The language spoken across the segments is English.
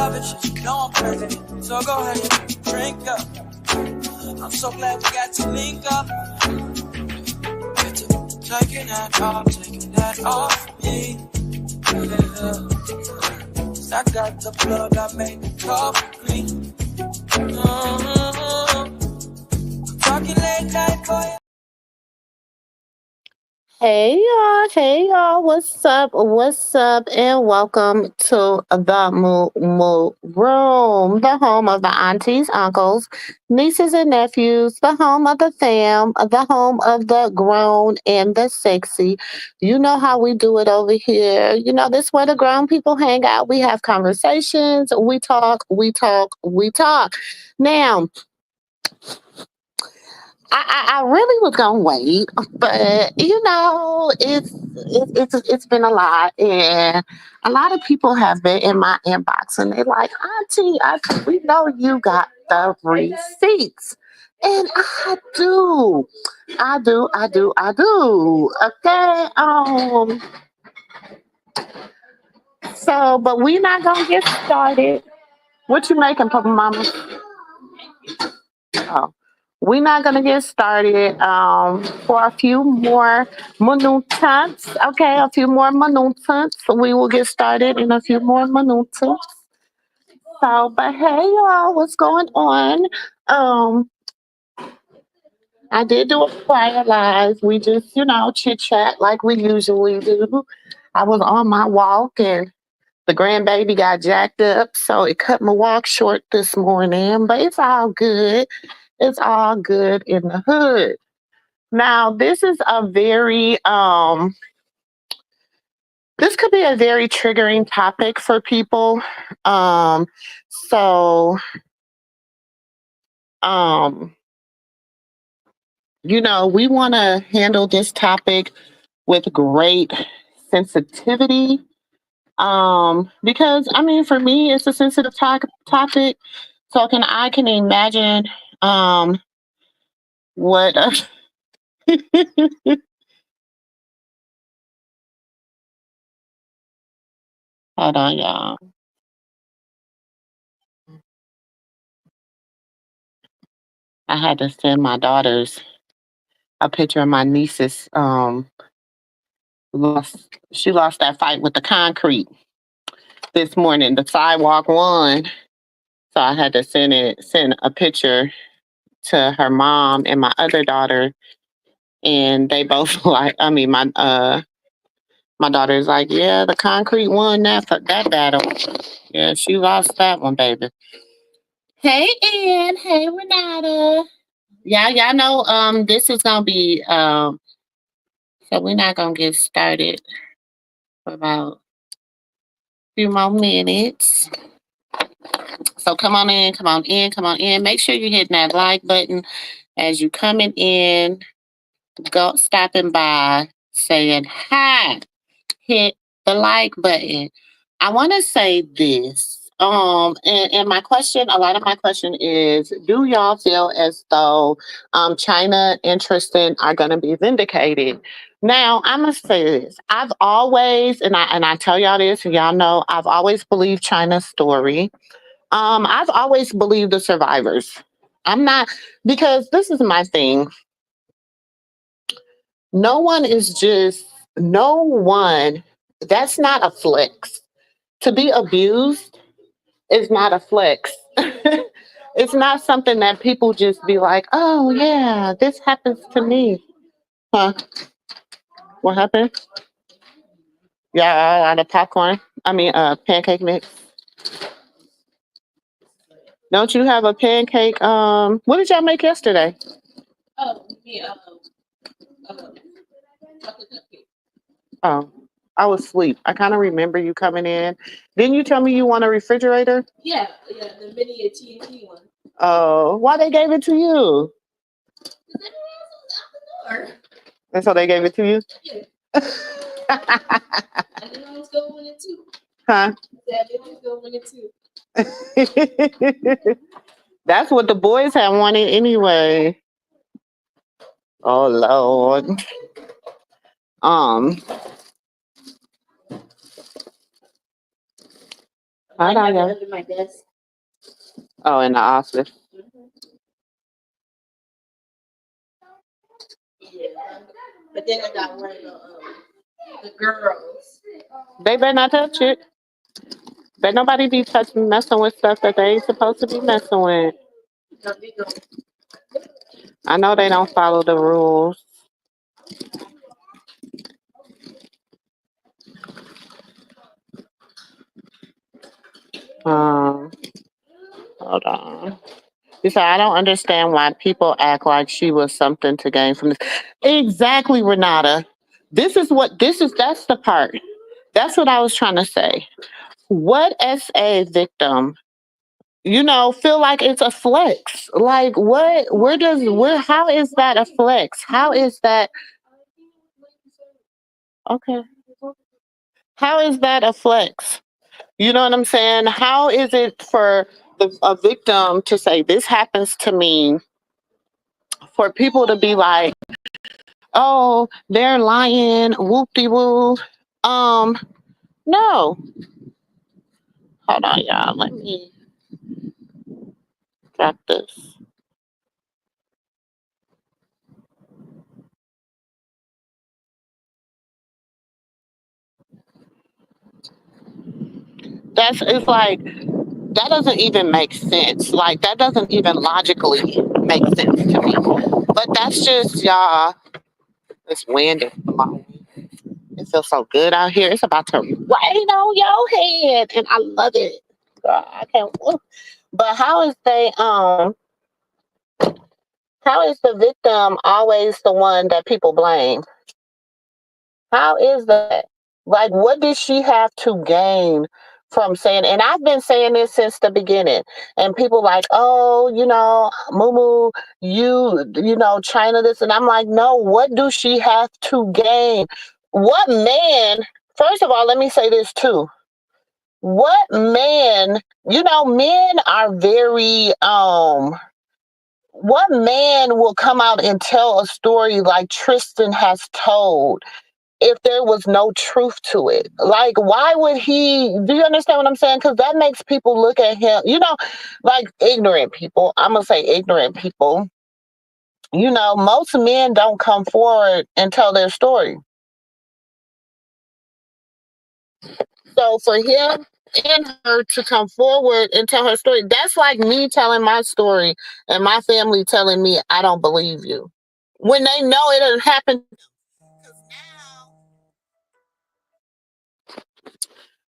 lavish, you know I'm crazy. So go ahead, drink up. I'm so glad we got to link up. Taking that off me. Yeah. I got the plug, I made the coffee. Talking late night for you. Hey y'all, what's up, and welcome to the Moo Room, the home of the aunties, uncles, nieces, and nephews, the home of the fam, the home of the grown and the sexy. You know how we do it over here. You know, this where the grown people hang out. We have conversations, we talk. Now, I really was gonna wait, but you know, it's been a lot, and a lot of people have been in my inbox, and they like, Auntie, we know you got the receipts, and I do. Okay, so but we not gonna get started. What you making, Papa Mama? Oh, we're not gonna get started for a few more minutes. Okay, a few more minutes. We will get started in a few more minutes. So, but hey y'all, what's going on? Um, I did do a flyer live. We just, chit chat like we usually do. I was on my walk and the grandbaby got jacked up, so it cut my walk short this morning, but it's all good. It's all good in the hood. Now, this could be a very triggering topic for people. Um so um we want to handle this topic with great sensitivity. Because I mean, for me it's a sensitive topic. So I can imagine what hold on, y'all. I had to send my daughters a picture of my niece's she lost that fight with the concrete this morning. The sidewalk won. So I had to send a picture to her mom and my other daughter. And they both like, I mean, my daughter's like, yeah, the concrete won that battle. Yeah, she lost that one, baby. Hey Ann, hey Renata. Yeah, y'all know this is gonna be so we're not gonna get started for about a few more minutes. So come on in, come on in, come on in. Make sure you're hitting that like button as you coming in, go stopping by, saying hi. Hit the like button. I want to say this. And my question, a lot of my question is, do y'all feel as though China and Tristan are gonna be vindicated? Now, I'm gonna say this. I've always, and I tell y'all this, and y'all know, I've always believed China's story. I've always believed the survivors. I'm not, because this is my thing. No one is just, no one, that's not a flex. To be abused is not a flex. It's not something that people just be like, oh yeah, this happens to me. Huh? What happened? Yeah, out of popcorn. I mean, pancake mix. Don't you have a pancake? What did y'all make yesterday? Oh, I was asleep. I kind of remember you coming in. Didn't you tell me you want a refrigerator? Oh, why they gave it to you? And so they gave it to you? Huh? That's what the boys had wanted anyway. Oh Lord. Um, I know, yeah. Oh, in the office. They better not touch it. Better nobody be touching, messing with stuff that they ain't supposed to be messing with. I know they don't follow the rules. Um, Hold on. You said, I don't understand why people act like she was something to gain from this. Exactly, Renata. That's the part. That's what I was trying to say. What SA victim, feel like it's a flex? Like how is that a flex? How is that, okay. How is that a flex? You know what I'm saying? How is it for a victim to say, this happens to me, for people to be like, oh, they're lying, whoop de woo. Um, no. Hold on, y'all. Let me drop this. It's like, that doesn't even make sense. Like, that doesn't even logically make sense to me. But that's just, y'all, it's wind is blowing. It feels so good out here. It's about to rain on your head, and I love it. God, I can't. But how is the victim always the one that people blame? How is that? Like, what did she have to gain from saying? And I've been saying this since the beginning. And people like, oh, Moo, China this, and I'm like, no. What do she have to gain? What man? First of all, let me say this too. What man? Men are very What man will come out and tell a story like Tristan has told if there was no truth to it? Like, why would he? Do you understand what I'm saying? Because that makes people look at him, like ignorant people. I'm going to say ignorant people. Most men don't come forward and tell their story. So for him and her to come forward and tell her story, that's like me telling my story and my family telling me, I don't believe you. When they know it didn't happen.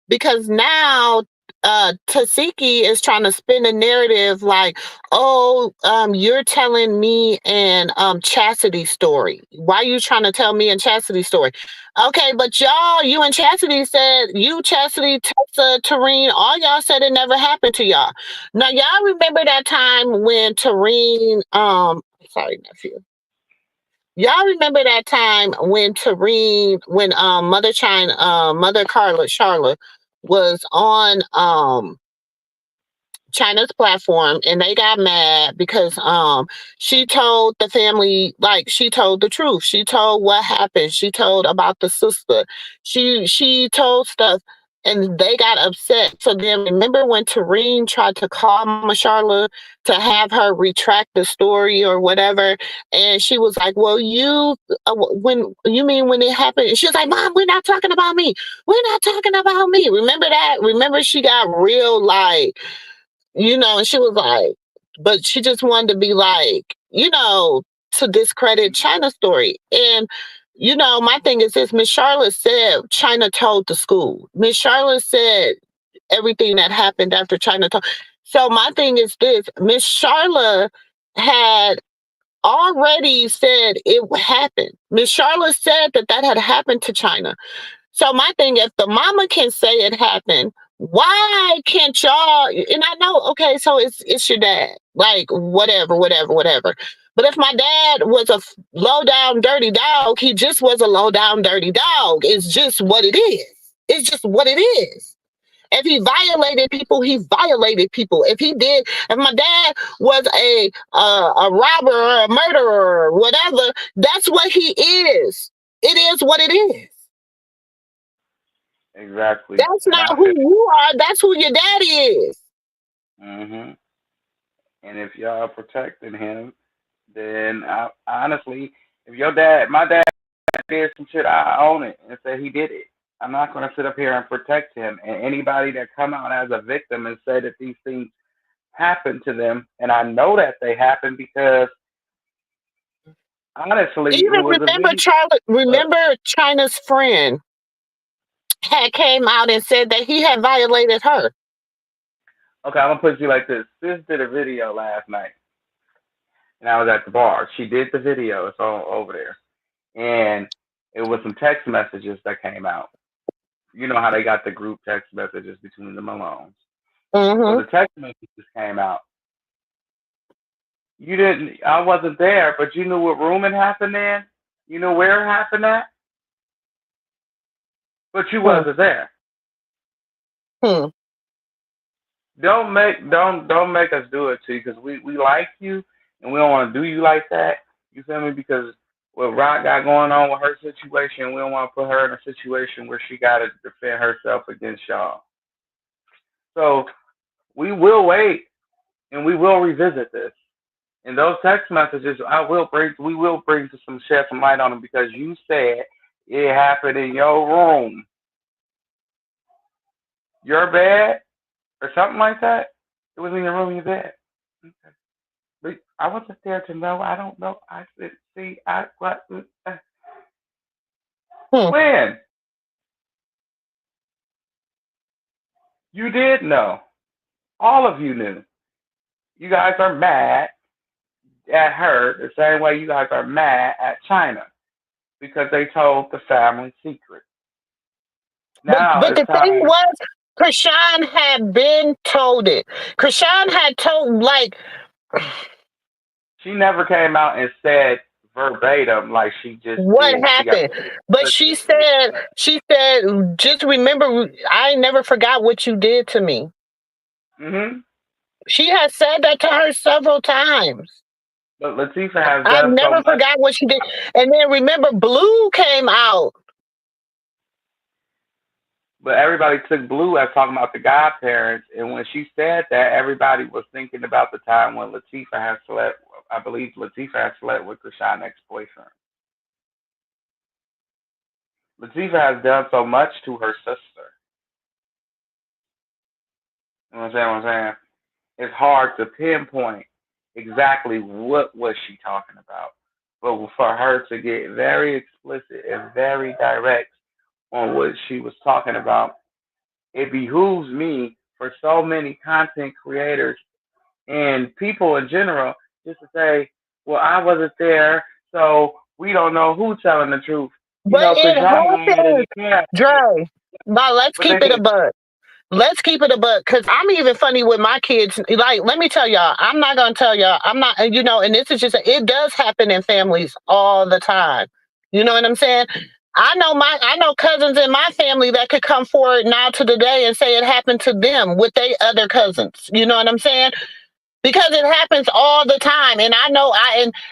Because now Tasiki is trying to spin a narrative like, oh, you're telling me an Chastity story. Why are you trying to tell me a Chastity story? Okay, but y'all, you and Chastity said, you, Chastity, Tessa, Tareen, all y'all said it never happened to y'all. Now, y'all remember that time when Tareen, sorry, nephew. Y'all remember that time when Mother Charlotte was on China's platform, and they got mad because she told the family, like, she told the truth. She told what happened. She told about the sister. She told stuff, and they got upset. So then, remember when Tareen tried to call Mama Charlotte to have her retract the story or whatever, and she was like, "Well, when you mean when it happened?" She was like, "Mom, we're not talking about me. We're not talking about me." Remember that? Remember she got real like, and she was like, but she just wanted to be like, to discredit China's story. And, my thing is this: Miss Charlotte said China told the school. Miss Charlotte said everything that happened after China told. So my thing is this: Miss Charlotte had already said it happened. Miss Charlotte said that had happened to China. So my thing, if the mama can say it happened, why can't y'all? And I know, okay, so it's your dad, like whatever, whatever, whatever. But if my dad was a low down dirty dog, he just was a low down dirty dog. It's just what it is. It's just what it is. If he violated people, he violated people. If my dad was a robber or a murderer or whatever, that's what he is. It is what it is. Exactly. That's And not I who feel. you are. That's who your daddy is. Hmm. And if y'all are protecting him, then honestly, if your dad, my dad did some shit, I own it and say he did it. I'm not going to sit up here and protect him. And anybody that come out as a victim and say that these things happen to them, and I know that they happen because honestly, it Even was a video. Look, remember China's friend had came out and said that he had violated her. okay, I'm gonna put you like this. Sis did a video last night, and I was at the bar. She did the video. It's all over there, and it was some text messages that came out. You know how they got the group text messages between the Malones. So Mm-hmm. the text messages came out. You didn't. I wasn't there, but you knew what room it happened in. You know where it happened at, but you Hmm. wasn't there. Hmm. Don't make us do it to you because we like you and we don't want to do you like that. You feel me? Because what Rock got going on with her situation, we don't want to put her in a situation where she got to defend herself against y'all. So we will wait and we will revisit this. And those text messages, we will bring to some shed some light on them because you said it happened in your room, your bed, or something like that. It was in your room, your bed. Okay. But I wasn't there to know. I don't know. I said, see, I what? Hmm. When you did know, all of you knew. You guys are mad at her the same way you guys are mad at China because they told the family secret. Now But it's the thing time. was, Chrisean had been told it. Chrisean had told like She never came out and said verbatim like she just what did. She got happened. But she said, just remember, I never forgot what you did to me. hmm She has said that to her several times. But Latifah has I done so never much. forgot what she did. And then remember, Blue came out. But everybody took Blue as talking about the godparents, and when she said that, everybody was thinking about the time when Latifah had slept. I believe Latifah had slept with Chrisean's ex-boyfriend. Latifah has done so much to her sister. You know what I'm saying? What I'm saying? It's hard to pinpoint exactly what was she talking about, but for her to get very explicit and very direct on what she was talking about, it behooves me for so many content creators and people in general just to say, well, I wasn't there, so we don't know who's telling the truth. You But know, because it y'all mad in happens, the camp. Dre. Now let's But they keep it a did. buck. Let's keep it a buck, because I'm even funny with my kids. Like, let me tell y'all, I'm not gonna tell y'all, I'm not, and this is just, it does happen in families all the time. You know what I'm saying? I know cousins in my family that could come forward now to the day and say it happened to them with their other cousins. You know what I'm saying? Because it happens all the time. And I know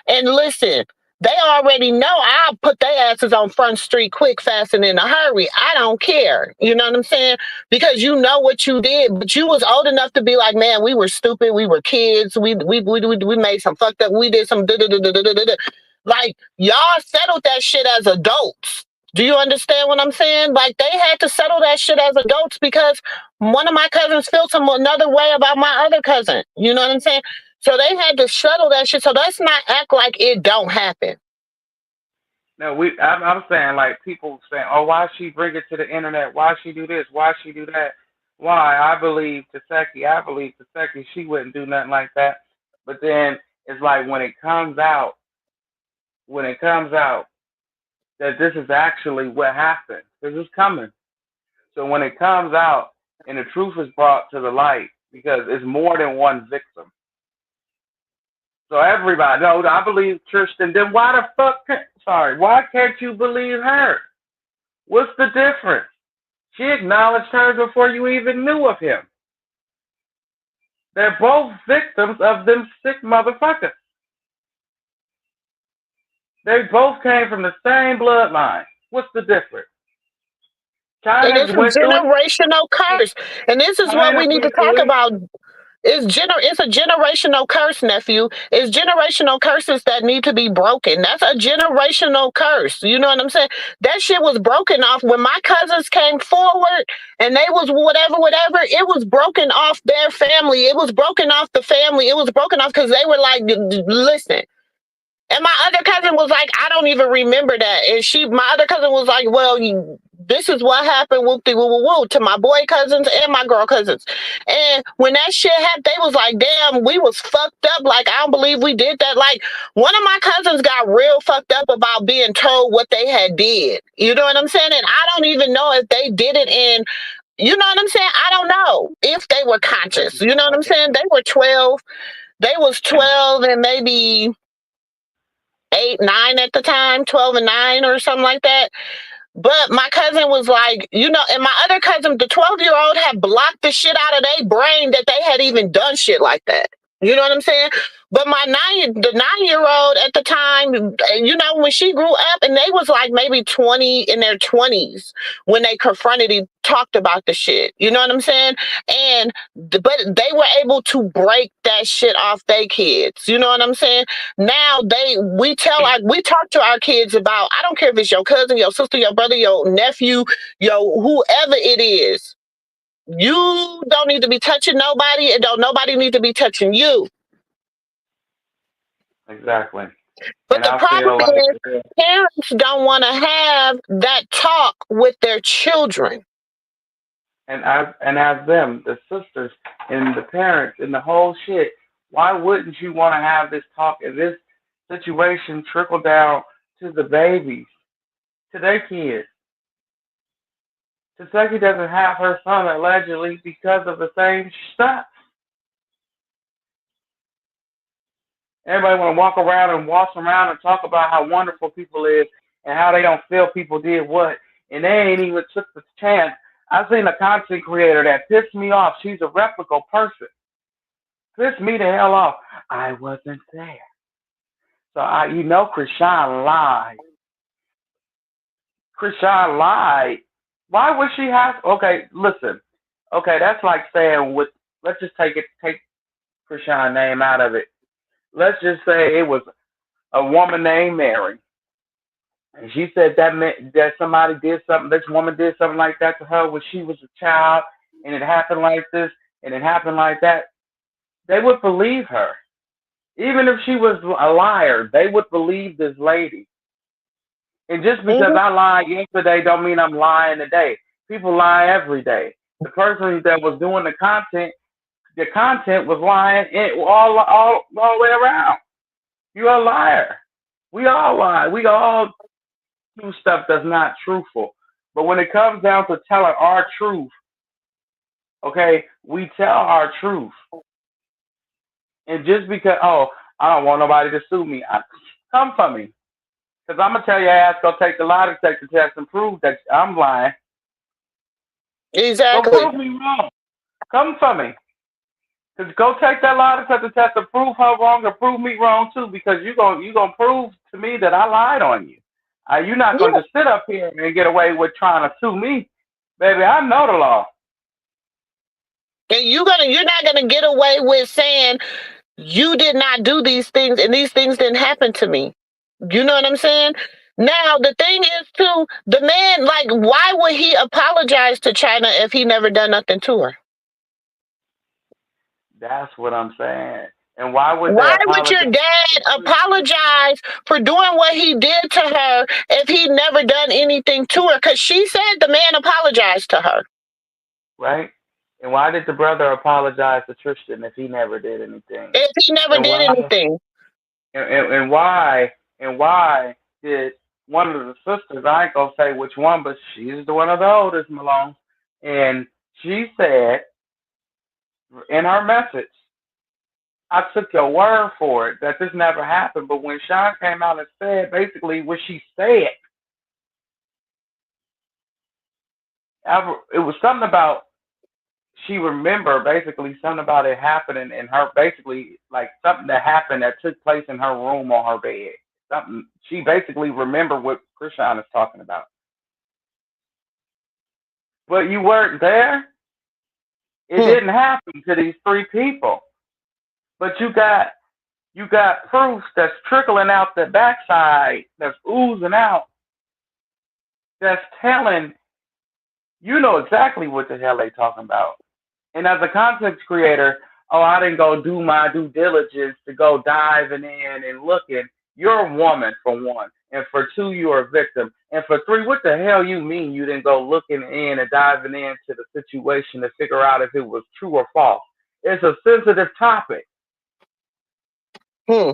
and listen, they already know I'll put their asses on Front Street quick, fast, and in a hurry. I don't care. You know what I'm saying? Because you know what you did, but you was old enough to be like, man, we were stupid, we were kids, we made some fucked up, we did some da da da da da da da. Like, y'all settled that shit as adults. Do you understand what I'm saying? Like, they had to settle that shit as adults because one of my cousins felt some another way about my other cousin. You know what I'm saying? So they had to settle that shit. So let's not act like it don't happen. No, I'm saying like people saying, "Oh, why she bring it to the internet? Why she do this? Why she do that? Why?" I believe Taseki, she wouldn't do nothing like that. But then it's like when it comes out that this is actually what happened, because it's coming. So when it comes out and the truth is brought to the light, because it's more than one victim. So everybody, no, I believe Tristan. Then why the fuck? Sorry, why can't you believe her? What's the difference? She acknowledged her before you even knew of him. They're both victims of them sick motherfuckers. They both came from the same bloodline. What's the difference? And China it's a went through it. generational curse. And this is what China we need to went talk through it. about. It's a generational curse, nephew. It's generational curses that need to be broken. That's a generational curse. You know what I'm saying? That shit was broken off when my cousins came forward and they was whatever. It was broken off their family. It was broken off the family. It was broken off because they were like, listen. And my other cousin was like, I don't even remember that. And my other cousin was like, well, this is what happened, whoop de woo woo woo, to my boy cousins and my girl cousins. And when that shit happened, they was like, damn, we was fucked up. Like, I don't believe we did that. Like, one of my cousins got real fucked up about being told what they had did. You know what I'm saying? And I don't even know if they did it in, you know what I'm saying? I don't know if they were conscious. You know what I'm saying? They were 12. They was 12 and maybe 8, 9 at the time, 12 and 9 or something like that. But my cousin was like, and my other cousin, the 12-year-old, had blocked the shit out of their brain that they had even done shit like that. You know what I'm saying? But the 9-year-old at the time, when she grew up, and they was like maybe 20 in their 20s when they confronted and talked about the shit. You know what I'm saying? But they were able to break that shit off their kids. You know what I'm saying? Now we talk to our kids about, I don't care if it's your cousin, your sister, your brother, your nephew, whoever it is. You don't need to be touching nobody, and don't nobody need to be touching you. Exactly. But And the I problem feel like, is parents don't want to have that talk with their children. and as them, the sisters and the parents and the whole shit, why wouldn't you want to have this talk and this situation trickle down to the babies, to their kids? Kentucky doesn't have her son allegedly because of the same stuff. Everybody want to walk around and waltz around and talk about how wonderful people is and how they don't feel people did what, and they ain't even took the chance. I seen a content creator that pissed me off. She's a replicable person. Pissed me the hell off. I wasn't there. So Chrisean lied. Chrisean lied. Why would she have? Okay, listen. Okay, that's like saying with. Let's just take Chrisean's name out of it. Let's just say it was a woman named Mary, and she said that somebody did something. This woman did something like that to her when she was a child, and it happened like this, and it happened like that. They would believe her, even if she was a liar. They would believe this lady. And just because Mhm. I lied yesterday don't mean I'm lying today. People lie every day. The person that was doing the content was lying all the way around. You're a liar. We all lie. We all do stuff that's not truthful. But when it comes down to telling our truth, okay, we tell our truth. And just because, I don't want nobody to sue me, come for me. Because I'm going to tell your ass, go take the lie detector test and prove that I'm lying. Go Exactly. prove me wrong. Come for me. Cause go take that lie detector test and prove her wrong or prove me wrong too. Because you gonna prove to me that I lied on you. You're not Yeah. gonna just sit up here and get away with trying to sue me, baby. I know the law. And you're not gonna get away with saying you did not do these things and these things didn't happen to me. You know what I'm saying? Now the thing is too, the man, like, why would he apologize to China if he never done nothing to her? That's what I'm saying. And why would they Why would your apologize to dad Christian, apologize for doing what he did to her if he never done anything to her? Because she said the man apologized to her. right? And why did the brother apologize to Tristan if he never did anything? If he never And did why? anything. And why? And why did one of the sisters? I ain't gonna say which one, but she's the one of the oldest, Malone. And she said in her message, I took your word for it that this never happened. But when Sean came out and said basically what she said, it was something about she remember basically something about it happening in her basically like something that happened that took place in her room on her bed. Something she basically remembered what Chrisean is talking about. but you weren't there. It Hmm. didn't happen to these three people. But you got proof that's trickling out the backside, that's oozing out, that's telling you know exactly what the hell they talking about. And as a content creator, oh, I didn't go do my due diligence to go diving in and looking. You're a woman for one, and for two, you're a victim, and for three, what the hell you mean you didn't go looking in and diving into the situation to figure out if it was true or false? It's a sensitive topic. Hmm.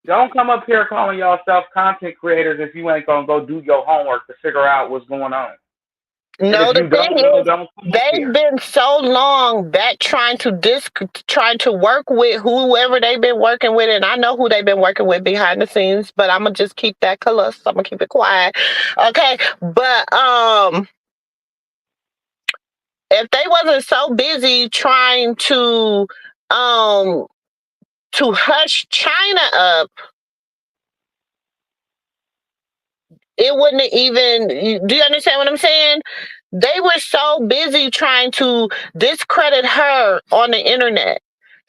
Don't come up here calling yourself content creators if you ain't gonna go do your homework to figure out what's going on. And No, if the you thing don't know, is, don't come up they've here. been so long back trying to work with whoever they've been working with, and I know who they've been working with behind the scenes, but I'm gonna just keep that close. I'm gonna keep it quiet, okay? But if they wasn't so busy trying um to hush China up, it wouldn't even. Do you understand what I'm saying? They were so busy trying to discredit her on the internet,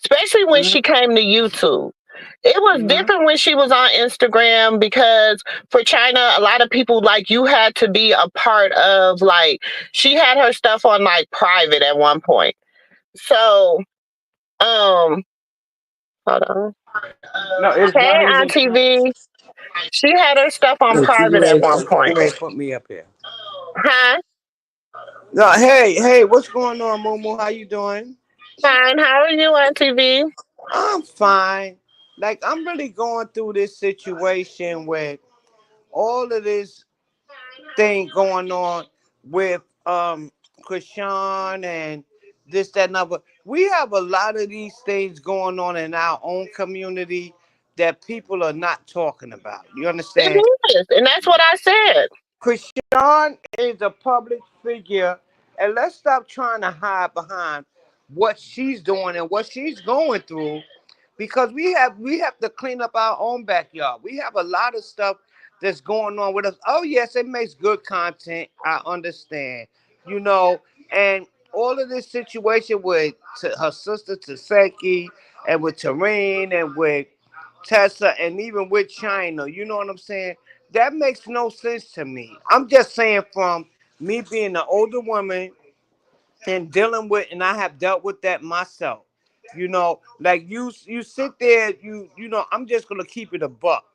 especially when Mhm. she came to YouTube. It was Mhm. different when she was on Instagram because for China, a lot of people like you had to be a part of like she had her stuff on like private at one point. So, um, hold on. No, it's Hey, not even. Auntie V. She had her stuff on Look, private at one point. you ain't put me up here. Huh? No, hey, what's going on, Momo? How you doing? Fine. How are you, Auntie V? I'm fine. Like I'm really going through this situation with all of this thing going on with Chrisean and this, that, and other. We have a lot of these things going on in our own community that people are not talking about. You understand? It is, and that's what I said. Chrisean is a public figure, and let's stop trying to hide behind what she's doing and what she's going through, because we have to clean up our own backyard. We have a lot of stuff that's going on with us. Oh yes, it makes good content. I understand, you know, and all of this situation with her sister Taseki and with Tareen and with Tessa and even with China, you know what I'm saying? That makes no sense to me. I'm just saying from me being an older woman and dealing with, and I have dealt with that myself. You know, like you sit there, I'm just gonna keep it a buck.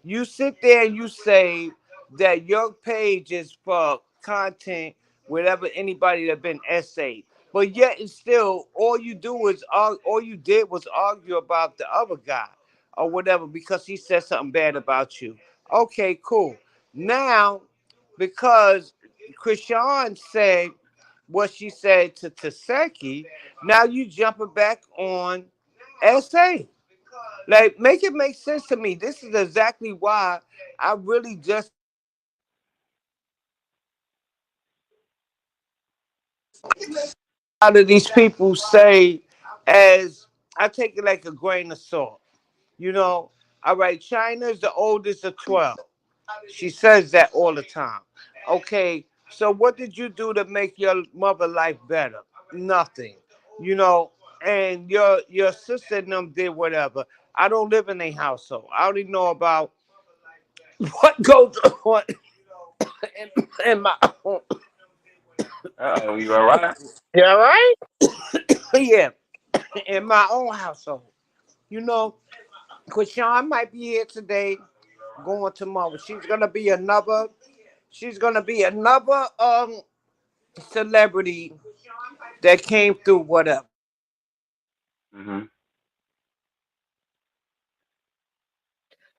You sit there and you say that your page is for content, whatever anybody that been essayed. But yet it's still all you did was argue about the other guy or whatever because he said something bad about you. Okay, cool. Now, because Krishan said what she said to Taseki, now you jumping back on SA. Like, make it make sense to me. This is exactly why I really just out of these people say as I take it like a grain of salt. You know, all right, China is the oldest of 12. She says that all the time. Okay, so what did you do to make your mother life better? Nothing. You know, and your sister and them did whatever. I don't live in a household. I only know about what goes on in my own, Oh, you all right? You all right? yeah, in my own household. You know, Krishan might be here today, going tomorrow. She's gonna be another celebrity that came through whatever. Mhm.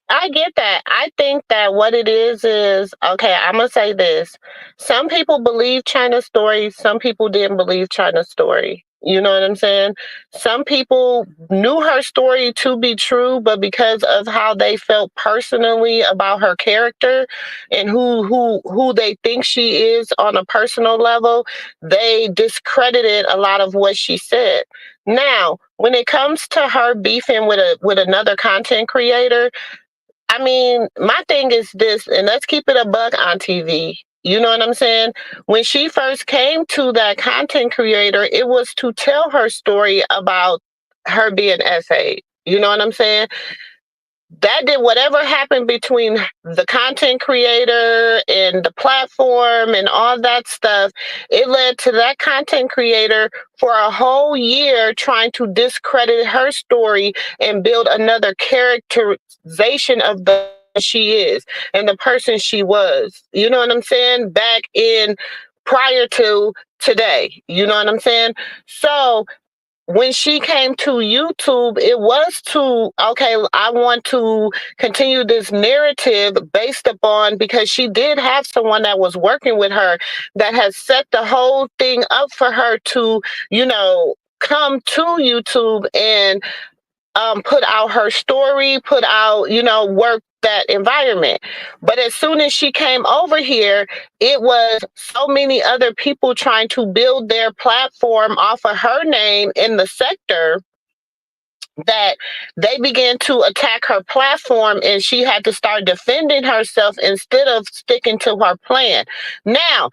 I get that. I think that what it is okay, I'm gonna say this. Some people believe China's story, some people didn't believe China's story. You know what I'm saying? Some people knew her story to be true, but because of how they felt personally about her character and who they think she is on a personal level, they discredited a lot of what she said. Now, when it comes to her beefing with another content creator, I mean, my thing is this, and let's keep it a buck on TV. You know what I'm saying? When she first came to that content creator, it was to tell her story about her being SA. You know what I'm saying? That did whatever happened between the content creator and the platform and all that stuff. It led to that content creator for a whole year trying to discredit her story and build another characterization of the she is and the person she was. You know what I'm saying? Back in prior to today. You know what I'm saying? So when she came to YouTube, it was to, okay, I want to continue this narrative based upon, because she did have someone that was working with her that has set the whole thing up for her to, come to YouTube and put out her story, put out, work that environment. But as soon as she came over here, it was so many other people trying to build their platform off of her name in the sector that they began to attack her platform, and she had to start defending herself instead of sticking to her plan. Now,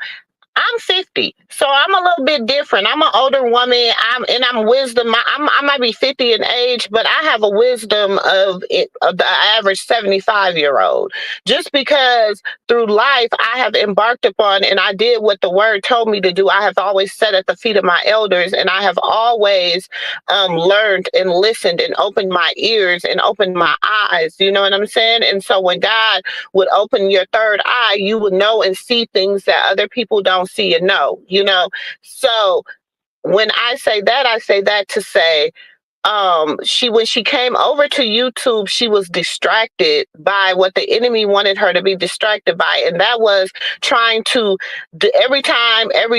I'm 50, so I'm a little bit different. I'm an older woman. I'm wisdom. I might be 50 in age, but I have a wisdom of the average 75-year-old. Just because through life I have embarked upon and I did what the word told me to do. I have always sat at the feet of my elders, and I have always learned and listened and opened my ears and opened my eyes. You know what I'm saying? And so when God would open your third eye, you would know and see things that other people don't see and know. So when I say that to say, when she came over to YouTube, she was distracted by what the enemy wanted her to be distracted by, and that was trying to every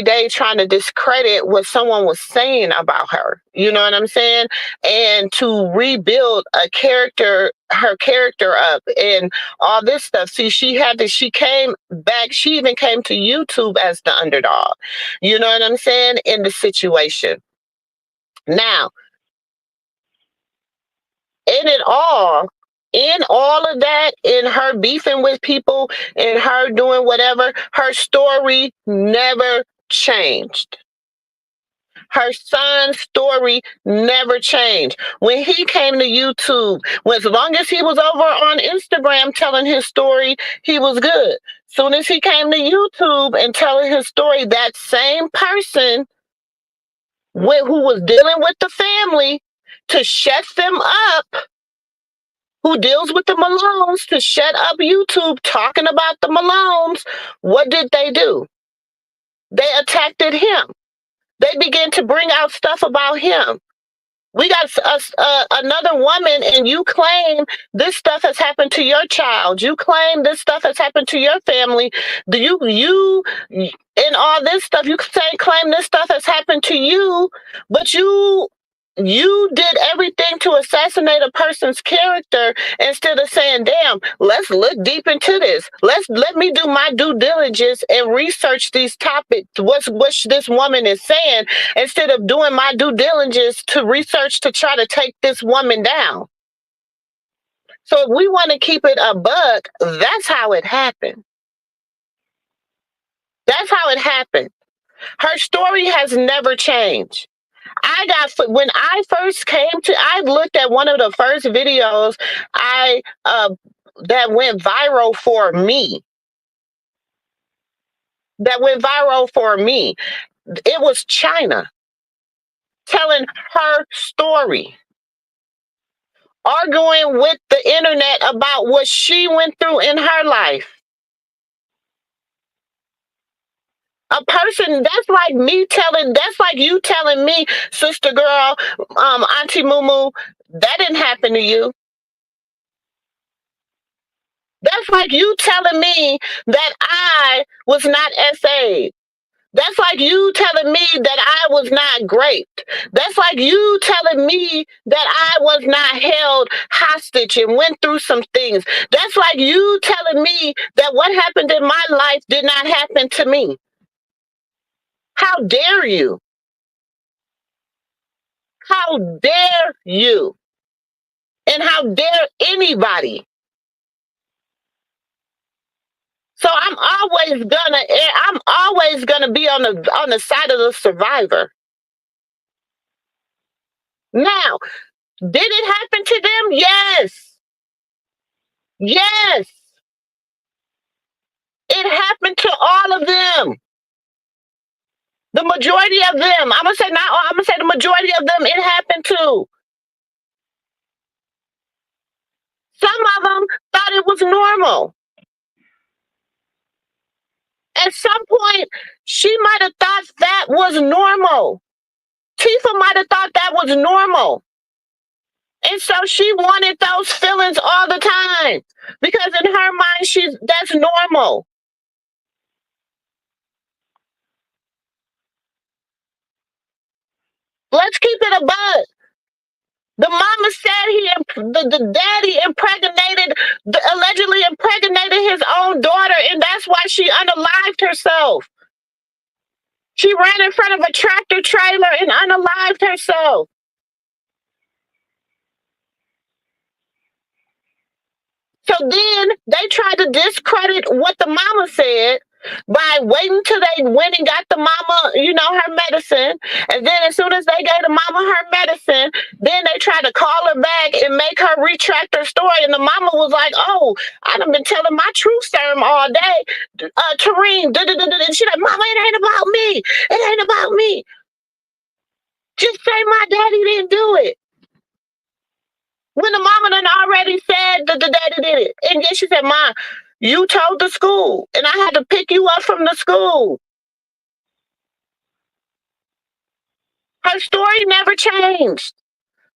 day trying to discredit what someone was saying about her. You know what I'm saying? And to rebuild her character up and all this stuff. See, she came back, she even came to YouTube as the underdog. You know what I'm saying? In the situation. Now, in all of that, in her beefing with people, in her doing whatever, her story never changed. Her son's story never changed. When he came to YouTube, as long as he was over on Instagram telling his story, he was good. Soon as he came to YouTube and telling his story, that same person who was dealing with the family to shut them up, who deals with the Malones, to shut up YouTube talking about the Malones, what did they do? They attacked him. They began to bring out stuff about him. We got another woman, and you claim this stuff has happened to your child. You claim this stuff has happened to your family. Do you and all this stuff? You claim this stuff has happened to you, but you did everything to assassinate a person's character instead of saying, damn, let's look deep into this. Let me do my due diligence and research these topics, what this woman is saying, instead of doing my due diligence to research to try to take this woman down. So if we want to keep it a buck, that's how it happened. That's how it happened. Her story has never changed. When I first I looked at one of the first videos that went viral for me. It was Chyna telling her story, arguing with the internet about what she went through in her life. A person that's like you telling me, sister girl, Auntie Moo, that didn't happen to you. That's like you telling me that I was not SA. That's like you telling me that I was not raped. That's like you telling me that I was not held hostage and went through some things. That's like you telling me that what happened in my life did not happen to me. How dare you? How dare you? And how dare anybody? So I'm always gonna be on the side of the survivor. Now, did it happen to them? Yes. Yes. It happened to all of them. The majority of them. I'm gonna say not all, I'm gonna say the majority of them it happened to. Some of them thought it was normal. At some point, she might have thought that was normal. Tifa might have thought that was normal. And so she wanted those feelings all the time. Because in her mind, that's normal. Let's keep it a bud. The mama said the daddy allegedly impregnated his own daughter, and that's why she unalived herself. She ran in front of a tractor trailer and unalived herself. So then they tried to discredit what the mama said by waiting till they went and got the mama, her medicine. And then as soon as they gave the mama her medicine, then they tried to call her back and make her retract her story. And the mama was like, oh, I done been telling my truth serum all day. Tareen, and she like, mama, it ain't about me. It ain't about me. Just say my daddy didn't do it. When the mama done already said that the daddy did it. And then she said, Ma, you told the school, and I had to pick you up from the school. Her story never changed.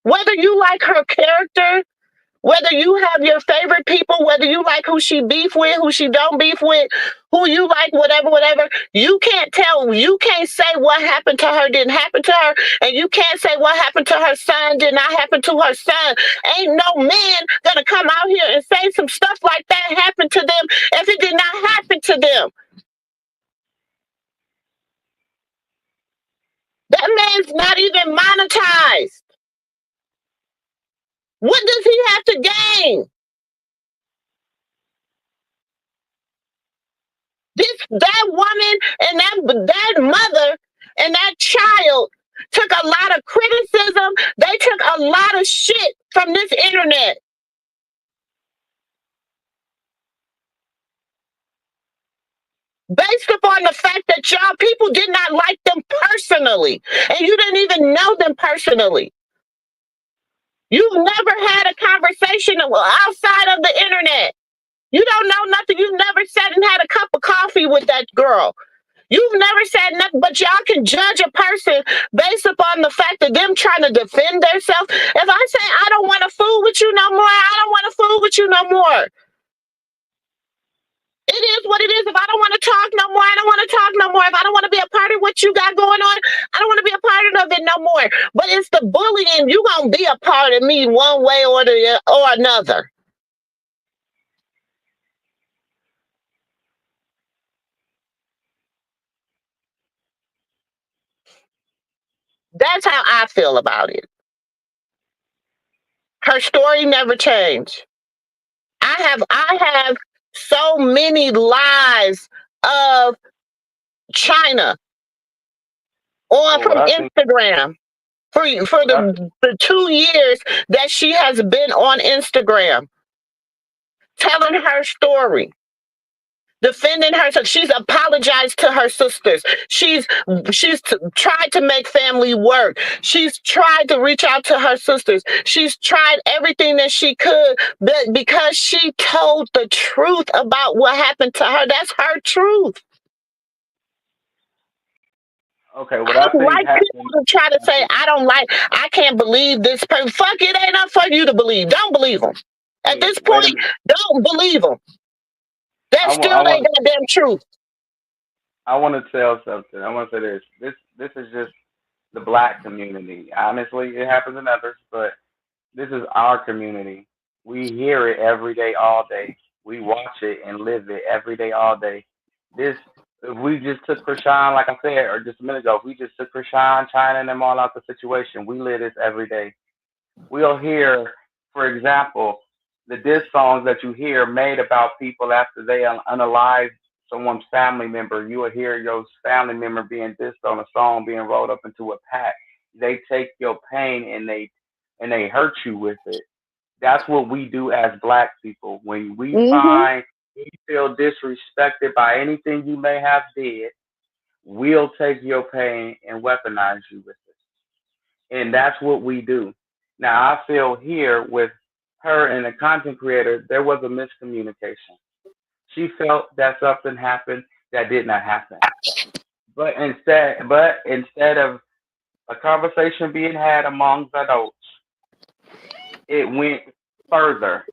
Whether you like her character, whether you have your favorite people, whether you like who she beef with, who she don't beef with, who you like, whatever, you can't say what happened to her didn't happen to her, and you can't say what happened to her son did not happen to her son. Ain't no man gonna come out here and say some stuff like that happened to them if it did not happen to them. That man's not even monetized. What does he have to gain? That woman and that mother and that child took a lot of criticism. They took a lot of shit from this internet. Based upon the fact that y'all people did not like them personally. And you didn't even know them personally. You've never had a conversation outside of the internet. You don't know nothing. You've never sat and had a cup of coffee with that girl. You've never said nothing, but y'all can judge a person based upon the fact of them trying to defend themselves. If I say, I don't want to fool with you no more, I don't want to fool with you no more. It is what it is. If I don't want to talk no more, I don't want to talk no more. If I don't want to be a part of what you got going on, I don't want to be a part of it no more. But it's the bullying. You going to be a part of me one way or another. That's how I feel about it. Her story never changed. I have so many lives of Chyna from Instagram for the 2 years that she has been on Instagram, telling her story, defending herself. She's apologized to her sisters. She's tried to make family work. She's tried to reach out to her sisters. She's tried everything that she could, but because she told the truth about what happened to her. That's her truth. Okay, I don't like people to try to say, I can't believe this person. Fuck, it ain't up for you to believe. Don't believe them. At this point, don't believe them. That's still their goddamn truth. I want to tell something. I want to say this. This is just the Black community. Honestly, it happens in others, but this is our community. We hear it every day, all day. We watch it and live it every day, all day. If we just took Chrisean, like I said, or just a minute ago, if we just took Chrisean, Chyna, and them all out the situation, we live this every day. We'll hear, for example, the diss songs that you hear made about people after they unalive someone's family member. You will hear your family member being dissed on a song, being rolled up into a pack. They take your pain and they hurt you with it. That's what we do as black people. When we Mm-hmm. find we feel disrespected by anything you may have did, we'll take your pain and weaponize you with it. And that's what we do. Now I feel here with her and the content creator, there was a miscommunication. She felt that something happened that did not happen. But instead of a conversation being had amongst adults, it went further.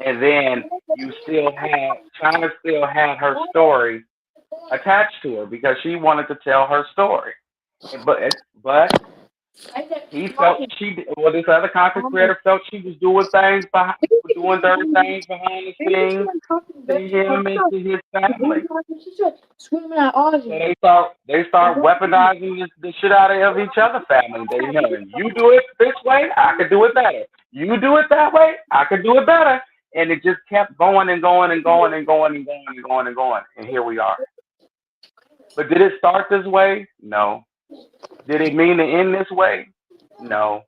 And then you still had China still had her story attached to her because she wanted to tell her story. But he felt this other content creator felt she was doing things behind, doing dirty things behind the scenes to him and to his family. So they start weaponizing the shit out of each other family. And you do it this way, I could do it better. You do it that way, I could do it better. And it just kept going and going and going and going and going and going and going. And here we are. But did it start this way? No. Did it mean to end this way? No.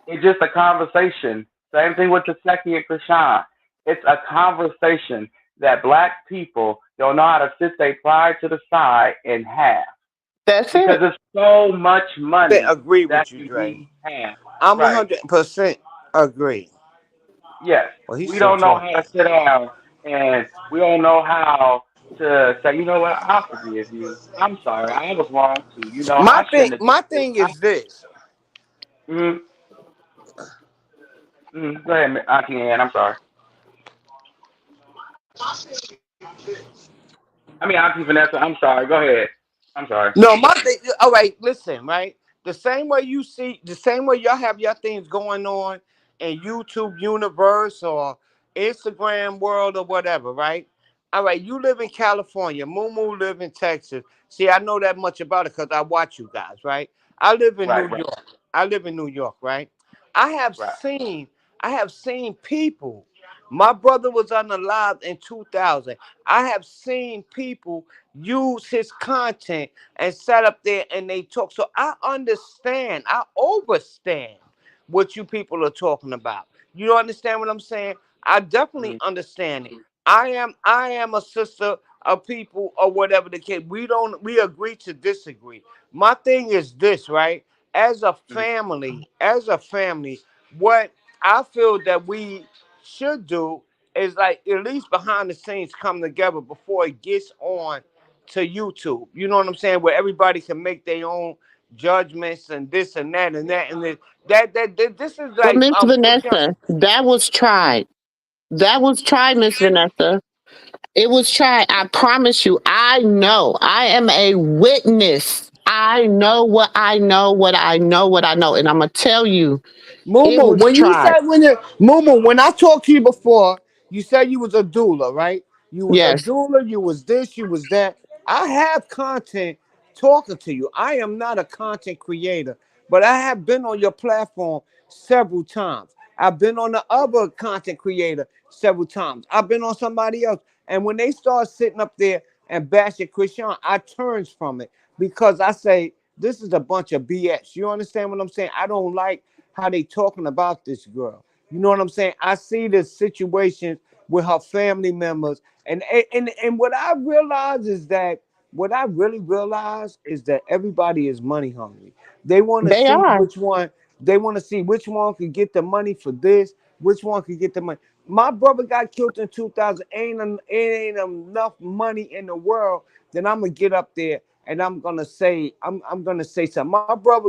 It's just a conversation. Same thing with the Seki and Chrisean. It's a conversation that black people don't know how to sit their pride to the side and have. That's Because it. there's so much I money agree that with you, can Dre. be had. I'm Right. 100% agree. Yes. Well, he's We still don't know how talking. to sit down and we don't know how to say, you know what, I forgive you. I'm sorry. I was wrong too. I shouldn't have did My this. thing is this. Mm, go ahead, Auntie Ann. I'm sorry. I mean, Auntie Vanessa. I'm sorry. Go ahead. I'm sorry. No, my thing. All right, listen, right. The same way y'all have your things going on in YouTube universe or Instagram world or whatever, right? All right, you live in California. Moo live in Texas. See, I know that much about it because I watch you guys, right? I live in Right, New right, York. I live in New York, right? I have right. seen, I have seen people. My brother was unalive in 2000. I have seen people use his content and sat up there and they talk. So I understand, I overstand what you people are talking about. You understand what I'm saying? I definitely Mm, understand it. I am a sister of people or whatever the case. We agree to disagree. My thing is this, right? mm, As a family, what I feel that we should do is like at least behind the scenes come together before it gets on to YouTube. You know what I'm saying? Where everybody can make their own judgments and this and that and that and this. This is Well, like Miss Vanessa, that was tried. That was tried, Miss Vanessa. It was tried. I promise you. I know. I am a witness. I know what I know, what I know, what I know. And I'm going to tell you, it Momo, was when you tried. said Momo, when I talked to you before, you said you was a doula, right? You was a Yes. doula, you was this, you was that. I have content talking to you. I am not a content creator, but I have been on your platform several times. I've been on the other content creator several times. I've been on somebody else. And when they start sitting up there and bashing Chrisean, I turns from it because I say this is a bunch of BS. You understand what I'm saying? I don't like how they talking about this girl. You know what I'm saying? I see the situations with her family members, and what I realize is that what I really realize is that everybody is money hungry. They want to They see are. which one. They want to see which one could get the money for this, which one could get the money. My brother got killed in 2000. Ain't enough money in the world that I'm gonna get up there and I'm gonna say something. My other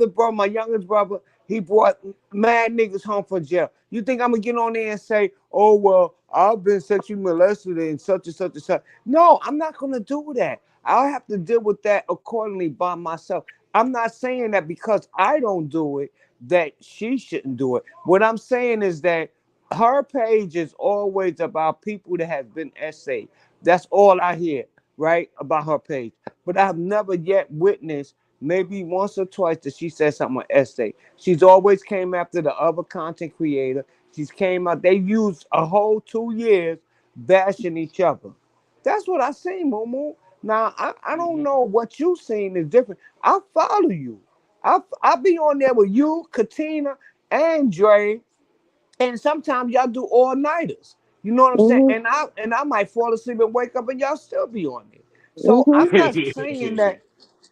brother, my youngest brother, he brought mad niggas home from jail. You think I'm gonna get on there and say, oh well, I've been sexually molested and such and such and such? No, I'm not gonna do that. I'll have to deal with that accordingly by myself. I'm not saying that because I don't do it that she shouldn't do it. What I'm saying is that her page is always about people that have been essayed. That's all I hear, right, about her page. But I've never yet witnessed maybe once or twice that she said something on essay. She's always came after the other content creator. She's came out. They used a whole 2 years bashing each other. That's what I seen, Momo. Now I don't know what you seen is different. I follow you. I be on there with you, Katina, and Dre, and sometimes y'all do all nighters. You know what I'm saying? Hmm. And I might fall asleep and wake up and y'all still be on there. So Hmm.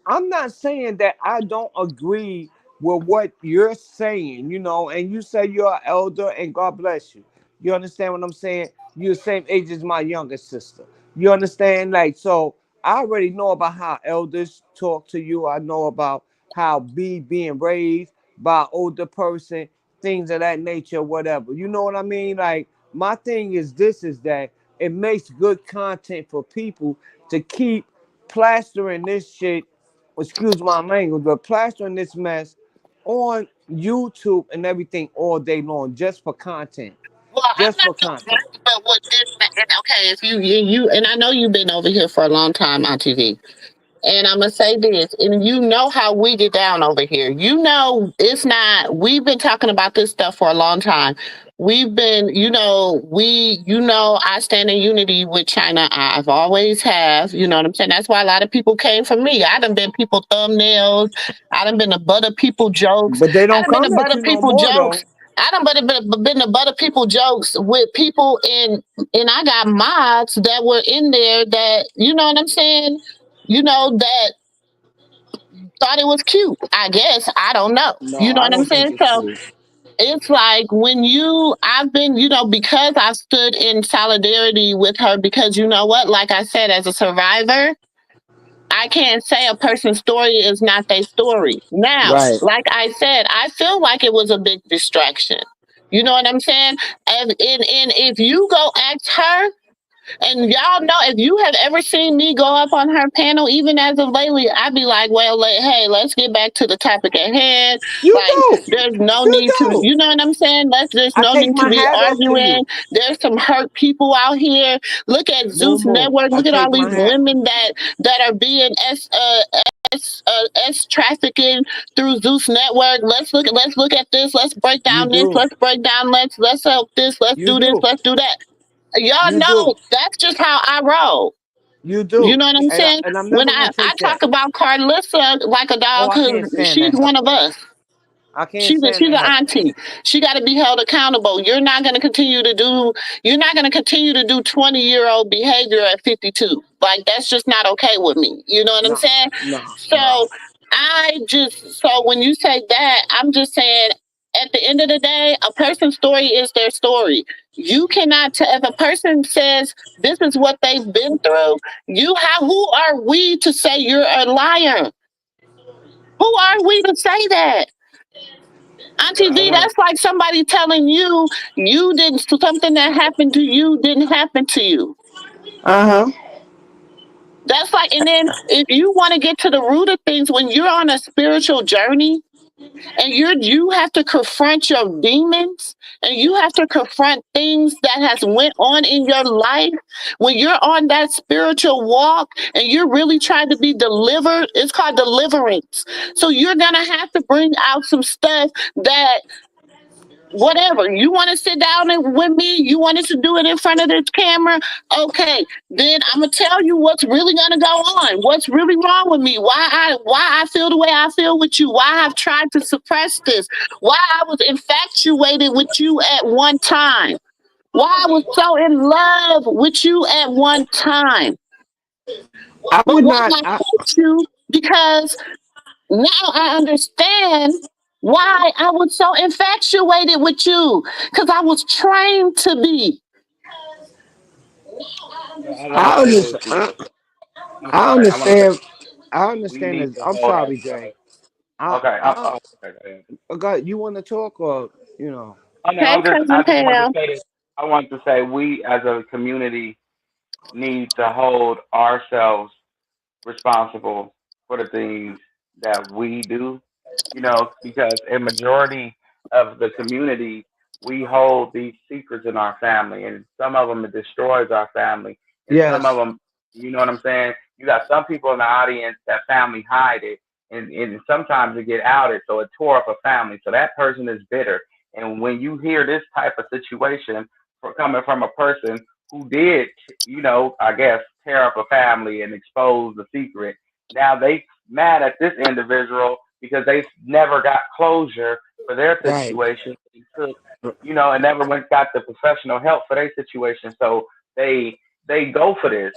I'm not saying that I don't agree with what you're saying, and you say you're an elder and God bless you. You understand what I'm saying? You're the same age as my younger sister. You understand? Like, so I already know about how elders talk to you. I know about how being raised by an older person, things of that nature, whatever. You know what I mean? Like, my thing is this is that it makes good content for people to keep plastering this shit, excuse my language, but plastering this mess on YouTube and everything all day long just for content. Well, I'm Just not for content. surprised, but what this and okay, if you and I know you've been over here for a long time on TV. And I'm gonna say this, and you know how we get down over here. You know, it's not. We've been talking about this stuff for a long time. We've been, I stand in unity with China. I've always have. You know what I'm saying? That's why a lot of people came from me. I done been people thumbnails. I done been the butt of people jokes. But they I don't done been the come at butt of you no people more though. jokes. I done been the butt of people jokes with people and I got mods that were in there that, you know what I'm saying? That thought it was cute. I guess. I don't know. No, You know I what I'm don't think saying? it's So cute. it's like I've been, because I stood in solidarity with her because you know what? Like I said, as a survivor, I can't say a person's story is not their story. Now, Right. like I said, I feel like it was a big distraction. You know what I'm saying? And if you go ask her, and y'all know if you have ever seen me go up on her panel, even as of lately, I'd be like, well, hey, let's get back to the topic at hand. You Like, do. there's no You need to, do. you know what I'm saying? There's I no take need to my be hat off to arguing. you. There's some hurt people out here. Look at Zeus Momo. Network. I Look at all take these my hat. women that are being S trafficking through Zeus Network. Let's look at this. Let's break You down this. do. Let's break down. Let's help this. Let's You do this. do. Let's do that. Y'all You do. know that's just how I roll. You You do. know what I'm saying? And I'm When never I, gonna I take that. talk about Carlissa like a Oh, dog I can't because stand she's that one heifer. of us. I can't She's a stand she's that an heifer. auntie. She got to be held accountable. You're not going to continue to do 20-year-old behavior at 52. Like that's just not okay with me. You know what I'm No, saying? no, no. So so when you say that, I'm just saying at the end of the day, a person's story is their story. You cannot tell if a person says this is what they've been through. Who are we to say you're a liar? Who are we to say that? Auntie I V, want that's like somebody telling you something that happened to you didn't happen to you. Uh huh. That's like, and then if you want to get to the root of things, when you're on a spiritual journey and you have to confront your demons and you have to confront things that has went on in your life, when you're on that spiritual walk and you're really trying to be delivered, it's called deliverance. So you're gonna have to bring out some stuff that whatever you want to sit down with me, you wanted to do it in front of this camera, okay, then I'm gonna tell you what's really gonna go on, what's really wrong with me, why I feel the way I feel with you, why I've tried to suppress this, why I was infatuated with you at one time, why I was so in love with you at one time, I but would why not. I hate you because now I understand why I was so infatuated with you because I was trained to be. I want I to say this. understand. I'm I sorry. I want to say understand. I we understand need this. to I'm hold sorry, Jay. ourselves. I, Okay. I, Okay. Go ahead. God, you want to talk or you know? Oh no, Hey, I cousin just wanted to Pam. say this. I wanted to say we as a community need to hold ourselves responsible for the things that we do, because a majority of the community, we hold these secrets in our family, and some of them it destroys our family, and some of Yes. them, you know what I'm saying? You got some people in the audience that family hide it, and sometimes it get outed, so it tore up a family. So that person is bitter. And when you hear this type of situation coming from a person who did, I guess, tear up a family and expose the secret. Now they mad at this individual because they never got closure for their Right. situation. It took, and never went got the professional help for their situation. So they they go for this.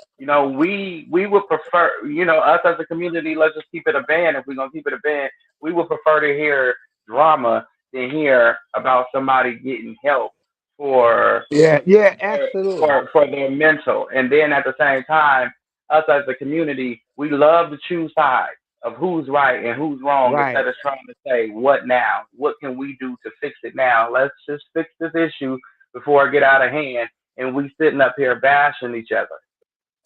We would prefer, us as a community. Let's just keep it a band. If we're gonna keep it a band, we would prefer to hear drama than hear about somebody getting help for Yeah, yeah, their absolutely. for their mental. And then at the same time, us as a community, we love to choose sides of who's right and who's wrong Right. instead of trying to say what now? What can we do to fix it now? Let's just fix this issue before it get out of hand and we sitting up here bashing each other.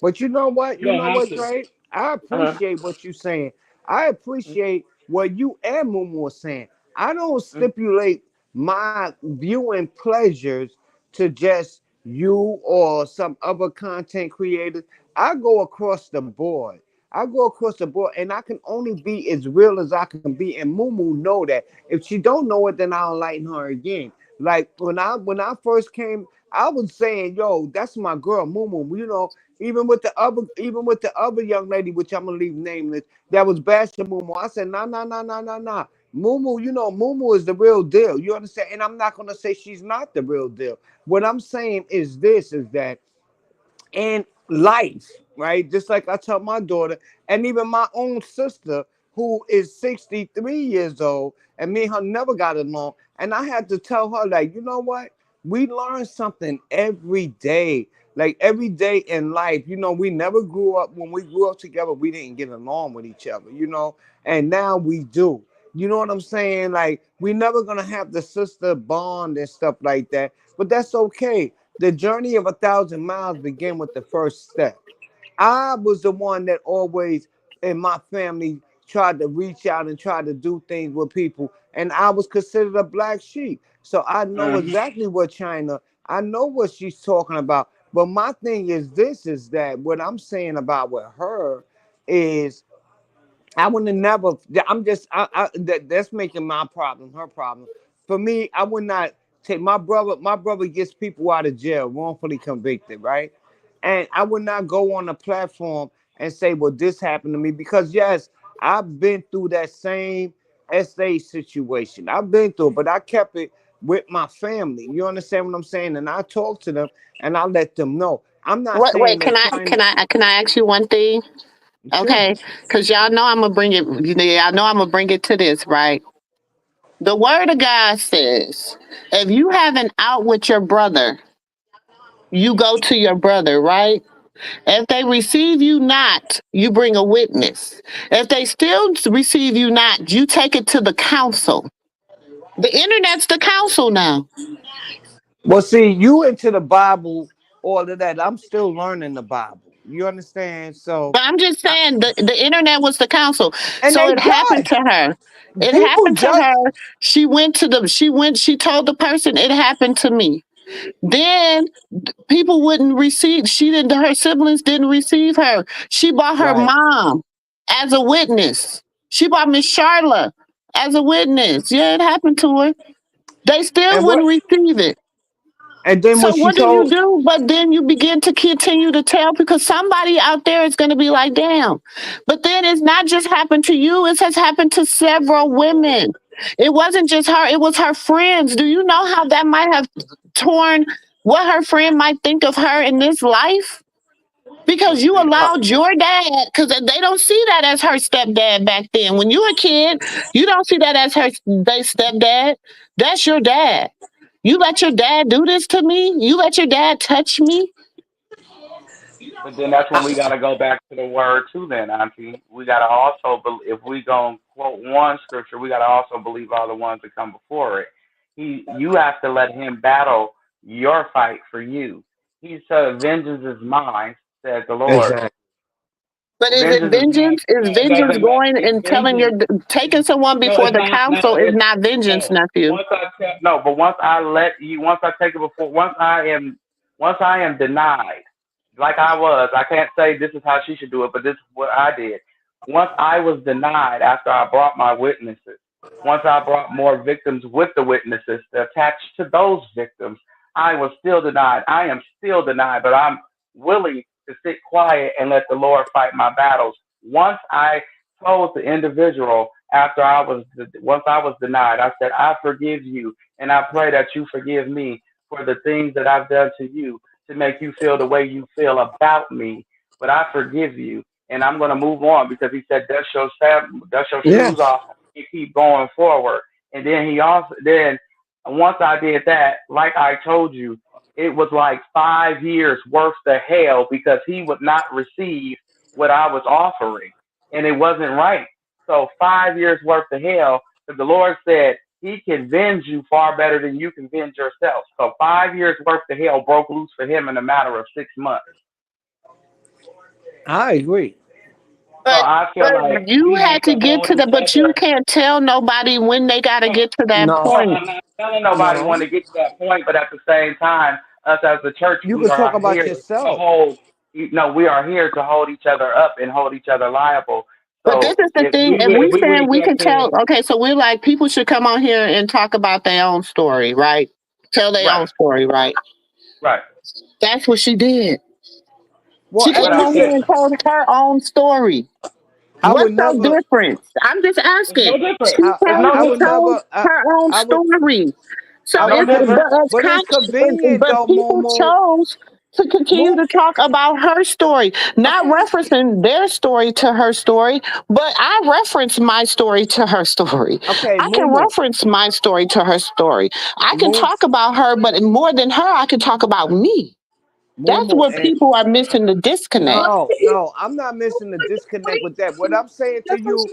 But you know what? You You don't know have what, to. Dre? I Uh-huh. appreciate what you're saying. I appreciate what you and Mumu are saying. I don't stipulate my viewing pleasures to just you or some other content creators. I go across the board. I go across the board, and I can only be as real as I can be. And Mumu know that. If she don't know it, then I'll enlighten her again. Like when I first came, I was saying, "Yo, that's my girl, Mumu." Even with the other young lady, which I'm gonna leave nameless, that was bashing Mumu. I said, nah, nah, nah, nah, nah, nah. Mumu, Mumu is the real deal. You understand? And I'm not gonna say she's not the real deal. What I'm saying is this: is that in life, right? Just like I tell my daughter, and even my own sister, who is 63 years old, and me and her never got along. And I had to tell her, like, you know what? We learn something every day. Like every day in life, we never grew up. When we grew up together, we didn't get along with each other, and now we do. You know what I'm saying? Like, we never gonna have the sister bond and stuff like that, but that's okay. The journey of 1,000 miles began with the first step. I was the one that always in my family tried to reach out and try to do things with people, and I was considered a black sheep. So I know Mm-hmm. exactly what China. I know what she's talking about. But my thing is this: is that what I'm saying about with her is I would have never. I'm just. That's making my problem her problem. For me, I would not take my brother. My brother gets people out of jail wrongfully convicted, right? And I would not go on a platform and say, "Well, this happened to me," because yes, I've been through that same SA situation. I've been through it, but I kept it with my family. You understand what I'm saying? And I talk to them and I let them know. I'm not Wait, saying wait, that China. can I ask you one thing? Sure. Okay, because y'all know I'm gonna bring it. Y'all know I'm gonna bring it to this, right? The word of God says, if you have an out with your brother, you go to your brother, right? If they receive you not, you bring a witness. If they still receive you not, you take it to the council. The internet's the council now. Well, see, you into the Bible, all of that. I'm still learning the Bible. You understand? So, But I'm just I, saying the internet was the council. and So they it happened to judge. her. It People happened to judge. her. She told the person it happened to me. Then people wouldn't receive, her siblings didn't receive her. She brought her Right. mom as a witness. She brought Miss Charlotte as a witness. Yeah, it happened to her. They still And wouldn't what? receive it. And then So when she what do you told, do? But then you begin to continue to tell because somebody out there is going to be like, damn. But then it's not just happened to you, it has happened to several women. It wasn't just her, it was her friends. Do you know how that might have torn what her friend might think of her in this life? But Because you see, allowed your dad, because they don't see that as her stepdad back then. When you were a kid, you don't see that as they stepdad. That's your dad. You let your dad do this to me? You let your dad touch me? but then that's when we got to go back to the word too. Then, Auntie, we got to also, if we gonna quote one scripture, we got to also believe all the ones that come before it. You have to let him battle your fight for you. He said, "Vengeance is mine," says the Lord. exactly. But is it Vengeance is mine. vengeance? Is No, it vengeance doesn't matter. going It's and telling vengeance. taking someone No, before it's the not. No, council is it's not vengeance, no. nephew? But once I take it before, once I am denied, like I was, I can't say this is how she should do it, but this is what I did. Once I was denied after I brought my witnesses, once I brought more victims with the witnesses to attach to those victims, I was still denied. I am still denied, but I'm willing to sit quiet and let the Lord fight my battles. Once I told the individual once I was denied, I said, I forgive you and I pray that you forgive me for the things that I've done to you to make you feel the way you feel about me. But I forgive you and I'm going to move on because he said, dust your shoes Yes. off and keep going forward. And then then once I did that, like I told you, it was like 5 years worth of hell because he would not receive what I was offering. And it wasn't right. So 5 years worth of hell, because the Lord said he can venge you far better than you can venge yourself. So 5 years worth of hell broke loose for him in a matter of 6 months. I agree. So But I feel but like you we need had to to get hold to the each but you other. can't tell nobody when they gotta get to that No, No, point. I'm not telling nobody no. when to get to that point, but at the same time, us as the church, You we could talk are about here to yourself. hold. No, we are here to hold each other up and hold each other liable. But this So is the thing, if if we we would saying have we just can tell, said okay, so we're like people should come on here and talk about their own story, right? Tell their right, own story, right? right, That's what she did. Well, She but came I on here said and told her own story. I What's would so never. different? I'm just it's asking. no She different. came It's no and I would different. told never. her own I would. story. So I No would it's never. different. but it's But it's convenient but though, people Momo. chose to continue to Move. talk about her story, not Okay. referencing their story to her story, but I reference my story to her story. Okay, I can Momo. reference my story to her story. I can Move. talk about her, but more than her, I can talk about me. That's Momo. where And people are missing the disconnect. no, no, I'm not missing the disconnect with that. What I'm saying to you,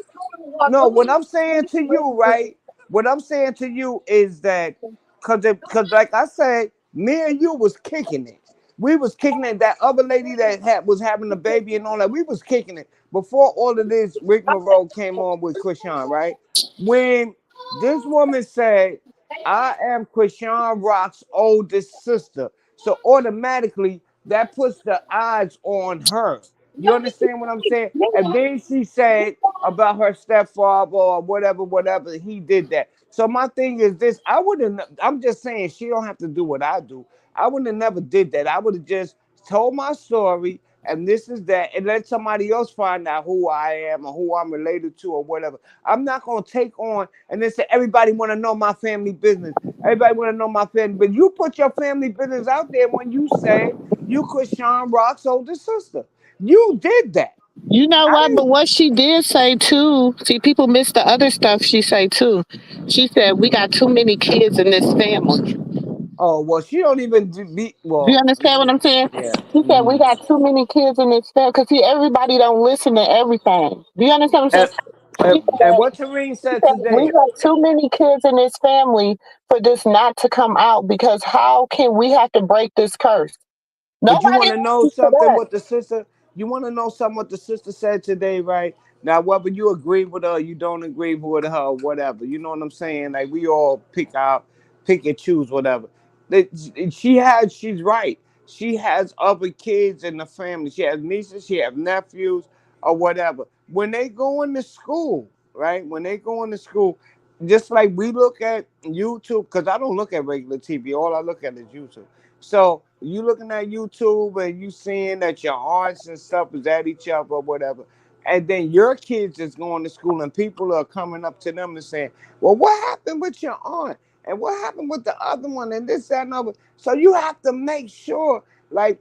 no, what I'm saying to you, right? What I'm saying to you is that, cause like I said, me and you was kicking it. We was kicking it. That other lady that was having a baby and all that, we was kicking it before all of this. Rick Monroe came on with Chrisean, right? When this woman said, "I am Chrisean Rock's oldest sister," so automatically that puts the odds on her. You understand what I'm saying? And then she said about her stepfather or whatever, whatever, he did that. So my thing is this: I wouldn't. I'm just saying she don't have to do what I do. I wouldn't have never did that. I would have just told my story and this is that, and let somebody else find out who I am or who I'm related to or whatever. I'm not gonna take on and then say everybody want to know my family business. Everybody want to know my family, but you put your family business out there when you say you Chrisean Rock's older sister. You did that. You know I what? But didn't. what she did say too, see, people miss the other stuff she say too. She said we got too many kids in this family. Oh well, she don't even be. Do you Well, understand what I'm saying? yeah. She said we Mm-hmm. got too many kids in this family because see, everybody don't listen to everything. Do you understand what I'm And, saying? and what Tareen said We today. have too many kids in this family for this not to come out because how can we have to break this curse? But you Nobody want to know listens to something? that. What the sister? You want to know something? What the sister said today, right? Now, whether you agree with her, you don't agree with her, whatever. You know what I'm saying? Like we all pick and choose, whatever. She's right. She has other kids in the family. She has nieces. She has nephews, or whatever. When they go into school, right? When they go into school, just like we look at YouTube, because I don't look at regular TV. All I look at is YouTube. So you looking at YouTube and you seeing that your aunts and stuff is at each other or whatever. And then your kids is going to school and people are coming up to them and saying, well, what happened with your aunt? And what happened with the other one? And this, that, and other. So you have to make sure, like,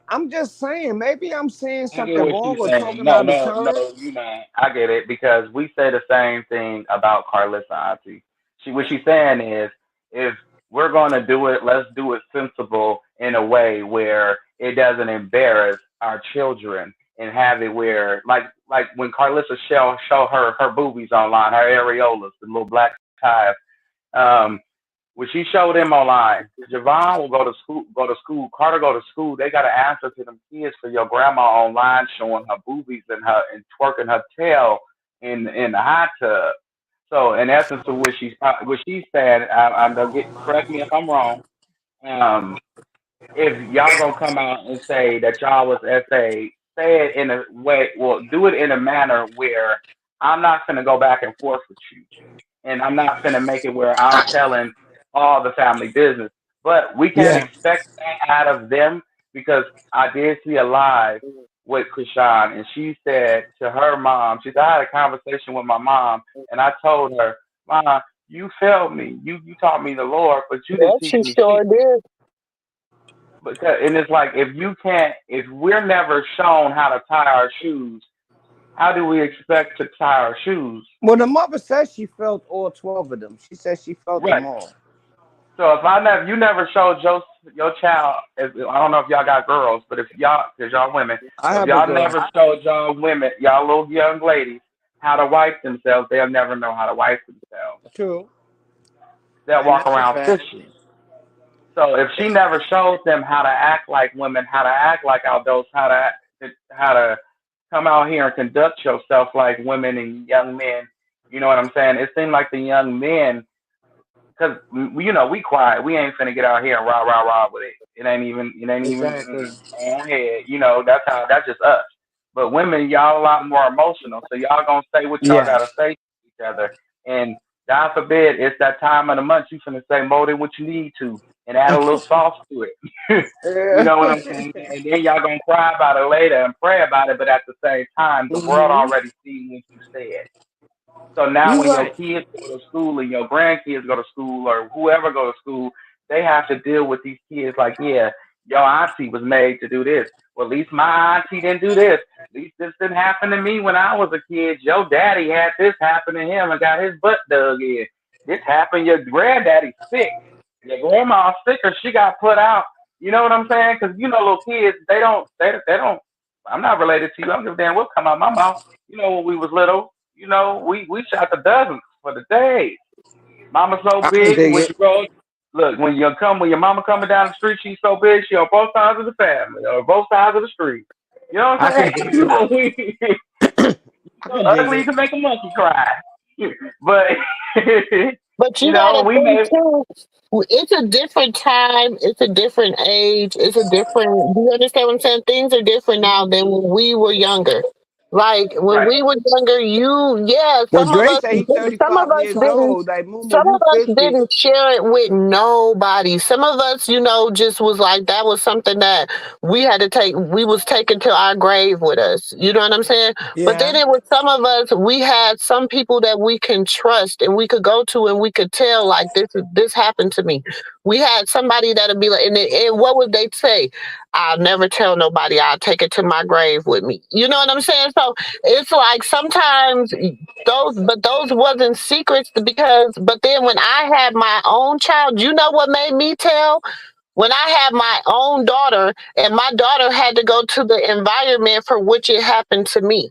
I'm just saying, maybe I'm saying I get something what wrong she's or saying. talking No, out of no, turn. no, you not. I get it because we say the same thing about Carlissa Auntie. What she's saying is, if we're going to do it, let's do it sensible in a way where it doesn't embarrass our children and have it where, like when Carlissa show her boobies online, her areolas, the little black ties. Um, when she showed them online, Javon will go to school, Carter go to school. They got to answer to them kids for your grandma online showing her boobies and twerking her tail in the hot tub. So in essence, of what she's saying, I'm gonna get correct me if I'm wrong. Um, if y'all gonna come out and say that y'all was SA, say it in a way, well, do it in a manner where I'm not gonna go back and forth with you, and I'm not gonna make it where I'm telling all the family business. But we can't Yeah. expect that out of them because I did see a live with Chrisean, and she said to her mom, she said, I had a conversation with my mom, and I told her, Mom, you failed me. You taught me the Lord, but you Yeah, didn't teach she me shit. sure did. Because, and it's like if you can't, if we're never shown how to tie our shoes, how do we expect to tie our shoes? Well, the mother says she felt all 12 of them. She said she felt Right. them all. So if I never, you never showed your child, I don't know if y'all got girls, but if y'all, cause y'all women, I but if have a y'all girl. never showed y'all women, y'all little young ladies, how to wipe themselves, they'll never know how to wipe themselves. True. They'll And walk that's a around fact. fishy. So if she never shows them how to act like women, how to act like adults, how to come out here and conduct yourself like women and young men, you know what I'm saying? It seemed like the young men, because we quiet. We ain't finna get out here and rah rah rah with it. It ain't even Exactly. on head. That's just us. But women, y'all a lot more emotional, so y'all gonna say what y'all Yeah. gotta say to each other. And God forbid, it's that time of the month you finna say more than what you need to, and add a little sauce to it. You Yeah. know what I'm saying? And then y'all gonna cry about it later and pray about it, but at the same time, the world Hmm. already seen what you said. So now You when your right. kids go to school and your grandkids go to school or whoever go to school, they have to deal with these kids like, yeah, your auntie was made to do this. Well, at least my auntie didn't do this. At least this didn't happen to me when I was a kid. Your daddy had this happen to him and got his butt dug in. This happened. Your granddaddy's sick. Your grandma's sick or she got put out. You know what I'm saying? Because little kids, they don't. I'm not related to you. I don't give a damn what come out my mouth. When we was little, we shot the dozens for the days. Mama so I can big dig when it. you grow. Look, when your mama coming down the street, she's so big, she on both sides of the family or both sides of the street. You know what I I'm can saying? dig it. You I so can dig ugly you it. can make a monkey cry. But But you gotta we think made too. It's a different time. It's a different age. It's a different. Do you understand what I'm saying? Things are different now than when we were younger. Like when right, we were younger, yeah, Well, Dre said he some of 35 us years didn't, old. Like, Mumu, some you of us 50. didn't share it with nobody. Some of us, just was like that was something that we had to take. We was taken to our grave with us. You know what I'm saying? But then Yeah. it was some of us. We had some people that we can trust and we could go to and we could tell like this happened to me. We had somebody that'd be like, and what would they say? I'll never tell nobody. I'll take it to my grave with me. You know what I'm saying? So it's like sometimes those wasn't secrets because, but then when I had my own child, you know what made me tell? When I had my own daughter and my daughter had to go to the environment for which it happened to me.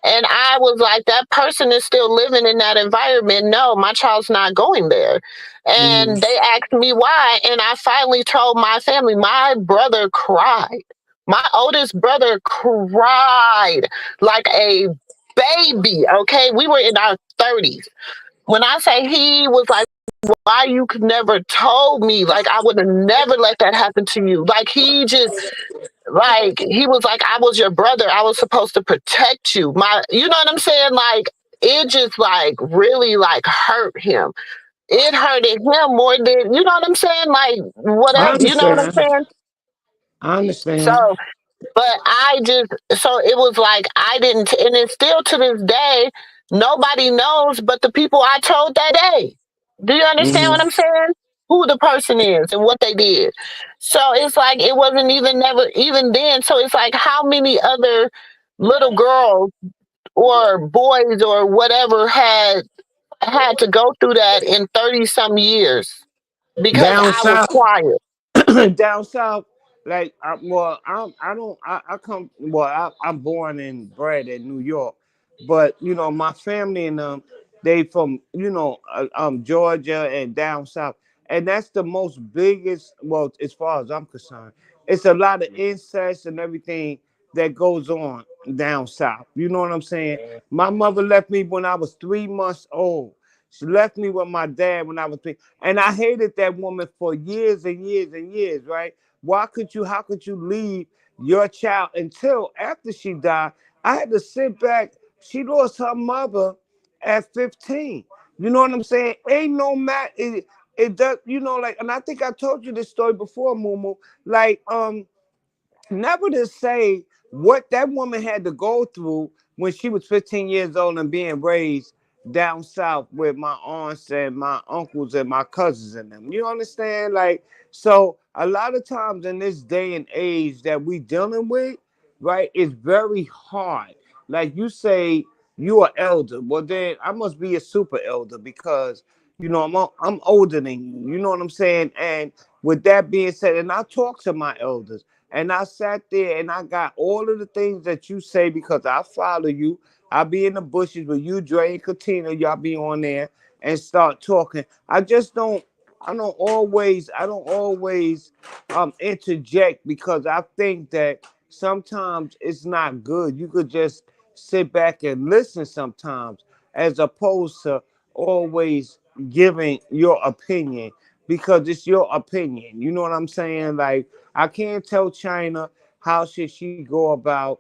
And I was like, that person is still living in that environment. No, my child's not going there. Hmm. And they asked me why. And I finally told my family, my brother cried. My oldest brother cried like a baby. Okay. We were in our 30s. When I say he was like, why you could never told me, like I would have never let that happen to you. Like he was like, I was your brother. I was supposed to protect you. You know what I'm saying? Like, it just like really like hurt him. It hurted him more than, you know what I'm saying? Like, I whatever, you know what I'm understand. saying? I understand. So, but so it was like, I didn't, and it's still to this day, nobody knows but the people I told that day. Do you understand what Hmm. I'm saying? Who the person is and what they did. So it's like, it wasn't even never, even then. So it's like, how many other little girls or boys or whatever had to go through that in 30 some years because Down I was south. quiet. Down south, like I come I'm born and bred in New York, but my family and they from Georgia and down south, and that's the most biggest, well, as far as I'm concerned, it's a lot of incest and everything that goes on down south. You know what I'm saying? My mother left me when I was 3 months old. She left me with my dad when I was three. And I hated that woman for years and years and years, right? How could you leave your child until after she died? I had to sit back. She lost her mother at 15. You know what I'm saying? Ain't no matter. it does, like, and I think I told you this story before, Mumu. Like, never to say what that woman had to go through when she was 15 years old and being raised down south with my aunts and my uncles and my cousins and them. You understand? Like, so a lot of times in this day and age that we dealing with, right, it's very hard. Like you say, you are elder. Well, then I must be a super elder because I'm older than you. You know what I'm saying? And with that being said, and I talk to my elders. And I sat there and I got all of the things that you say because I follow you. I be in the bushes with you, Dre and Katina. Y'all be on there and start talking. I don't always interject because I think that sometimes it's not good. You could just sit back and listen sometimes as opposed to always giving your opinion because it's your opinion. You know what I'm saying? Like, I can't tell China how should she go about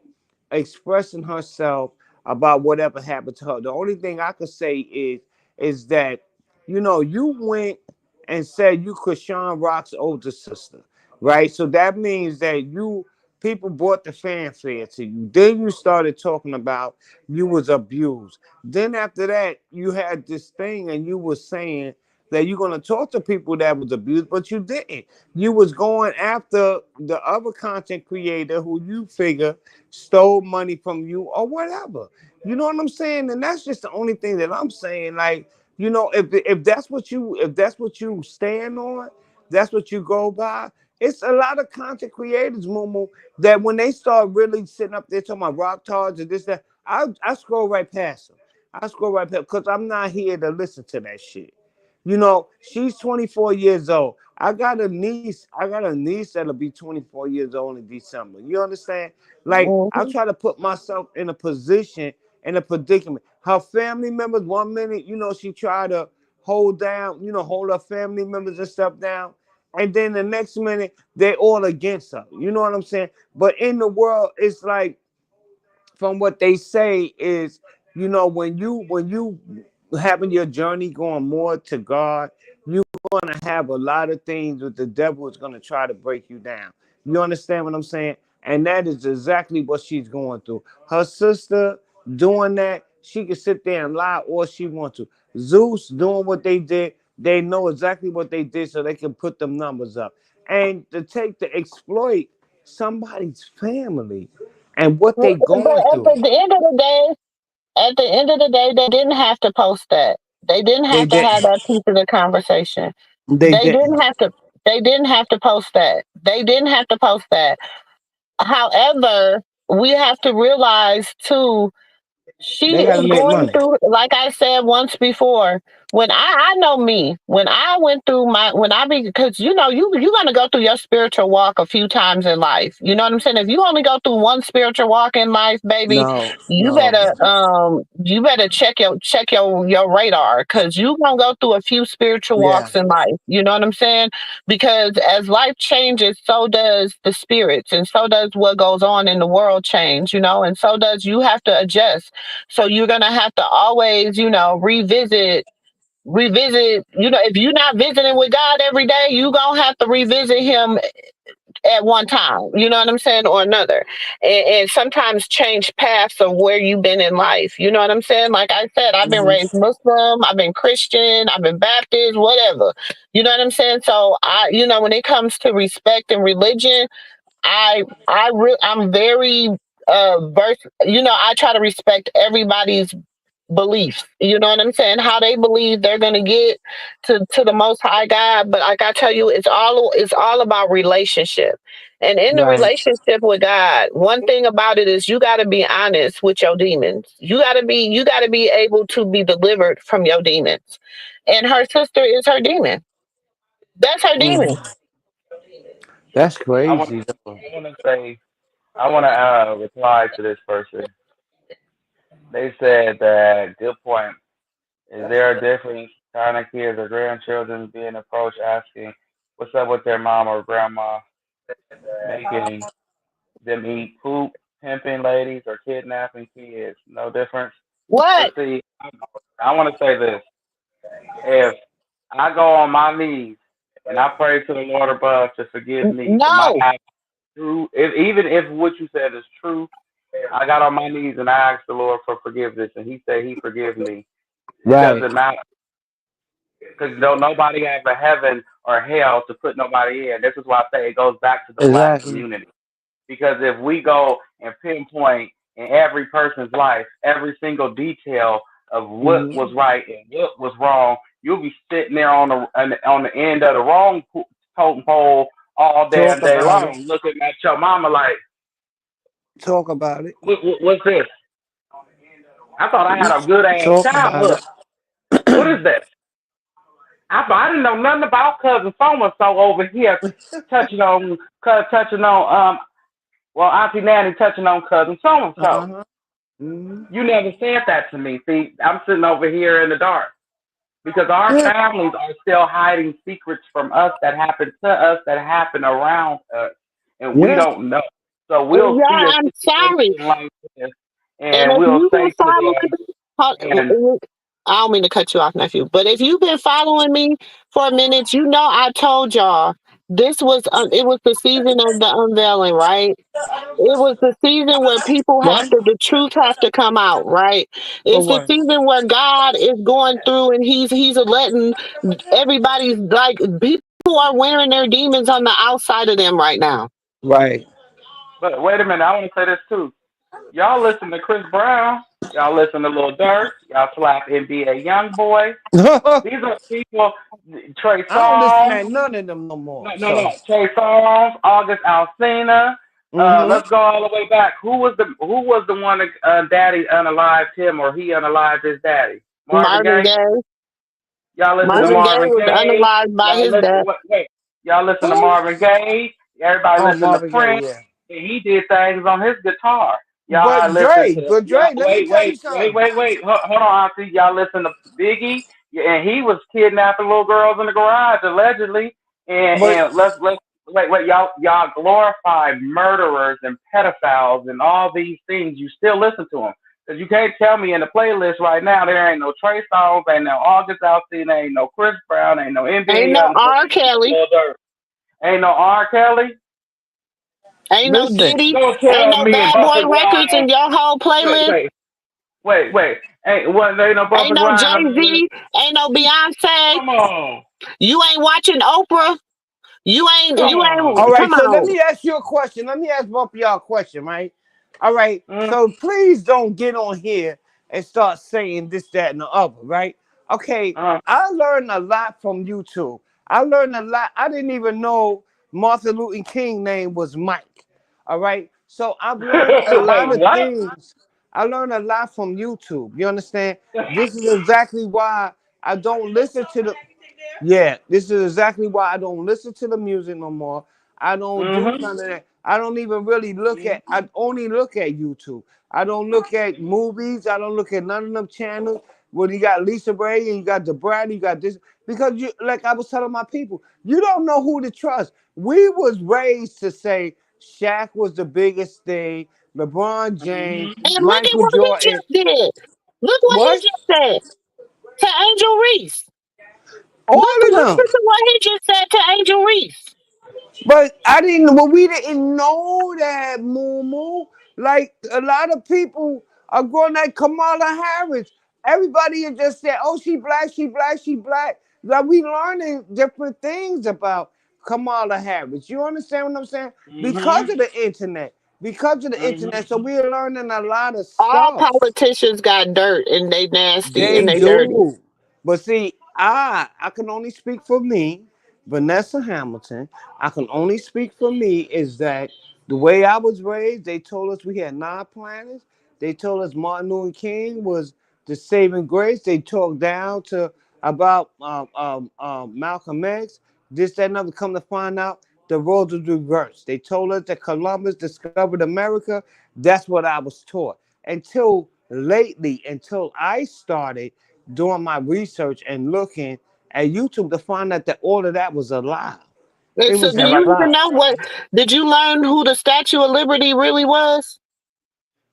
expressing herself about whatever happened to her. The only thing I could say is that you went and said you Chrisean Rock's older sister, right? So that means that people brought the fanfare to you. Then you started talking about you was abused. Then after that, you had this thing and you were saying that you're gonna talk to people that was abused, but you didn't. You was going after the other content creator who you figure stole money from you or whatever. You know what I'm saying? And that's just the only thing that I'm saying. Like, if that's what you stand on, that's what you go by. It's a lot of content creators, Momo, that when they start really sitting up there talking about rock tards and this, that, I scroll right past them. I scroll right past because I'm not here to listen to that shit. She's 24 years old. I got a niece that'll be 24 years old in December. You understand? Like, I Mhm. try to put myself in a position, in a predicament. Her family members, one minute, she tried to hold her family members and stuff down. And then the next minute, they all against her. You know what I'm saying? But in the world, it's like, from what they say is, when you having your journey going more to God, you're gonna have a lot of things that the devil is gonna try to break you down. You understand what I'm saying? And that is exactly what she's going through. Her sister doing that, she can sit there and lie all she wants to. Zeus doing what they did, they know exactly what they did so they can put them numbers up. And to exploit somebody's family and what But they going at through. the end of the day, they didn't have to post that. They didn't They have to didn't. have that piece of the conversation. They They didn't. didn't have to. They didn't have to post that. They didn't have to post that. However, we have to realize too, she They got is to make going money. through, like I said once before, when I know me, when I went through because you're gonna go through your spiritual walk a few times in life. You know what I'm saying? If you only go through one spiritual walk in life, baby, No, you no. better check your radar, because you gonna go through a few spiritual Yeah. walks in life. You know what I'm saying? Because as life changes, so does the spirits, and so does what goes on in the world change, and so does you have to adjust. So you're gonna have to always, revisit. If you're not visiting with God every day, you gonna have to revisit Him at one time. You know what I'm saying, or another, and sometimes change paths of where you've been in life. You know what I'm saying? Like I said, I've been Mhm. raised Muslim, I've been Christian, I've been Baptist, whatever. You know what I'm saying? So when it comes to respect and religion, I'm very I try to respect everybody's beliefs. You know what I'm saying? How they believe they're gonna get to the most high God. But like I tell you, it's all about relationship. And in the Right. relationship with God, one thing about it is you gotta be honest with your demons. You gotta be able to be delivered from your demons. And her sister is her demon. That's her demon. Mhm. That's I want crazy though. I want to say I want to reply to this person. They said that good point. Is there a difference kind of kids or grandchildren being approached asking what's up with their mom or grandma, making them eat poop, pimping ladies, or kidnapping kids? No difference. But What? see, I want to say this: if I go on my knees and I pray to the Lord above to forgive me for my No. actions. True, even if what you said is true, I got on my knees and I asked the Lord for forgiveness, and He said He forgive me. It Right. doesn't matter because nobody has a heaven or hell to put nobody in. This is why I say it goes back to the black Exactly. community. Because if we go and pinpoint in every person's life every single detail of what Hmm. was right and what was wrong, you'll be sitting there on the end of the wrong totem pole all Talk damn day about it. long, looking at your mama like, Talk about it. what's this? I thought I had a good ass Talk about childhood. it. What is this? I didn't know nothing about cousin so and so over here touching on well Auntie Nanny touching on cousin so and so. Uh-huh. Hmm. You never said that to me. See, I'm sitting over here in the dark because our Yeah. families are still hiding secrets from us that happen to us, that happen around us, and we Yeah. don't know. So And we'll see a yeah, I'm sorry. situation like this, And and if we'll you've been say to following them, me, hold- and I don't mean to cut you off, nephew, but if you've been following me for a minute, you know I told y'all this was it was the season of the unveiling, right? It was the season where people have What? to, the truth has to come out, right? For It's the what? season where God is going through and he's letting everybody's like people are wearing their demons on the outside of them right now. Right. but wait a minute, I want to say this too. Y'all listen to Chris Brown, y'all listen to Lil Durk, y'all slap NBA Young Boy. I These are people, Trey don't listen Songz, to none of them no more. no. So. Trey Songz, August Alsina. Hmm. Let's go all the way back. Who was the one that Daddy unalived him or he unalived his daddy? Marvin Marvin Gaye. Gaye. Y'all listen to Marvin Gaye Marvin was Gaye. unalived by Y'all his listen. dad. Wait. Y'all listen to Who? Marvin Gaye. Everybody Oh, listen to Marvin Gaye. Prince. Yeah. And he did things on his guitar. Y'all But listen Dre, to but y'all. Dre, let me tell you something. Hold on, Auntie. Y'all listen to Biggie. Yeah, and he was kidnapping little girls in the garage allegedly. And But let's wait. Y'all glorify murderers and pedophiles and all these things. You still listen to them. Cause you can't tell me in the playlist right now there ain't no Trey Songz, ain't no August Alsina, ain't no Chris Brown, ain't no NBA Ain't no Youngboy, R. ain't no Kelly. Lil Durk, ain't no R. Kelly. Ain't no listen, Diddy. Don't Ain't tell no me Bad Boy Buffett Records Grimes. in your whole Wait, playlist. wait, wait. Ain't no Ain't Buffett no Grimes. Jay-Z. Ain't no Beyonce. Come on, You ain't watching Oprah. come on. all right, Come so let on. me ask you a question. Let me ask both of y'all a question, right? All right, Mm, so please don't get on here and start saying this, that, and the other, right? Okay, uh, I learned a lot from YouTube. I learned a lot. I didn't even know Martin Luther King name was Mike. All right, so I've learned a lot wait, of what? things. I learned a lot from YouTube. You understand? This is exactly why I don't listen to the yeah, this is exactly why I don't listen to the music no more. I don't do Mhm. none of that. I don't even really look at. I only look at YouTube. I don't look at movies. I don't look at none of them channels. When you got Lisa Ray and you got the Brad, you got this because you like I was telling my people, you don't know who to trust. We was raised to say Shaq was the biggest thing, LeBron James, Mhm. And look at Michael what he Jordan. just did. Look what he What? just said to Angel Reese. All of Listen them. to what he just said to Angel Reese. But I didn't. But we didn't know that, Moo Moo. Like a lot of people are going like Kamala Harris. Everybody is just said, "Oh, she black, she black, she black." Like we learning different things about Kamala Harris. You understand what I'm saying? Because Mhm. of the internet. Because of the Mhm. internet, so we're learning a lot of All stuff. politicians got dirt and they nasty and They they dirty. do. But see, I can only speak for me, Vanessa Hamilton. I can only speak for me is that the way I was raised, they told us we had 9 planets. They told us Martin Luther King was the saving grace. They talked down to about Malcolm X, this, that, and other. Come to find out, the roles was reversed. They told us that Columbus discovered America. That's what I was taught until lately, until I started doing my research and looking at YouTube to find out that all of that was a lie. And It so was do And a like, you even lie. know what did you learn who the Statue of Liberty really was?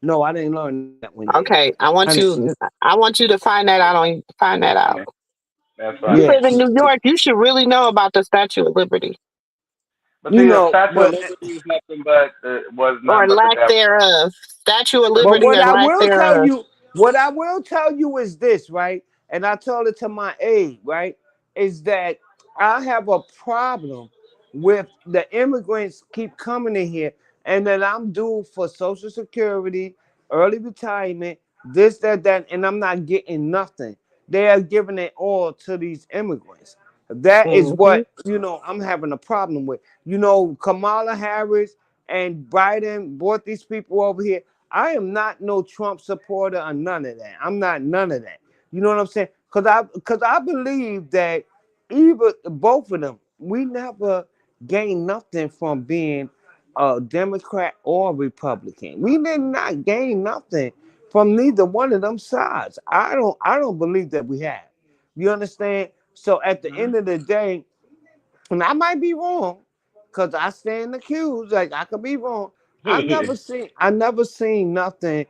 No, I didn't learn that one yet. Okay, I didn't. I want you to find that out on find that out. yeah. That's You right. Yeah, live in New York, you should really know about the Statue of Liberty But you see, a know, Statue of Liberty is nothing but was nothing or but the lack devil. therethereof. Statue of but Liberty or lack thereof. what I will tell you is this, right? And I told it to my aide, right? Is that I have a problem with the immigrants keep coming in here, and that I'm due for Social Security, early retirement, this, that, and I'm not getting nothing. They are giving it all to these immigrants. That is Hmm. what I'm having a problem with. Kamala Harris and Biden brought these people over here. I am not no Trump supporter or none of that. I'm not none of that. You know what I'm saying? Cause I believe that either both of them, we never gained nothing from being a Democrat or Republican. We did not gain nothing from neither one of them sides. I don't believe that we have. You understand? So at the end of the day, and I might be wrong, cause I stand accused. Like I could be wrong. I never seen nothing.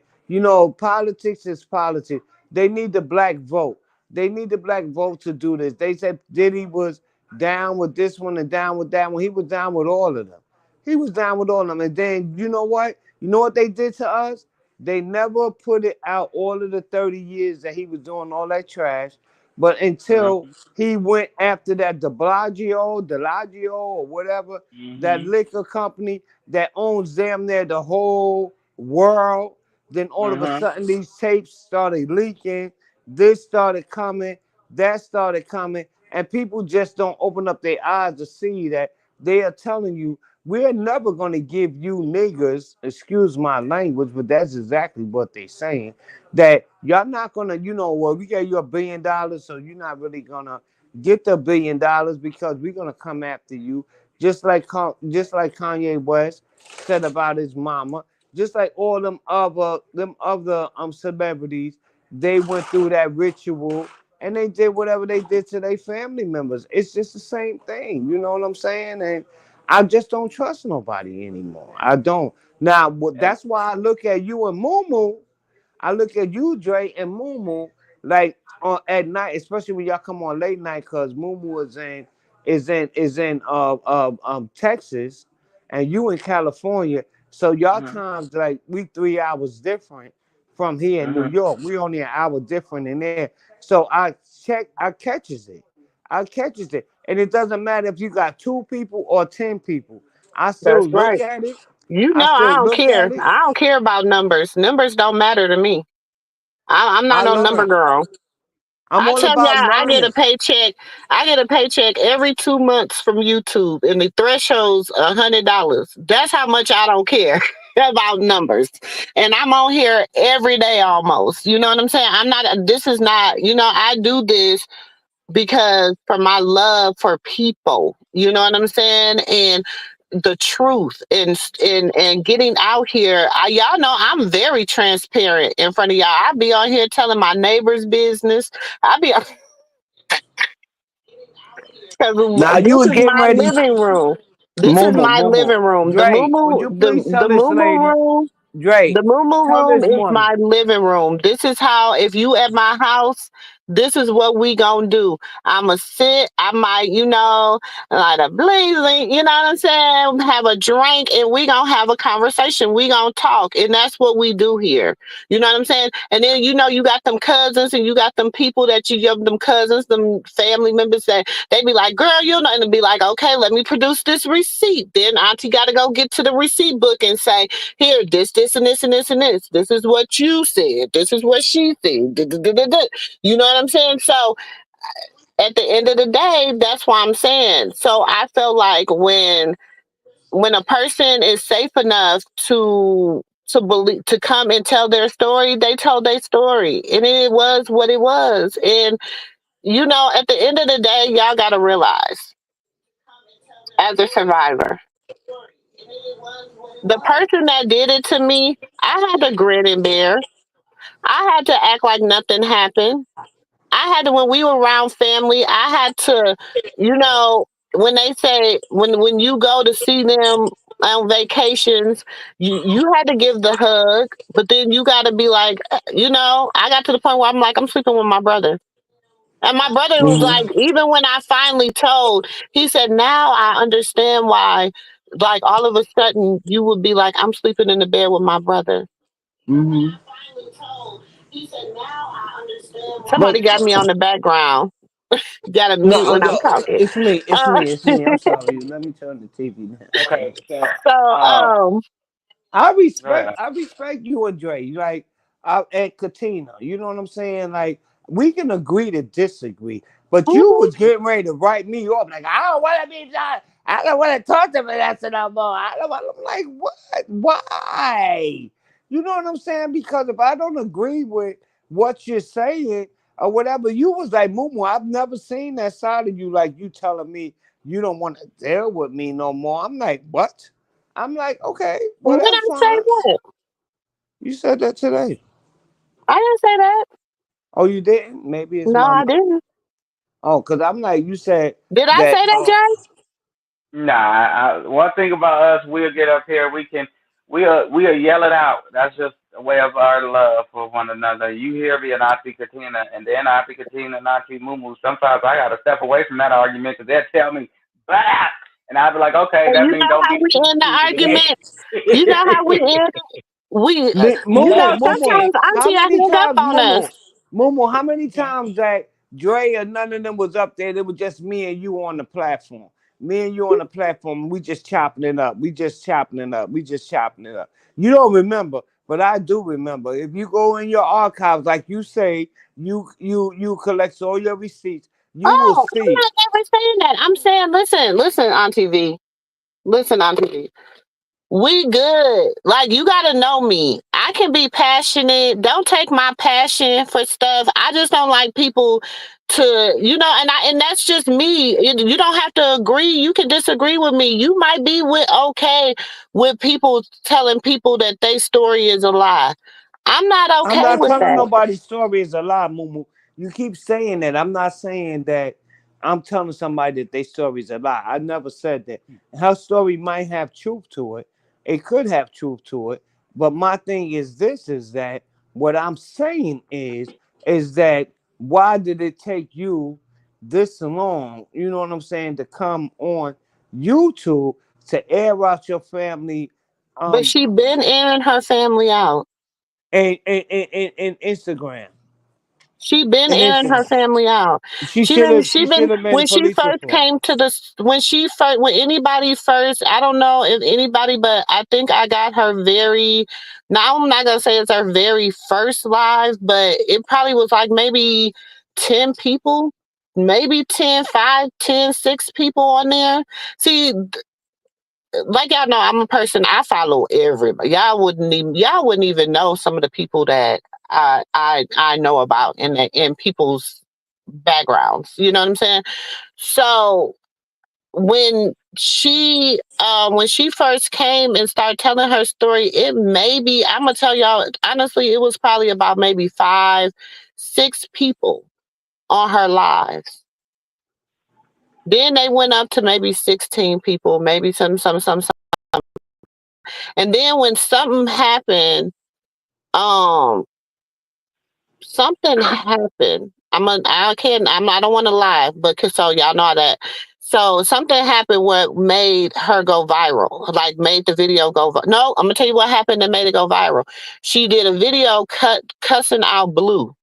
Politics is politics. They need the black vote. They need the black vote to do this. They said Diddy was down with this one and down with that one. He was down with all of them. He was down with all of them. And then you know what? You know what they did to us? They never put it out all of the 30 years that he was doing all that trash. But until Mhm. he went after that Delagio, or whatever, that Mhm. liquor company that owns damn near the whole world. Then all of a Mhm. sudden these tapes started leaking. This started coming, that started coming, and people just don't open up their eyes to see that they are telling you we're never going to give you niggers, excuse my language, but that's exactly what they're saying. That y'all not going to, well, we gave you $1 billion, so you're not really going to get the $1 billion because we're going to come after you. Just like Kanye West said about his mama, just like all them other celebrities, they went through that ritual and they did whatever they did to their family members. It's just the same thing. You know what I'm saying? And I just don't trust nobody anymore. I don't. Now, And that's why I look at you and Moo. I look at you, Dre, and Moo, like at night, especially when y'all come on late night, cause Moo is in Texas, and you in California. So y'all mhm. times like we 3 hours different from here in New Mhm. York. We only an hour different in there. So I catches it. I catches it. And it doesn't matter if you got 2 people or 10 people. I still That's look right. at it. You I know, still I don't look care. at it. I don't care about numbers. Numbers don't matter to me. I'm I not no number learn. girl. I'm I all tell y'all, about I get a learning. paycheck. I get a paycheck every 2 months from YouTube, and the threshold's $100. That's how much I don't care about numbers. And I'm on here every day almost. You know what I'm saying? I'm not. This is not. I do this because for my love for people. You know what I'm saying? And the truth and getting out here. Y'all know I'm very transparent in front of y'all. I be on here telling my neighbor's business. I be because Now you this were is getting my ready. living room. This is Momo, my Momo. living room. The Dre, would moo you the please tell the this moo lady, room. Dre, The moo tell room this is woman. my living room. This is how, if you at my house, this is what we gonna do. I'ma sit, I might, light a blazing, you know what I'm saying? Have a drink and we gonna have a conversation. We gonna talk. And that's what we do here. You know what I'm saying? And then, you got them cousins and you got them people that you have them cousins, them family members that they be like, girl, and be like, okay, let me produce this receipt. Then auntie gotta go get to the receipt book and say, here, this, and this, and this, and this. This is what you said. This is what she said. You know what I'm saying? So at the end of the day, that's what I'm saying. So I feel like when a person is safe enough to come and tell their story, they told their story. And it was what it was. And at the end of the day, y'all gotta realize, as a survivor, the person that did it to me, I had to grin and bear. I had to act like nothing happened. I had to, when we were around family, I had to, you know, when they say, when you go to see them on vacations, you had to give the hug, but then you got to be like, I got to the point where I'm like, I'm sleeping with my brother. And my brother was like, Mm-hmm. even when I finally told, he said, now I understand why, like, all of a sudden you would be like, I'm sleeping in the bed with my brother. Mm-hmm. Somebody But got me on the background. Got to no, mute when I'm talking. it's me. It's Uh, me. It's me. I'm sorry. Let me turn the TV down. Okay, so so, um, I respect yeah. I respect you and Dre. Like and Katina. You know what I'm saying? Like we can agree to disagree. But you mhm. was getting ready to write me up. Like, I don't want to be done. I don't want to talk to Vanessa no more. I don't want I'm like, what? Why? You know what I'm saying? Because if I don't agree with what you're saying or whatever, you was like, Mumu, I've never seen that side of you. Like you telling me you don't want to deal with me no more. I'm like, what? I'm like, okay, well, When that's I say fine. that, You said that today. I didn't say that. Oh, you didn't? Maybe it's No, my. I didn't. Oh, because I'm like, you said Did I that. say that, Jay? Nah, one thing about us, we'll get up here. We'll yell it out. That's just a way of our love for one another. You hear me and Auntie Katina, and then Auntie Katina and Auntie Mumu. Sometimes I gotta step away from that argument because they'll tell me, bah! And I'll be like, okay, And that you means know don't how be we too end the stupid today. argument? You know how we end it? You know, Momo, Yes, we Momo, can. sometimes how Auntie I many hang up times, on us. Momo, how many times that Dre or none of them was up there? It was just me and you on the platform. Me and you on the platform. We just chopping it up. We just chopping it up. We just chopping it up. You don't remember, but I do remember. If you go in your archives, like you say, you collect all your receipts. You will Oh, I'm see. not never saying that. I'm saying, listen, Auntie V. Listen, Auntie V. We good. Like you gotta know me. I can be passionate. Don't take my passion for stuff. I just don't like people to, and that's just me. You don't have to agree. You can disagree with me. You might be okay with people telling people that their story is a lie. I'm not I'm okay not with telling that. nobody's story is a lie, Mumu. You keep saying that. I'm not saying that I'm telling somebody that their story is a lie. I never said that. Her story might have truth to it. It could have truth to it. But my thing is this is that what I'm saying is that why did it take you this long, you know what I'm saying, to come on YouTube to air out your family But um she been airing her family out. and Instagram. She been And airing her Instagram. family out. She should have. She She should been have made a when she police first report. came to when anybody first, I don't know if anybody, but I think I got her very, now I'm not gonna say it's her very first live, but it probably was like maybe 10 people, maybe 10, 5, 10, 6 people on there. See, like y'all know, I'm a person. I follow everybody. Y'all wouldn't even know some of the people that I know about in people's backgrounds. You know what I'm saying? So when she first came and started telling her story, it maybe I'm gonna tell y'all honestly, it was probably about maybe 5, 6 people on her lives. Then they went up to maybe 16 people, maybe some. And then when something happened, um, something happened. I don't want to lie, but so y'all know that. So something happened what made her go viral, like made the video go. No, I'm gonna tell you what happened that made it go viral. She did a video cussing out Blue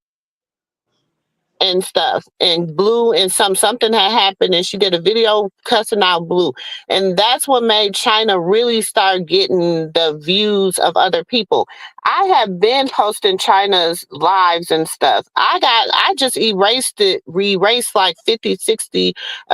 and stuff and Blue and something had happened and she did a video cussing out Blue, and that's what made China really start getting the views of other people. I have been posting China's lives and stuff. I just erased like 50, 60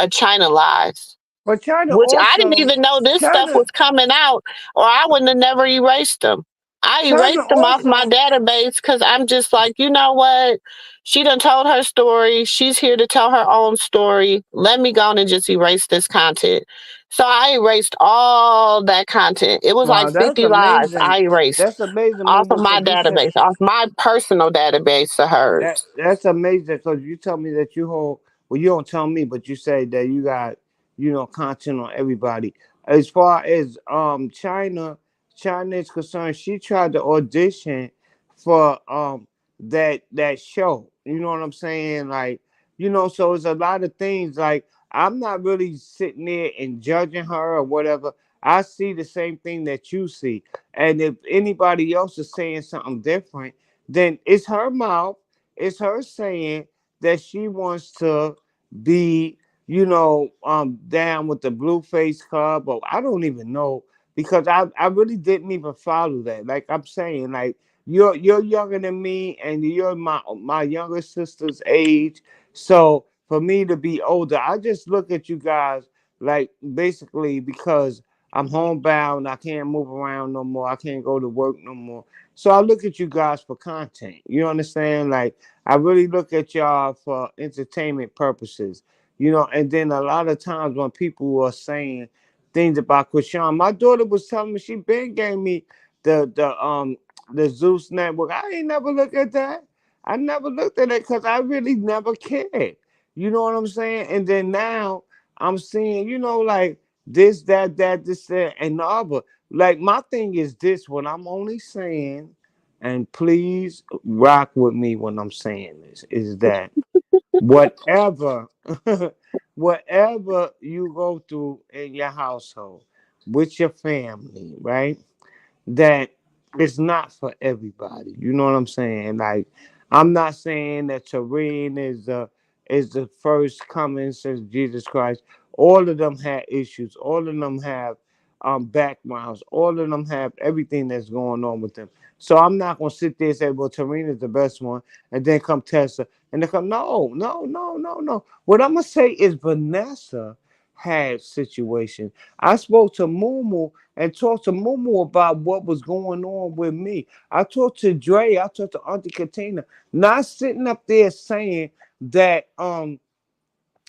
China lives, But China which I didn't also, even know this stuff China, was coming out, or I wouldn't have never erased them. I China erased them off my also. database because I'm just like, you know what? She done told her story. She's here to tell her own story. Let me go on and just erase this content. So I erased all that content. It was like Wow, that's 50 lives amazing. I erased That's amazing, off of Mumu, my because you said database, off my personal database to hers. that's amazing because you tell me that you hold. Well, you don't tell me, but you say that you got content on everybody. As far as China is concerned, she tried to audition for that show. You know what I'm saying? Like So it's a lot of things like I'm not really sitting there and judging her or whatever. I see the same thing that you see. And if anybody else is saying something different, then it's her mouth. It's her saying that she wants to be, down with the Blueface Club, or I don't even know because I really didn't even follow that. Like I'm saying, like you're younger than me and you're my younger sister's age. So for me to be older, I just look at you guys like basically because I'm homebound, I can't move around no more, I can't go to work no more. So I look at you guys for content. You understand? Like I really look at y'all for entertainment purposes. And then a lot of times when people are saying things about Chrisean, my daughter was telling me she been gave me the Zeus network. I ain't never look at that. I never looked at it because I really never cared. You know what I'm saying? And then now I'm seeing, like this, that, this, that, and the other. Like my thing is this: what I'm only saying, and please rock with me when I'm saying this, is that whatever, whatever you go through in your household with your family, right? That it's not for everybody. You know what I'm saying? Like, I'm not saying that Tareen is the first coming since Jesus Christ. All of them had issues. All of them have backgrounds. All of them have everything that's going on with them. So I'm not gonna sit there and say, well, Tareen is the best one, and then come Tessa, and they come, no, no, no, no, no. What I'm gonna say is Vanessa had situations. I spoke to Mumu and talked to Mumu about what was going on with me. I talked to Dre, I talked to Auntie Katina, not sitting up there saying that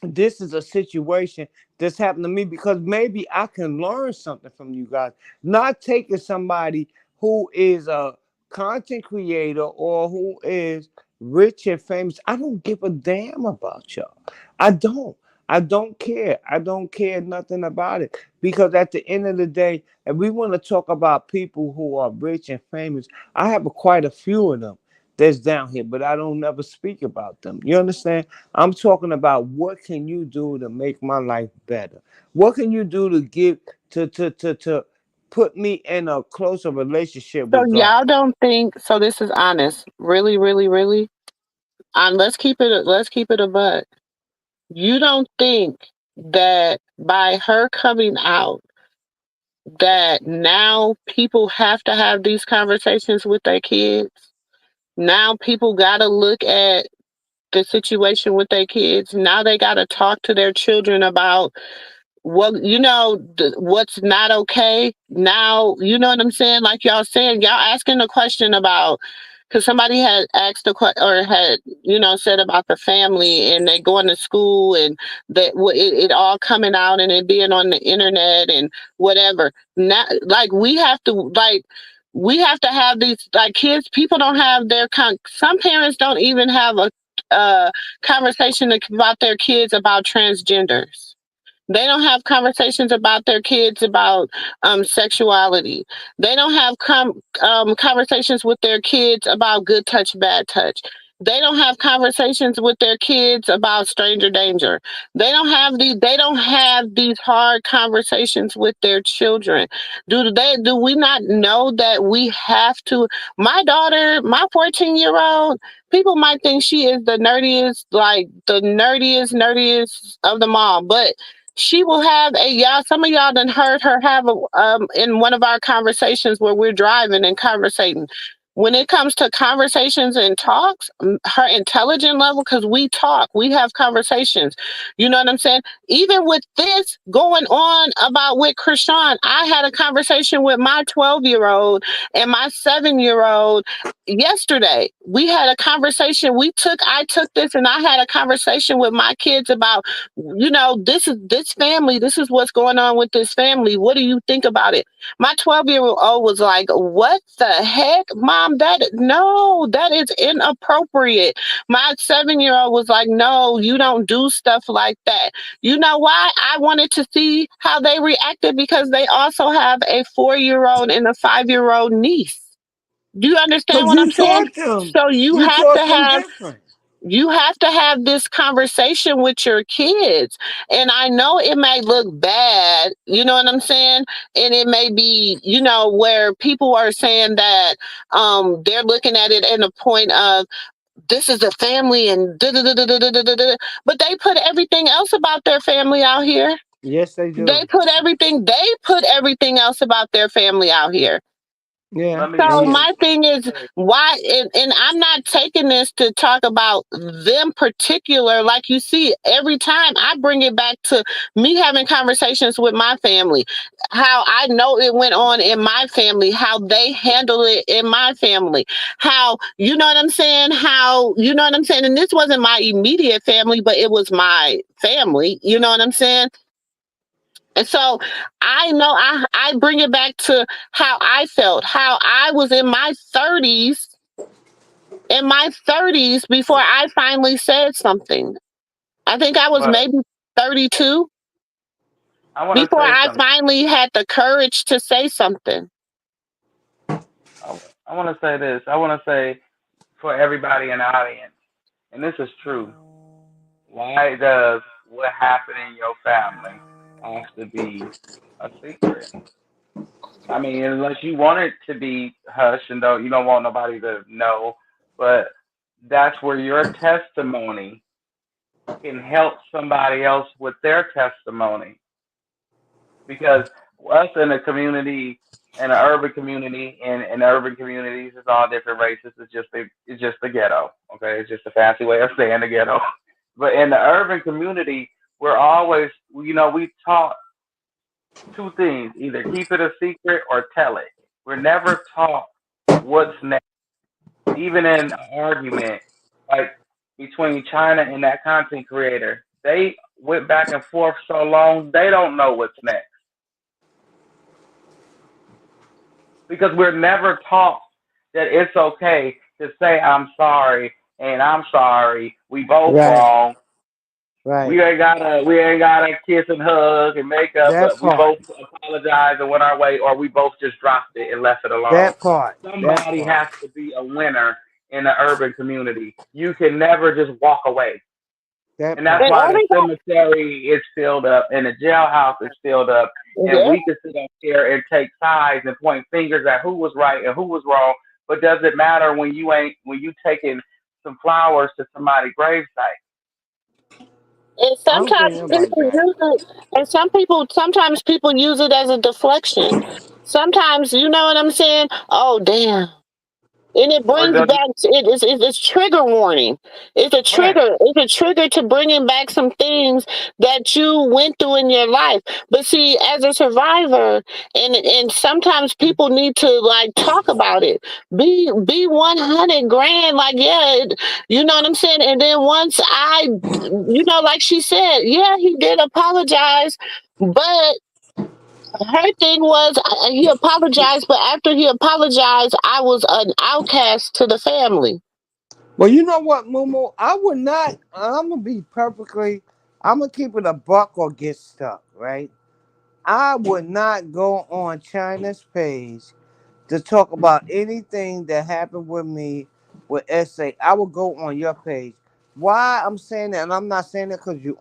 this is a situation that's happened to me because maybe I can learn something from you guys. Not taking somebody who is a content creator or who is rich and famous. I don't give a damn about y'all. I don't. I don't care. I don't care nothing about it because at the end of the day, if we want to talk about people who are rich and famous, I have quite a few of them that's down here, but I don't never speak about them. You understand? I'm talking about what can you do to make my life better? What can you do to give to put me in a closer relationship So with God? y'all don't think so this is honest. Really, really, really? Let's keep it a buck. You don't think that by her coming out that now people have to have these conversations with their kids? Now people got to look at the situation with their kids. Now they got to talk to their children about what's not okay. Now, you know what I'm saying? Like y'all saying, y'all asking the question about, because somebody had asked the question or had, said about the family and they going to school and that it all coming out and it being on the internet and whatever. Now, like we have to have these like kids. People don't have some parents don't even have a conversation about their kids about transgenders. They don't have conversations about their kids about sexuality. They don't have conversations with their kids about good touch, bad touch. They don't have conversations with their kids about stranger danger. They don't have these hard conversations with their children. Do we not know that we have to? My daughter, my 14-year-old, people might think she is the nerdiest, like the nerdiest of them all, but she will have y'all. Some of y'all done heard her have in one of our conversations where we're driving and conversating. When it comes to conversations and talks, her intelligent level, because we talk, we have conversations. You know what I'm saying? Even with this going on about with Chrisean, I had a conversation with my 12-year-old and my 7-year-old yesterday. We had a conversation. I took this and I had a conversation with my kids about, this family, this is what's going on with this family. What do you think about it? My 12-year-old was like, what the heck, mom? No, that is inappropriate. My 7-year-old was like, no, you don't do stuff like that. You know why? I wanted to see how they reacted because they also have a 4-year-old and a 5-year-old niece. Do you understand Cause what I'm saying? So you you have to taught them have different. You have to have this conversation with your kids. And I know it may look bad, you know what I'm saying? And it may be, where people are saying that they're looking at it in a point of this is a family and da da da da da da da da. But they put everything else about their family out here. Yes, they They do. put everything else about their family out here. Yeah, Let me So and let you, me my thing is why, and I'm not taking this to talk about them particular. Like you see, every time I bring it back to me having conversations with my family, how I know it went on in my family, how they handle it in my family, how you know what I'm saying, how you know what I'm saying. And this wasn't my immediate family, but it was my family. You know what I'm saying. And so I know I bring it back to how I felt, how I was in my 30s before I finally said something. I think I was but maybe 32 I want to before say I something. finally had the courage to say something. I want to say this. I want to say for everybody in the audience, and this is true. Why does what happened in your family have to be a secret? I mean, unless you want it to be hush and you don't want nobody to know, but that's where your testimony can help somebody else with their testimony. Because us in the community, in the urban community, and in urban communities, it's all different races. It's just the ghetto. Okay, it's just a fancy way of saying the ghetto. But in the urban community, we're always, we taught two things: either keep it a secret or tell it. We're never taught what's next. Even in an argument, like between Chyna and that content creator, they went back and forth so long they don't know what's next because we're never taught that it's okay to say I'm sorry and I'm sorry. We both right, wrong. right. We ain't gotta kiss and hug and make up, That but we part, both apologize and went our way, or we both just dropped it and left it alone. that part, that Somebody part, has to be a winner in the urban community. You can never just walk away. that And that's And part. why the everybody, cemetery is filled up and the jailhouse is filled up. And yeah, we can sit up here and take sides and point fingers at who was right and who was wrong. But does it matter when you taking some flowers to somebody's gravesite? and I don't think sometimes nobody people back. use it, and sometimes people use it as a deflection. Sometimes, you know what I'm saying? Oh, damn. And it Or brings does back it's trigger warning. right, It's a trigger to bringing back some things that you went through in your life. But see, as a survivor, and sometimes people need to like talk about it. Be 100 grand, like yeah, you know what I'm saying. And then once like she said, yeah, he did apologize, but her thing was he apologized, but after he apologized, I was an outcast to the family. Well, you know what, Momo? I would not. I'm gonna be perfectly. I'm gonna keep it a buck or get stuck, right? I would not go on China's page to talk about anything that happened with me with SA. I would go on your page. Why I'm saying that, and I'm not saying that because you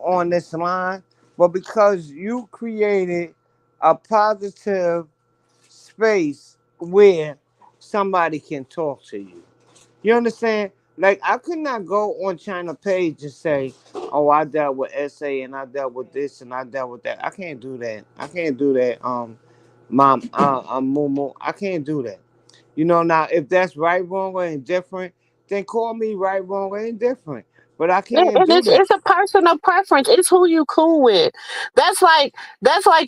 on this line, but because you created a positive space where somebody can talk to you. You understand? Like I could not go on China page and say, "Oh, I dealt with SA and I dealt with this and I dealt with that." I can't do that. I can't do that. Mom, Mumu, I can't do that. Now if that's right, wrong, or indifferent, then call me right, wrong, or indifferent. But I can't do that. It's a personal preference. It's who you cool with. That's like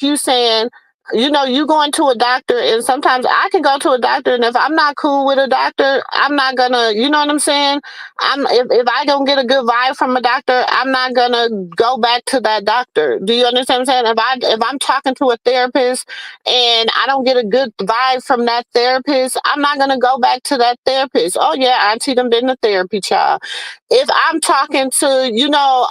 you saying, you going to a doctor, and sometimes I can go to a doctor, and if I'm not cool with a doctor, I'm not gonna. You know what I'm saying? If I don't get a good vibe from a doctor, I'm not gonna go back to that doctor. Do you understand what I'm saying? If I'm talking to a therapist and I don't get a good vibe from that therapist, I'm not gonna go back to that therapist. Oh yeah, auntie done been to therapy, child. If I'm talking to,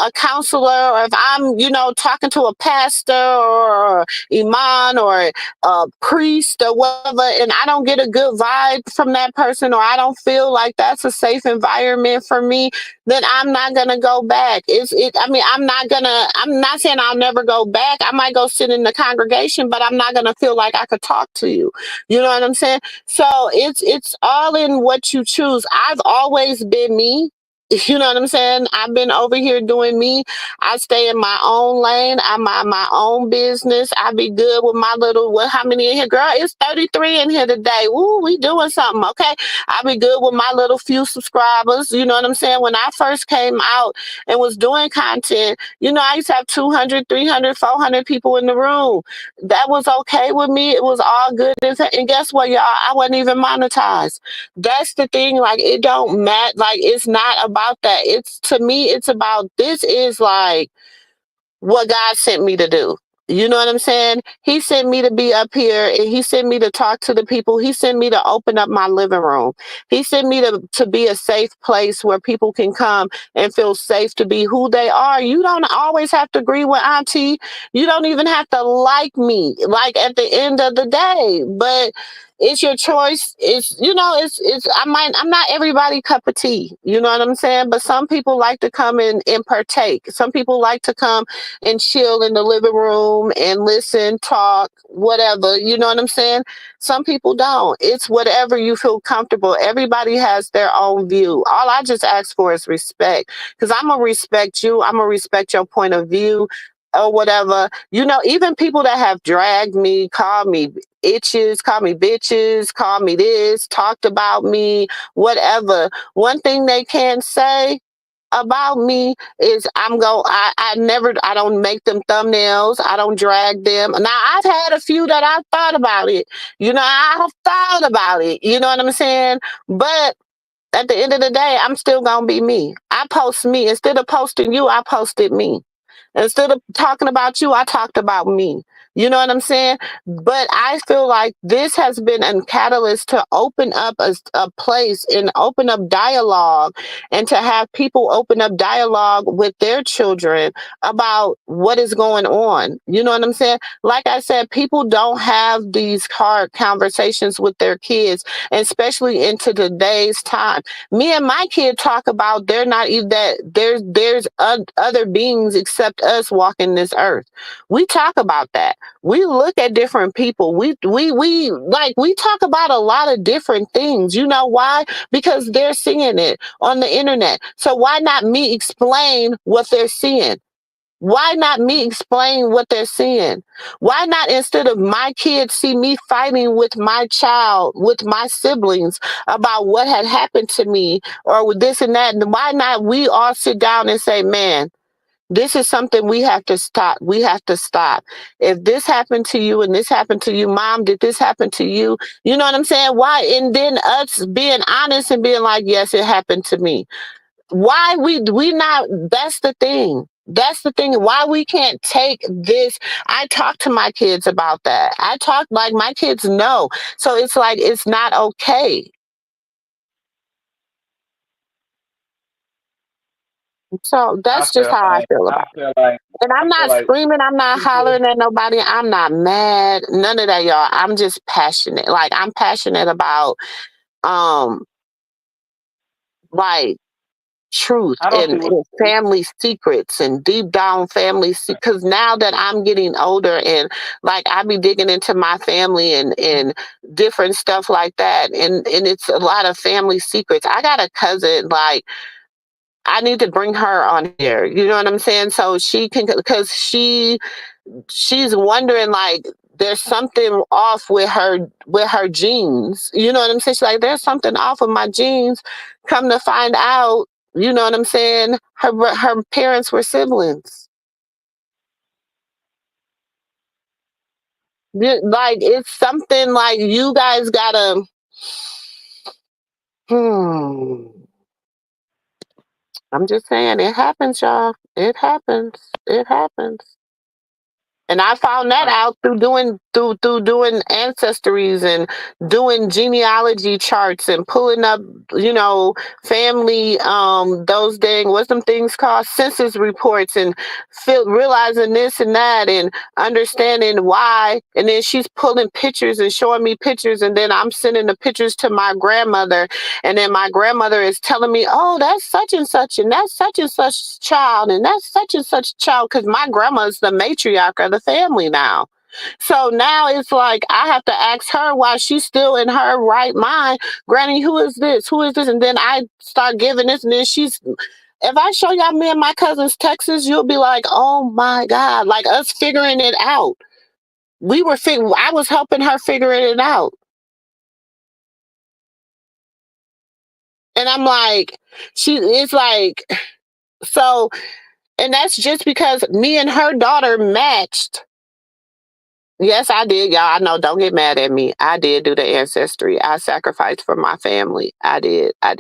a counselor, or if I'm, talking to a pastor or imam or a priest or whatever, and I don't get a good vibe from that person, or I don't feel like that's a safe environment for me, then I'm not gonna go back. I mean, I'm not saying I'll never go back. I might go sit in the congregation, but I'm not gonna feel like I could talk to you. You know what I'm saying? So it's all in what you choose. I've always been me. You know what I'm saying? I've been over here doing me. I stay in my own lane. I mind my own business. I be good with my little, what, how many in here? Girl, it's 33 in here today. Woo, we doing something, okay? I be good with my little few subscribers. You know what I'm saying? When I first came out and was doing content, I used to have 200, 300, 400 people in the room. That was okay with me. It was all good. And guess what, y'all? I wasn't even monetized. That's the thing. Like, it don't matter. Like, it's not about that. It's, to me, it's about, this is like what God sent me to do. You know what I'm saying? He sent me to be up here, and he sent me to talk to the people. He sent me to open up my living room. He sent me to be a safe place where people can come and feel safe to be who they are. You don't always have to agree with Auntie. You don't even have to like me, like, at the end of the day. But it's your choice. I'm not everybody cup of tea. You know what I'm saying? But some people like to come and partake. Some people like to come and chill in the living room and listen, talk, whatever. You know what I'm saying? Some people don't. It's whatever you feel comfortable. Everybody has their own view. All I just ask for is respect, because I'm going to respect you. I'm going to respect your point of view or whatever. Even people that have dragged me, called me itches, call me bitches, call me this, talked about me, whatever. One thing they can't say about me is I don't make them thumbnails. I don't drag them. Now, I've had a few that I thought about it. I thought about it. You know what I'm saying? But at the end of the day, I'm still gonna be me. I post me. Instead of posting you, I posted me. Instead of talking about you, I talked about me. You know what I'm saying? But I feel like this has been a catalyst to open up a place and open up dialogue, and to have people open up dialogue with their children about what is going on. You know what I'm saying? Like I said, people don't have these hard conversations with their kids, especially into today's time. Me and my kid talk about they're not even that there's other beings except us walking this earth. We talk about that. We look at different people. We talk about a lot of different things. You know why? Because they're seeing it on the internet. So why not me explain what they're seeing? Why not me explain what they're seeing? Why not, instead of my kids see me fighting with my child, with my siblings about what had happened to me or with this and that, why not we all sit down and say, man, this is something we have to stop. We have to stop. If this happened to you and this happened to you, mom, did this happen to you? You know what I'm saying? Why? And then us being honest and being like, yes, it happened to me. Why we not, that's the thing. That's the thing. Why we can't take this. I talk to my kids about that. I talk, like, my kids know. So it's like, it's not okay. So I that's just feel how I like feel I about feel like it. And I I'm feel not like screaming, I'm not people. hollering at nobody, I'm not mad, none of that, y'all. I'm just passionate. Like, I'm passionate about um like truth I don't see what. and family secrets and deep down family, because now that I'm getting older, and like, I be digging into my family and different stuff like that, and it's a lot of family secrets. I got a cousin, like, I need to bring her on here. You know what I'm saying? So she can, because she's wondering, like, there's something off with her genes. You know what I'm saying? She's like, there's something off with my genes. Come to find out, you know what I'm saying? Her parents were siblings. Like, it's something like, you guys gotta. Hmm. I'm just saying, it happens, y'all. It happens. It happens. And I found that out through doing ancestries and doing genealogy charts and pulling up, family those dang what's them things called census reports and realizing this and that and understanding why. And then she's pulling pictures and showing me pictures, and then I'm sending the pictures to my grandmother, and then my grandmother is telling me, oh, that's such and that's such and such child, and that's such and such child, because my grandma's the matriarch of the family now. So now it's like I have to ask her while she's still in her right mind, Granny, who is this? Who is this? And then I start giving this, and then if I show y'all me and my cousin's Texas, you'll be like, oh my God, like us figuring it out. I was helping her figure it out. And I'm like, it's like, so, and that's just because me and her daughter matched. Yes, I did, y'all. I know, don't get mad at me. I did do the ancestry. I sacrificed for my family. I did. I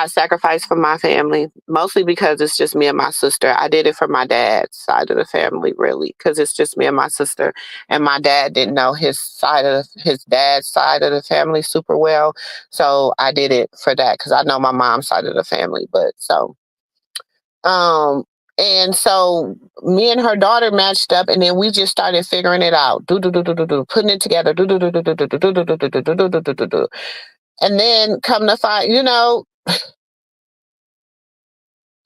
sacrificed for my family, mostly because it's just me and my sister. I did it for my dad's side of the family, really, because it's just me and my sister. And my dad didn't know his dad's side of the family super well. So I did it for that, because I know my mom's side of the family. But and so me and her daughter matched up, and then we just started figuring it out, putting it together, and then come to find,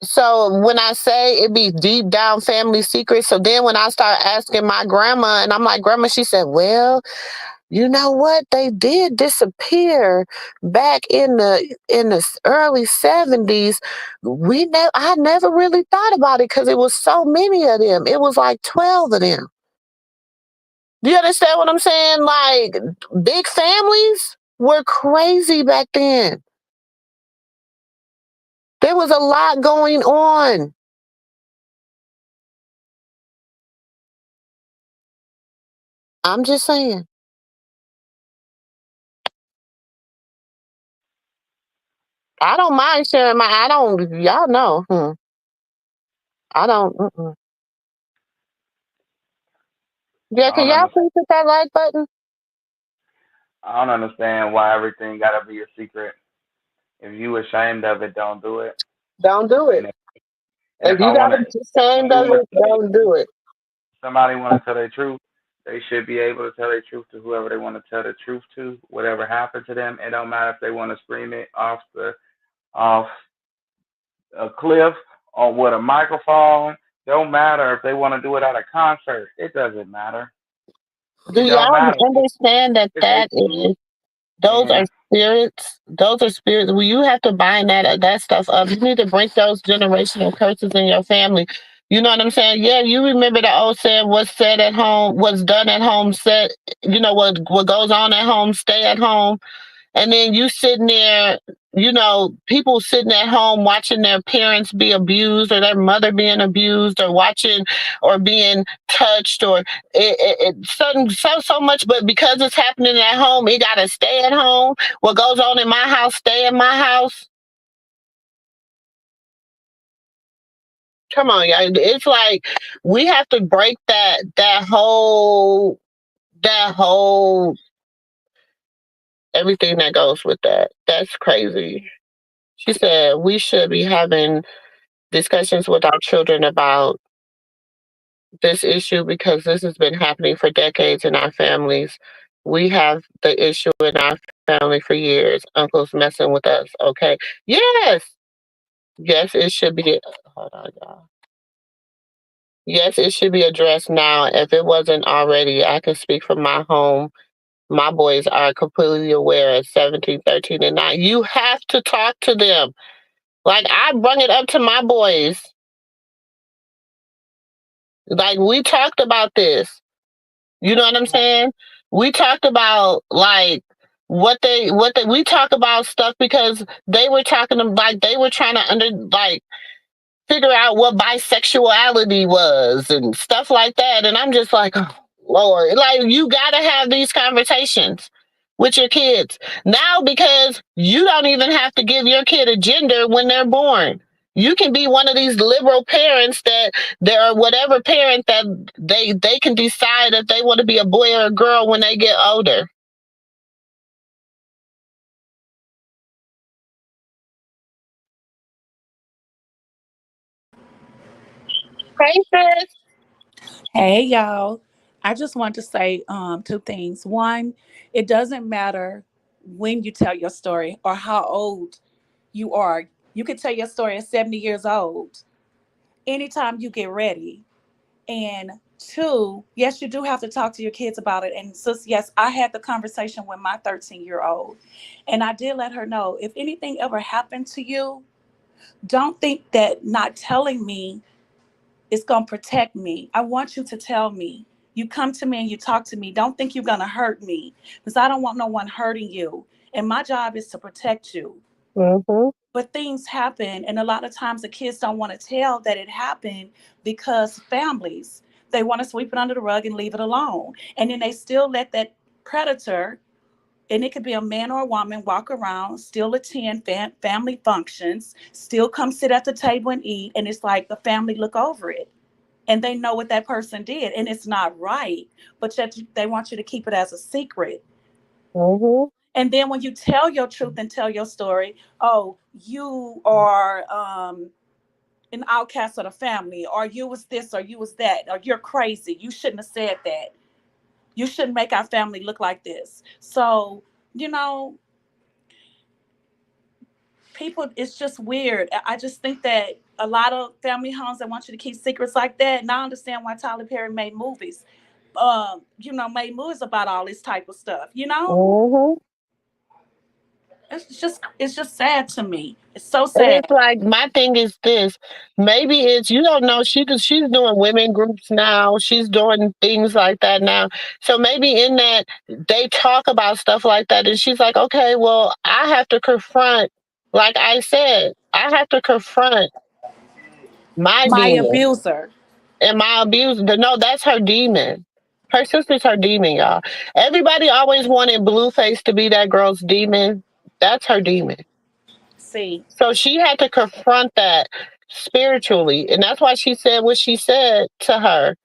so when I say it be deep down family secrets, so then when I start asking my grandma, and I'm like, Grandma, she said, well, you know what? They did disappear back in the early 70s. I never really thought about it because it was so many of them. It was like 12 of them. Do you understand what I'm saying? Like, big families were crazy back then. There was a lot going on. I'm just saying. I don't mind sharing y'all know. I don't. Yeah, I can don't y'all understand. please hit that like button? I don't understand why everything gotta be a secret. If you ashamed of it, don't do it. Don't do And it. if If you I got wanna, a shame somebody of wanna it, tell their don't truth, do it. somebody wanna tell their truth, they should be able to tell their truth to whoever they want to tell the truth to. Whatever happened to them, it don't matter if they want to scream it off a cliff or with a microphone. Don't matter if they want to do it at a concert. It doesn't matter. Do It don't y'all matter. understand that It's their truth. those are And spirits? Those are spirits. Well, you have to bind that stuff up. You need to break those generational curses in your family. You know what I'm saying? Yeah, you remember the old saying, what's said at home, what's done at home, said, what goes on at home, stay at home. And then you sitting there, people sitting at home watching their parents be abused or their mother being abused or watching or being touched or so much. But because it's happening at home, it got to stay at home. What goes on in my house, stay in my house. Come on, y'all. It's like we have to break that whole everything that goes with that. That's crazy. She said we should be having discussions with our children about this issue because this has been happening for decades in our families. We have the issue in our family for years. Uncle's messing with us. Okay. Yes. Yes, it should be. Hold on, y'all. Yes, it should be addressed now. If it wasn't already, I can speak from my home. My boys are completely aware at 17, 13, and 9. You have to talk to them. Like, I bring it up to my boys. Like, we talked about this. You know what I'm saying? We talked about like we talk about stuff because they were talking like they were trying to figure out what bisexuality was and stuff like that. And I'm just like, oh, Lord, like you gotta have these conversations with your kids now because you don't even have to give your kid a gender when they're born. You can be one of these liberal parents that there are whatever parent that they can decide if they want to be a boy or a girl when they get older. Hey sis. Hey, y'all. I just want to say two things. One, it doesn't matter when you tell your story or how old you are. You can tell your story at 70 years old anytime you get ready. And two, yes, you do have to talk to your kids about it. And so, yes, I had the conversation with my 13-year-old. And I did let her know if anything ever happened to you, don't think that not telling me it's going to protect me. I want you to tell me. You come to me and you talk to me. Don't think you're going to hurt me because I don't want no one hurting you. And my job is to protect you. Mm-hmm. But things happen. And a lot of times the kids don't want to tell that it happened because families, they want to sweep it under the rug and leave it alone. And then they still let that predator, and it could be a man or a woman, walk around, still attend family functions, still come sit at the table and eat. And it's like the family look over it and they know what that person did and it's not right, but yet they want you to keep it as a secret. Mm-hmm. And then when you tell your truth and tell your story, oh, you are an outcast of the family, or you was this or you was that, or you're crazy, you shouldn't have said that, you shouldn't make our family look like this. So you know, people, it's just weird. I just think that a lot of family homes that want you to keep secrets like that, and I understand why Tyler Perry made movies, made movies about all this type of stuff. Mm-hmm. It's just sad to me. It's so And sad. it's like my thing is this. Maybe it's you don't know she's doing women groups now. She's doing things like that now. So maybe in that they talk about stuff like that, and she's like, okay, well, I have to confront. Like I said, I have to confront my My demon abuser. and my abuse. No, that's her demon. Her sister's her demon, y'all. Everybody always wanted Blueface to be that girl's demon. That's her demon. See, So she had to confront that spiritually. And that's why she said what she said to her.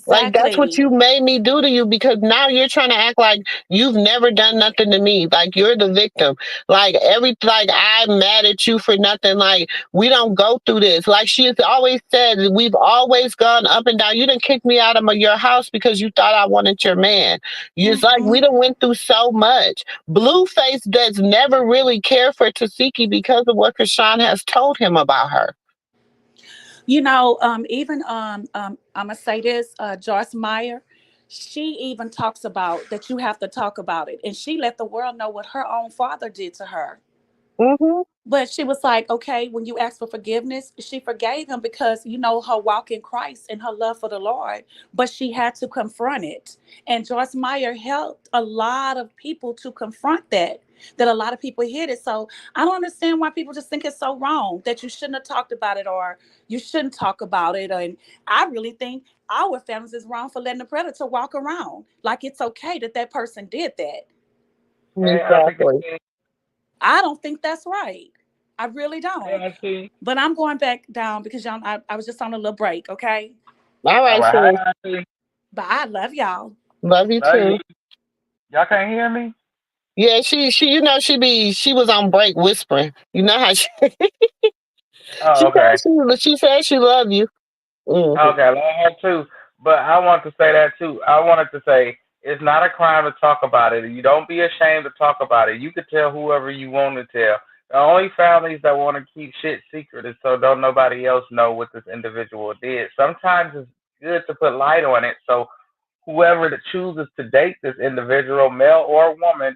Like, that's what exactly. you made me do to you because now you're trying to act like you've never done nothing to me. Like, you're the victim. Like, I'm mad at you for nothing. Like, we don't go through this. Like, she has always said, we've always gone up and down. You didn't kick me out of your house because you thought I wanted your man. It's like, Hmm. we done went through so much. Blueface does never really care for Tasiki because of what Krishan has told him about her. Even I'm gonna say this, Joyce Meyer, she even talks about that you have to talk about it, and she let the world know what her own father did to her. Mm-hmm. But she was like, okay, when you ask for forgiveness, she forgave him because, her walk in Christ and her love for the Lord. But she had to confront it. And Joyce Meyer helped a lot of people to confront that a lot of people hid it. So I don't understand why people just think it's so wrong that you shouldn't have talked about it or you shouldn't talk about it. And I really think our families is wrong for letting the predator walk around. Like it's okay that that person did that. Hey, Auntie, Exactly. I don't think that's right. I really hey, don't. Auntie. But I'm going back down because y'all, I was just on a little break, okay? All All right, right, sis. hi, Auntie. But I love y'all. Love you Love you. too. Y'all can't hear me? Yeah, she was on break whispering. You know how she Oh, okay. she said she love you. Hmm. Okay, I love her too. But I want to say that too. I wanted to say it's not a crime to talk about it. You don't be ashamed to talk about it. You could tell whoever you want to tell. The only families that want to keep shit secret is so don't nobody else know what this individual did. Sometimes it's good to put light on it so whoever that chooses to date this individual, male or woman,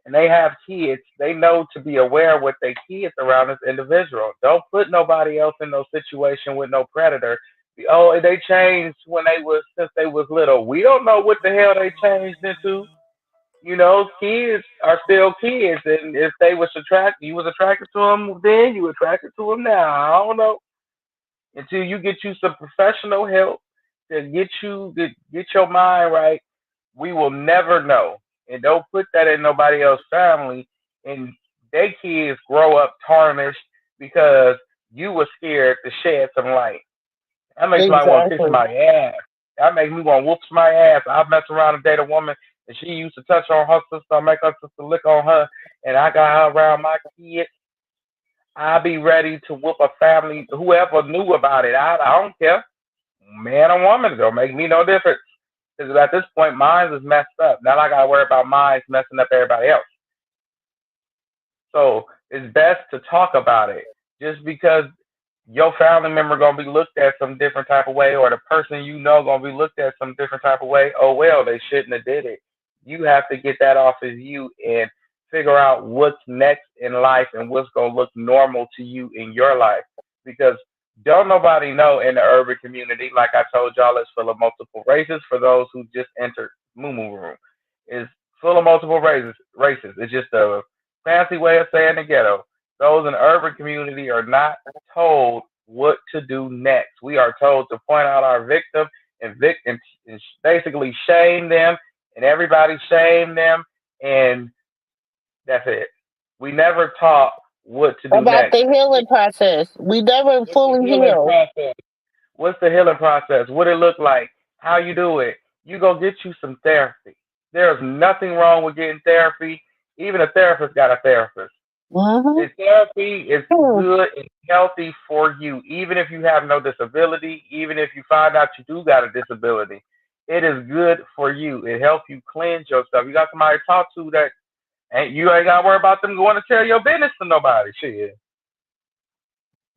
and they have kids, they know to be aware with their kids around this individual. Don't put nobody else in no situation with no predator. Oh, they changed when they was since they was little. We don't know what the hell they changed into. Kids are still kids, and if they was attracted, you was attracted to them then, you attracted to them now. I don't know until you get you some professional help to get your mind right. We will never know, and don't put that in nobody else's family, and their kids grow up tarnished because you were scared to shed some light. That makes somebody want to kiss Exactly. my ass. That makes me want to whoop my ass. I mess around and date a woman and she used to touch on her sister, or make her sister lick on her, and I got her around my kids. I'll be ready to whoop a family, whoever knew about it. I don't care, man or woman. It don't make me no difference. Because at this point, mine is messed up. Now I got to worry about mine messing up everybody else. So it's best to talk about it. Just because your family member gonna be looked at some different type of way, or the person you know gonna be looked at some different type of way, oh well, they shouldn't have did it. You have to get that off of you and figure out what's next in life and what's gonna look normal to you in your life. Because don't nobody know in the urban community, like I told y'all, it's full of multiple races. For those who just entered Moo Moo Room, it's full of multiple races. Races. It's just a fancy way of saying the ghetto. Those in the urban community are not told what to do next. We are told to point out our victim and basically shame them, and everybody shame them, and that's it. We never taught what to do About next. the healing process. We never What's the fully healing heal. process? What's the healing process? What it look like? How you do it? You go get you some therapy. There's nothing wrong with getting therapy. Even a therapist got a therapist. Mm-hmm. And therapy is Hmm. good and healthy for you, even if you have no disability, even if you find out you do got a disability. It is good for you. It helps you cleanse yourself. You got somebody to talk to that ain't you ain't gotta worry about them going to tell your business to nobody. Shit.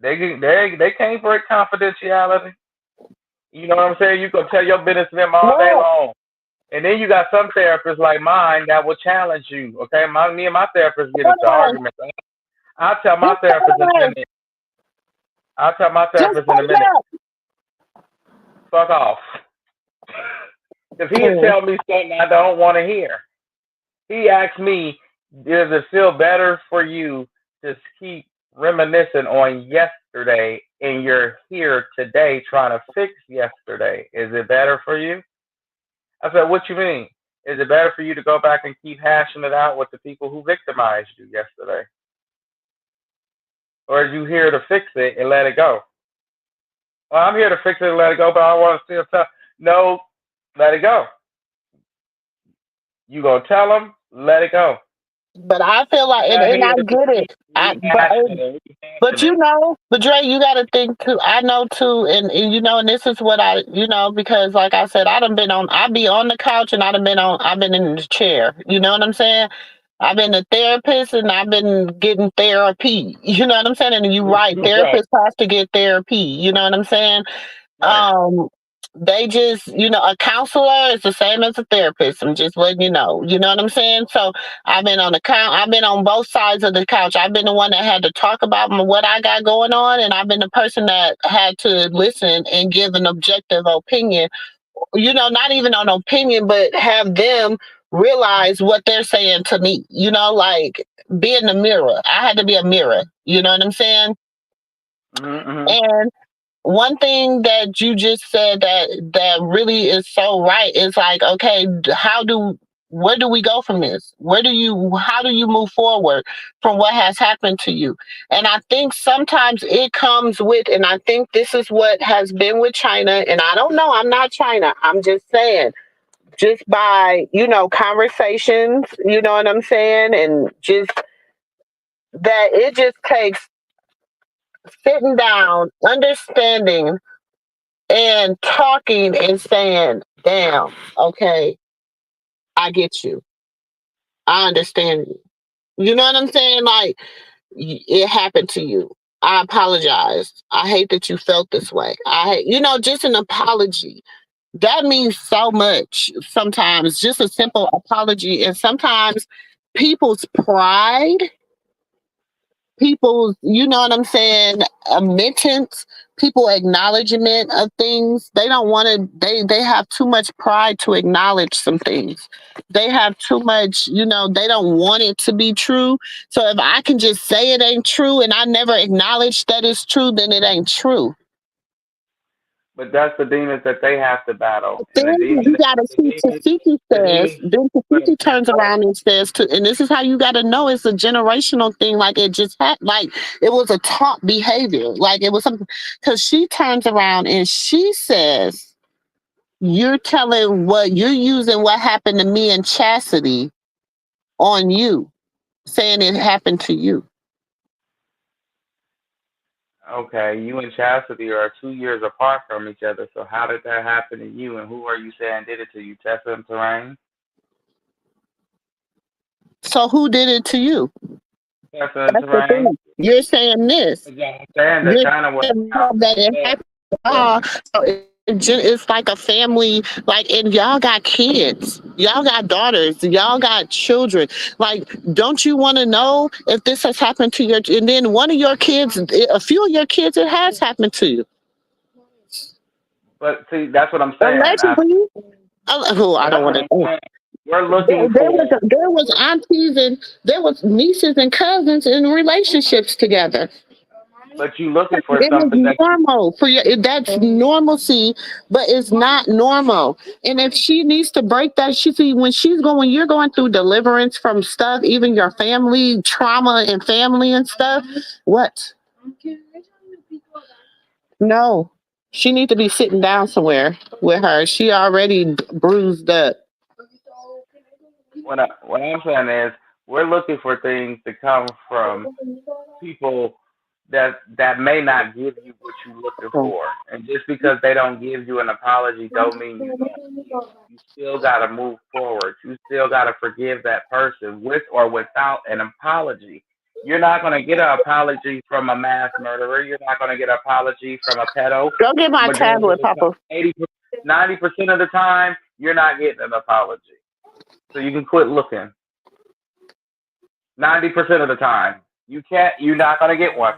They can't break confidentiality. You know what I'm saying? You can tell your business to them all day No. long. And then you got some therapists like mine that will challenge you. Okay, me and my therapist get into Hold on. arguments. I'll tell my Just therapist in a hold on. minute. I'll tell my Just therapist in a hold minute, up. fuck off. Because he'll Hmm. tell me something I don't want to hear. He asked me, does it feel better for you to keep reminiscing on yesterday and you're here today trying to fix yesterday? Is it better for you? I said, what you mean? Is it better for you to go back and keep hashing it out with the people who victimized you yesterday? Or are you here to fix it and let it go? Well, I'm here to fix it and let it go, but I want to still tell. No, let it go. You gonna tell them, let it go. But I feel like, We're and, not and I here to get it. rehash it. But Rehashing it. but Dre, you got to think too. I know too, and this is what because like I said, I be on the couch and I've been in the chair. You know what I'm saying? I've been a therapist and I've been getting therapy. You know what I'm saying? And you right, Right, therapists have to get therapy. You know what I'm saying? right. Um, they just, a counselor is the same as a therapist. I'm just letting you know. You know what I'm saying? So I've been on both sides of the couch. I've been the one that had to talk about what I got going on, and I've been the person that had to listen and give an objective opinion. Not even an opinion, but have them realize what they're saying to me. Like being the mirror. I had to be a mirror. You know what I'm saying? Mm-hmm. And one thing that you just said that really is so right is like, okay, where do we go from this? How do you move forward from what has happened to you? And I think sometimes it comes with, and I think this is what has been with China, and I don't know, I'm not China, I'm just saying, just by, conversations, you know what I'm saying? And just that it just takes sitting down, understanding and talking and saying, damn, okay, I get you. I understand you. You know what I'm saying? Like, it happened to you. I apologize. I hate that you felt this way. Just an apology. That means so much sometimes, just a simple apology. And sometimes people's pride, people's, you know what I'm saying, admittance, people acknowledgement of things. They don't want to. They have too much pride to acknowledge some things. They have too much. They don't want it to be true. So if I can just say it ain't true, and I never acknowledge that it's true, then it ain't true. But that's the demons that they have to battle, Then and you gotta see Tafiti the says, demons. then But Tafiti turns around and says to, and this is how you gotta know it's a generational thing, like it just had like it was a taught behavior. Like it was something because she turns around and she says, you're telling what you're using what happened to me and Chastity on you, saying it happened to you. okay, you and Chastity are 2 years apart from each other. So how did that happen to you? And who are you saying did it to you? Tessa and Terrain? So who did it to you? Tessa and That's the Terrain? thing. You're saying this. Yeah, I'm saying that You're China was saying out. that it happened. So it's like a family, like, and y'all got kids, y'all got daughters, y'all got children. Like, don't you want to know if this has happened to your, and then one of your kids, a few of your kids, it has happened to you. But see, that's what I'm saying. Allegedly. Oh, I But don't that's want what to I'm think. saying. We're There, looking for there was aunties and there was nieces and cousins in relationships together. but you looking for It something is that you normal for you. That's normalcy, but it's not normal. And if she needs to break that, she see when she's going, you're going through deliverance from stuff, even your family trauma and family and stuff. What? No, she need to be sitting down somewhere with her. She already bruised up. what I'm saying is we're looking for things to come from people that may not give you what you're looking for. And just because they don't give you an apology don't mean you don't heal. You still gotta move forward. You still gotta forgive that person with or without an apology. You're not gonna get an apology from a mass murderer. You're not gonna get an apology from a pedo. Go get my Majority of tablet, the time, Papa. 90% of the time, you're not getting an apology. So you can quit looking. 90% of the time, you're not gonna get one.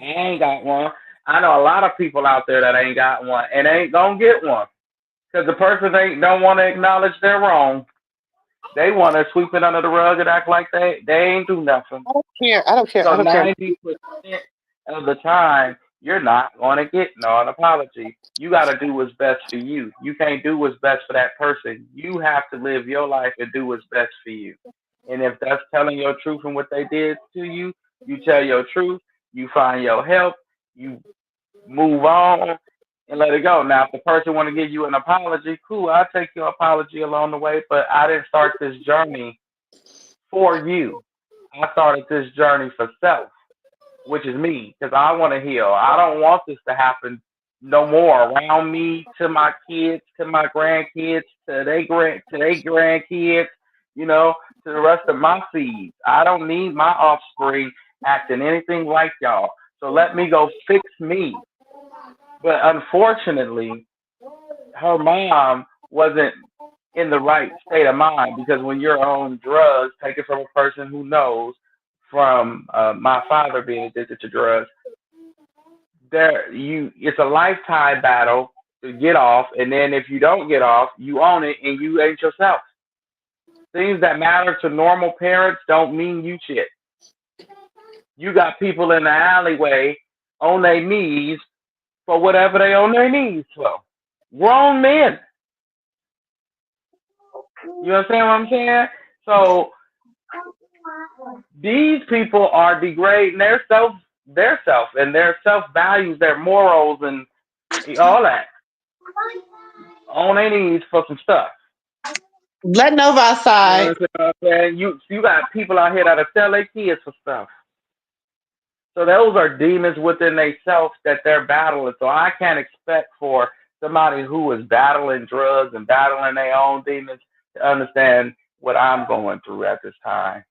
I ain't got one. I know a lot of people out there that ain't got one and ain't gonna get one because the person ain't don't want to acknowledge they're wrong. They want to sweep it under the rug and act like they ain't do nothing. I don't care. I don't care. So I don't care. 90% of the time, you're not gonna get no an apology. You got to do what's best for you. You can't do what's best for that person. You have to live your life and do what's best for you. And if that's telling your truth and what they did to you, you tell your truth. You find your help. You move on and let it go. Now, if the person want to give you an apology, cool. I'll take your apology along the way. But I didn't start this journey for you. I started this journey for self, which is me, because I want to heal. I don't want this to happen no more around me, to my kids, to my grandkids, to their grandkids, you know, to the rest of my seeds. I don't need my offspring acting anything like y'all. So let me go fix me. But unfortunately, her mom wasn't in the right state of mind because when you're on drugs, taken from a person who knows, from my father being addicted to drugs, it's a lifetime battle to get off, and then if you don't get off, you own it and you ain't yourself. Things that matter to normal parents don't mean you shit. You got people in the alleyway on their knees for whatever they on their knees for. Grown men. You understand what I'm saying? So these people are degrading their self and their self values, their morals and all that on their knees for some stuff. Let Nova You outside. understand what I'm saying? You got people out here that sell their kids for stuff. So those are demons within themselves that they're battling. So I can't expect for somebody who is battling drugs and battling their own demons to understand what I'm going through at this time.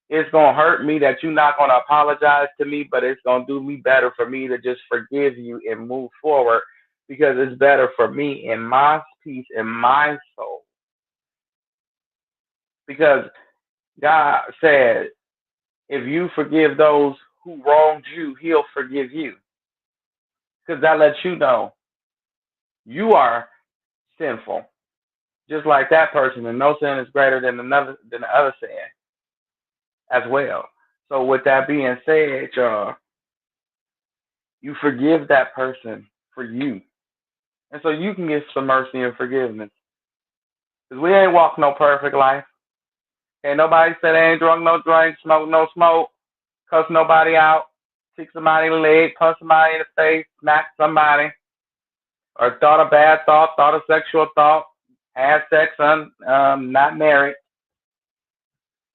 It's gonna hurt me that you're not gonna apologize to me, but it's gonna do me better for me to just forgive you and move forward because it's better for me and my peace and my soul. Because God said, if you forgive those who wronged you, He'll forgive you. Because that lets you know you are sinful, just like that person, and no sin is greater than the other sin as well. So with that being said, y'all, you forgive that person for you. And so you can get some mercy and forgiveness. Because we ain't walked no perfect life. Ain't nobody said they ain't drunk no drink, smoke no smoke, cuss nobody out, kick somebody in the leg, punch somebody in the face, smack somebody, or thought a bad thought, thought a sexual thought, had sex not married.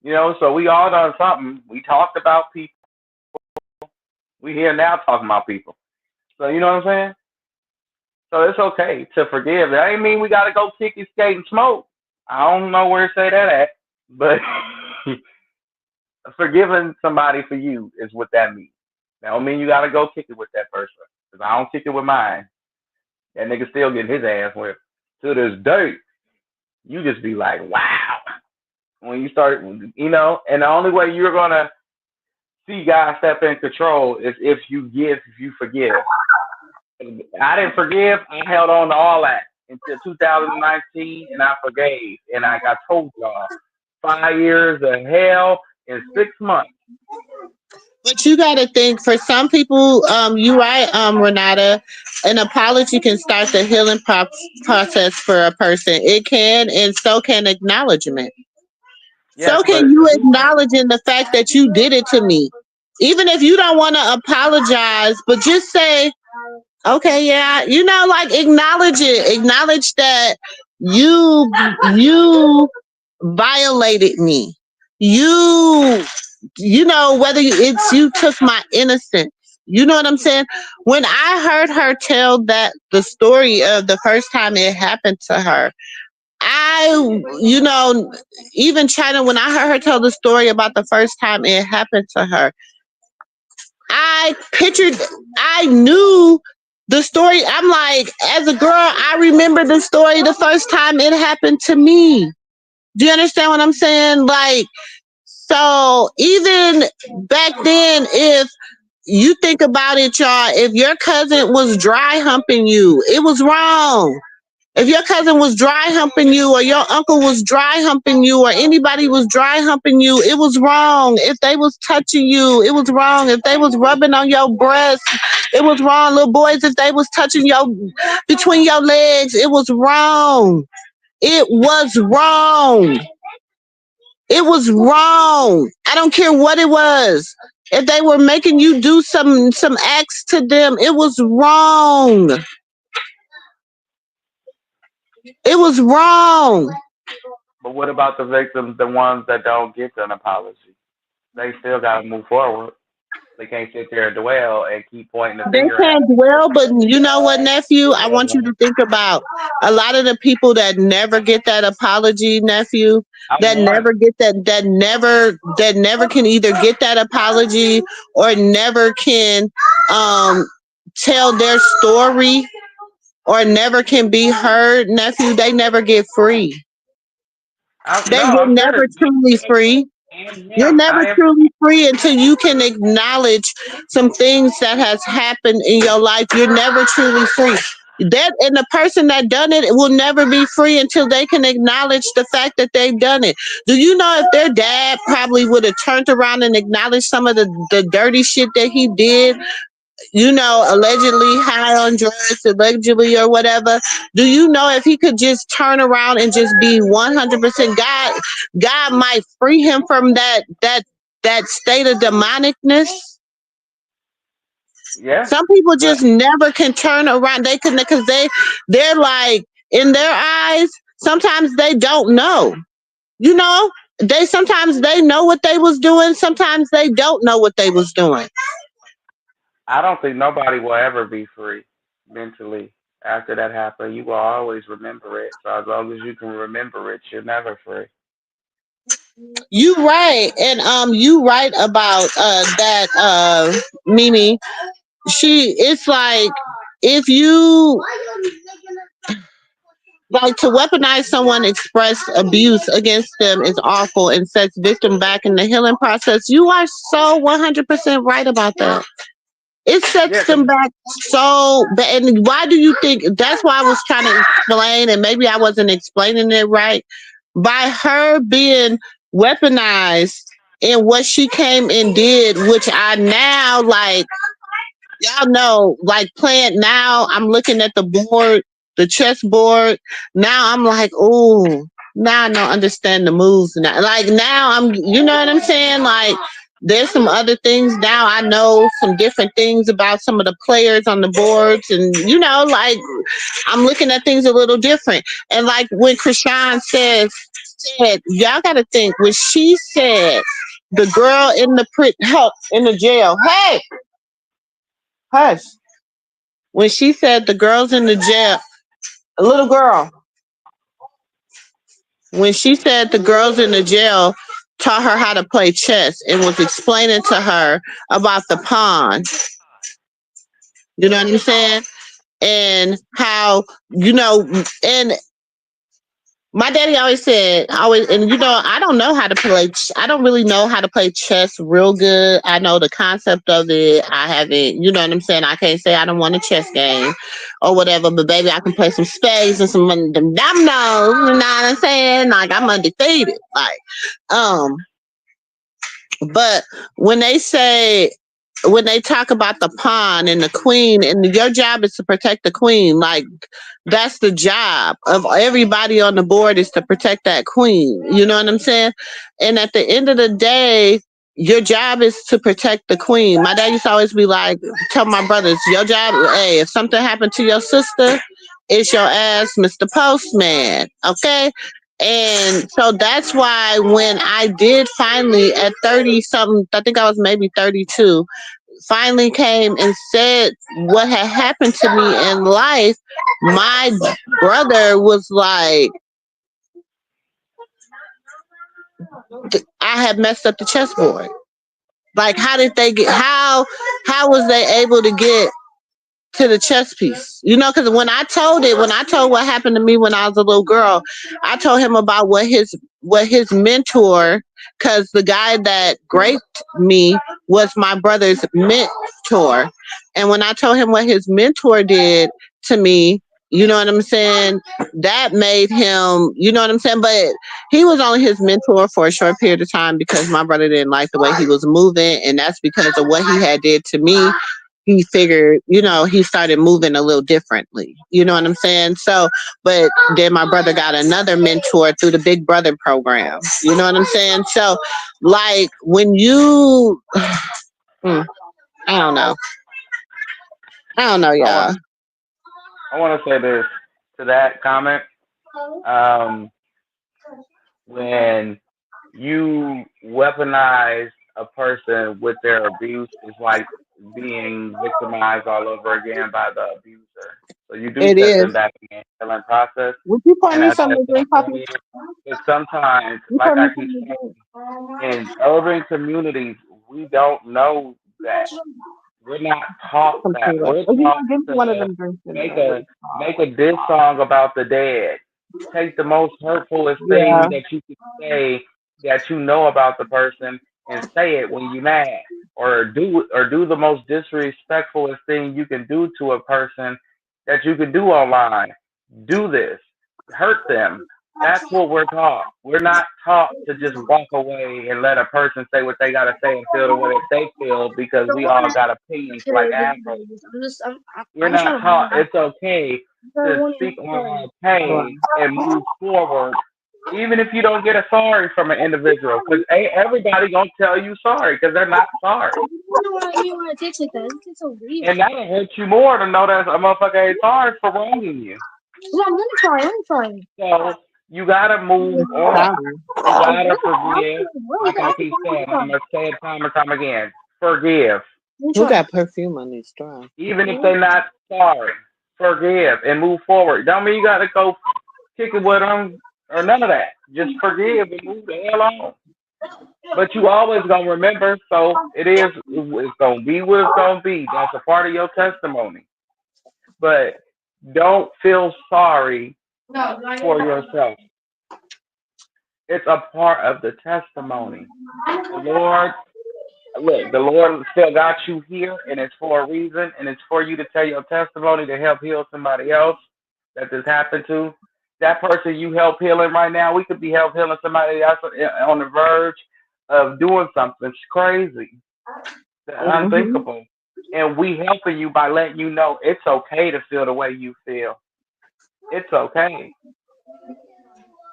So we all done something. We talked about people. We here now talking about people. So you know what I'm saying? So it's okay to forgive. That ain't mean we gotta go kick and skate and smoke. I don't know where to say that at, but forgiving somebody for you is what that means. That don't mean you gotta go kick it with that person. Cause I don't kick it with mine. That nigga still getting his ass whipped to this day. You just be like, wow. When you start, and the only way you're gonna see God step in control is if you forgive. I didn't forgive. I held on to all that until 2019, and I forgave. And like I told y'all, 5 years of hell in 6 months. But you got to think, for some people, you right, Renata, an apology can start the healing process for a person. It can, and so can acknowledgement. Yes, So can but you acknowledging the fact that you did it to me. Even if you don't want to apologize, but just say, okay, yeah, like acknowledge it. Acknowledge that you violated me. Whether it's you took my innocence. You know what I'm saying? When I heard her tell the story of the first time it happened to her, even Chyna, when I heard her tell the story about the first time it happened to her, I knew the story. I'm like, as a girl, I remember the story the first time it happened to me. Do you understand what I'm saying? Like, so even back then, if you think about it, y'all, if your cousin was dry humping you, it was wrong. If your cousin was dry humping you, or your uncle was dry humping you, or anybody was dry humping you, it was wrong. If they was touching you, it was wrong. If they was rubbing on your breast, it was wrong. Little boys, if they was touching between your legs, it was wrong. It was wrong. It was wrong. I don't care what it was. If they were making you do some acts to them, it was wrong. It was wrong. But what about the victims, the ones that don't get an apology? They still got to move forward. They can't sit there and dwell and keep pointing the They finger at can't the dwell, person. but you know what, nephew? I want you to think about a lot of the people that never get that apology, nephew, I'm that one. never get that never can either get that apology or never can tell their story or never can be heard, nephew. They never get free. No, They get I'm never serious. truly free. I You're am. never I am. truly free until you can acknowledge some things that has happened in your life. You're never truly free. That and the person that done it will never be free until they can acknowledge the fact that they've done it. Do you know if their dad probably would have turned around and acknowledged some of the dirty shit that he did, allegedly high on drugs, allegedly or whatever? Do you know if he could just turn around and just be 100% God might free him from that state of demonicness? Yeah, Some people but just never can turn around. They can because they're like in their eyes. Sometimes they don't know. You know, sometimes they know what they was doing. Sometimes they don't know what they was doing. I don't think nobody will ever be free mentally after that happened. You will always remember it. So as long as you can remember it, you're never free. You right, and you right about that, Mimi. It's like if you like to weaponize someone, express abuse against them is awful and sets victim back in the healing process. You are so 100% right about that. It Yeah, sets them because back so bad. And why do you think that's why I was trying to explain, and maybe I wasn't explaining it right? By her being weaponized in what she came and did, which I now like, y'all know, like playing now, I'm looking at the board the chessboard. Now I'm like, oh, now I don't understand the moves. Now, like now I'm, you know what I'm saying? Like there's some other things now. I know some different things about some of the players on the boards, and like I'm looking at things a little different. And like when Chrisean said, y'all got to think when she said the girl in the help in the jail. Hey, hush. When she said the girls in the jail, a little girl. When she said the girls in the jail taught her how to play chess and was explaining to her about the pawn, you know what I'm saying? And how, and my daddy always said, always, and I don't know how to play. I don't really know how to play chess real good. I know the concept of it. I haven't, you know what I'm saying. I can't say I don't want a chess game or whatever, but baby, I can play some spades and some them dominoes. You know what I'm saying? Like I'm undefeated. Like, but when they talk about the pawn and the queen, and your job is to protect the queen, like that's the job of everybody on the board is to protect that queen. You know what I'm saying? And at the end of the day, your job is to protect the queen. My dad used to always be like, tell my brothers, your job, hey, if something happened to your sister, it's your ass, Mr. Postman. Okay? And so that's why when I did finally at 30 something, I think I was maybe 32, finally came and said what had happened to me in life, my brother was like, I had messed up the chessboard. Like, how did they get, how was they able to get to the chess piece? Because when I told what happened to me when I was a little girl, I told him about what his mentor, because the guy that raped me was my brother's mentor. And when I told him what his mentor did to me, you know what I'm saying? That made him, you know what I'm saying? But he was only his mentor for a short period of time because my brother didn't like the way he was moving. And that's because of what he had did to me. He figured, he started moving a little differently. You know what I'm saying? So, but then my brother got another mentor through the Big Brother program. You know what I'm saying? So, like, when you, I don't know. I don't know, I want y'all. I want to say this to that comment. Um, when you weaponize a person with their abuse, it's like being victimized all over again by the abuser. So you do It set them is. back in the healing process. Would you pour And me as I something to said drink, Poppy? earlier, it's sometimes, You like pour me I keep something to saying, drink. in urban communities, we don't know that. We're not taught Some that. Kool-Aid. We're Or you taught want to give me one of to them drinks in make there? a make a diss song about the dead. Take the most hurtfulest thing Yeah. that you can say that you know about the person and say it when you're mad, or do the most disrespectfulest thing you can do to a person that you can do online. Do this. Hurt them. That's what we're taught. We're not taught to just walk away and let a person say what they gotta say and feel the way that they feel because we all got opinions like assholes. We're not taught it's okay to speak on our pain and move forward, even if you don't get a sorry from an individual, because everybody gonna tell you sorry because they're not sorry, and that'll hurt you more to know that a motherfucker ain't sorry for wronging you. So you gotta move on. You gotta forgive. Like I keep saying, I'm gonna say it time and time again. Forgive, Who got perfume on these straws? even if they're not sorry. Forgive and move forward. Don't mean you gotta go kick it with them or none of that. Just forgive and move the hell on. But you always gonna remember. So it is. It's gonna be what it's gonna be. That's a part of your testimony. But don't feel sorry for yourself. It's a part of the testimony. The Lord, look, the Lord still got you here, and it's for a reason, and it's for you to tell your testimony to help heal somebody else that this happened to. That person you help healing right now, we could be help healing somebody else on the verge of doing something crazy, Mm-hmm. unthinkable. And we helping you by letting you know it's okay to feel the way you feel. It's okay.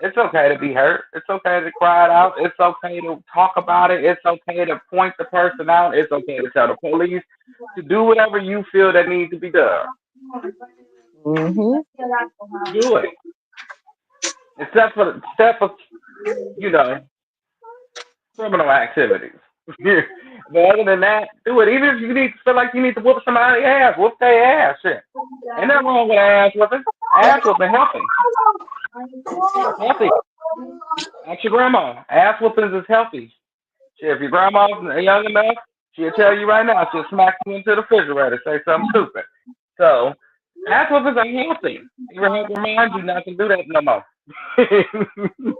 It's okay to be hurt. It's okay to cry it out. It's okay to talk about it. It's okay to point the person out. It's okay to tell the police to do whatever you feel that needs to be done. Mhm. Do it. Except for you know criminal activities. But other than that, do it. Even if you need feel like you need to whoop somebody's ass, whoop their ass. Shit. Ain't nothing wrong with ass whooping. Ass whooping healthy. Healthy. Ask your grandma. Ass whoopings is healthy. Shit, if your grandma's young enough, she'll tell you right now. She'll smack you into the refrigerator, say something stupid. So, ass whoopings are healthy. You ever help remind you not to do that no more.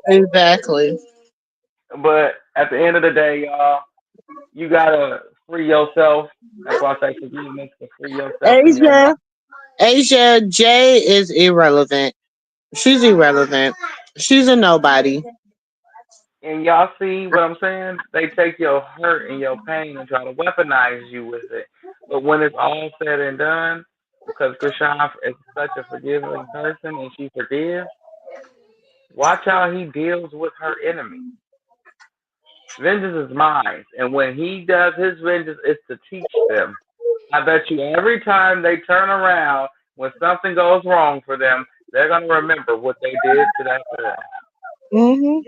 Exactly. But at the end of the day, y'all, you gotta free yourself. That's why I say forgiveness to free yourself in your mind. Asia, Asia, J is irrelevant. She's irrelevant. She's a nobody. And y'all see what I'm saying? They take your hurt and your pain and try to weaponize you with it. But when it's all said and done, because Krishan is such a forgiving person and she forgives, watch how he deals with her enemy. Vengeance is mine. And when he does his vengeance, it's to teach them. I bet you every time they turn around, when something goes wrong for them, they're going to remember what they did to that girl. Mhm.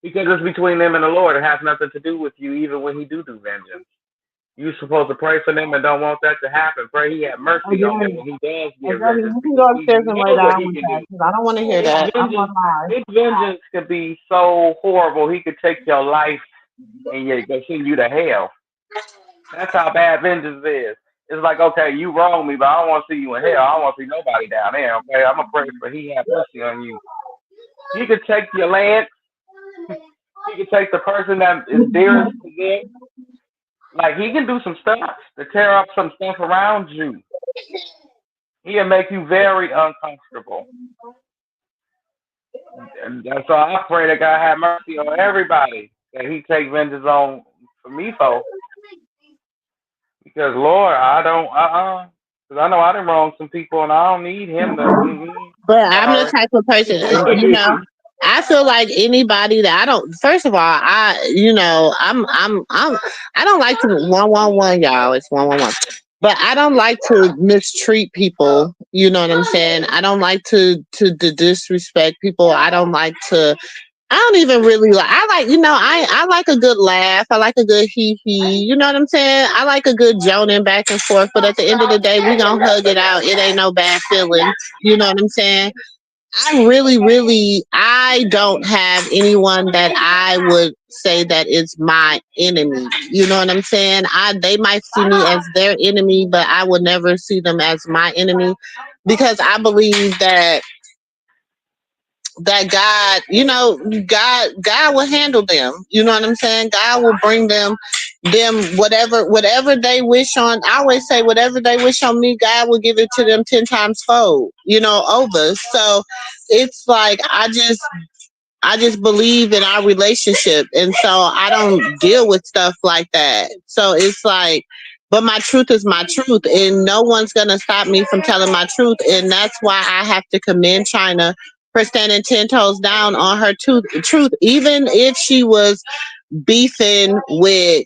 Because it's between them and the Lord. It has nothing to do with you, even when he do vengeance. You're supposed to pray for them and don't want that to happen. Pray he have mercy on them Again, when he does give again, vengeance you can because go he upstairs and lay knows what down he with can that do. because I don't want to hear His that. I'm vengeance, gonna lie. his vengeance could be so horrible. He could take your life and yet go send you to hell. That's how bad vengeance is. It's like, okay, you wrong me, but I don't want to see you in hell. I don't want to see nobody down there. Okay, I'm gonna pray for he have mercy on you. He could take your land. He could take the person that is dearest to them. Like he can do some stuff to tear up some stuff around you. He'll make you very uncomfortable. And that's why I pray that God have mercy on everybody that He take vengeance on for me, for because Lord, I don't, because I know I done wrong some people, and I don't need Him to. But I'm the Sorry. type of person, I feel like anybody that I don't. First of all, I don't like to 111, y'all. It's 111. But I don't like to mistreat people. You know what I'm saying? I don't like to disrespect people. I don't like to. I don't even really like. I like, I like a good laugh. I like a good hee hee. You know what I'm saying? I like a good joning back and forth. But at the end of the day, we gonna hug it out. It ain't no bad feelings. You know what I'm saying? I really, really, I don't have anyone that I would say that is my enemy. You know what I'm saying? They might see me as their enemy, but I would never see them as my enemy because I believe that God, God will handle them. You know what I'm saying? God will bring them whatever they wish on. I always say whatever they wish on me, God will give it to them 10 times fold, over. So it's like I just believe in our relationship, and so I don't deal with stuff like that. So it's like, but my truth is my truth, and no one's gonna stop me from telling my truth, and that's why I have to commend China for standing 10 toes down on her truth, even if she was beefing with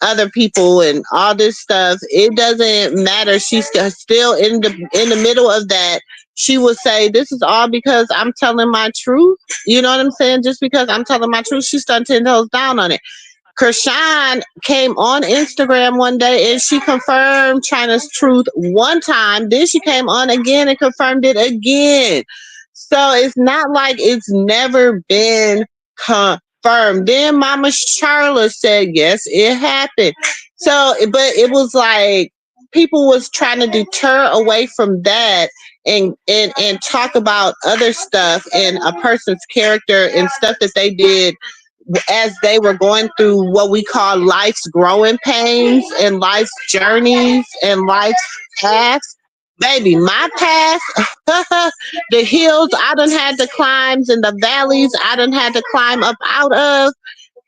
other people and all this stuff. It doesn't matter. She's still in the middle of that. She will say, "This is all because I'm telling my truth." You know what I'm saying? Just because I'm telling my truth, she's done 10 toes down on it. Krishan came on Instagram one day and she confirmed China's truth one time. Then she came on again and confirmed it again. So it's not like it's never been confirmed. Then Mama Charla said, yes, it happened. So, but it was like people was trying to deter away from that and talk about other stuff and a person's character and stuff that they did as they were going through what we call life's growing pains and life's journeys and life's paths. Baby, my path, the hills I done had to climb and the valleys I done had to climb up out of.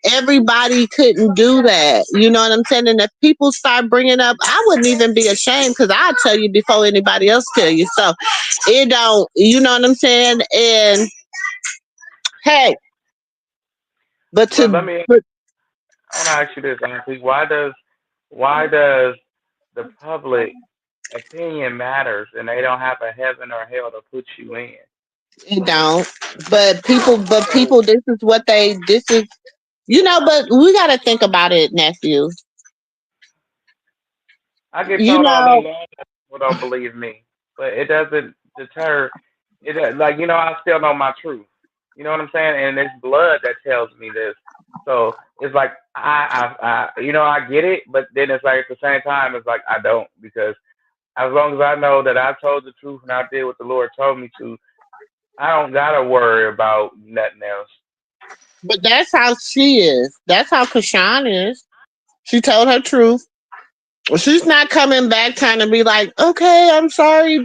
everybody couldn't do that. You know what I'm saying? And if people start bringing up, I wouldn't even be ashamed because I'll tell you before anybody else tell you. So it don't, you know what I'm saying? And hey, but But to, let me, but I want to ask you this, Auntie. Why does the public opinion matters and they don't have a heaven or hell to put you in? it don't. But So people, this is, but we got to think about it, nephew. I get You told all day know, long that people don't believe me, but it doesn't deter. Like I still know my truth. You know what I'm saying? And it's blood that tells me this. So it's like I get it, but then it's like at the same time it's like I don't because as long as I know that I told the truth and I did what the Lord told me to, I don't gotta worry about nothing else. but that's how she is. That's how Kashawn is. She told her truth. She's not coming back trying to be like, okay, I'm sorry.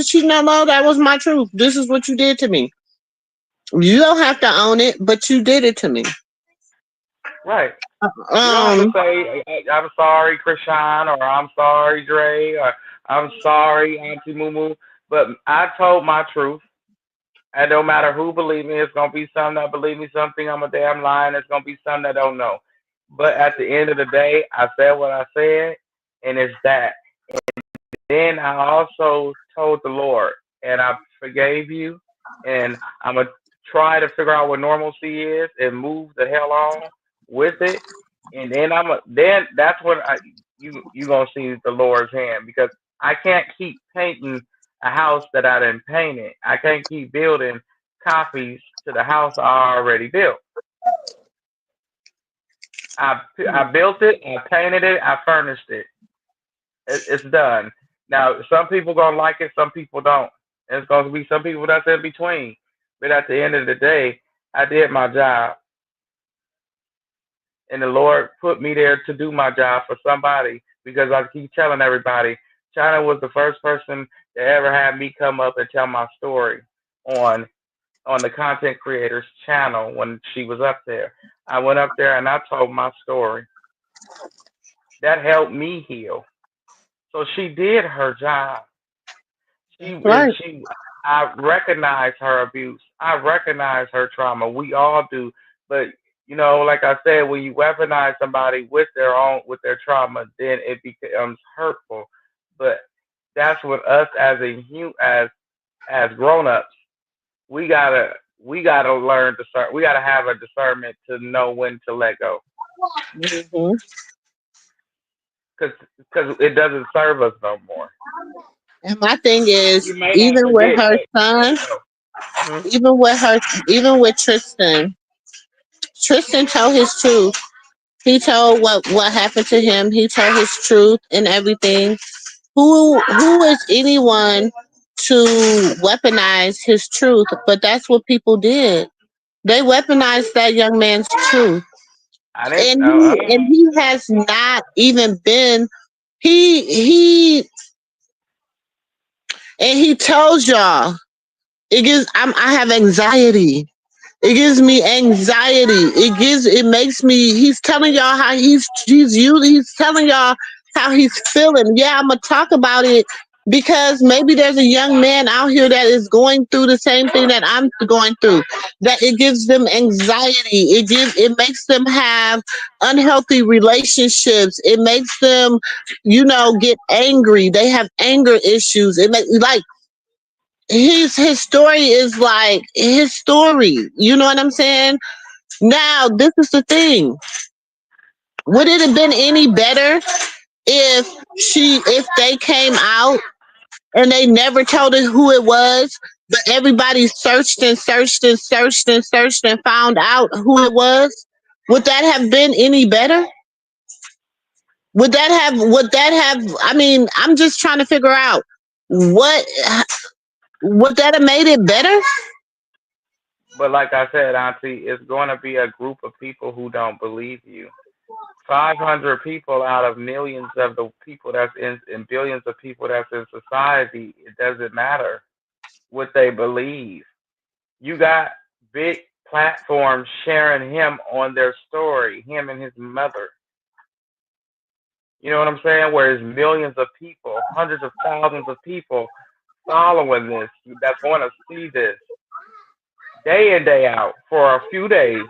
She no, that was my truth. This is what you did to me. You don't have to own it, but you did it to me. Right. You don't have to Um, say I'm sorry, Chrisean, or I'm sorry, Dre, or I'm sorry, Auntie Moo Moo. But I told my truth. And no matter who believe me, it's gonna be some that believe me, something I'm a damn lying. It's gonna be some that don't know. But at the end of the day, I said what I said, and it's that. Then I also told the Lord, and I forgave you, and I'm gonna try to figure out what normalcy is and move the hell on with it. And then then that's when you gonna see the Lord's hand because I can't keep painting a house that I didn't paint it. I can't keep building copies to the house I already built. I built it, I painted it, I furnished it. It's done. Now, some people gonna like it, some people don't. And it's gonna be some people that's in between. But at the end of the day, I did my job, and the Lord put me there to do my job for somebody because I keep telling everybody, China was the first person that ever had me come up and tell my story on on the content creators channel when she was up there. I went up there and I told my story. That helped me heal. So she did her job. She that's is right. she I recognize her abuse. I recognize her trauma. We all do. But like I said, when you weaponize somebody with their trauma, then it becomes hurtful. But that's what us as grown ups, we gotta learn to start. We gotta have a discernment to know when to let go, Hmm. because it doesn't serve us no more. And my thing is, You may not even with forget, her but son, oh, mhm. even with her, even with Tristan, Tristan told his truth. He told what happened to him. He told his truth and everything. Who is anyone to weaponize his truth? But that's what people did. They weaponized that young man's truth, I didn't. and he has not even been. He and he tells y'all I have anxiety. It gives me anxiety. It makes me. He's telling y'all how he's telling y'all how he's feeling. Yeah, I'm gonna talk about it because maybe there's a young man out here that is going through the same thing that I'm going through. That it gives them anxiety. It makes them have unhealthy relationships. It makes them, get angry. They have anger issues. It makes like his story is like his story. You know what I'm saying? Now, this is the thing. Would it have been any better if if they came out and they never told us who it was, but everybody searched and searched and searched and searched and found out who it was? Would that have been any better? I mean, I'm just trying to figure out what would that have made it better? But like I said, Auntie, it's going to be a group of people who don't believe you. 500 people out of millions of the people that's in billions of people that's in society. It doesn't matter what they believe. You got big. platforms sharing him on their story, him and his mother. You know what I'm saying? Where there's millions of people, hundreds of thousands of people following this, that's going to see this day in, day out for a few days.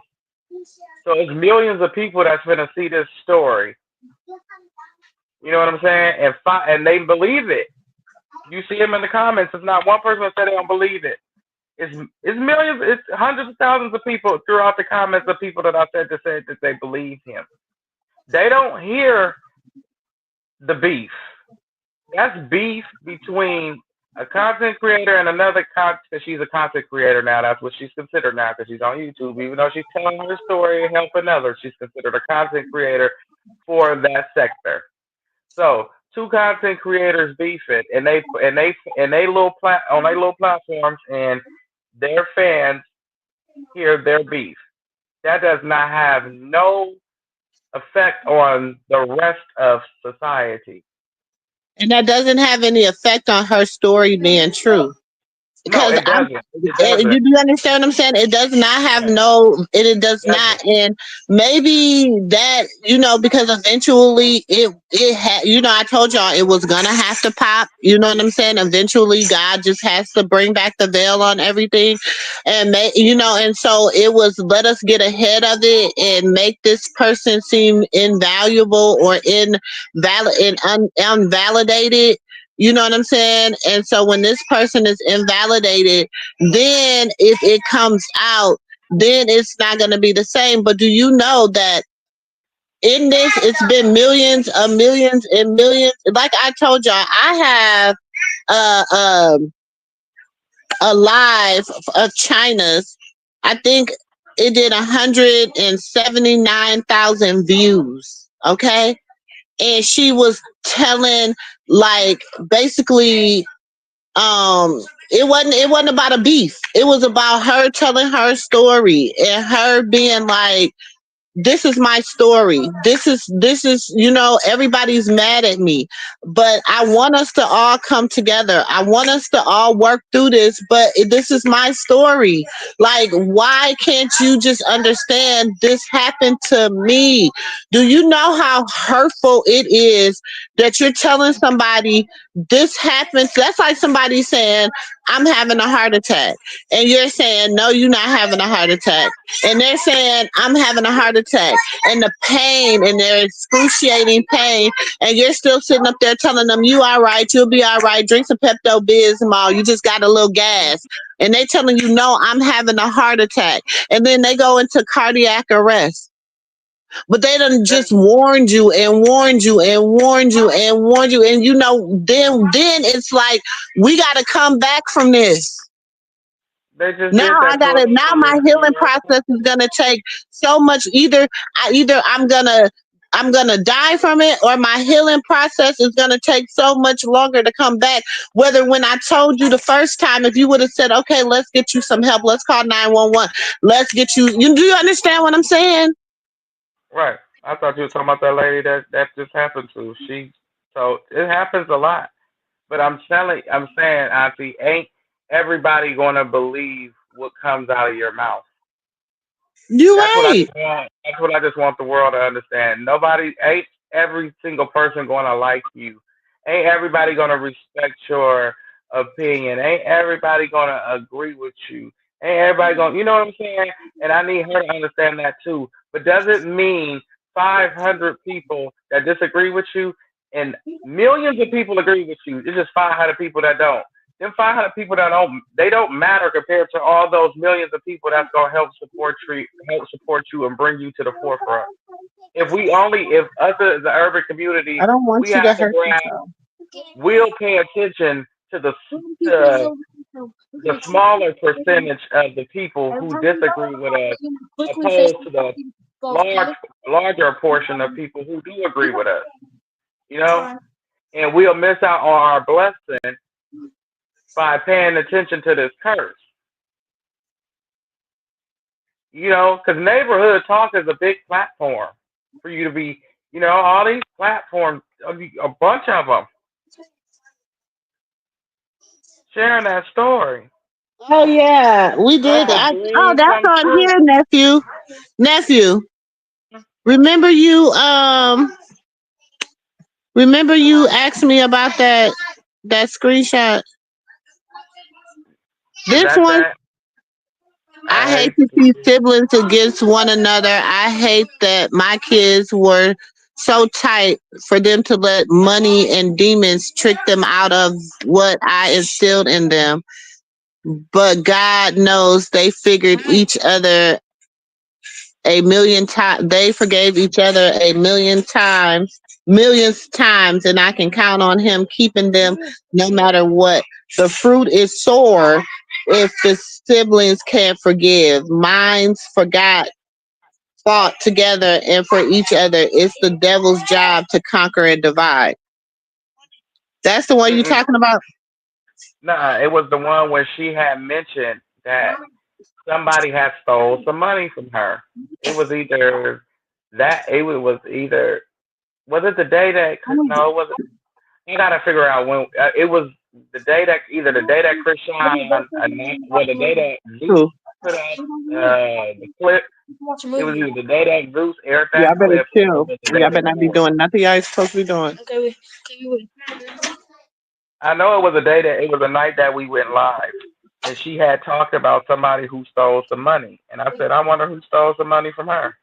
So it's millions of people that's going to see this story. You know what I'm saying? And they believe it. You see them in the comments. It's not one person that said they don't believe it. It's millions, it's hundreds of thousands of people throughout the comments of people that I said that they believe him. They don't hear the beef. That's beef between a content creator and another because she's a content creator now. That's what she's considered now because she's on YouTube. Even though she's telling her story and helping others, she's considered a content creator for that sector. So two content creators beefing, and they on their little platforms, and their fans hear their beef. That does not have no effect on the rest of society. And that doesn't have any effect on her story being true. No, Because it doesn't. It you doesn't. do understand what I'm saying? It does not have Yeah, it does it not, doesn't. and maybe that, because eventually I told y'all it was gonna have to pop, you know what I'm saying? Eventually God just has to bring back the veil on everything, and and so it was, let us get ahead of it and make this person seem invaluable or invalid and unvalidated. You know what I'm saying? And so when this person is invalidated, then if it comes out, then it's not going to be the same. But do you know that in this, it's been millions of millions and millions? Like I told y'all, I have uh, um, a live of China's. I think it did 179,000 views. Okay. And she was telling, like, basically, it wasn't about a beef. It was about her telling her story and her being like, this is my story. This is everybody's mad at me, but I want us to all come together. I want us to all work through this, but this is my story. Like, why can't you just understand this happened to me? Do you know how hurtful it is that you're telling somebody this happens? That's like somebody saying, I'm having a heart attack, and you're saying, no, you're not having a heart attack, and they're saying, I'm having a heart attack, and the pain, and their excruciating pain, and you're still sitting up there telling them, you all right, you'll be all right, drink some Pepto-Bismol, you just got a little gas, and they telling you, no, I'm having a heart attack, and then they go into cardiac arrest. But they done just warned you and warned you and warned you and warned you, and then it's like, we got to come back from this. They just Now did I that to gotta. Now another. my healing process is gonna take so much. Either I'm gonna die from it, or my healing process is gonna take so much longer to come back. Whether when I told you the first time, if you would have said, "Okay, let's get you some help. Let's call 911. Let's get you." Do you understand what I'm saying? Right. I thought you were talking about that lady that just happened to. So it happens a lot. But I'm saying, Auntie, ain't everybody gonna believe what comes out of your mouth? You That's what I right. just want. That's what I just want the world to understand. Nobody, ain't every single person gonna like you. Ain't everybody gonna respect your opinion. Ain't everybody gonna agree with you. Ain't everybody gonna, you know what I'm saying? And I need her to understand that too. But does it mean 500 people that disagree with you and millions of people agree with you? It's just 500 people that don't. Them 500 people that don't matter compared to all those millions of people that's gonna help support you and bring you to the forefront. If us as the urban community, I don't we want you to have to hurt grab, yourself. we'll pay attention to the smaller percentage of the people who disagree with us, opposed to the large larger portion of people who do agree with us. You know, and we'll miss out on our blessing by paying attention to this curse. Because neighborhood talk is a big platform for you to be, all these platforms, a bunch of them sharing that story. Oh yeah, we That's did. a Oh, dream that's come on true. here, nephew. Nephew, remember you? Remember you asked me about that screenshot. Is This that one, that? I I hate hate to to see see. siblings against one another. I hate that my kids were so tight for them to let money and demons trick them out of what I instilled in them. But God knows they figured each other a million times. They forgave each other a million times, millions times, and I can count on Him keeping them no matter what. The fruit is sore if the siblings can't forgive. Minds forgot, fought together, and for each other. It's the devil's job to conquer and divide. That's the one you Mm-mm. talking about? Nah, it was the one where she had mentioned that somebody had stole some money from her. It was either that. Was either. Was it the day that? No, it wasn't. You gotta figure out when. It was the day that either the day that Chrisean, well, the day that Zeus Who? put out the clip. It was either the day that Zeus aired that Y'all better clip, or chill. was it the day Y'all better not be before? doing nothing y'all ain't supposed to be doing. I know it was a day that it was a night that we went live, and she had talked about somebody who stole some money, and I said, I wonder who stole some money from her.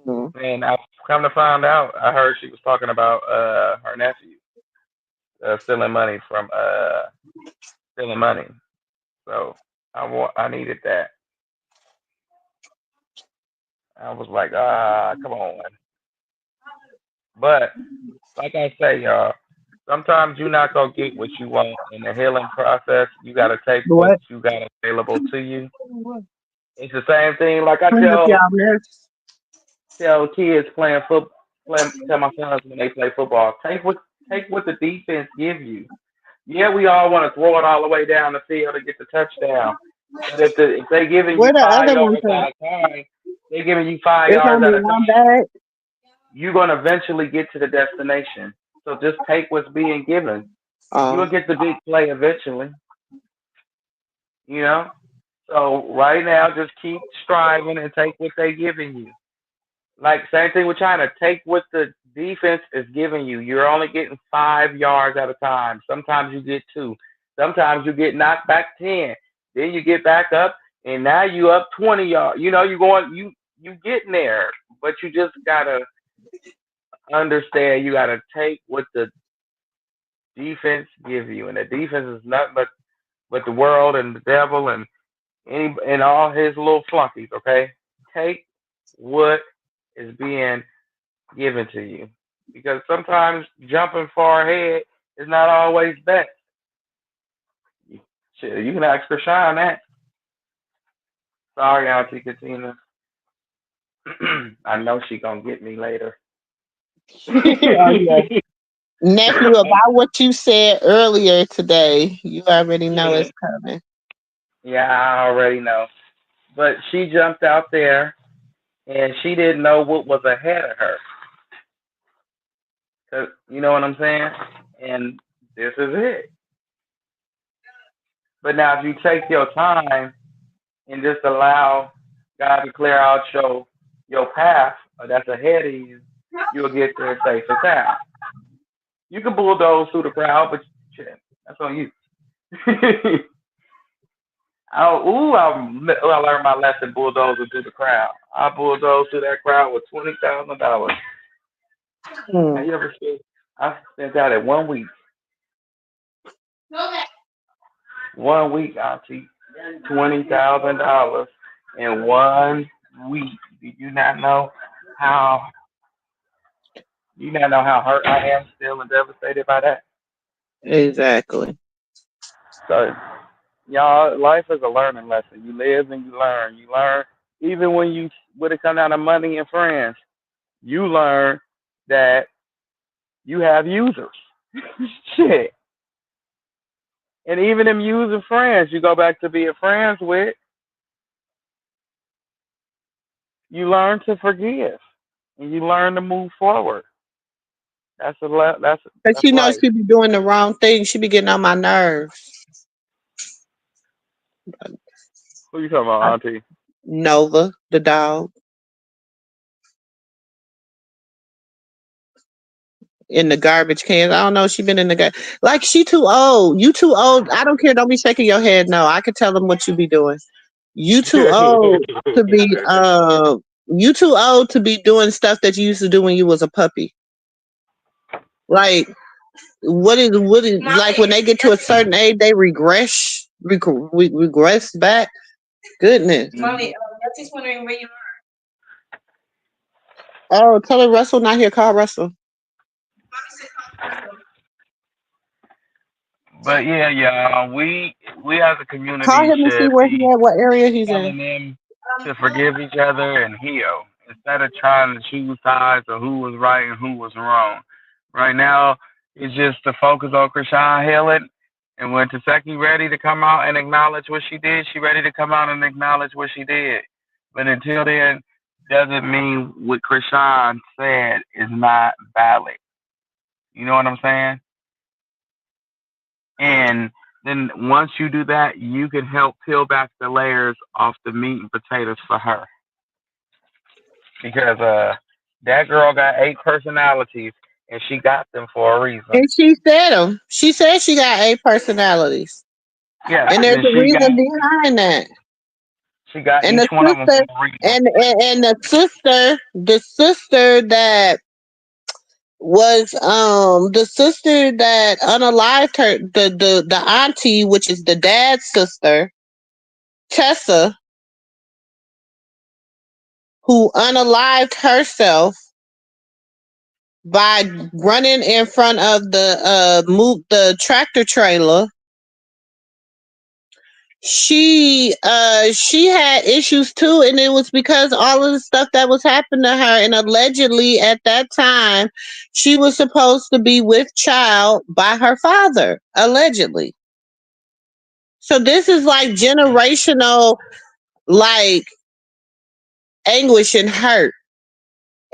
Hmm. And I come to find out, I heard she was talking about her nephew stealing money from stealing money. So I needed that. I was like, come on. But like I say, y'all, sometimes you're not gonna get what you want in the healing process. You gotta take what What? you got available to you. It's the same thing. Like I Clean up y'all mess. tell kids playing football, tell my sons when they play football, take what the defense gives you. Yeah, we all want to throw it all the way down the field to get the touchdown. But if they giving you Where the five other ones yards at at? a time, they giving you five It's yards only at a one time, bag. you're gonna eventually get to the destination. So just take what's being given. You'll Oh. get the big play eventually. You know. So right now, just keep striving and take what they're giving you. Like same thing with China. Take what the defense is giving you. You're only getting 5 yards at a time. Sometimes you get two. Sometimes you get knocked back 10. Then you get back up, and now you up 20 yards. You know you going you getting there, but you just gotta understand. You gotta take what the defense give you, and the defense is nothing but the world and the devil and all his little flunkies. Okay, take what is being given to you. Because sometimes jumping far ahead is not always best. Shit, you can ask for Sean that. Sorry, Auntie Katina. I know she gonna get me later. Oh yeah. Nephew, about what you said earlier today, you already know it's coming. Yeah, I already know. But she jumped out there and she didn't know what was ahead of her. 'Cause you know what I'm saying? And this is it. But now if you take your time and just allow God to clear out your path that's ahead of you, you'll get there safe and sound. You can bulldoze through the crowd, but shit, that's on you. I learned my lesson bulldozing through the crowd. I bulldozed through that crowd with $20,000. Hmm. Have you ever spent? I spent that in 1 week. 1 week, I see $20,000 in 1 week. Do you not know how? You not know how hurt I am still and devastated by that. Exactly. So, y'all, life is a learning lesson. You live and you learn. You learn even when it comes down to money and friends. You learn that you have users. Shit. And even them using friends, you go back to being friends with, you learn to forgive and you learn to move forward. Cause that's she knows life. she be doing the wrong thing. She be getting on my nerves. Who you talking about, I, Auntie? Nova, the dog, in the garbage cans. I don't know. She been in the like she too old. You too old. I don't care. Don't be shaking your head. No, I can tell them what you be doing. You too old to be you too old to be doing stuff that you used to do when you was a puppy. Like what is like when they get to a certain age they regress back. Goodness. Hmm. Oh, tell her Russell not here. Call Russell. But yeah, yeah, we as a Call community him and see should where he be at, what area he's in. telling them to forgive each other and heal instead of trying to choose sides of who was right and who was wrong. Right now, it's just to focus on Chrisean healing. And when Taseki ready to come out and acknowledge what she did, she ready to come out and acknowledge what she did. But until then, doesn't mean what Chrisean said is not valid. You know what I'm saying? And then once you do that, you can help peel back the layers off the meat and potatoes for her. Because that girl got 8 personalities and she got them for a reason. And she said them. She said she got 8 personalities. Yes, And there's and a reason behind that. she got And each the one of them sister for a reason. and the sister that was the sister that unalived her, the auntie, which is the dad's sister, Tessa, who unalived herself by running in front of the tractor trailer. She had issues too, and it was because all of the stuff that was happening to her, and allegedly at that time she was supposed to be with child by her father, allegedly. So this is like generational, like, anguish and hurt.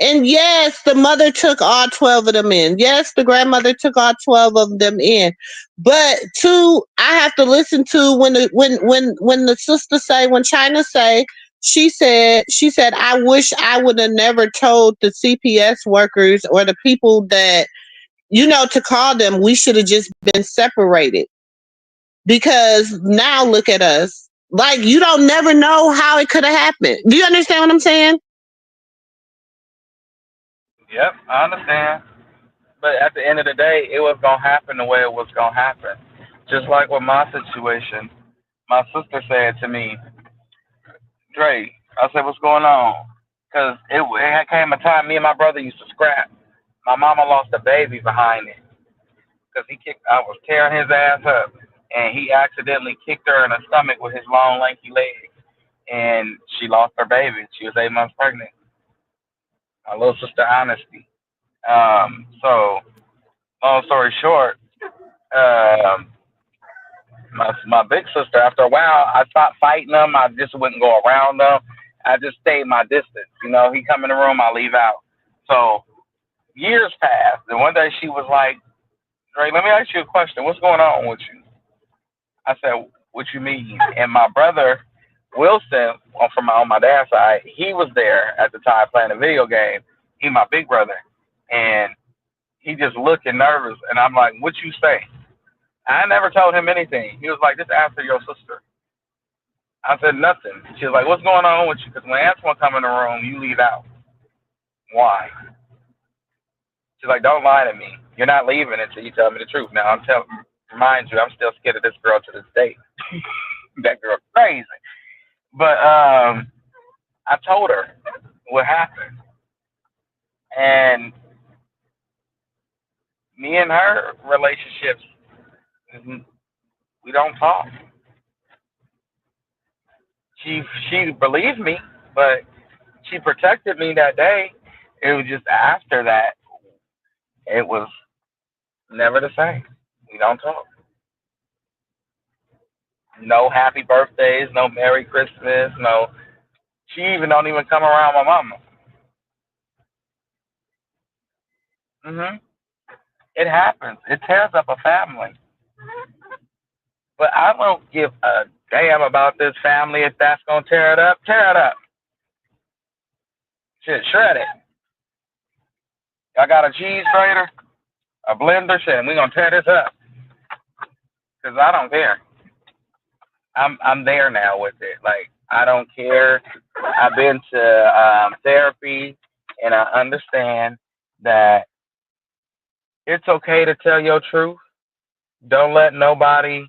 And yes, the mother took all 12 of them in. Yes, the grandmother took all 12 of them in. But two, I have to listen to when the sister say, when China say, she said, I wish I would have never told the CPS workers or the people that, to call them, we should have just been separated. Because now look at us. Like, you don't never know how it could have happened. Do you understand what I'm saying? Yep, I understand. But at the end of the day, it was gonna happen the way it was gonna happen. Just like with my situation, my sister said to me, "Dre," I said, "What's going on?" Because it came a time me and my brother used to scrap. My mama lost a baby behind it because I was tearing his ass up, and he accidentally kicked her in the stomach with his long, lanky legs, and she lost her baby. She was 8 months pregnant. My little sister, Honesty. So long story short, um, my big sister, after a while, I stopped fighting them. I just wouldn't go around them. I just stayed my distance. He come in the room, I leave out. So years passed, and one day she was like, "Dre, let me ask you a question. What's going on with you?" I said, "What you mean?" And my brother Wilson, on my dad's side, he was there at the time playing a video game. He my big brother, and he just looking nervous. And I'm like, "What you say?" I never told him anything. He was like, "Just answer your sister." I said nothing. She was like, "What's going on with you?" Because when Antoine come in the room, you leave out. Why? She's like, "Don't lie to me. You're not leaving until you tell me the truth." Now mind you, I'm still scared of this girl to this day. That girl crazy. But I told her what happened, and me and her relationships, we don't talk. She believed me, but she protected me that day. It was just after that, it was never the same. We don't talk. No happy birthdays, no Merry Christmas, no. She even don't even come around my mama. Mhm. It happens. It tears up a family. But I don't give a damn about this family. If that's gonna tear it up, tear it up. Shit, shred it. I got a cheese grater, a blender, shit, and we gonna tear this up. Cause I don't care. I'm there now with it. Like I don't care. I've been to therapy, and I understand that it's okay to tell your truth. Don't let nobody,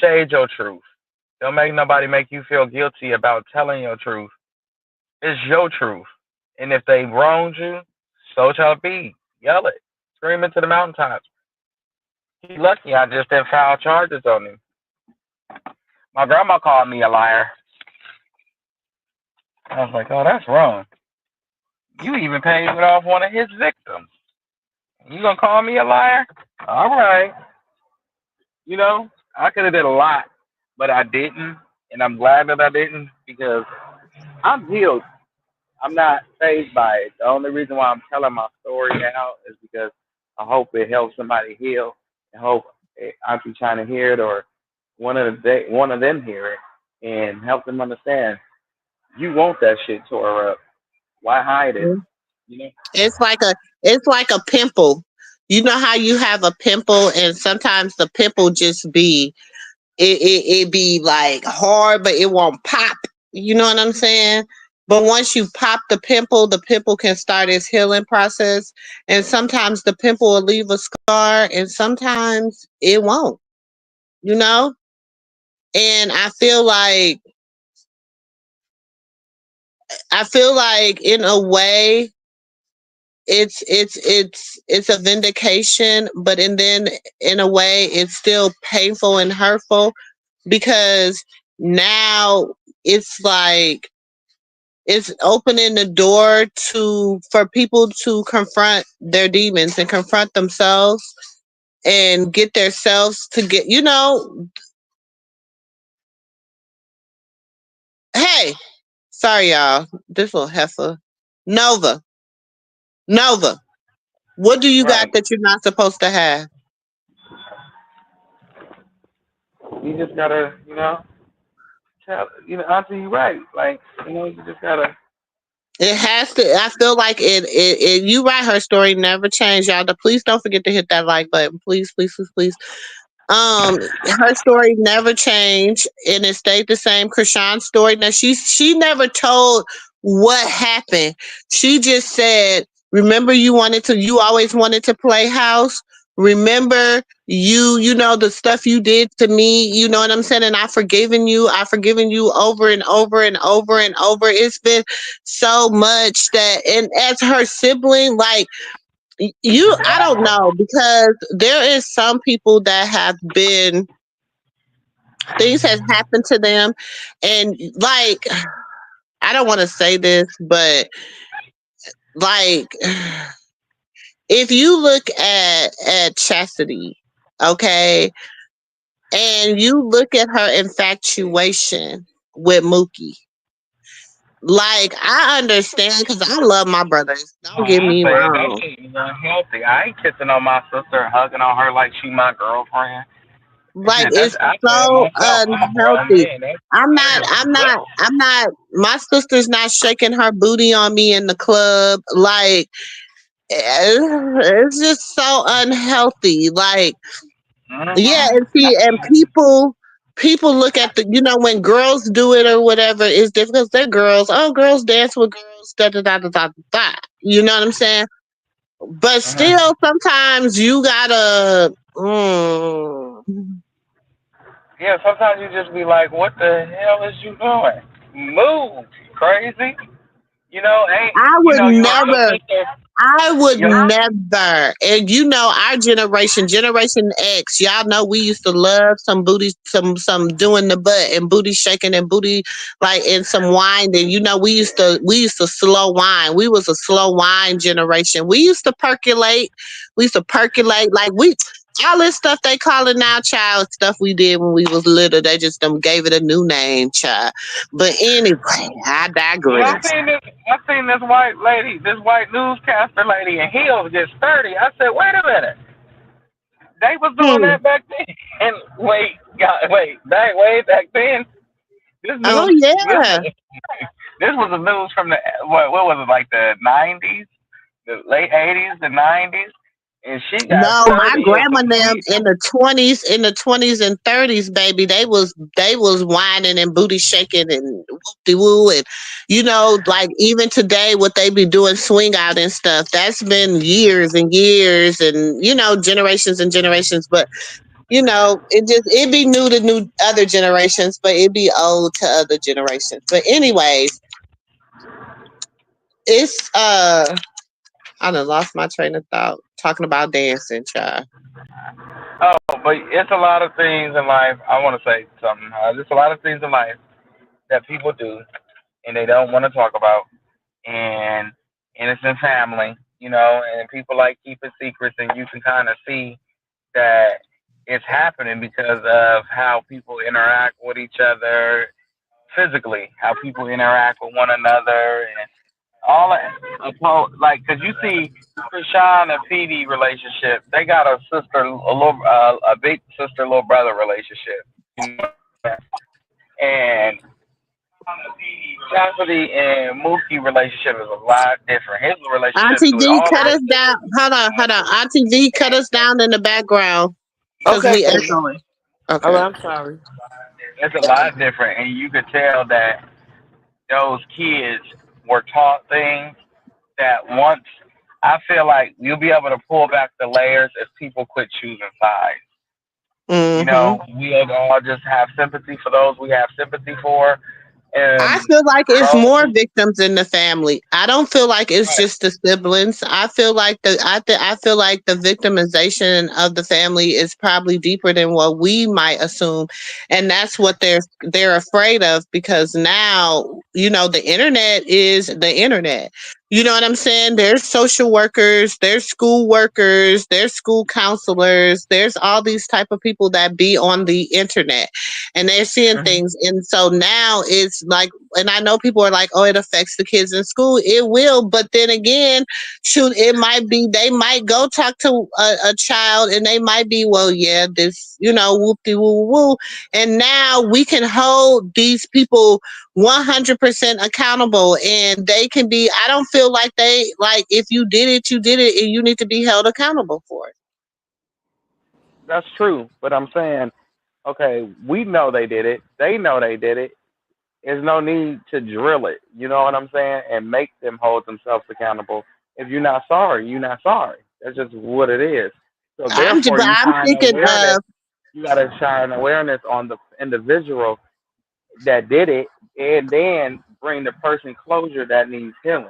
shade your truth. Don't make nobody make you feel guilty about telling your truth. It's your truth. And if they wronged you, so shall it be. Yell it. Scream it to the mountaintops. He's lucky I just didn't file charges on him. My grandma called me a liar. I was like, oh, that's wrong. You even paid off one of his victims. You gonna call me a liar? All right. I could have did a lot, but I didn't, and I'm glad that I didn't because I'm healed. I'm not phased by it. The only reason why I'm telling my story now is because I hope it helps somebody heal. I hope Auntie Chyna hear it or one of them hear it and help them understand. You want that shit tore up. Why hide it? You know? It's like a pimple. You know how you have a pimple and sometimes the pimple just be it be like hard but it won't pop. You know what I'm saying? But once you pop the pimple can start its healing process. And sometimes the pimple will leave a scar and sometimes it won't, you know? And I feel like in a way it's a vindication, but and then in a way it's still painful and hurtful because now it's like it's opening the door for people to confront their demons and confront themselves and get themselves to get hey, sorry y'all, this little heifer. Nova nova what do you got Right. that you're not supposed to have? You just gotta, tell, Auntie, you right. Like, you just gotta. It has to. I feel like it. You right. Her story never changed, y'all. Please don't forget to hit that like button. Please, please, please, please. Her story never changed, and it stayed the same. Chrisean's story. Now she never told what happened. She just said, "Remember, you always wanted to play house. Remember, you know the stuff you did to me. You know what I'm saying. And I've forgiven you over and over and over and over. It's been so much that, and as her sibling, like." I don't know because there is some people that have been things has happened to them, and like I don't want to say this, but like if you look at Chastity, okay, and you look at her infatuation with Mookie, like I understand because I love my brothers. Oh, Don't get I me say that wrong. shit is unhealthy. I ain't kissing on my sister, hugging on her like she my girlfriend. Like Shit, that's it's I said so myself. I'm a grown unhealthy. man. That's I'm not. terrible. I'm not. I'm not. My sister's not shaking her booty on me in the club. Like it's just so unhealthy. Like yeah, and see, and people look at when girls do it or whatever. It's different because they're girls. Oh, girls dance with girls. Da da da da da da. You know what I'm saying? But Mm-hmm. still, sometimes you gotta. Yeah, sometimes you just be like, "What the hell is you doing? Move, crazy." Ain't I would you and your never. sister? I would Your never. And our Generation X, y'all know we used to love some booty, some doing the butt and booty shaking and booty like and some winding. We used to slow wine. We was a slow wine generation. We used to percolate. We used to percolate like All this stuff they call it now, child, stuff we did when we was little. They just gave it a new name, child. But anyway, I Yeah, digress. I seen this white lady, this white newscaster lady in heels get sturdy. I said, wait a minute, they was doing Hmm. that back then. And back way back then. This Oh news, this yeah. was this was the news from the what was it, like the '90s, the late '80s, the '90s, and she got No, my sturdy as grandma and a them kid. in the twenties and thirties, baby, they was whining and booty shaking and whoop de woo and like even today what they be doing swing out and stuff. That's been years and years and generations and generations. But it be new to new other generations, but it be old to other generations. But anyways, it's I done lost my train of thought talking about dancing, child. Oh, but it's a lot of things in life. I want to say something. There's a lot of things in life that people do and they don't want to talk about, and it's in family, and people like keeping secrets, and you can kind of see that it's happening because of how people interact with each other physically, how people interact with one another, and all that. Like, cause you see, Chrisean and Phoebe relationship, they got a sister, a big sister, little brother relationship, and Chastity and Mookie relationship is a lot different. His relationship Auntie with D, all cut of his us down. Hold on. Auntie D, cut us down in the background because Okay, we baby. echoing. All Okay. right, I'm sorry. it's a lot different, and you could tell that those kids were taught things that once I feel like you'll be able to pull back the layers if people quit choosing sides. Mm-hmm. We'll all just have sympathy for those we have sympathy for, I and feel like it's those more who victims in the family. I don't feel like it's right, just the siblings. I feel like the victimization of the family is probably deeper than what we might assume, and that's what they're afraid of because now the internet is the internet. You know what I'm saying? There's social workers, there's school workers, there's school counselors, there's all these type of people that be on the internet and they're seeing mm-hmm. things. And so now it's like, and I know people are like, oh, it affects the kids in school. It will. But then again, shoot, it might be, they might go talk to a child and they might be, well, yeah, this, whoop de woo woo. And now we can hold these people 100% accountable and they can be, I don't feel like if you did it, you did it and you need to be held accountable for it. That's true. But I'm saying, okay, we know they did it. They know they did it. There's no need to drill it. You know what I'm saying? And make them hold themselves accountable. If you're not sorry, you're not sorry. That's just what it is. So therefore, But you I'm shine thinking awareness. of, You got to shine awareness on the individual that did it, and then bring the person closure that needs healing.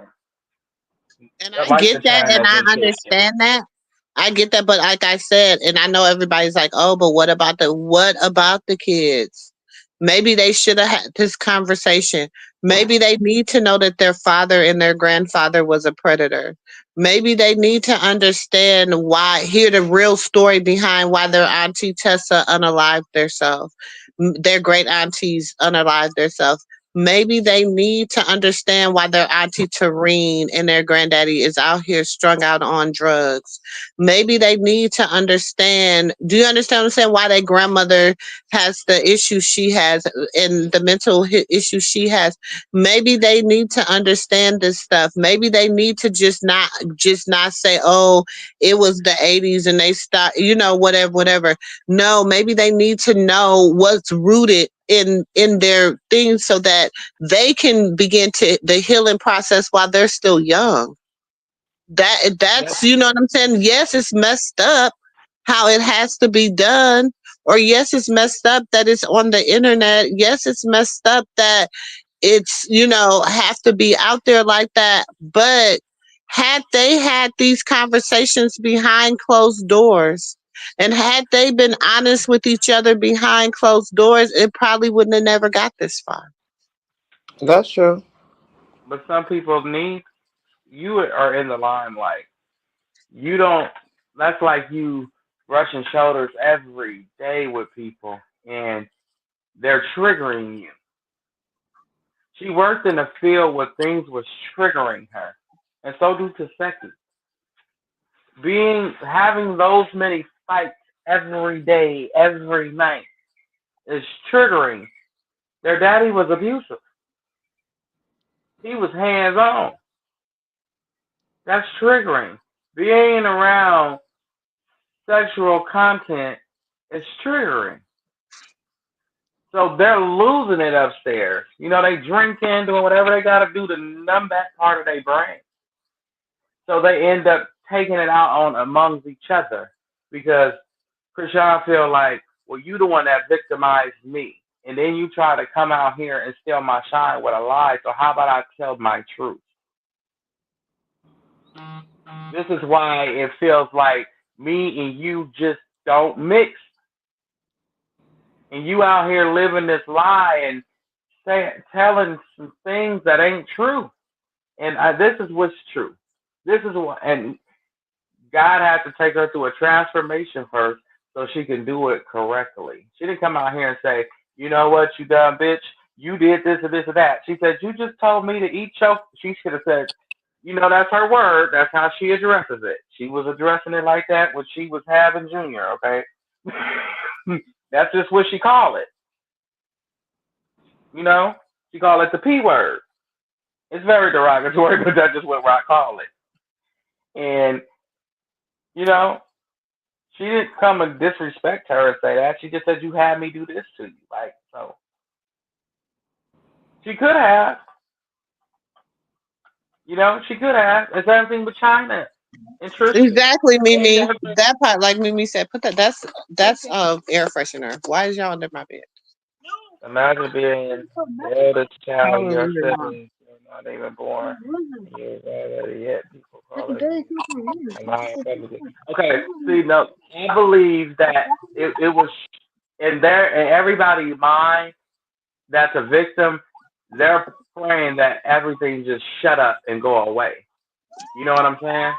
and I I like get the that shine and that I they said. understand that. I get that, but like I said, and I know everybody's like, "Oh, but what about the kids?" Maybe they should have had this conversation. Maybe they need to know that their father and their grandfather was a predator. Maybe they need to understand hear the real story behind why their auntie Tessa unalived themselves, their great aunties unalived themselves. Maybe they need to understand why their auntie Tareen and their granddaddy is out here strung out on drugs. Maybe they need to understand. Do you understand what I'm saying? Why their grandmother has the issues she has and the mental issues she has. Maybe they need to understand this stuff. Maybe they need to just not say, "Oh, it was the '80s and they stopped," whatever, whatever. No, maybe they need to know what's rooted in their things so that they can begin to the healing process while they're still young. Yep. That's what I'm saying. Yes, it's messed up how it has to be done. Or yes, it's messed up that it's on the internet. Yes, it's messed up that it's have to be out there like that. But had they had these conversations behind closed doors and had they been honest with each other behind closed doors, it probably wouldn't have never got this far. That's true. But some people need, you are in the limelight. You don't. That's like you. brushing shoulders every day with people, and they're triggering you. She worked in a field where things was triggering her, and so do Taseki. Having those many fights every day, every night is triggering. Their daddy was abusive. He was hands on. That's triggering. Being around sexual content is triggering. So they're losing it upstairs. You know, they drinking, doing whatever they got to do to numb that part of their brain. So they end up taking it out on amongst each other because Chrisean feel like, well, you the one that victimized me, and then you try to come out here and steal my shine with a lie. So how about I tell my truth? This is why it feels like me and you just don't mix, and you out here living this lie and telling some things that ain't true. And this is what's true. This is what, and God had to take her through a transformation first so she can do it correctly. She didn't come out here and say, you know what, you dumb bitch, you did this and this and that. She said, you just told me to eat choke. She should have said, you know, that's her word. That's how she addresses it. She was addressing it like that when she was having Junior, okay? That's just what she called it. You know? She called it the P word. It's very derogatory, but that's just what I call it. And, you know, she didn't come and disrespect her and say that. She just said, you had me do this to you. Like, so. She could have. You know, she could have. It's everything with Chyna and Tristan. Exactly, They Mimi. never. That part, like Mimi said, put that. That's air freshener. Why is y'all under my bed? Imagine being the eldest child of your Hallelujah. siblings. You're not even born. And you're already yet. People call it a lying family. Okay, see, no, I believe that it was in everybody's mind that's a victim. They're praying that everything just shut up and go away. You know what I'm saying?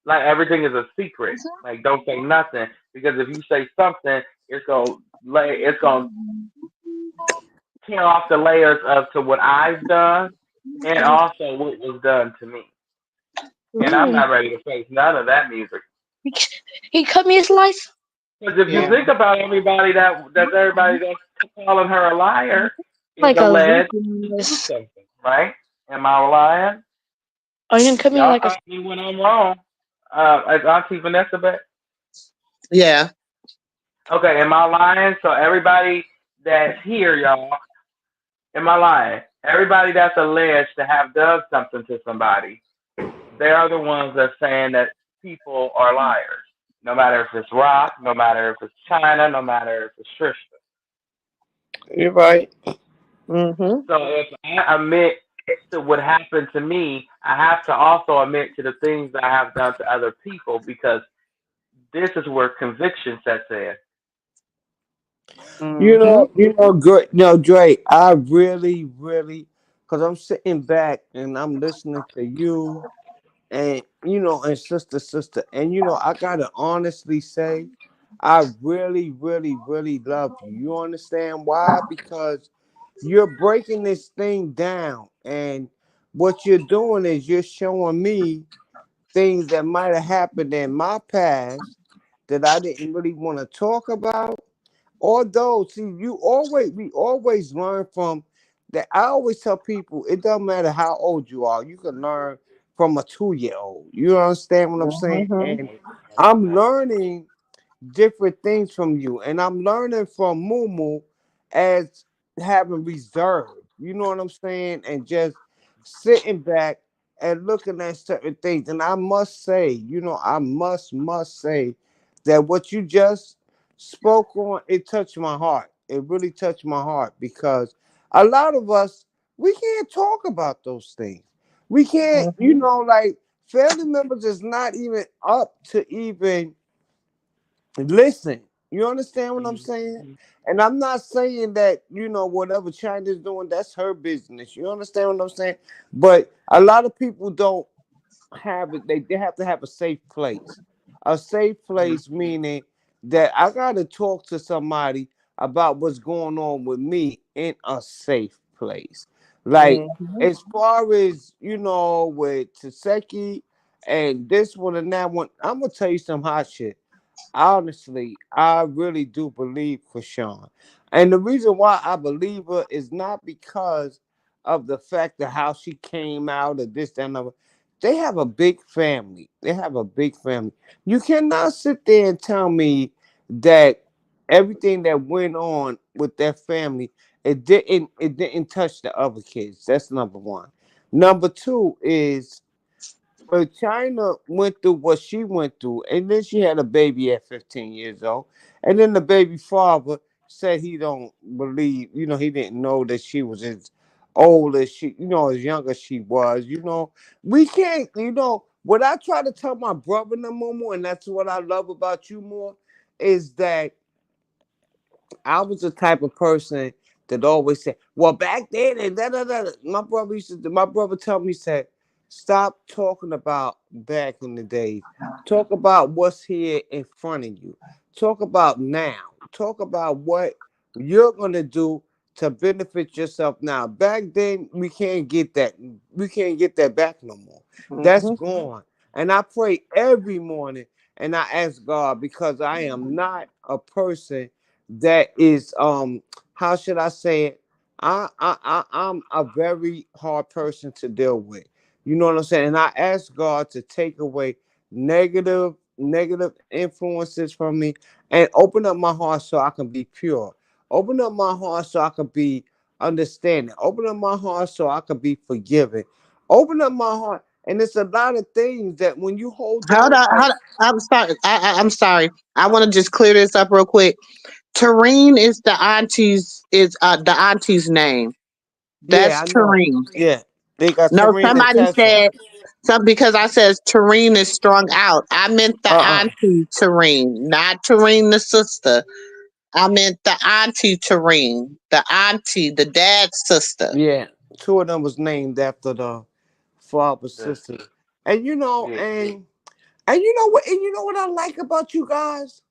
Like everything is a secret. Like don't say nothing because if you say something, it's gonna tear off the layers of to what I've done and also what was done to me. And I'm not ready to face none of that music. He cut me a slice. Because if you Yeah. think about everybody that's calling her a liar is Like a alleged to do Lucas. something, right? Am I lying? Are you gonna cut me Y'all like a? stop me when I'm wrong. As Auntie Vanessa bet. Yeah. Okay, am I lying? So everybody that's here, y'all, am I lying? Everybody that's alleged to have done something to somebody, they are the ones that's saying that people are liars. No matter if it's Rock, no matter if it's Chyna, no matter if it's Tristan. You're right. Mm-hmm. So if I admit to what happened to me, I have to also admit to the things that I have done to other people because this is where conviction sets in. Mm-hmm. Dre, no, Dre, I really, really, because I'm sitting back and I'm listening to you and, and sister, and, I got to honestly say, I really, really, really love you. You understand why? Because you're breaking this thing down. And what you're doing is you're showing me things that might have happened in my past that I didn't really want to talk about. Although, see, we always learn from that. I always tell people it doesn't matter how old you are, you can learn from a 2-year old. You understand what I'm saying? Mm-hmm. And I'm learning different things from you, and I'm learning from Mumu as having reserve. You know what I'm saying? And just sitting back and looking at certain things. And I must say, I must say that what you just spoke on, it touched my heart. It really touched my heart because a lot of us we can't talk about those things. We can't, Mm-hmm. like family members is not even up to even listen. You understand what I'm saying? And I'm not saying that, whatever China's doing, that's her business. You understand what I'm saying? But a lot of people don't have it. They have to have a safe place. A safe place meaning that I gotta talk to somebody about what's going on with me in a safe place. Like Mhm. as far as with Taseki and this one and that one, I'm gonna tell you some hot shit. Honestly, I really do believe Chrisean. And the reason why I believe her is not because of the fact of how she came out of this, that, and other. They have a big family. They have a big family. You cannot sit there and tell me that everything that went on with that family, it didn't touch the other kids. That's number one. Number two is but China went through what she went through, and then she had a baby at 15 years old, and then the baby father said he don't believe, he didn't know that she was as old as she, as young as she was. We can't, what I try to tell my brother no more, and that's what I love about you more, is that I was the type of person that always said, "Well, back then and da da da." My brother told me, said, "Stop talking about back in the days. Talk about what's here in front of you. Talk about now. Talk about what you're gonna do to benefit yourself now. Back then, we can't get that. We can't get that back no more. That's Mhm. gone. And I pray every morning, and I ask God because I am not a person that is how should I say it? I'm a very hard person to deal with. You know what I'm saying? And I ask God to take away negative influences from me and open up my heart so I can be pure. Open up my heart so I can be understanding. Open up my heart so I can be forgiving. Open up my heart. And it's a lot of things that when you hold Hold on, on, like, hold on. I'm sorry. I'm sorry. I want to just clear this up real quick. Tareen is the auntie's name. yeah, That's I know. Tareen. Yeah. They got No, Serene and somebody Tessa. said some because I says Tareen is strung out. I meant the Uh-uh. auntie Tareen, not Tareen the sister. I meant the auntie Tareen, the auntie, the dad's sister. Yeah. Two of them was named after the father The, sister. And you know, yeah. and you know what I like about you guys?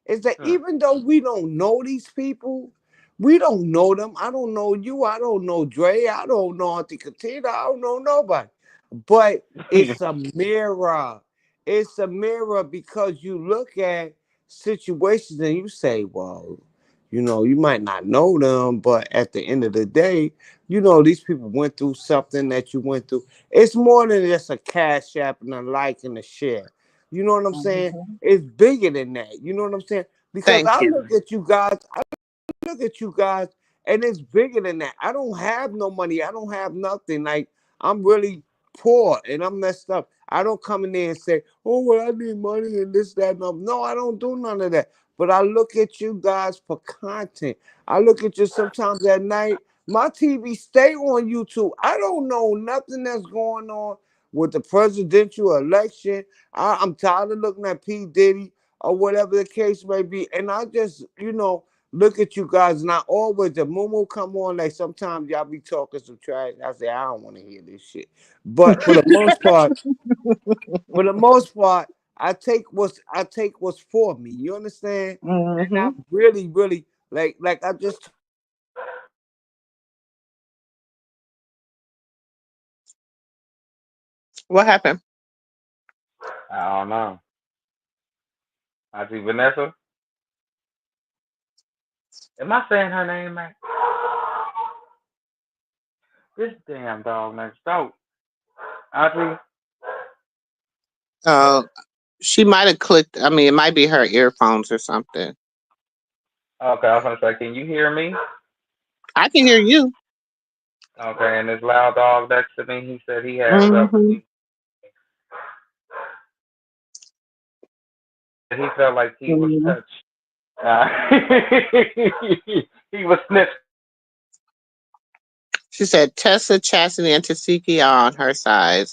Is that Hmm. even though we don't know these people, we don't know them. I don't know you. I don't know Dre. I don't know Auntie Katina. I don't know nobody. But it's a mirror. It's a mirror because you look at situations and you say, well, you might not know them, but at the end of the day, these people went through something that you went through. It's more than just a cash app and a like and a share. You know what I'm saying? Mhm. It's bigger than that. You know what I'm saying? Because Thank I you. look at you guys, and it's bigger than that. I don't have no money. I don't have nothing. Like I'm really poor and I'm messed up. I don't come in there and say, "Oh, well, I need money and this, that, and other." No, I don't do none of that. But I look at you guys for content. I look at you sometimes at night. My TV stay on YouTube. I don't know nothing that's going on with the presidential election. I'm tired of looking at P. Diddy or whatever the case may be. And I just, look at you guys. Not always the Momo come on. Like sometimes y'all be talking some trash. I say, I don't want to hear this shit. But for the most part, I take what's for me. You understand? And Hmm. I'm really, really like I just What happened? I don't know. Auntie Vanessa. Am I saying her name right? This damn dog next door. Auntie. Uh, she might have clicked. I mean, it might be her earphones or something. Okay, I was gonna say, can you hear me? I can hear you. Okay, and this loud dog next to me, he said he had felt Hmm. he felt like he was Hmm. touched. Uh, he was sniffed. She said Tessa, Chastity, and Tasiki are on her side.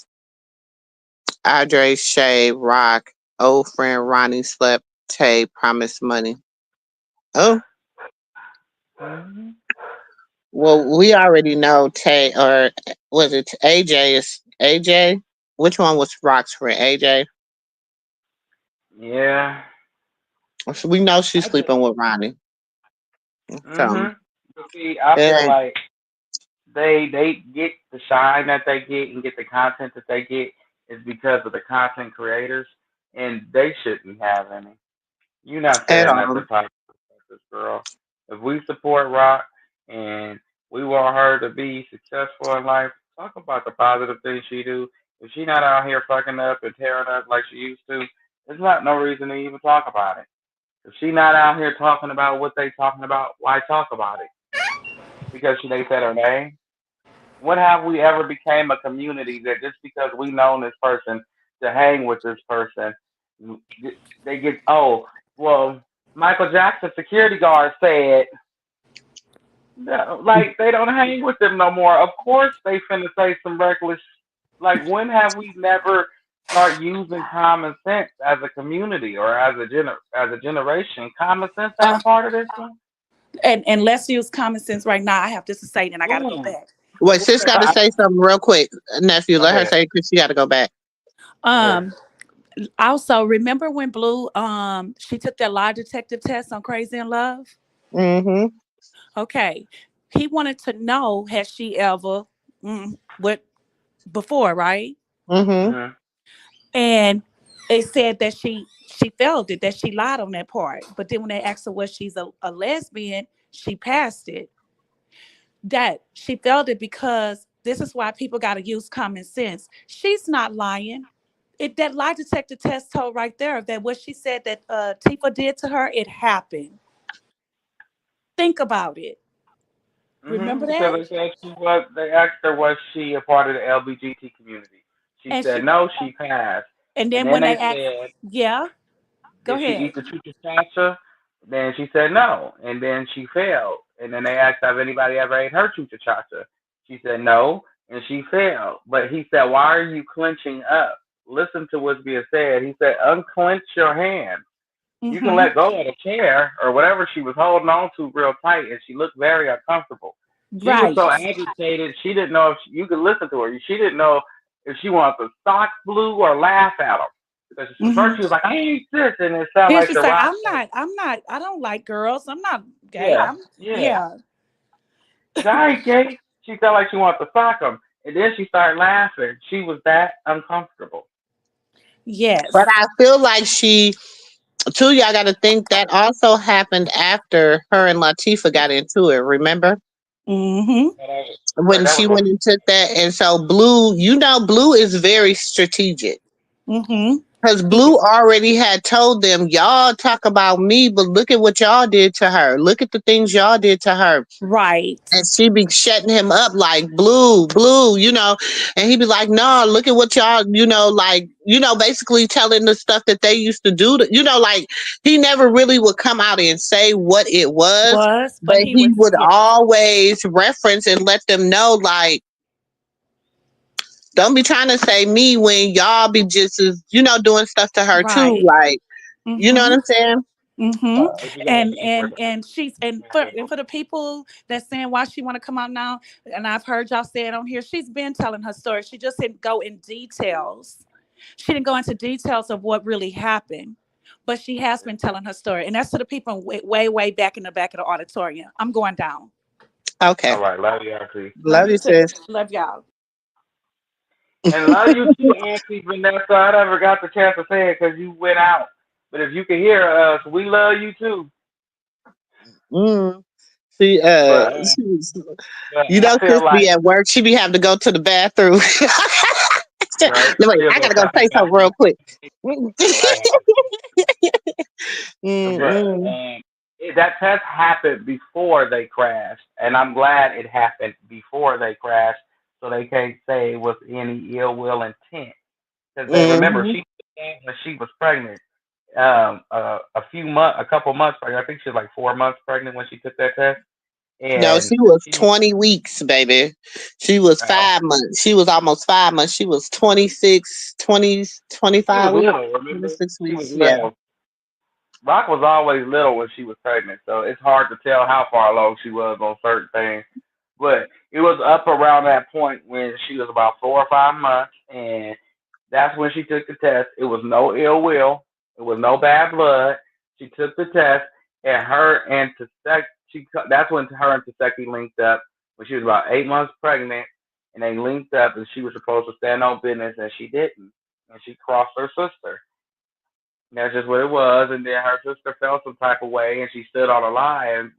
Audrey, Shay, Rock, old friend Ronnie slept, Tay, promised money. Oh, Mhm. well, we already know Tay, or was it AJ? Is AJ? Which one was Rock's friend? AJ? Yeah. So we know she's I just. sleeping with Ronnie. So, But see, I feel and like they get the shine that they get and get the content that they get is because of the content creators, and they shouldn't have any. You're not at saying nothing all. positive about this girl. If we support Rock and we want her to be successful in life, talk about the positive things she do. If she not out here fucking up and tearing up like she used to, there's not no reason to even talk about it. If she not out here talking about what they talking about, why talk about it? Because they said her name. When have we ever became a community that just because we known this person to hang with this person, they get, oh, well, Michael Jackson security guard said, no, like they don't hang with them no more. Of course they finna say some reckless. Like when have we never start using common sense as a community or as a generation? Common sense Uh, ain't part of this one. and let's use common sense right now. I have this to say, and I got to go Mm. back. Wait, Well, sis got to say something real quick, nephew. go Let her ahead. say because she got to go back. Go ahead. Um, Also, remember when Blue she took that lie detective test on Crazy in Love? Mm-hmm. Okay, he wanted to know has she ever what before, right? Mm-hmm. Mhm. And they said that she felt it, that she lied on that part. But then when they asked her was she's a lesbian, she passed it. That she felt it because this is why people got to use common sense. She's not lying. It that lie detector test told right there that what she said that Tifa did to her, it happened. Think about it. Remember Because that? they said she was. They asked her was she a part of the LBGT community. She And said she no. She passed. and And then then when they they asked, said, yeah, go did she ahead. eat the chucha chacha? Then she said no. And then she failed. And then they asked have anybody ever ate her chucha chacha? She said no. And she failed. But he said, why are you clenching up? Listen to what's being said. He said, unclench your hand. You can Mm-hmm. let go of the chair or whatever she was holding on to real tight, and she looked very uncomfortable. She was Right. so agitated, she didn't know if you could listen to her. She didn't know if she wanted to sock Blue or laugh at him. Because first Mm-hmm. she was like, I ain't this, and it sounded Here's like just the like rock. Like, I'm not, I don't like girls. I'm not gay. yeah, I'm yeah. yeah. She said, I ain't gay. She felt like she wanted to sock him. And then she started laughing. She was that uncomfortable. But Yes. I feel like she, too, y'all got to think that also happened after her and Latifah got into it. Remember Mm-hmm. Right, when that she was went and took that, and so Blue, Blue is very strategic. Mm-hmm. Because He Blue already had told them, y'all talk about me, but look at what y'all did to her. Look at the things y'all did to her. right. And she be shutting him up like Blue, Blue, and he be like, no, look at what y'all, like, basically telling the stuff that they used to do to, like he never really would come out and say what it was, Was, but but he he was would yes. always reference and let them know, like, don't be trying to say me when y'all be just as, doing stuff to her too. Right. Like, you know what Mm-hmm. I'm saying? Mm-hmm. what you gotta And do for and it. and she's and for the people that's saying why she want to come out now, and I've heard y'all say it on here, she's been telling her story. She just didn't go in details. She didn't go into details of what really happened, but she has been telling her story, and that's to the people way, way, way back in the back of the auditorium. I'm going down. Okay. All right, love you, Auntie. Love Love you you, too. sis. Love y'all. And love you too, Auntie Vanessa. I never got the chance to say it because you went out. But if you can hear us, we love you too. Mm. She, But, I feel sis be like, at work. She be having to go to the bathroom. right? Wait, She'll I go gotta go to the say something real bathroom. quick. Right. But Mm-mm. that test happened before they crashed, and I'm glad it happened before they crashed, so they can't say it was any ill will intent. Because they remember Mm-hmm. she when she was pregnant, a couple months pregnant. I think she was like 4 months pregnant when she took that test, No, and she was she 20 weeks, baby. She was uh, 5 months. She was almost 5 months. She was 26, 20, she 25 was weeks, little. Remember, 26 she was weeks. Yeah. little. Rock was always little when she was pregnant, so it's hard to tell how far along she was on certain things. But it was up around that point when she was about 4 or 5 months, and that's when she took the test. It was no ill will. It was no bad blood. She took the test, and that's when her and Taseki linked up when she was about 8 months pregnant, and they linked up, and she was supposed to stand on business, and she didn't, and she crossed her sister. And that's just what it was. And then her sister felt some type of way, and she stood on a lie. And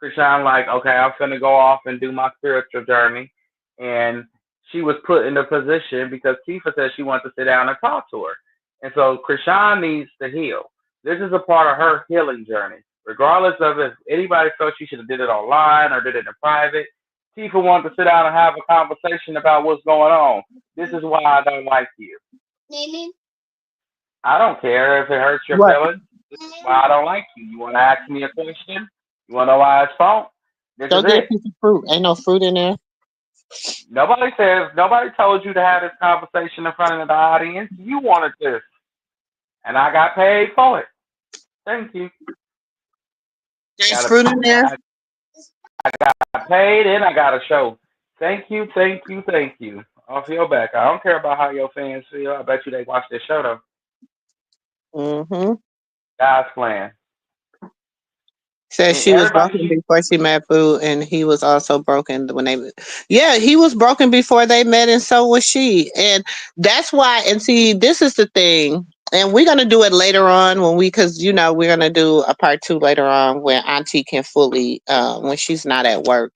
Chrisean like, okay, I'm gonna go off and do my spiritual journey, and she was put in the position because Tifa said she wanted to sit down and talk to her, and so Chrisean needs to heal. This is a part of her healing journey, regardless of if anybody felt she should have did it online or did it in private. Tifa wanted to sit down and have a conversation about what's going on. This is why I don't like you. I don't care if it hurts your What? feelings. This is why I don't like you. You want to ask me a question? You want to know why it's fault? This Go is get a it. piece of fruit. Ain't no fruit in there. Nobody told you to have this conversation in front of the audience. You wanted this, and I got paid for it. Thank you. There's Got fruit in there. got paid and I got a show. Thank you, thank you, thank you. Off your back. I don't care about how your fans feel. I bet you they watch this show though. Mm-hmm. God's plan. Says And she was everybody broken before she met Boo, and he was also broken when they. Yeah, he was broken before they met, and so was she. And that's why. And see, this is the thing. And we're gonna do it later on when because we're gonna do a part two later on when Auntie can fully when she's not at work,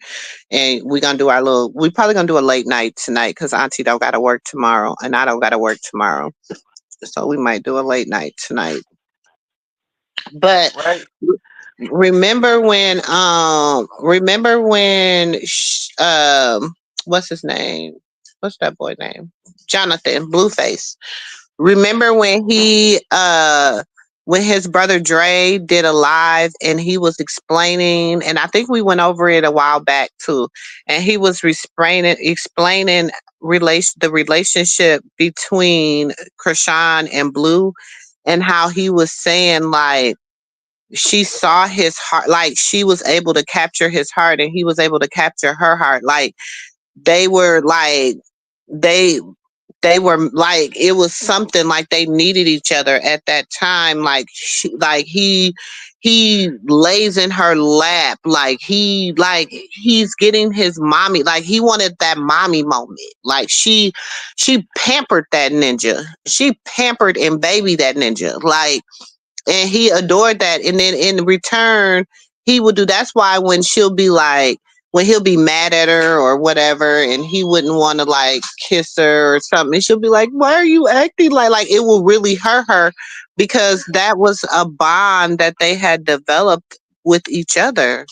and we're gonna do our little. We probably gonna do a late night tonight because Auntie don't gotta work tomorrow, and I don't gotta work tomorrow, so we might do a late night tonight. But right? remember when what's his name, what's that boy name, Jonathan Blueface, remember when his brother Dre did a live and he was explaining, and I think we went over it a while back too, and he was explaining the relationship between Krishan and Blue, and how he was saying like she saw his heart, like she was able to capture his heart and he was able to capture her heart, like they were like they they were like it was something like they needed each other at that time, like he lays in her lap, like he's getting his mommy, like he wanted that mommy moment, like she pampered that ninja, she pampered and baby that ninja, like, and he adored that, and then in return he would do. That's why when she'll be like, when he'll be mad at her or whatever and he wouldn't want to like kiss her or something, she'll be like, why are you acting like it will really hurt her, because that was a bond that they had developed with each other.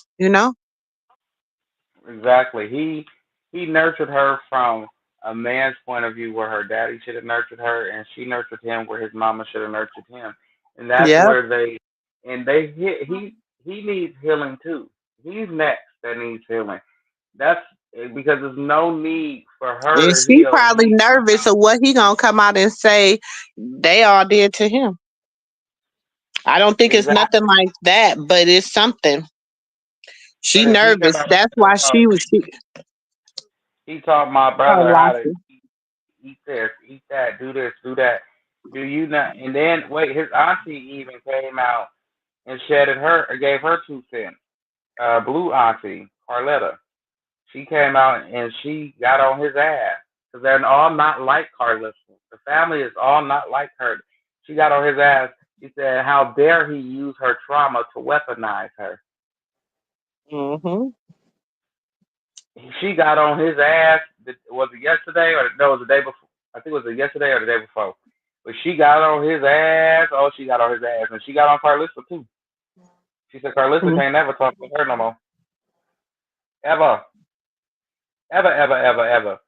Exactly. He nurtured her from a man's point of view where her daddy should have nurtured her, and she nurtured him where his mama should have nurtured him, and that's Yeah. where he needs healing too. He's next that needs healing. That's because there's no need for And her to she heal. probably nervous of what he gonna come out and say they all did to him. I don't think it's Exactly. nothing like that, but it's something. She But if he come nervous. out and That's say, why "Oh, she he taught my oh brother how to Lassie. eat this, eat that, do this, do that," do you not? And then wait, his auntie even came out and shedded her, or gave her 2 cents. Blue auntie Carletta, she came out and she got on his ass because they're all not like Carlissa. The family is all not like her. She got on his ass. She said, "How dare he use her trauma to weaponize her?" Mm-hmm. She got on his ass. Was it yesterday or no? It was the day before. I think it was yesterday or the day before. But she got on his ass. Oh, she got on his ass, and she got on Carlissa too. She said Carlissa can't never talk to her no more, ever, ever, ever, ever, ever.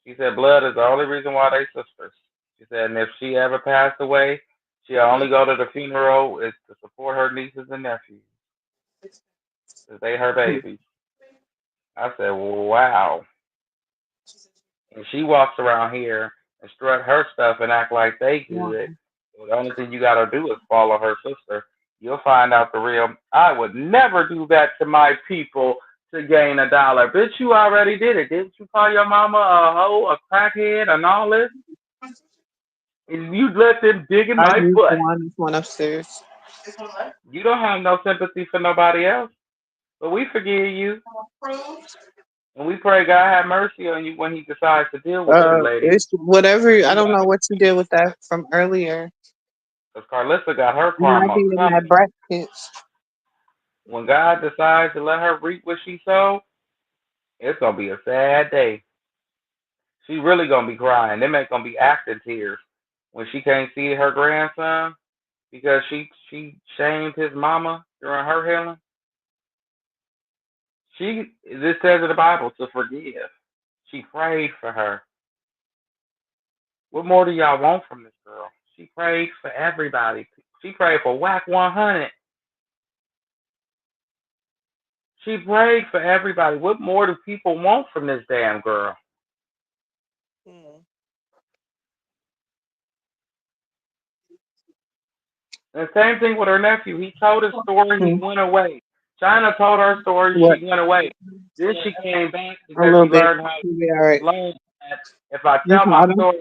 She said blood is the only reason why they sisters. She said, and if she ever passed away, she'll only go to the funeral is to support her nieces and nephews, 'cause they her babies. I said, wow. And she walks around here and strut her stuff and act like they good. Well, the only thing you gotta do is follow her sister. You'll find out the real. I would never do that to my people to gain $1. Bitch, you already did it. Didn't you call your mama a hoe, a crackhead, and all this? And you let them dig in I my use the butt. one upstairs. You don't have no sympathy for nobody else. But we forgive you. And we pray God have mercy on you when he decides to deal with you, lady. It's whatever. Because I don't know what you did with that from earlier. Carlissa got her It might be karma in that coming. bracket. When God decides to let her reap what she sowed, it's gonna be a sad day. She really gonna be crying. Them ain't gonna be acting tears when she can't see her grandson because she shamed his mama during her healing. This says in the Bible to forgive. She prayed for her. What more do y'all want from this girl? She prayed for everybody. She prayed for WAC 100. She prayed for everybody. What more do people want from this damn girl? Hmm. And same thing with her nephew. He told his story. He went away. Chyna told her story. What? She went away. Then she came back A because little she bit. learned how You'll be all right. to learn that if I You tell my caught him? story,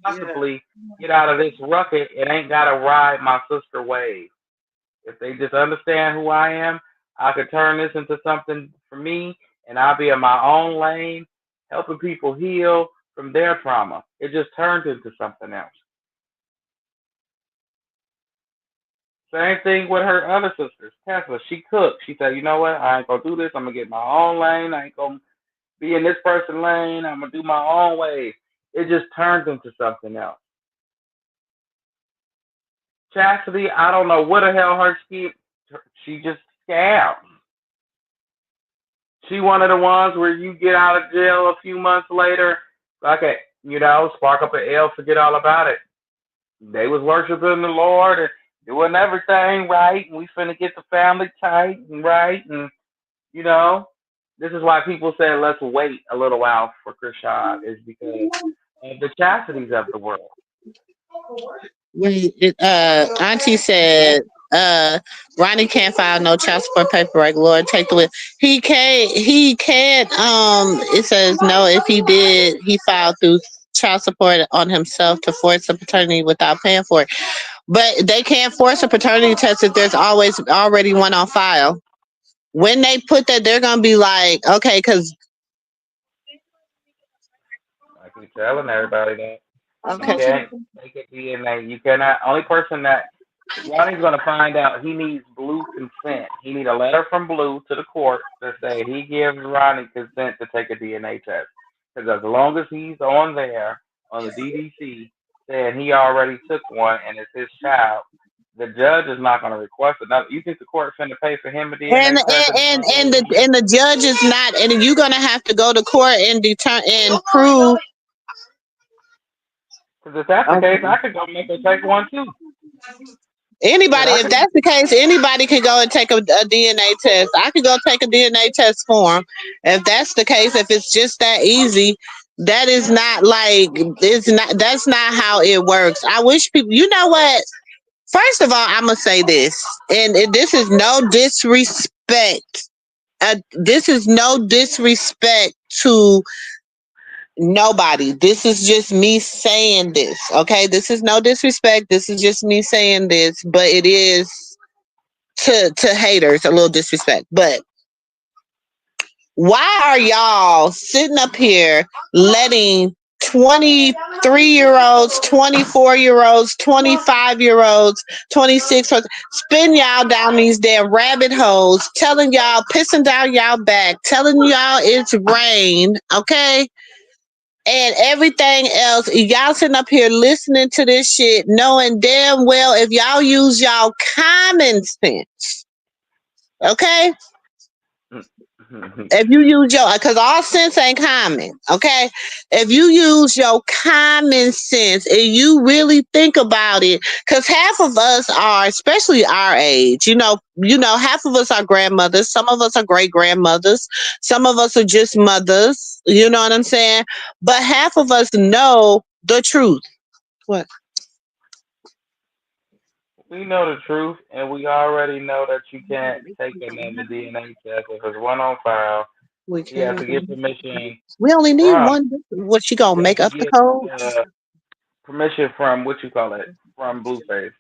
I can possibly get out of this rucket. It ain't gotta ride my sister wave. If they just understand who I am, I could turn this into something for me, and I'll be in my own lane, helping people heal from their trauma. It just turned into something else. Same thing with her other sisters. Tesla, she cooked. She said, you know what? I ain't gonna do this. I'm gonna get my own lane. I ain't gonna be in this person's lane. I'm gonna do my own way. It just turned into something else. Chastity, I don't know what the hell her scheme. She just scammed. She one of the ones where you get out of jail a few months later, okay, spark up an L, forget all about it. They was worshiping the Lord and doing everything right, and we finna get the family tight and right, and you know, this is why people say let's wait a little while for Chrisean is because of the chastities of the world. Wait, Auntie said, Ronnie can't file no child support paperwork. Lord, take the wheel. He can't, it says no, if he did, he filed through child support on himself to force a paternity without paying for it. But they can't force a paternity test if there's always already one on file. When they put that, they're going to be like, okay, because, I keep telling everybody that you okay. can't take a DNA. You cannot. Only person that Ronnie's gonna find out he needs Blue consent. He need a letter from Blue to the court to say he gives Ronnie consent to take a DNA test. Because as long as he's on there on the DDC saying he already took one and it's his child, the judge is not gonna request another. You think the court finna pay for him a And DNA test and if it's and already and the on? and the judge is not, and you're gonna have to go to court and determine and prove. Because if that's the case, Okay. I could go make her take one too. Shit, Anybody, I if could. that's the case, anybody can go and take a DNA test. I could go take a DNA test for him. If that's the case, if it's just that easy, that is not like it's not. That's not how it works. I wish people. You know what? First of all, I'm gonna say this, and this is no disrespect. This is no disrespect to nobody. This is just me saying this. Okay, this is no disrespect. This is just me saying this, but it is to haters a little disrespect. But why are y'all sitting up here letting 23-year-olds, 24-year-olds, 25-year-olds, 26 spin y'all down these damn rabbit holes, telling y'all, pissing down y'all back, telling y'all it's rain, okay? And everything else, y'all sitting up here listening to this shit, knowing damn well if y'all use y'all common sense, okay? If you use your, because all sense ain't common, okay? If you use your common sense and you really think about it, because half of us are, especially our age, half of us are grandmothers, some of us are great grandmothers, some of us are just mothers, you know what I'm saying? But half of us know the truth. What? We know the truth, and we already know that you can't take another DNA test if there's one on file. We You have can. to get permission We only need from. one. What, she gonna You have make to up the get. code? permission from what you call it, from Blueface,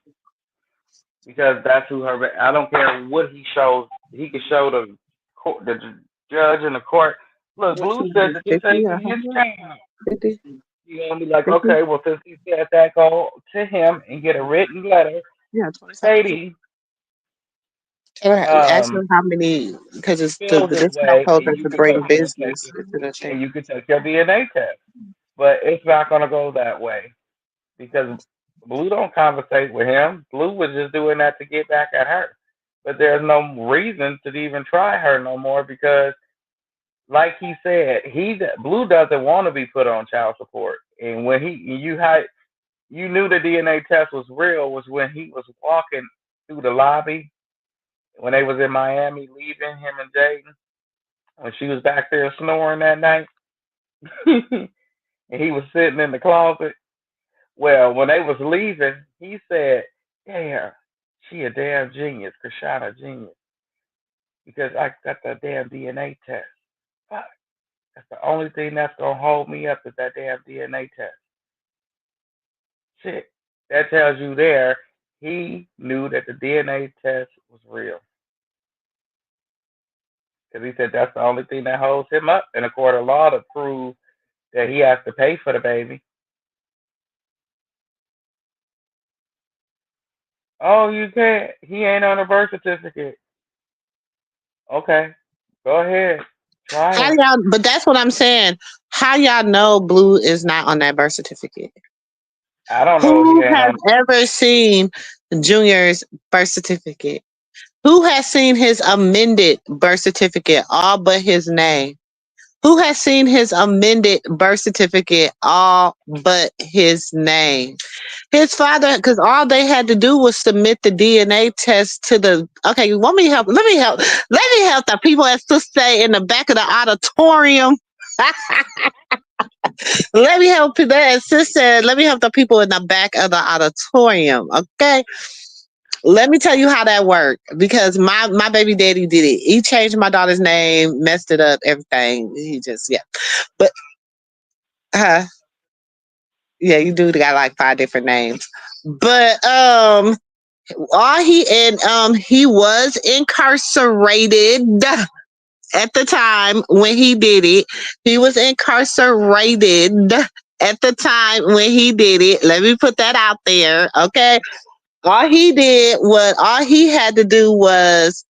because that's who her. I don't care what he shows. He can show the court, the judge in the court. Look, What Blue you said need? that this 50, ain't a his 100, child. 50, You gonna be like, 50? okay, well, since he said that, go to him and get a written letter Yeah, 25. stating Tell her, ask her um how many, because he it's feels the this discount way, code and to you can bring go ahead and take business it, into the thing. and you can take your DNA test. But it's not gonna go that way because Blue don't conversate with him. Blue was just doing that to get back at her. But there's no reason to even try her no more because, like he said, Blue doesn't want to be put on child support. And when you knew the DNA test was real was when he was walking through the lobby when they was in Miami leaving him and Jaden when she was back there snoring that night and he was sitting in the closet. Well, when they was leaving, he said, "Yeah, she a damn genius, Chrisean genius, because I got the damn DNA test. Fuck, that's the only thing that's gonna hold me up is that damn DNA test. Shit, that tells you there he knew that the DNA test was real because he said that's the only thing that holds him up in a court of law to prove that he has to pay for the baby. Oh, you can't. He ain't on a birth certificate. Okay, go ahead, try How her. y'all, but that's what I'm saying. How y'all know Blue is not on that birth certificate? I don't know if he Who ain't has on. ever seen Junior's birth certificate? Who has seen his amended birth certificate, all but his name? Who has seen his amended birth certificate, all but his name? His father, because all they had to do was submit the DNA test to the. Okay, you want me to help? Let me help. Let me help the people as to say in the back of the auditorium. Let me help that sister. Let me help the people in the back of the auditorium. Okay. Let me tell you how that worked because my baby daddy did it. He changed my daughter's name, messed it up, everything. He just yeah. But uh yeah, you do got like 5 different names. But all he was incarcerated at the time when he did it. He was incarcerated at the time when he did it. Let me put that out there, okay? All he had to do was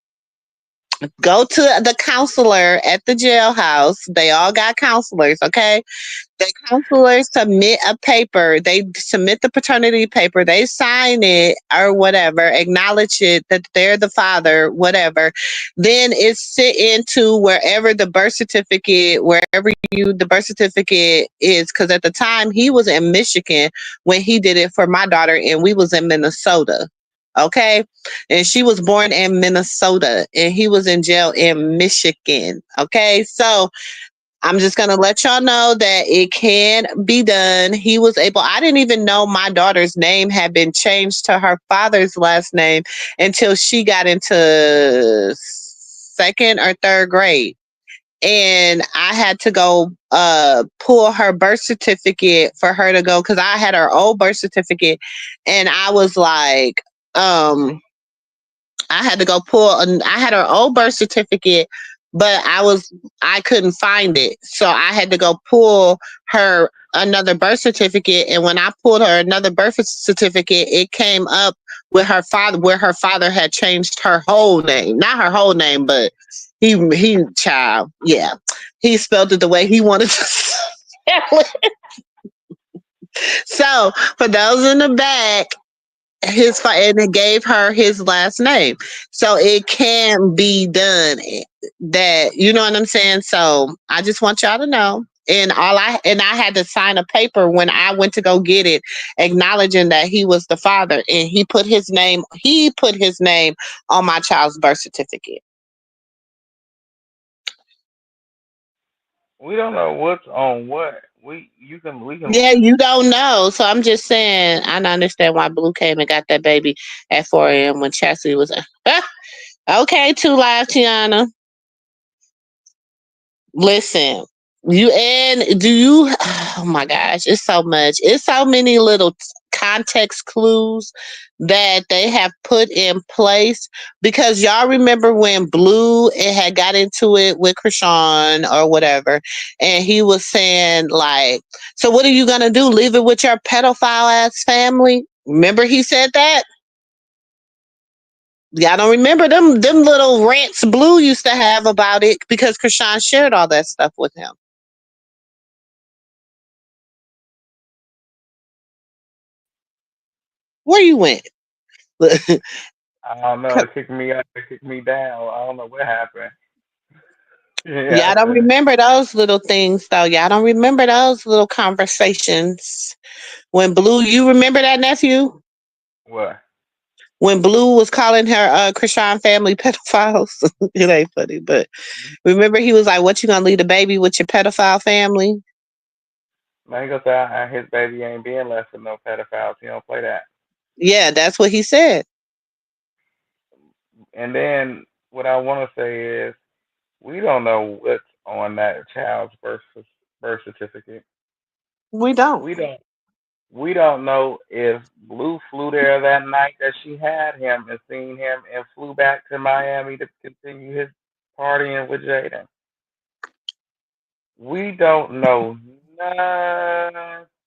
go to the counselor at the jailhouse. They all got counselors, okay? The counselors submit a paper. They submit the paternity paper. They sign it or whatever, acknowledge it that they're the father, whatever. Then it's sent into wherever the birth certificate is. Because at the time he was in Michigan when he did it for my daughter, and we was in Minnesota. Okay. And she was born in Minnesota and he was in jail in Michigan. Okay. So I'm just gonna let y'all know that it can be done. He was able. I didn't even know my daughter's name had been changed to her father's last name until she got into second or third grade, and I had to go pull her birth certificate for her to go because I had her old birth certificate, and I was like, I had to go I had her old birth certificate, but I couldn't find it. So I had to go pull her another birth certificate. And when I pulled her another birth certificate, it came up with her father, where her father had changed her whole name. Not her whole name, but child. Yeah. He spelled it the way he wanted to spell it. So for those in the back, and it gave her his last name, so it can be done. That you know what I'm saying. So I just want y'all to know. And I had to sign a paper when I went to go get it, acknowledging that he was the father, and he put his name. He put his name on my child's birth certificate. We don't know what's on what. We can. Yeah, you don't know. So I'm just saying. I don't understand why Blue came and got that baby at 4 a.m. when Chastity was. Okay, 2 Live, Tiana. Listen. You and do you? Oh my gosh, it's so much. It's so many little context clues that they have put in place because y'all remember when Blue it had got into it with Krishan or whatever, and he was saying like, "So what are you gonna do? Leave it with your pedophile ass family?" Remember he said that. Y'all don't remember them little rants Blue used to have about it because Krishan shared all that stuff with him. Where you went? I don't know. It kicked me up. It kicked me down. I don't know what happened. Y'all Yeah, don't remember those little things though. Y'all don't remember those little conversations. When Blue, you remember that nephew? what? When Blue was calling her Krishan family pedophiles. It ain't funny, but remember he was like, "What you gonna leave the baby with your pedophile family?" Man, he goes out. His baby ain't being left with no pedophiles. He don't play that. Yeah, that's what he said. And then what I want to say is we don't know what's on that child's birth certificate. We don't. We don't. We don't know if Blue flew there that night that she had him and seen him and flew back to Miami to continue his partying with Jaden. We don't know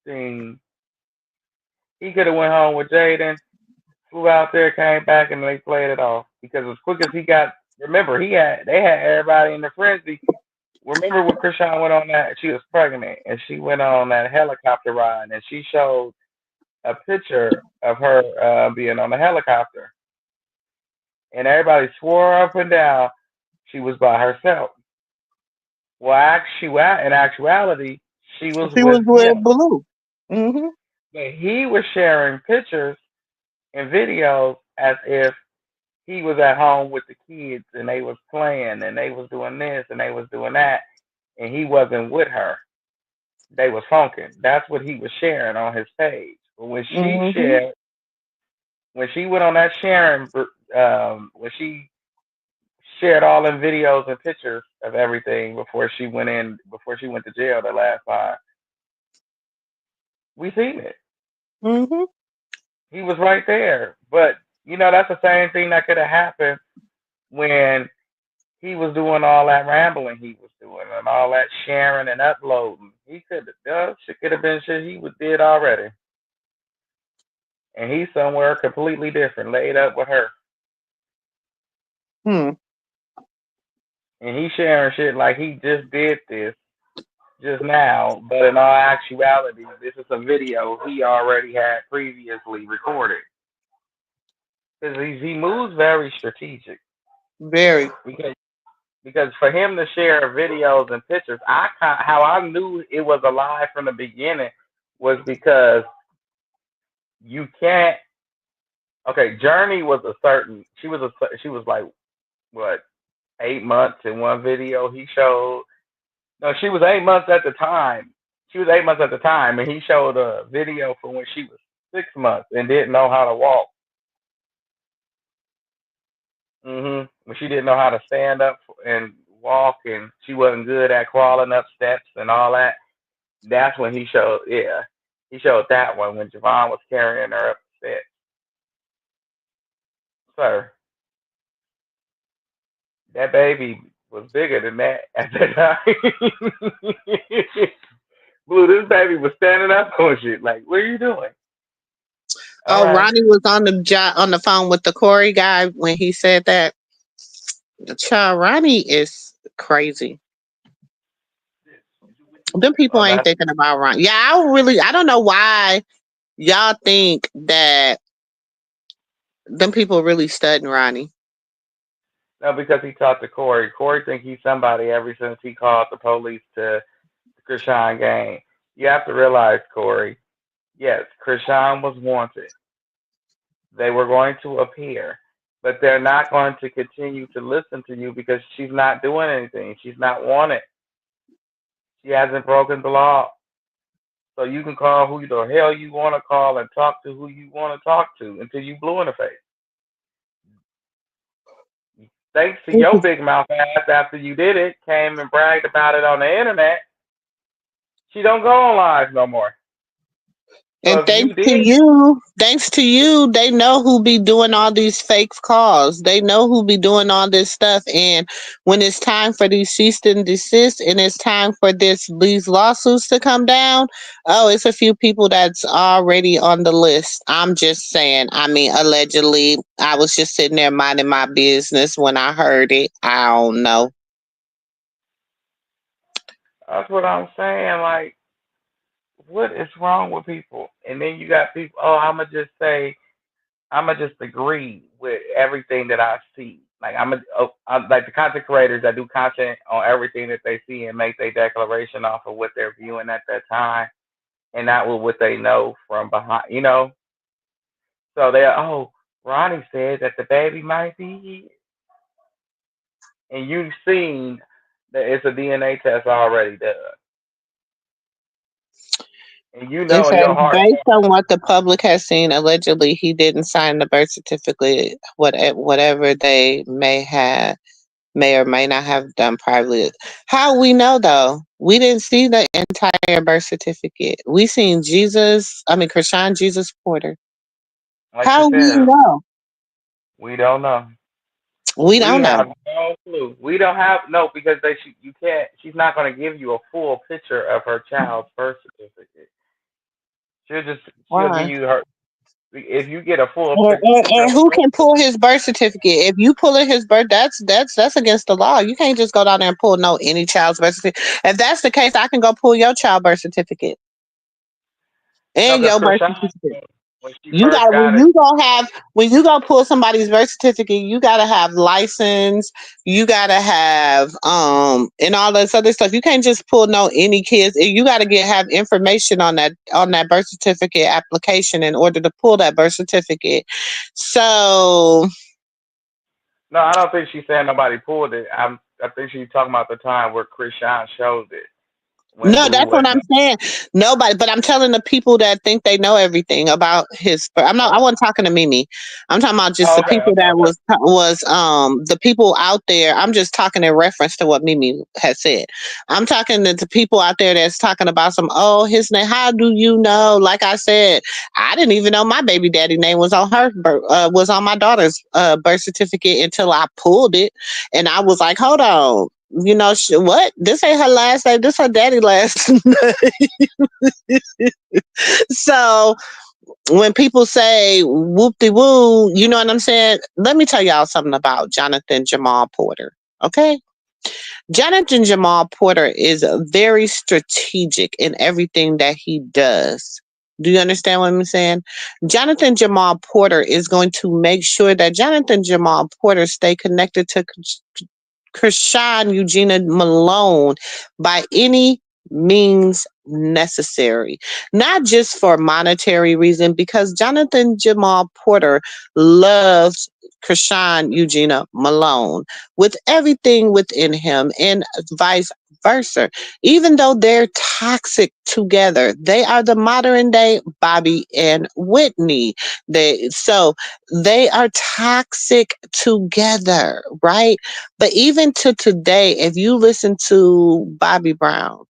nothing. He could have went home with Jaden, flew out there, came back, and they played it off. Because as quick as he got, remember they had everybody in the frenzy. Remember when Krishan went on that? She was pregnant and she went on that helicopter ride and she showed a picture of her being on the helicopter, and everybody swore up and down she was by herself. Well, in actuality, she was He with was with him, Blue. Hmm. but he was sharing pictures and videos as if he was at home with the kids and they was playing and they was doing this and they was doing that, and he wasn't with her. They was funking. That's what he was sharing on his page. But Hmm. when she went on that sharing, when she shared all them videos and pictures of everything before she went to jail the last time. We seen it. Hmm. He was right there. But that's the same thing that could have happened when he was doing all that rambling he was doing and all that sharing and uploading. He could have done shit could have been shit he was did already. And he's somewhere completely different, laid up with her. Hmm. And he's sharing shit like he just did this just now, but in all actuality, this is a video he already had previously recorded. Because he moves very strategic. Very. Because for him to share videos and pictures, how I knew it was a lie from the beginning was because you can't. Okay, Journey was a certain. She was like what 8 months in one video he showed. No, she was 8 months at the time. She was 8 months at the time, and he showed a video from when she was 6 months and didn't know how to walk. When she didn't know how to stand up and walk, and she wasn't good at crawling up steps and all that. That's when he showed. Yeah, he showed that one when Javon was carrying her up the steps. Sir, that baby was bigger than that at that time. Blue, this baby was standing up on shit. Like, what are you doing? All Oh, right. Ronnie was on on the phone with the Corey guy when he said that. Child, Ronnie is crazy. Them people Well, ain't that's thinking about Ronnie. Yeah, I don't know why y'all think that them people really studying Ronnie. no, because he talked to Corey. Corey think he's somebody ever since he called the police to Chrisean gang. You have to realize, Corey, yes, Chrisean was wanted. They were going to appear, but they're not going to continue to listen to you because she's not doing anything. She's not wanted. She hasn't broken the law. So you can call who the hell you want to call and talk to who you want to talk to until you blue in the face. Thanks to your big mouth ass after you did it, came and bragged about it on the internet. She don't go on live no more. So And if you did, thanks to you, they know who be doing all these fake calls. They know who be doing all this stuff. And when it's time for these cease and desist, and it's time for these lawsuits to come down, oh, it's a few people that's already on the list. I'm just saying. I mean, allegedly, I was just sitting there minding my business when I heard it. I don't know. that's what I'm saying. Like, what is wrong with people? And then you got people. Oh, I'ma just agree with everything that I see. Like I'm like the content creators that do content on everything that they see and make their declaration off of what they're viewing at that time and not with what they know from behind. So oh, Ronnie said that the baby might be here, and you've seen that it's a DNA test already done, and you It know in says, your heart. based on what the public has seen, allegedly he didn't sign the birth certificate. Whatever they may or may not have done privately. How we know though? We didn't see the entire birth certificate. We seen Chrisean Jesus Porter. Like she How we said, know? we don't know. We We don't know. have no clue. We don't have no because you can't. She's not going to give you a full picture of her child's birth certificate. She'll give Why? you her if you get a full picture And of who her. can pull his birth certificate? If you pull in his birth, that's against the law. You can't just go down there and pull no any child's birth certificate. If that's the case, I can go pull your child birth certificate No, and because your birth Krishan certificate. when she You first got got it. when you go pull somebody's birth certificate, you gotta have license, you gotta have and all this other stuff. You can't just pull no any kids. You gotta have information on that birth certificate application in order to pull that birth certificate. So No, I don't think she's saying nobody pulled it. I think she's talking about the time where Krishan showed it when no, Blue that's what wasn't. I'm saying. Nobody, but I'm telling the people that think they know everything about his. I'm not. I wasn't talking to Mimi. I'm talking about just Oh, the okay, people okay, that okay. was the people out there. I'm just talking in reference to what Mimi had said. I'm talking to the people out there that's talking about some. Oh, his name. How do you know? Like I said, I didn't even know my baby daddy name was on was on my daughter's birth certificate until I pulled it, and I was like, hold on. What? This ain't her last name. This her daddy last name. So when people say whoop de woo, you know what I'm saying? Let me tell y'all something about Jonathan Jamal Porter. Okay? Jonathan Jamal Porter is very strategic in everything that he does. Do you understand what I'm saying? Jonathan Jamal Porter is going to make sure that Jonathan Jamal Porter stay connected to Chrisean Eugenia Malone by any means necessary, not just for monetary reason, because Jonathan Jamal Porter loves Chrisean Eugenia Malone with everything within him and vice versa. Even though they're toxic together, they are the modern day Bobby and Whitney. They are toxic together, right? But even to today, if you listen to Bobby Brown,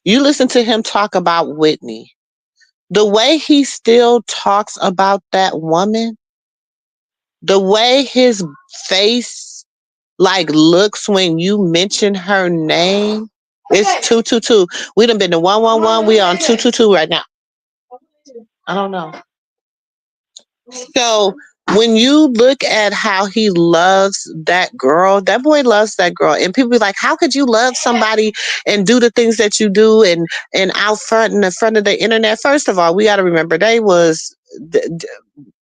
you listen to him talk about Whitney, the way he still talks about that woman, the way his face like looks when you mention her name, it's 222. We done been to 111. We on 222 right now. I don't know. So when you look at how he loves that girl, that boy loves that girl. And people be like, how could you love somebody and do the things that you do and out front in the front of the internet? First of all, we got to remember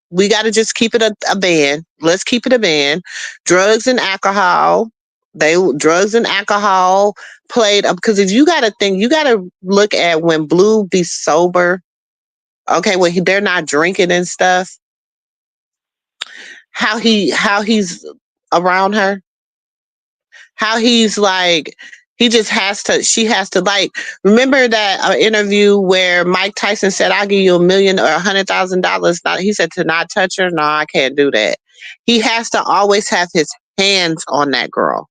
we got to just keep it a band. Let's keep it a band. Drugs and alcohol. Drugs and alcohol played up because if you got to think, you got to look at when Blue be sober. Okay, when they're not drinking and stuff, how he's around her, how he's like he just has to she has to like remember that interview where Mike Tyson said I'll give you $1 million or $100,000. He said to not touch her. No, I can't do that. He has to always have his hands on that girl.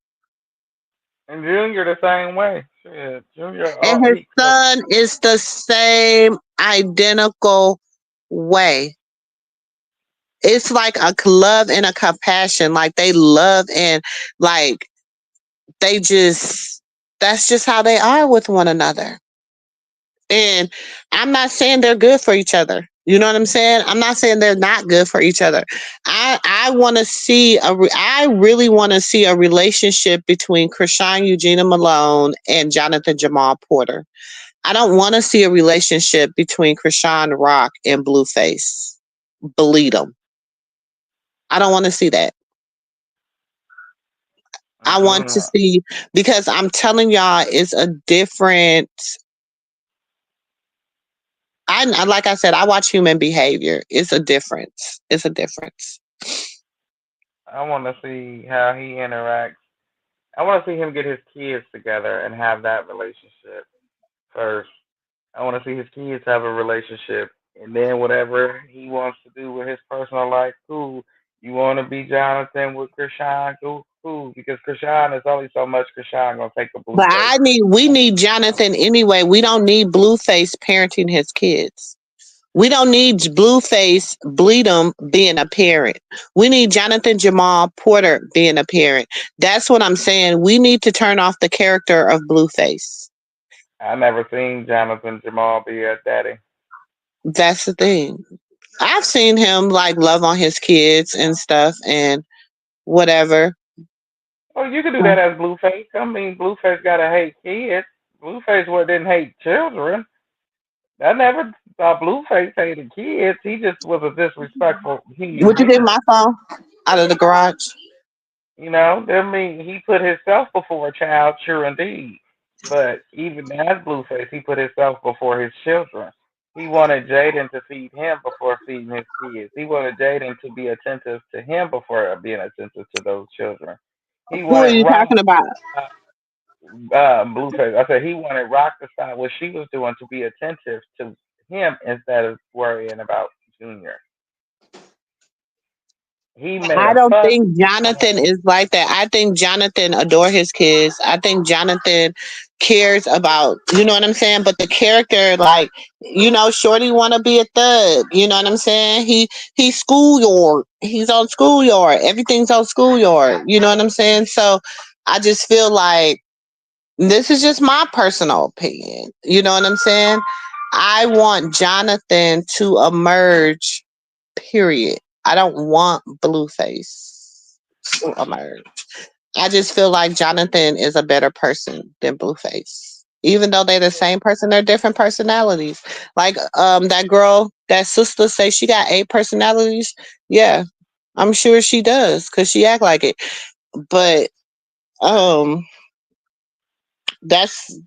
And Junior the same way. Shit, Junior, And oh, his he close. son is the same identical way. It's like a love and a compassion. Like they love and like they just that's just how they are with one another. And I'm not saying they're good for each other. You know what I'm saying? I'm not saying they're not good for each other. I want to see I really want to see a relationship between Krishan Eugenia Malone and Jonathan Jamal Porter. I don't want to see a relationship between Chrisean Rock and Blueface. Believe them. I don't want to see that. I want to Mm, see because I'm telling y'all, it's a different. I like I said, I watch human behavior. It's a difference. It's a difference. I want to see how he interacts. I want to see him get his kids together and have that relationship first. I want to see his kids have a relationship, and then whatever he wants to do with his personal life, cool. You want to be Jonathan with Krishan, cool, cool. Because Krishan is only so much Krishan gonna take a But Blueface. we need Jonathan anyway. We don't need Blueface parenting his kids. We don't need Blueface Bleedum being a parent. We need Jonathan Jamal Porter being a parent. That's what I'm saying. We need to turn off the character of Blueface. I never seen Jonathan Jamal be a daddy. That's the thing. I've seen him like love on his kids and stuff and whatever. Oh, you can do that as Blueface. I mean, Blueface gotta hate kids. Blueface what didn't hate children. I never thought Blueface hated kids. He just was a disrespectful human Would you get being. my phone out of the garage? You know, I mean, he put himself before a child, sure indeed. But even as Blueface, he put himself before his children. He wanted Jaden to feed him before feeding his kids. He wanted Jaden to be attentive to him before being attentive to those children. He Who are wanted you Rock, talking about? Blueface. I said he wanted Rock to stop what she was doing to be attentive to him instead of worrying about Junior. He made I a don't fuss. think Jonathan is like that. I think Jonathan adore his kids. I think Jonathan cares about, you know what I'm saying? But the character, like, Shorty want to be a thug. You know what I'm saying? He's schoolyard. He's on schoolyard. Everything's on schoolyard. You know what I'm saying? So I just feel like this is just my personal opinion. You know what I'm saying? I want Jonathan to emerge. Period. I don't want Blueface to emerge. I just feel like Jonathan is a better person than Blueface. Even though they're the same person, they're different personalities. Like that girl, that sister say she got 8 personalities. Yeah, I'm sure she does because she act like it. But that's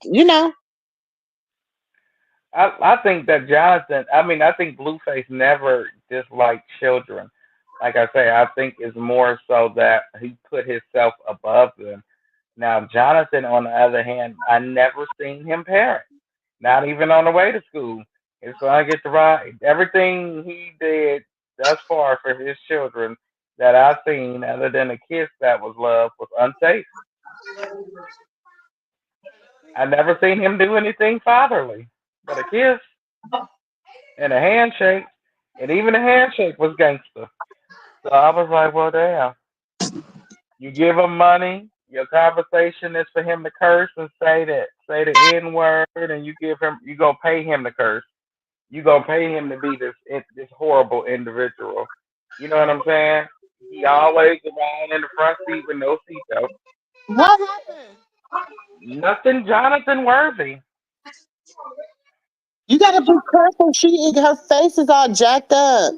I think that Jonathan. I mean, I think Blueface never disliked children. Like I say, I think it's more so that he put himself above them. Now, Jonathan, on the other hand, I never seen him parent. Not even on the way to school. His son get to ride. Everything he did thus far for his children that I've seen, other than a kiss that was love, was unsafe. I never seen him do anything fatherly, but a kiss and a handshake, and even a handshake was gangster. So I was like, well, damn. You give him money. Your conversation is for him to curse and say the N word, and you gonna pay him to curse. You gonna pay him to be this horrible individual. You know what I'm saying? He always around in the front seat with no seatbelt. what happened. Nothing Jonathan worthy. You gotta be careful. Her face is all jacked up.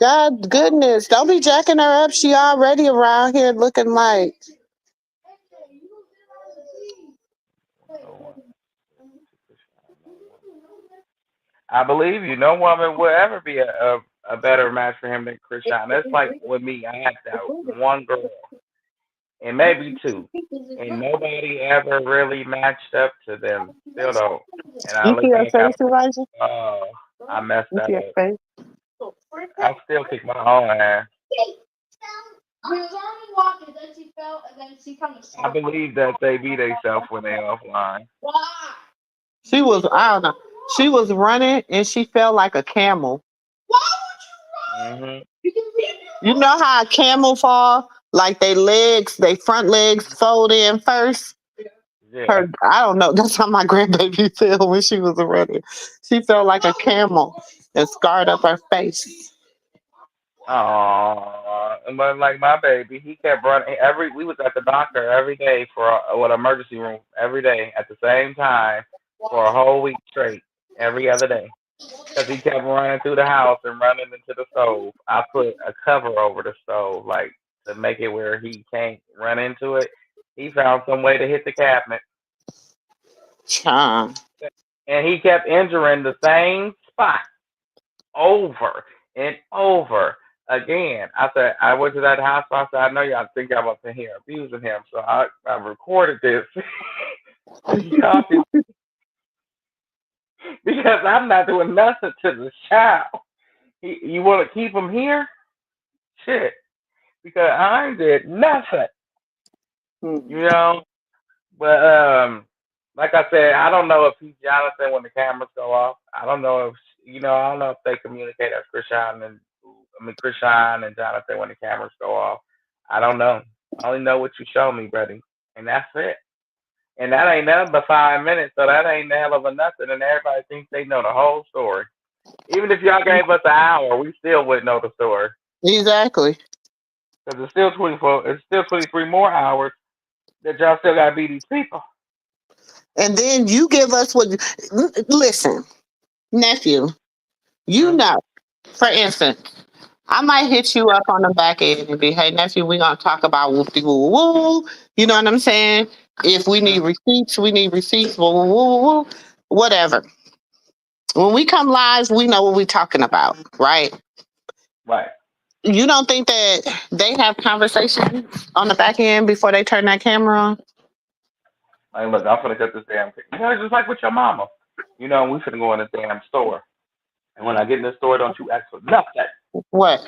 God goodness, don't be jacking her up. She already around here looking like. I believe you. No woman will ever be a better match for him than Chrisean. That's like with me. I had that one girl and maybe two, and nobody ever really matched up to them. Still don't. And I You see look her back, face, Elijah? I messed You that see her up. face? I still kick my own ass. I believe that they be themselves when they offline. She was, I don't know. She was running and she felt like a camel. Mhm. You know how a camel fall? Like they front legs fold in first. Yeah. Her, I don't know. That's how my grandbaby felt when she was running. She felt like a camel and scarred up her face. Oh, but like my baby, he kept running. We was at the doctor every day for emergency room every day at the same time for a whole week straight, every other day. Because he kept running through the house and running into the stove. I put a cover over the stove, like to make it where he can't run into it. He found some way to hit the cabinet, Child. and he kept injuring the same spot over and over again. I said, I went to that hospital. I said, I know y'all think I'm up in here abusing him, so I recorded this. Y'all because I'm not doing nothing to the child. You want to keep him here? Shit. Because I ain't did nothing, you know. But like I said, I don't know if he's Jonathan when the cameras go off. I don't know if I don't know if they communicate as Chrisean and Jonathan when the cameras go off. I don't know. I only know what you show me, buddy, and that's it. And that ain't nothing but 5 minutes, so that ain't the hell of a nothing. And everybody thinks they know the whole story. Even if y'all gave us an hour, we still wouldn't know the story Exactly. because it's still 24. It's still 23 more hours that y'all still gotta be these people. And then you give us listen, nephew, you Hmm? know, for instance, I might hit you up on the back end and be, hey, nephew, we're going to talk about whoopty woo woo. You know what I'm saying? If we Hmm? need receipts, we need receipts, woo woo woo woo. Whatever. When we come live, we know what we're talking about, right? Right. You don't think that they have conversations on the back end before they turn that camera on? Like, look, I'm finna cut this damn thing. Just like with your mama. We finna go in the damn store. And when I get in the store, don't you ask for nothing. What?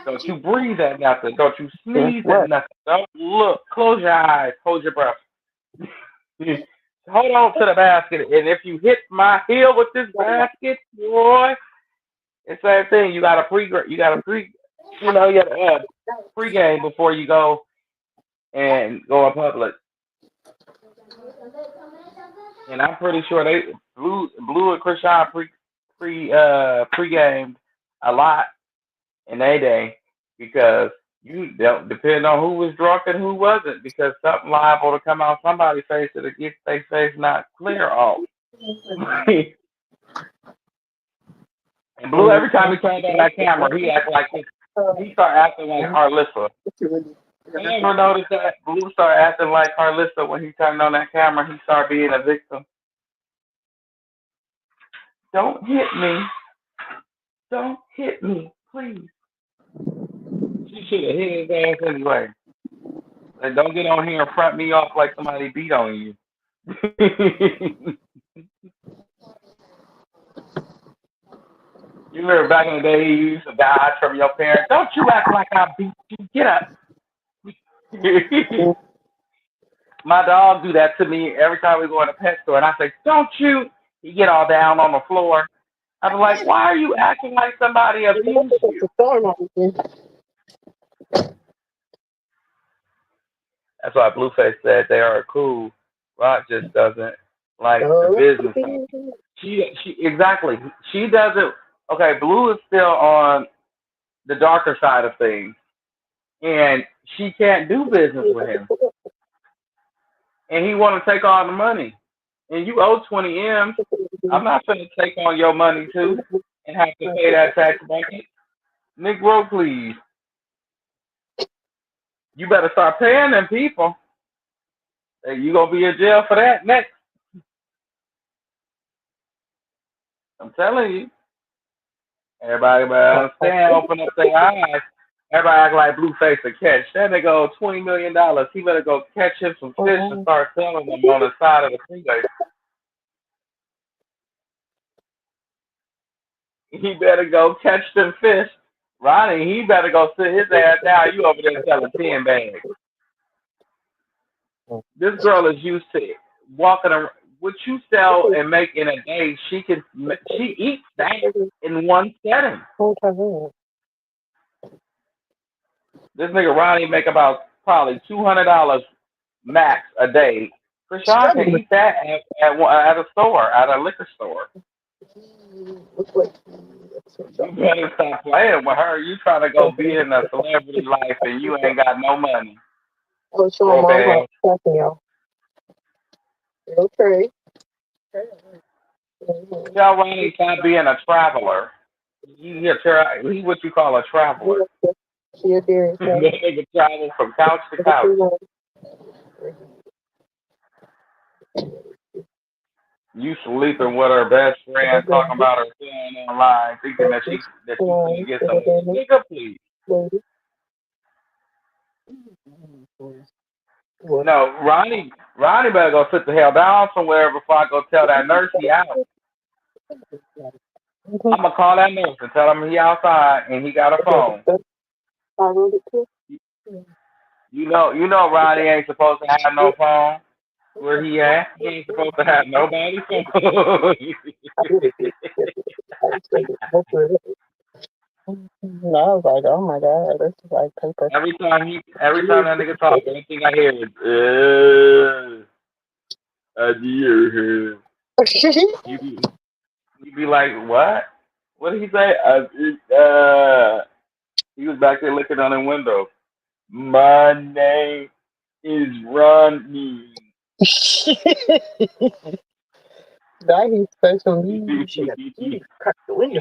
Don't you breathe at nothing. Don't you sneeze at What? nothing. Don't look. Close your eyes. Hold your breath. Hold on to the basket. And if you hit my heel with this basket, boy, it's that thing. You got to pregame before you go and go in public. And I'm pretty sure they Blue and Chrisean pre-gamed a lot in their day because you don't depend on who was drunk and who wasn't because something liable to come out somebody's face that gets their face not clear off. And Blue, every time he turned on that camera, he started acting like Carlissa. You ever notice that Blue started acting like Carlissa when he turned on that camera? He started being a victim. Don't hit me. Don't hit me, please. She should have hit his ass anyway. And don't get on here and front me off like somebody beat on you. You remember back in the day you used to dodge from your parents. Don't you act like I beat you. Get up. My dog do that to me every time we go in a pet store and I say, don't you? He get all down on the floor. I'm like, why are you acting like somebody abused you? That's why Blueface said they are cool. Rock just doesn't like the business. She exactly. She doesn't. Okay, Blue is still on the darker side of things, and she can't do business with him. And he want to take all the money, and you owe 20 M's. I'm not going to take on your money too, and have to pay that tax bracket. Negro, please. You better start paying them people. You gonna be in jail for that next. I'm telling you. Everybody better understand, open up their eyes. Everybody act like Blueface a catch. That nigga owe $20 million. He better go catch him some fish and start selling them on the side of the freeway. He better go catch them fish, Ronnie, he better go sit his ass down. You over there selling 10 bags. This girl is used to walking around. What you sell and make in a day, she eats that in one setting. This nigga Ronnie make about probably $200 max a day. Chrisean can eat that at a store, at a liquor store. You better stop playing with her. You trying to go be in a celebrity life and you ain't got no money. Oh, sure, mom. Y'all. Okay. Tell Ronnie stop being a traveler. He what you call a traveler. That nigga travel from couch to couch. You sleeping with her best friend, talking about her son online, thinking that she can get some nigga, please. No, Ronnie better go sit the hell down somewhere before I go tell that nurse he out. I'm gonna call that nurse and tell him he outside and he got a phone. You know Ronnie ain't supposed to have no phone. Where he at? He ain't supposed to have nobody's phone. No, I was like, oh my god, this is like paper. Every time that nigga talk, the only thing I hear is I hear you be like, what? What did he say? He was back there looking on the window. My name is Ronnie. That is special needs.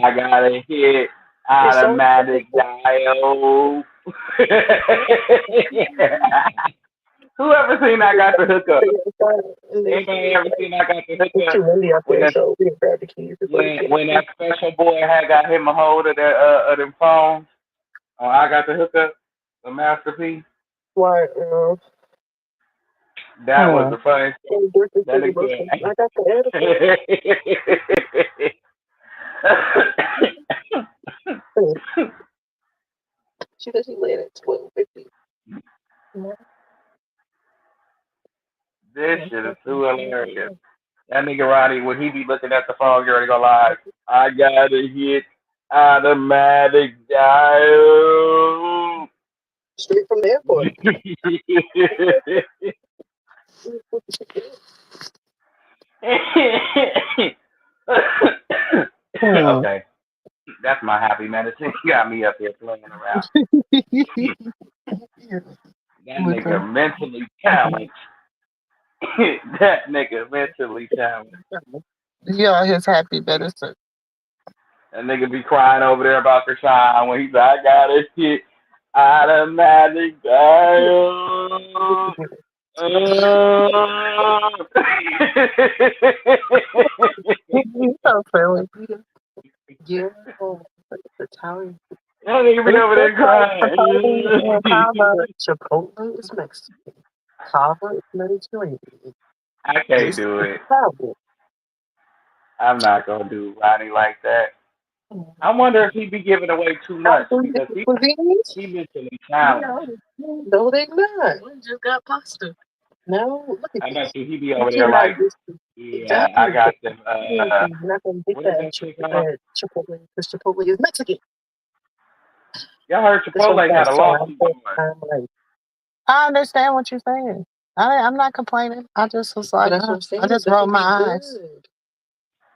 I got a hit automatic dial. Who ever seen I got the hookup? Anybody ever seen I got the hookup? When that special boy had got him a hold of them phones. Oh, I got the hookup, the masterpiece. What? That was the funniest. That I got the She said she laid at 12:50. This shit is too hilarious. That nigga Roddy, when he be looking at the phone, you're already gonna lie. I gotta hit automatic dial. Straight from the airport. Okay. That's my happy medicine. You got me up here playing around. That nigga mentally challenged. That nigga mentally challenged. Yeah, his happy medicine. That nigga be crying over there about Chrisean when he's like, I gotta hit automatic dial. So friendly. Yeah, Italian. That nigga be over there crying. Chipotle is Mexican. Cava is Mediterranean. I can't do it. I'm not gonna do Ronnie like that. I wonder if he be giving away too much because he mentally challenged. No, they not. We just got pasta. No, look at I this. bet you he be over there like, yeah, I got them. Not gonna get that Chipotle because Chipotle is Mexican. Y'all heard Chipotle had a lawsuit going. I understand what you're saying. I'm not complaining. I just was like, I just rolled my eyes.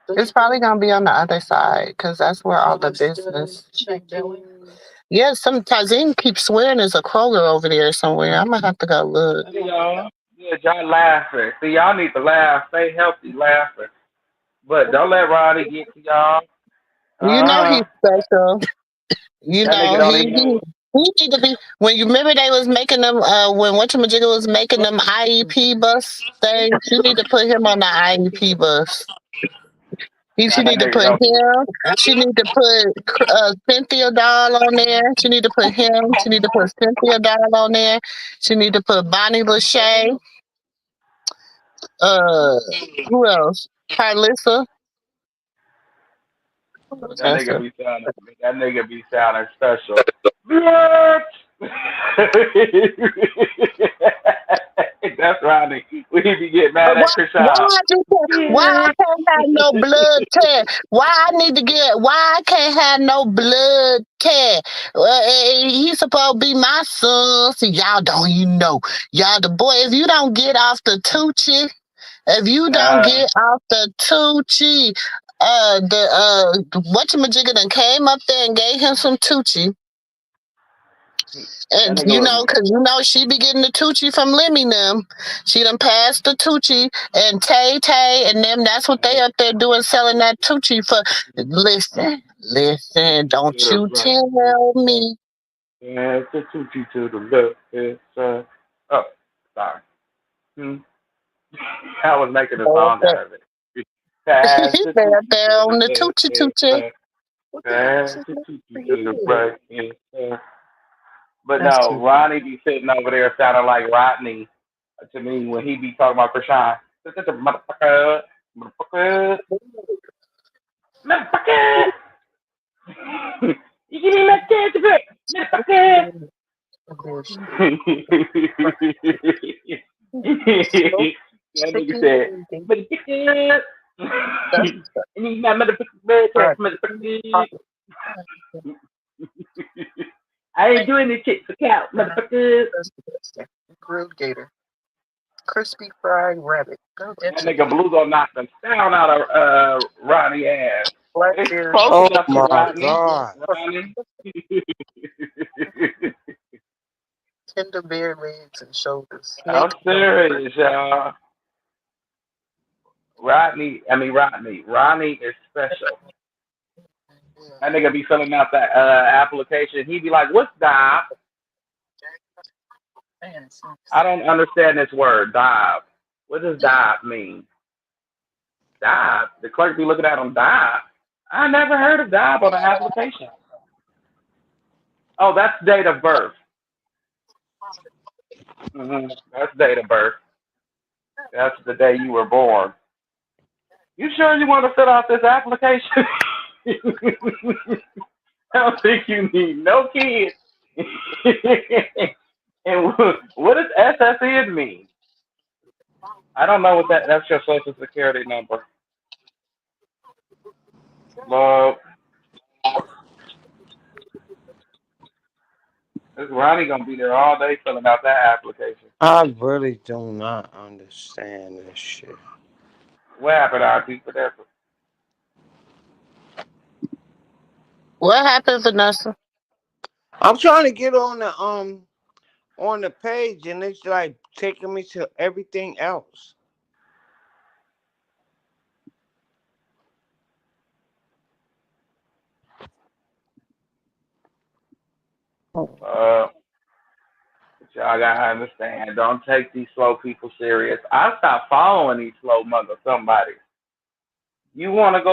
It's probably gonna be on the other side because that's where all the business. Yeah, some Tazine keeps swearing there's a Kroger over there somewhere. I'm gonna have to go look. See y'all, y'all laughing. See, y'all need to laugh. Stay healthy, laughing. But don't let Ronnie get to y'all. You know he's special. You know he need to be. When you remember they was making them when whatchamajigga was making them IEP bus things, you need to put him on the IEP bus. She need to put him. She need to put Cynthia Doll on there. She need to put him. She need to put Cynthia Doll on there. She need to put Bonnie Lachey. Who else? Carlissa. That That's nigga a be sounding. That nigga be sounding special. What? That's Rodney. We need to get mad why at Chrisean. why I can't have no blood test? Why I can't have no blood test? Well, he's supposed to be my son. So y'all don't even know. Y'all the boy, if you don't get off the Tucci, if you don't Uh, get off the Tucci, the whatchamajigga done came up there and gave him some Tucci. that And nigga was. cause she be getting the Tucci from Lemmy them. She done passed the Tucci and Tay Tay and them. That's what they up there doing, selling that Tucci for. Listen, To don't the you right. tell me. Yeah, it's a Tucci to the left. It's oh, sorry. Hmm. I was making a song out of it. Pass the They up Tucci there to on the the left. Tucci Tucci. It's What the hell is pass this the for Tucci to the you? right. But That's no, too Ronnie be sitting over there sounding like Rodney to me when he be talking about Krishan. Motherfucker, motherfucker, motherfucker. You give me my chance to break, motherfucker. bullshit. Smoke, That nigga chicken, said, anything. motherfucker. That's And you my motherfucking blood test, fried. motherfucker. I ain't doing this shit for cow, motherfucker. That's the best thing. Grilled gator. Crispy fried rabbit. Go That get you. nigga Bluto knocked the sound out of Ronnie ass. Black It's bear close Oh enough to my Rodney. God. Rodney. tender bear legs and shoulders. I'm Snake bone. serious, y'all. Rodney is special. That nigga be filling out that application. He be like, "What's dive?" Man, I don't understand this word, dive. What does dive mean? Dive. The clerk be looking at him, dive. I never heard of dive on an application. Oh, that's date of birth. That's date of birth. That's the day you were born. You sure you want to fill out this application? I don't think you need no kids. And what does SSN mean? I don't know what that. That's your social security number. Love. This Ronnie gonna be there all day filling out that application. I really do not understand this shit. What happened, RT, for that? What happened, Vanessa? I'm trying to get on the page and it's like taking me to everything else. Uh, but y'all gotta understand. Don't take these slow people serious. I stopped following these slow mother somebody. You want to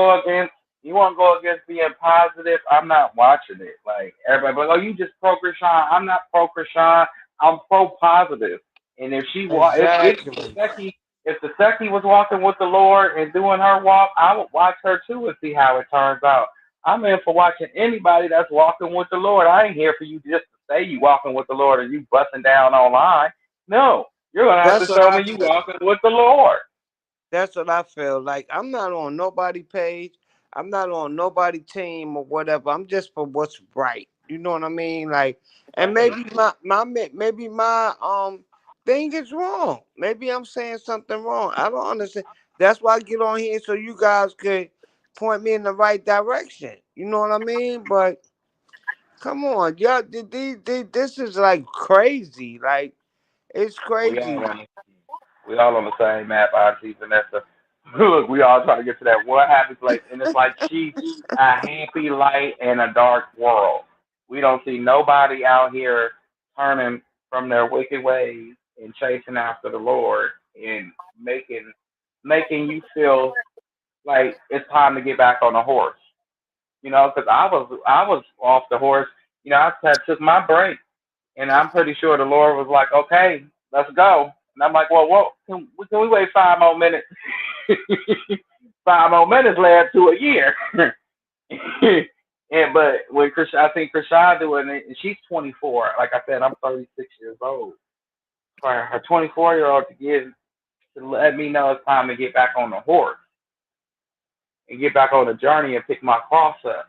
go against being positive. I'm not watching it. Like everybody, like, oh, you just pro Krishan. I'm not pro Krishan. I'm pro positive. And if she Exactly. if the Seki was walking with the Lord and doing her walk, I would watch her too and see how it turns out. I'm in for watching anybody that's walking with the Lord. I ain't here for you just to say you walking with the Lord and you busting down online. No, you're gonna have to That's what show I me you feel. walking with the Lord. That's what I feel. Like I'm not on nobody page. I'm not on nobody team or whatever. I'm just for what's right. You know what I mean? Like, and Right. maybe my thing is wrong. Maybe I'm saying something wrong. I don't understand. That's why I get on here so you guys could point me in the right direction. You know what I mean? But come on, y'all. This is like crazy. Like it's We crazy. all on the we all on the same map, RT Vanessa. Look, we all trying to get to that one happy place, and it's like she's a happy light in a dark world. We don't see nobody out here turning from their wicked ways and chasing after the Lord and making you feel like it's time to get back on the horse. You know, because I was off the horse. You know, I had took my break. And I'm pretty sure the Lord was like, okay, let's go. And I'm like, well, what? Can we wait 5 more minutes? 5 more minutes led to a year. But when I think Chrisean doing it, and she's 24. Like I said, I'm 36 years old. For her 24-year-old to let me know it's time to get back on the horse and get back on the journey and pick my cross up.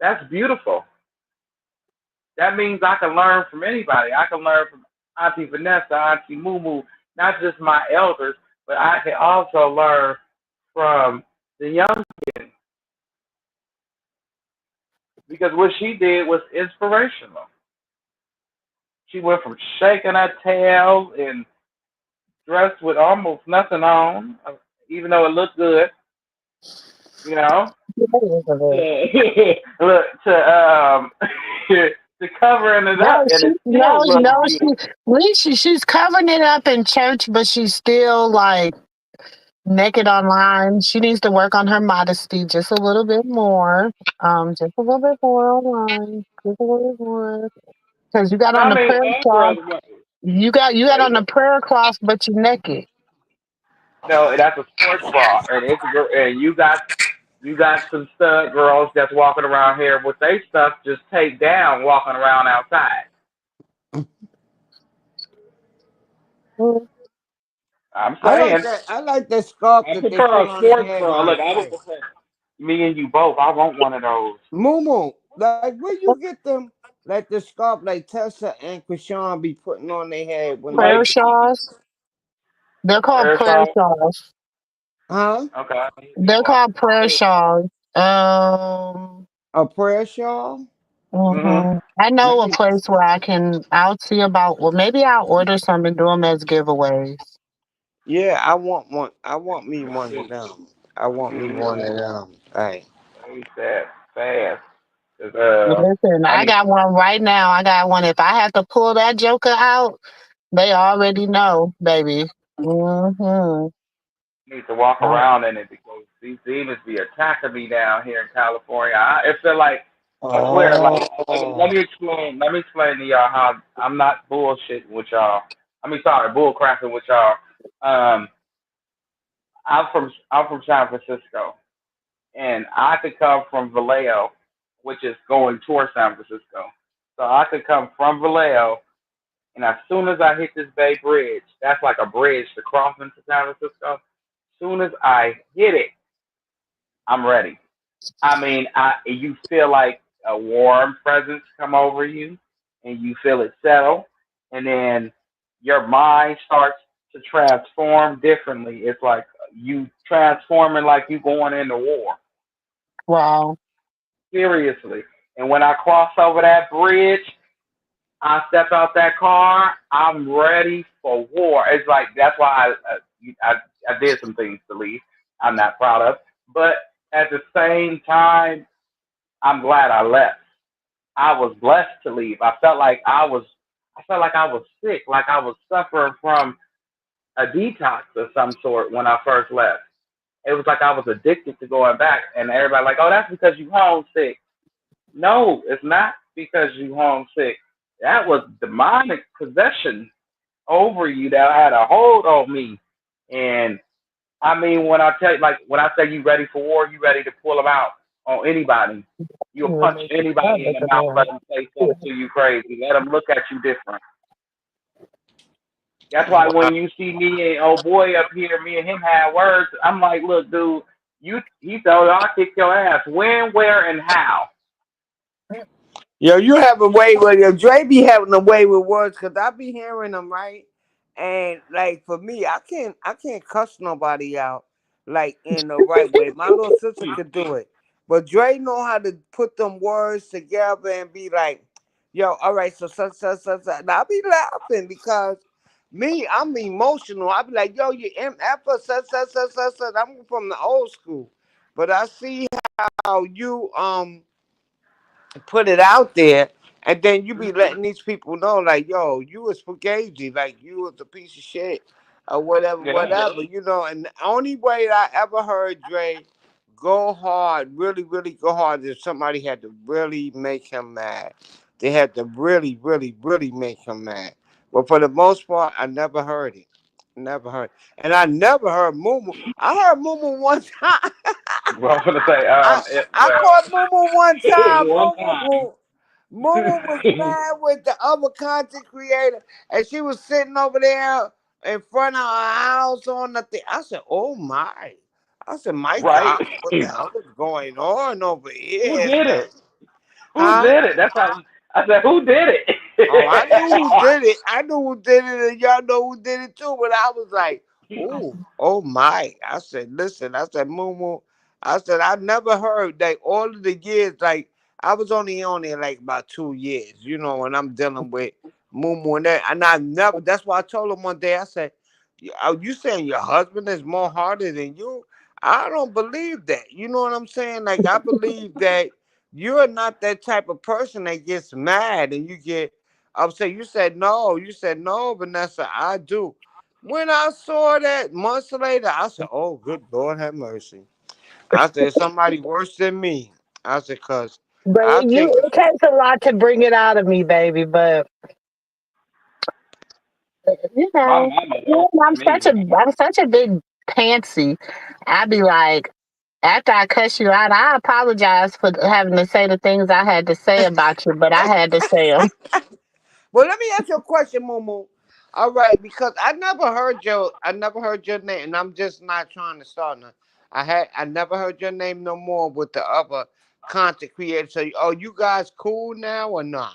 That's beautiful. That means I can learn from anybody. I can learn from Auntie Vanessa, Auntie Moo, not just my elders, but I can also learn from the young, because what she did was inspirational. She went from shaking her tail and dressed with almost nothing on, even though it looked good, you know. Look to to covering it No, up, and she it no still looks no she beautiful. at least she's covering it up in church, but she's still like naked online. She needs to work on her modesty just a little bit more. Just a little bit more online. Just a little bit more. Because you got No, on I the mean, prayer all cloth. girls want. You got on the prayer cloth, but you're naked. No, that's a sports bra, and and you got some stud girls that's walking around here with their stuff just taped down, walking around outside. Mm. I'm I like saying, that. I like that scarf I that they prefer put a on the sports head bra. on the Look, I was fight. gonna say, me and you both. I want one of those. Moo, like where you get them? Like the scarf, like Tessa and Chrisean be putting on their head when they, Prayer Nike shawls. They're called prayer prayer shawl. shawls. huh? Okay, I need me They're one. called prayer shawls. A prayer shawl? Mhm. I know Let a me. place where I'll see about, well, maybe I'll order some and do them as giveaways. Yeah, I want one. I want me one of Need them. I want me me one one. of them. Hey. I need that fast. 'Cause, Listen, I I need got one right now. I got one. If I have to pull that joker out, they already know, baby. Hmm. need to walk around in it because these demons be attacking me down here in California. It feel like, I swear, like Oh. let me explain to y'all how I'm not bullshitting with y'all. I mean, sorry, bull cracking with y'all. Um, I'm from San Francisco, and I could come from Vallejo, which is going towards San Francisco. So I could come from Vallejo, and as soon as I hit this Bay Bridge, that's like a bridge to cross into San Francisco. As soon as I hit it, I'm ready. I mean, you feel like a warm presence come over you, and you feel it settle, and then your mind starts to transform differently. It's like you transforming like you going into war. Wow. Seriously. And when I cross over that bridge, I step out that car. I'm ready for war. It's like that's why I did some things to leave. I'm not proud of, but at the same time, I'm glad I left. I was blessed to leave. I felt like I was sick, like I was suffering from a detox of some sort when I first left. It was like I was addicted to going back, and everybody like, oh, that's because you homesick. No, it's not because you homesick. That was demonic possession over you that had a hold on me. And I mean, when I tell you, like, when I say you ready for war, you ready to pull them out on anybody. You'll You'll punch make it anybody in public the mouth, let again. them say something to you crazy. Let them look at you different. That's why when you see me and old boy up here, me and him had words. I'm like, look, dude, he told I'll kick your ass. When, where, and how? Yo, you have a way with your Dre be having a way with words because I be hearing them right, and like for me, I can't cuss nobody out like in the right way. My little sister could do it, but Dre know how to put them words together and be like, "Yo, all right, so such such such." such. And I be laughing because me, I'm emotional. I be like, "Yo, you MF such such such such such." I'm from the old school, but I see how you put it out there, and then you be letting these people know, like, yo, you was fugazi, like you was a piece of shit, or whatever, Yeah. whatever, you know. And the only way I ever heard Dre go hard, really, really go hard, is somebody had to really make him mad. They had to really, really, really make him mad. But for the most part, I never heard it. Never heard. And I never heard Moo. I heard Moo one time. Well, I was gonna say, I caught Mumu one time. one time. Mumu was mad with the other content creator, and she was sitting over there in front of her house on the thing. I said, "Oh my!" I said, "My Right? God, what the hell is going on over Who here?" did it? Who Huh? did it? That's how I said. Who did Oh, I it? knew who did it. I knew who did it, and y'all know who did it too. But I was like, oh my. I said, listen, I said, Moo. I said, I never heard that all of the years, like, I was only on there like about 2 years, when I'm dealing with Moo and that. And I never, that's why I told him one day, I said, are you saying your husband is more harder than you? I don't believe that. You know what I'm saying? Like, I believe that you're not that type of person that gets mad and you get upset. You said no. You said no, Vanessa. I do. When I saw that months later, I said, "Oh, good Lord, have mercy." I said, "Somebody worse than me." I said, "Cause But I'll take it." it takes a lot to bring it out of me, baby. But you My know, mama yeah, worse than me. I'm such a big pantsy. I'd be like, after I cuss you out, I apologize for having to say the things I had to say about you, but I had to say them. Well, let me ask you a question, Momo. All right, because I never heard your name, and I'm just not trying to start nothing. I never heard your name no more with the other content creators. So, oh, you guys cool now or nah?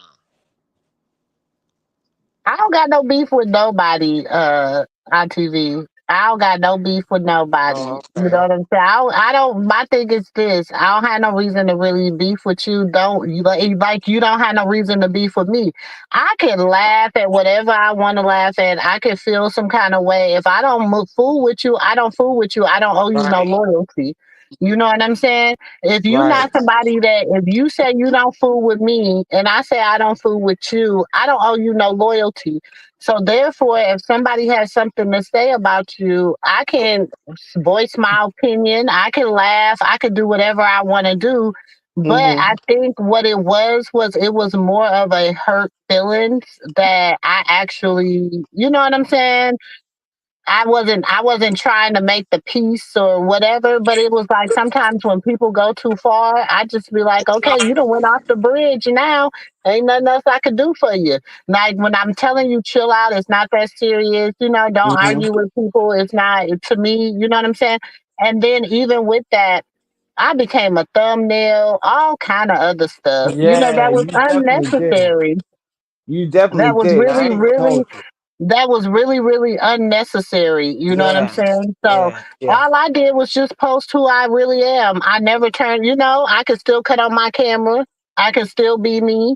I don't got no beef with nobody on TV. I don't got no beef with nobody. Oh, You know okay. what I'm saying? I don't. My thing is this: I don't have no reason to really beef with you. Don't you like? You don't have no reason to beef with me. I can laugh at whatever I want to laugh at. I can feel some kind of way. If I don't fool with you, I don't fool with you. I don't owe you no Right, loyalty. You know what I'm saying? If you right. not somebody that, if you say you don't fool with me and I say I don't fool with you, I don't owe you no loyalty. So therefore, if somebody has something to say about you, I can voice my opinion. I can laugh. I can do whatever I want to do. But I Mm-hmm. think what it was more of a hurt feelings that I actually, you know what I'm saying? I wasn't trying to make the peace or whatever, but it was like sometimes when people go too far, I just be like, okay, you done went off the bridge now. Ain't nothing else I could do for you. Like when I'm telling you chill out, it's not that serious, don't Mm-hmm. argue with people. It's not to me, you know what I'm saying? And then even with that, I became a thumbnail, all kind of other stuff. Yeah, That was you definitely did. unnecessary. You definitely That was did. I really, ain't gonna really hold you. that was really, really unnecessary. You know what I'm Yeah, saying? So yeah, yeah. all I did was just post who I really am. I never turned, I could still cut on my camera. I can still be me.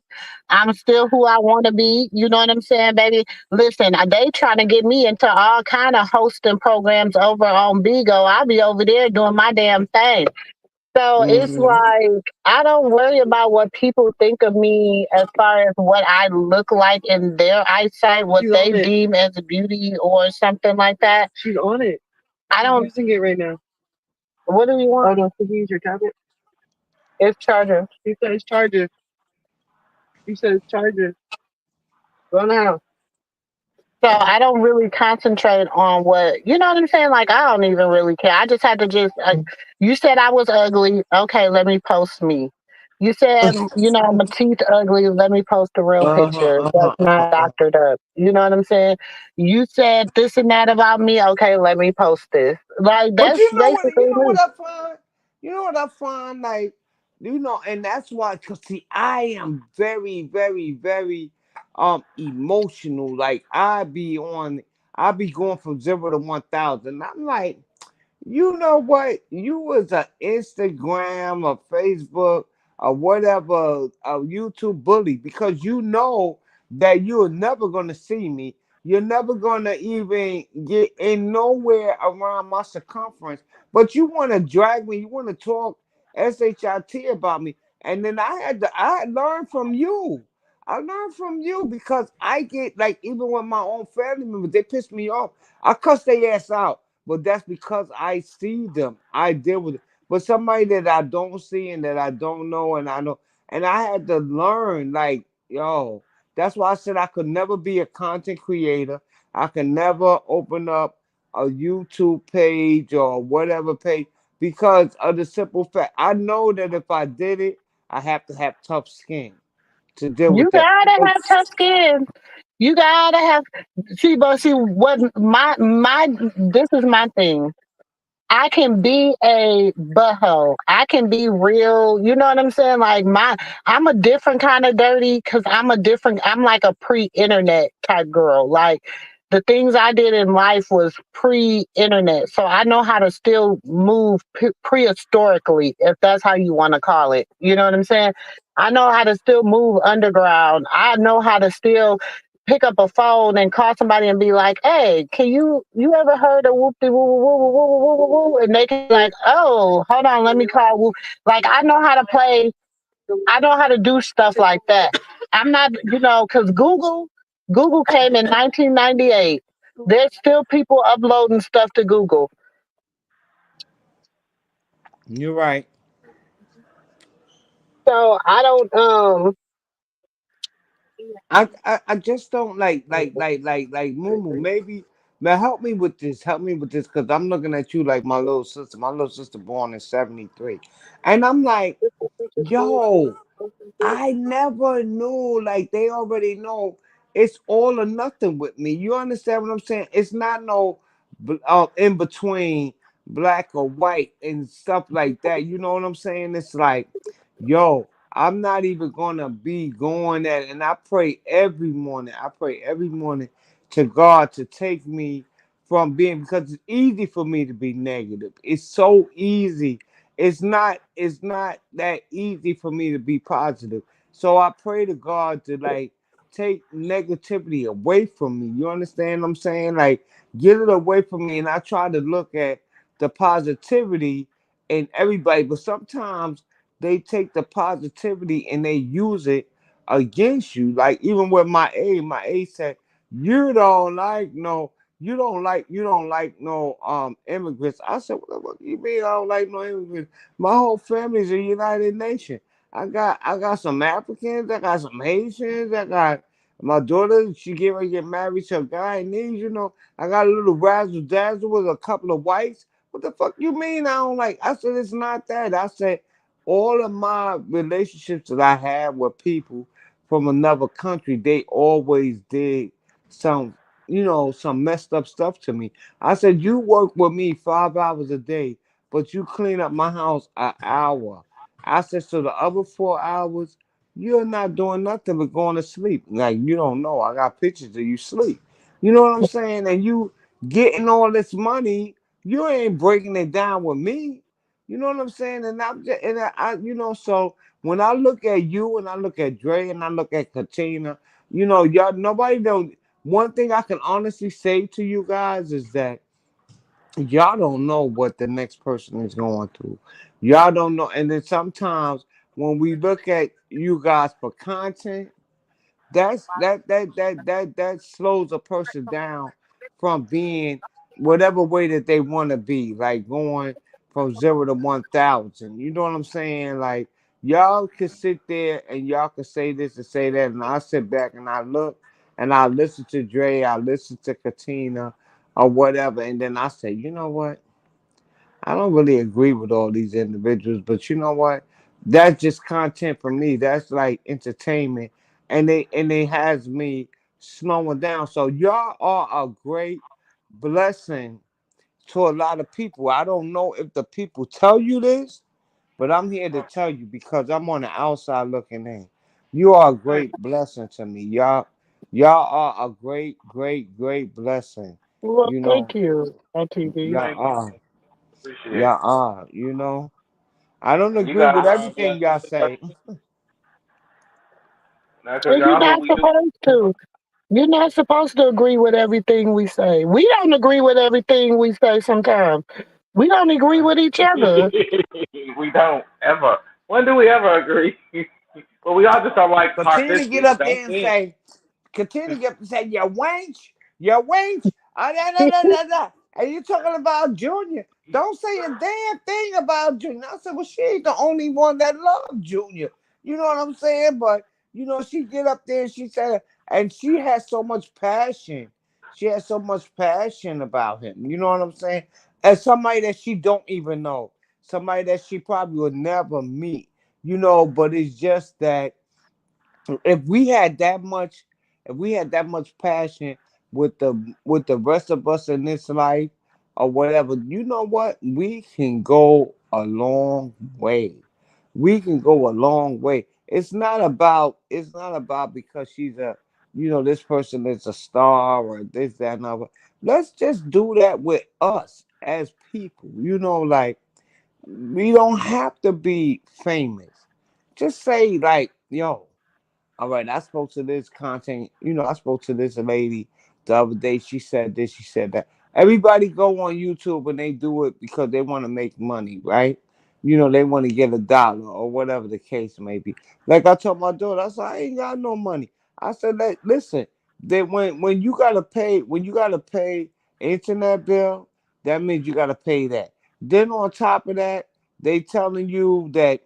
I'm still who I want to be. You know what I'm saying, baby? Listen, they trying to get me into all kind of hosting programs over on Bigo. I'll be over there doing my damn thing. So it's Mm-hmm. like I don't worry about what people think of me as far as what I look like in their eyesight, what She's they on it. deem as beauty or something like that. She's on it. I She's don't. using it right now. What do you Oh want? no, she can use your tablet. It's charger. She says charger. She says charger. Go now. So I don't really concentrate on what you know what I'm saying. Like I don't even really care. I just had to just. You said I was ugly. Okay, let me post me. You said my teeth ugly. Let me post a real Uh-huh, picture that's uh-huh, not uh-huh. doctored up. You know what I'm saying? You said this and that about me. Okay, let me post this. Like But that's basically what me. I find? You know what I find? Like, and that's why, cause see, I am very, very, very emotional. Like I be going from 0 to 1,000. I'm like, you know what? You was a Instagram or Facebook or whatever a YouTube bully because you know that you're never gonna see me. You're never gonna even get in nowhere around my circumference. But you wanna drag me, you wanna talk shit about me. And then I learned from you. I learned from you because I get like even with my own family members, they piss me off. I cuss their ass out, but that's because I see them. I deal with it. But somebody that I don't see and that I don't know, and I know, and I had to learn, like, yo, that's why I said I could never be a content creator. I could never open up a YouTube page or whatever page because of the simple fact I know that if I did it, I have to have tough skin to deal You with that. gotta have tough skin. You gotta have see what my this is my thing. I can be a butthole. I can be real. You know what I'm saying? Like I'm a different kind of dirty because I'm like a pre-internet type girl. Like the things I did in life was pre-internet. So I know how to still move prehistorically, if that's how you want to call it. You know what I'm saying? I know how to still move underground. I know how to still pick up a phone and call somebody and be like, "Hey, can you ever heard of whoop de woo woo woo woo woo woo woo?" And they can be like, "Oh, hold on, let me call whoop." Like I know how to play. I know how to do stuff like that. I'm not, because Google came in 1998. There's still people uploading stuff to Google. You're right. So I don't I just don't like Mumu. Maybe man, help me with this. Help me with this, cause I'm looking at you like my little sister. My little sister born in '73, and I'm like, yo. I never knew, like they already know it's all or nothing with me. You understand what I'm saying? It's not no in between black or white and stuff like that. You know what I'm saying? It's like, yo, I'm not even gonna be going at it. And I pray every morning. I pray every morning to God to take me from being, because it's easy for me to be negative. It's so easy. It's not that easy for me to be positive. So I pray to God to like take negativity away from me. You understand what I'm saying? Like get it away from me. And I try to look at the positivity in everybody. But sometimes they take the positivity and they use it against you. Like even with my A said, you don't like no you don't like no immigrants. I said, what the fuck you mean I don't like no immigrants? My whole family's a United Nation. I got some Africans, I got some Haitians, I got my daughter, she get ready to get married to a Guyanese. I got a little razzle dazzle with a couple of whites. What the fuck you mean I don't like? I said it's not that. I said all of my relationships that I had with people from another country, they always did some some messed up stuff to me. I said, you work with me 5 hours a day, but you clean up my house an hour. I said, so the other 4 hours, you're not doing nothing but going to sleep. Like, you don't know. I got pictures of you sleep. You know what I'm saying? And you getting all this money, you ain't breaking it down with me. You know what I'm saying? And I'm just, and so when I look at you and I look at Dre and I look at Katina, y'all, nobody don't. One thing I can honestly say to you guys is that y'all don't know what the next person is going through. Y'all don't know. And then sometimes when we look at you guys for content, that slows a person down from being whatever way that they want to be, like going from 0 to 1,000. You know what I'm saying? Like y'all can sit there and y'all can say this and say that, and I sit back and I look and I listen to Dre, I listen to Katina or whatever, and then I say, you know what? I don't really agree with all these individuals, but you know what? That's just content for me. That's like entertainment, and they has me slowing down. So y'all are a great blessing to a lot of people. I don't know if the people tell you this, but I'm here to tell you because I'm on the outside looking in. You are a great blessing to me. Y'all are a great, great, great blessing. well, You know, thank you, LTV. y'all Thank you. are. Appreciate it. Y'all are. I don't And you agree got with our everything y'all blessings to say. blessings. Now, cause And you're y'all who not we do. supposed to. You're not supposed to agree with everything we say. We don't agree with everything we say sometimes. We don't agree with each other. We don't ever. When do we ever agree? But we all just are like Continue to get artistic. up That's there and it. say, continue to get up and say, you wench, da, da, da, da, da. And you talking about Junior. Don't say a damn thing about Junior. I said, well, she ain't the only one that loves Junior. You know what I'm saying? But, she get up there and she said, and she has so much passion. She has so much passion about him. You know what I'm saying? As somebody that she don't even know. somebody that she probably would never meet, you know. But it's just that if we had that much, if we had that much passion with the rest of us in this life or whatever, you know what, we can go a long way. We can go a long way. It's not about because she's a, you know, this person is a star or this, that, and other. Let's just do that with us as people, you know. Like, we don't have to be famous. Just say like, yo, all right, I spoke to this content. You know, I spoke to this lady the other day. She said this, she said that. Everybody go on YouTube and they do it because they want to make money, right? You know, they want to get $1 or whatever the case may be. Like I told my daughter, I said, I ain't got no money. I said, listen, that when you gotta pay, when you gotta pay internet bill, that means you gotta pay that. Then on top of that, they telling you that,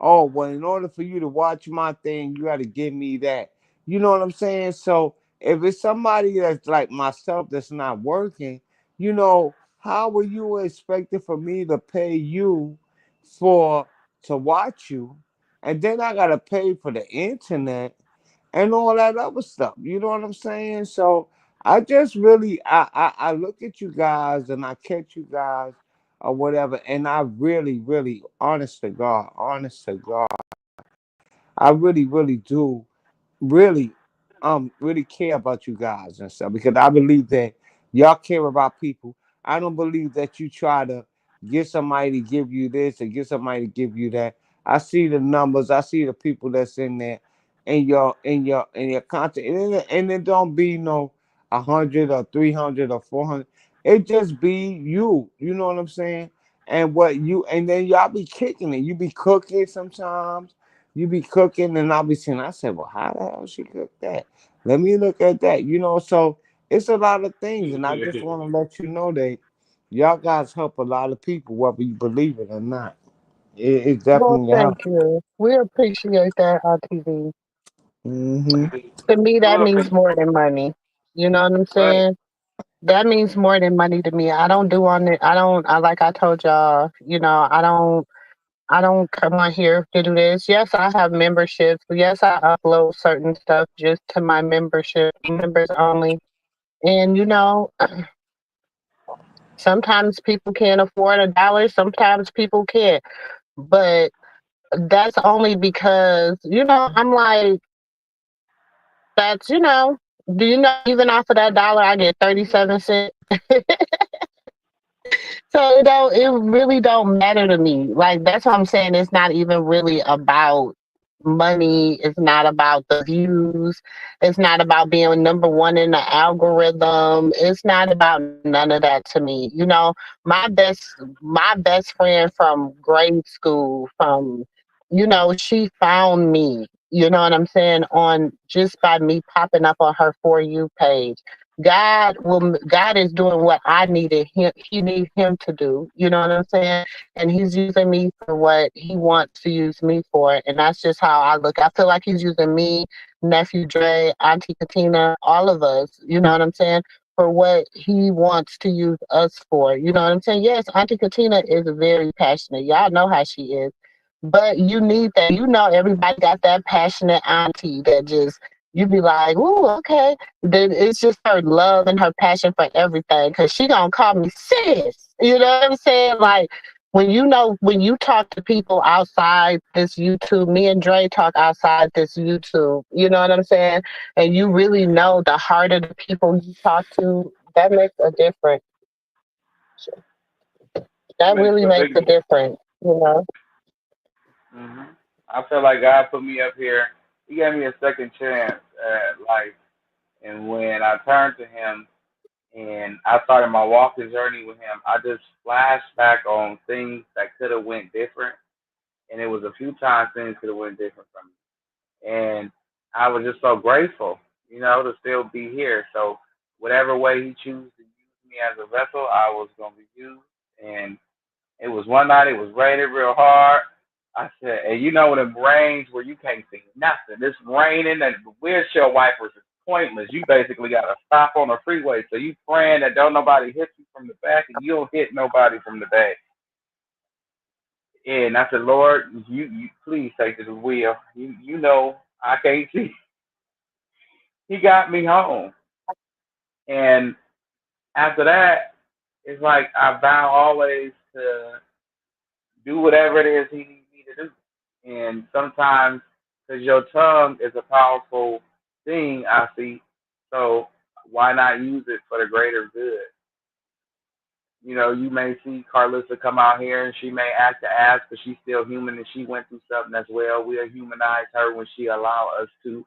oh, well, in order for you to watch my thing, you got to give me that. You know what I'm saying? So if it's somebody that's like myself that's not working, you know, how were you expecting for me to pay you for to watch you? And then I got to pay for the internet and all that other stuff. You know what I'm saying? So I just really, I look at you guys and I catch you guys or whatever, and I really, really, honest to God, I really, really do really really care about you guys and stuff because I believe that y'all care about people. I don't believe that you try to get somebody to give you this or get somebody to give you that. I see the numbers, I see the people that's in there in your content. And it don't be no 100 or 300 or 400. It just be you. You know what I'm saying? And what you and then y'all be kicking it. You be cooking sometimes, you be cooking, and I'll be saying, I said, well, how the hell she cooked that? Let me look at that. You know, so it's a lot of things, and I just want to let you know that y'all guys help a lot of people, whether you believe it or not. It Well, definitely thank helps. you. We appreciate that, RTV. Hmm. To me, that Look, means more than money. You know what I'm right. saying? That means more than money to me. I don't do on it. I don't. I like I told y'all. You know, I don't. I don't come on here to do this. Yes, I have memberships. Yes, I upload certain stuff just to my membership members only. And you know, sometimes people can't afford $1. Sometimes people can't. But that's only because you know I'm like that's you know. Do you know even off of that dollar I get 37 cents? So it really don't matter to me. Like that's what I'm saying. It's not even really about money. It's not about the views. It's not about being number one in the algorithm. It's not about none of that to me. You know, my best friend from grade school, from you know, she found me. You know what I'm saying? On just by me popping up on her For You page. God is doing what I needed him he need him to do. You know what I'm saying? And he's using me for what he wants to use me for. And that's just how I look. I feel like he's using me, nephew Dre, Auntie Katina, all of us, you know what I'm saying, for what he wants to use us for. You know what I'm saying? Yes, Auntie Katina is very passionate. Y'all know how she is. But you need that. You know everybody got that passionate auntie that just you be like, ooh, okay, then it's just her love and her passion for everything. Cause she gonna call me sis. You know what I'm saying? Like when you know when you talk to people outside this YouTube, me and Dre talk outside this YouTube. You know what I'm saying? And you really know the heart of the people you talk to. That makes a difference. It That makes really a makes big a difference. difference. You know. Hmm. I feel like God put me up here. He gave me a second chance at life, and when I turned to Him and I started my walking journey with Him, I just flashed back on things that could have went different, and it was a few times things could have went different from me, and I was just so grateful, you know, to still be here. So whatever way He chooses to use me as a vessel, I was gonna be used, and it was one night, it was raining real hard. I said, and you know when it rains where you can't see nothing. It's raining and the windshield wipers is pointless. You basically got to stop on the freeway. So you praying that don't nobody hit you from the back and you don't hit nobody from the back. And I said, Lord, you please take this wheel. You know I can't see. He got me home. And after that, it's like I vow always to do whatever it is he needs me to do. And sometimes, because your tongue is a powerful thing, I see, so why not use it for the greater good? You know, you may see Carlissa come out here and she may act the ass, but she's still human and she went through something as well. We'll humanize her when she allow us to.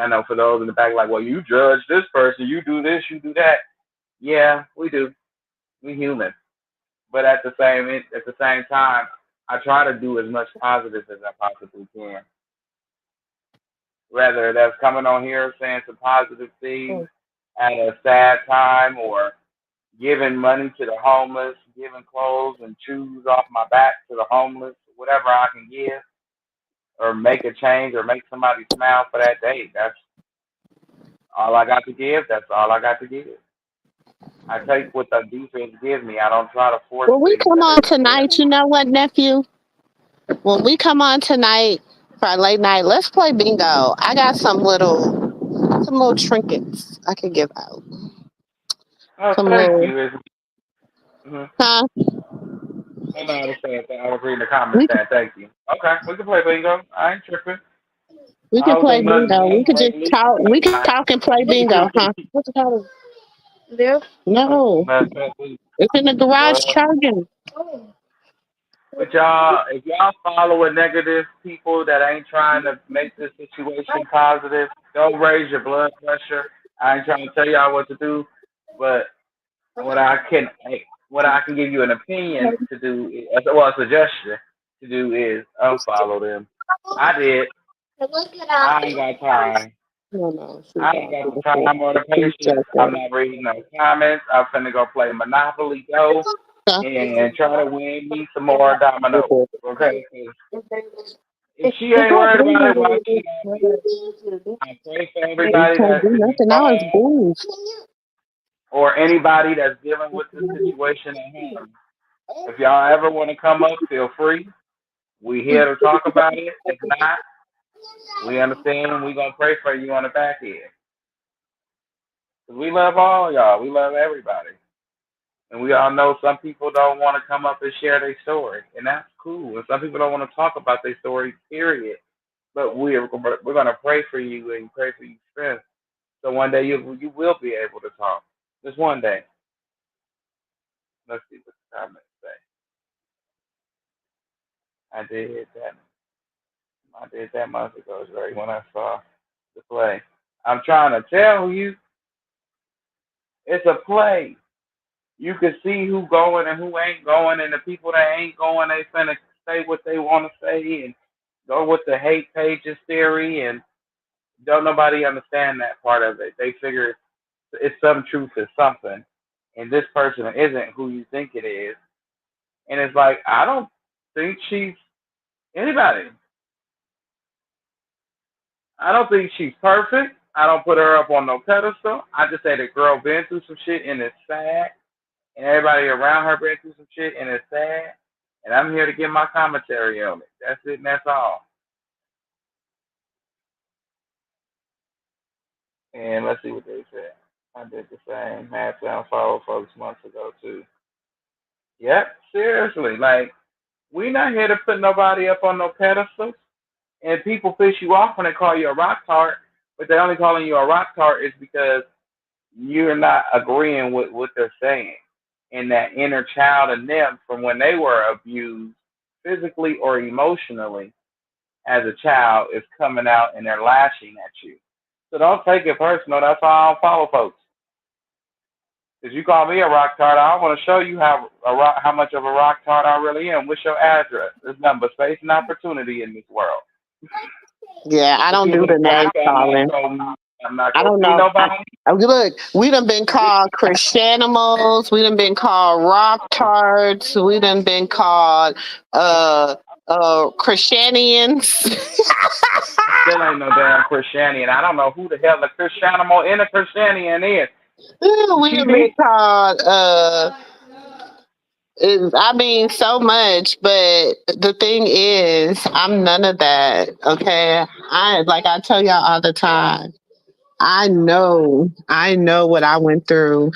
I know for those in the back, like, well, you judge this person, you do this, you do that. Yeah, we do. We human. But at the same time, I try to do as much positive as I possibly can. Whether that's coming on here saying some positive things at a sad time or giving money to the homeless, giving clothes and shoes off my back to the homeless, whatever I can give, or make a change or make somebody smile for that day. That's all I got to give. That's all I got to give. I take what the defense gives me. I don't try to force When we things come that on isn't there. tonight, you know what, nephew? When we come on tonight for our late night, let's play bingo. I got some little trinkets I can give out. Oh, Some thank little, you. Mm-hmm. huh? I know I was saying that. I was reading the comments We can, saying thank you. Okay, we can play bingo. I ain't tripping. we I can don't play think nothing's bingo. We wrong could just lately. talk. That's We can fine. talk and play bingo, huh? What's the color? There? I don't think No, nothing's wrong. it's in the garage Well, charging. but y'all, if y'all following negative people that ain't trying to make this situation positive, don't raise your blood pressure. I ain't trying to tell y'all what to do, but what I can, what I can give you an opinion to do, well, a suggestion to do is unfollow them. I did. I ain't got time. No, no, she's I ain't out. got the time or the He's patience. just I'm not reading no comments. I'm finna go play Monopoly Go Huh? and try to win me some more dominoes. Okay? 'Cause if she Is ain't that worried about it, why blue? should I be? I pray for You everybody can't that's do been nothing. Now it's called blue. or anybody that's dealing with the situation at home. If y'all ever want to come up, feel free. We here to talk about it. If not, we understand and we gonna pray for you on the back end. 'Cause we love all y'all. We love everybody. And we all know some people don't want to come up and share their story, and that's cool. And some people don't want to talk about their story, period. But we're gonna pray for you and pray for your strength. So one day you will be able to talk. Just one day. Let's see what the comments say. I did that. I did that months ago, right when I saw the play. I'm trying to tell you, it's a play. You can see who going and who ain't going, and the people that ain't going, they finna say what they want to say and go with the hate pages theory, and don't nobody understand that part of it. They figure it's some truth to something, and this person isn't who you think it is. And it's like I don't think she's anybody. I don't think she's perfect. I don't put her up on no pedestal. I just say the girl been through some shit and it's sad, and everybody around her been through some shit and it's sad. And I'm here to give my commentary on it. That's it, and that's all. And let's see what they said. I did the same. Had to unfollow folks months ago too. Yep, seriously. Like we not here to put nobody up on no pedestal. And people piss you off when they call you a rock tart, but they only calling you a rock tart is because you're not agreeing with what they're saying. And that inner child in them from when they were abused physically or emotionally as a child is coming out and they're lashing at you. So don't take it personal. That's why I don't follow folks. Because you call me a rock tart, I want to show you how much of a rock tart I really am. What's your address? There's nothing but space and opportunity in this world. Yeah, I But don't you do want the to try to name say calling. I'm not I gonna don't see know. nobody. Look, we done been called Christianimals. We done been called rock tarts. We done been called uh Christianians. Still ain't no damn Christianian. I don't know who the hell a Christianimal in a Christianian is. We She done been me? called I mean, so much, but the thing is, I'm none of that. Okay, I tell y'all all the time. I know what I went through.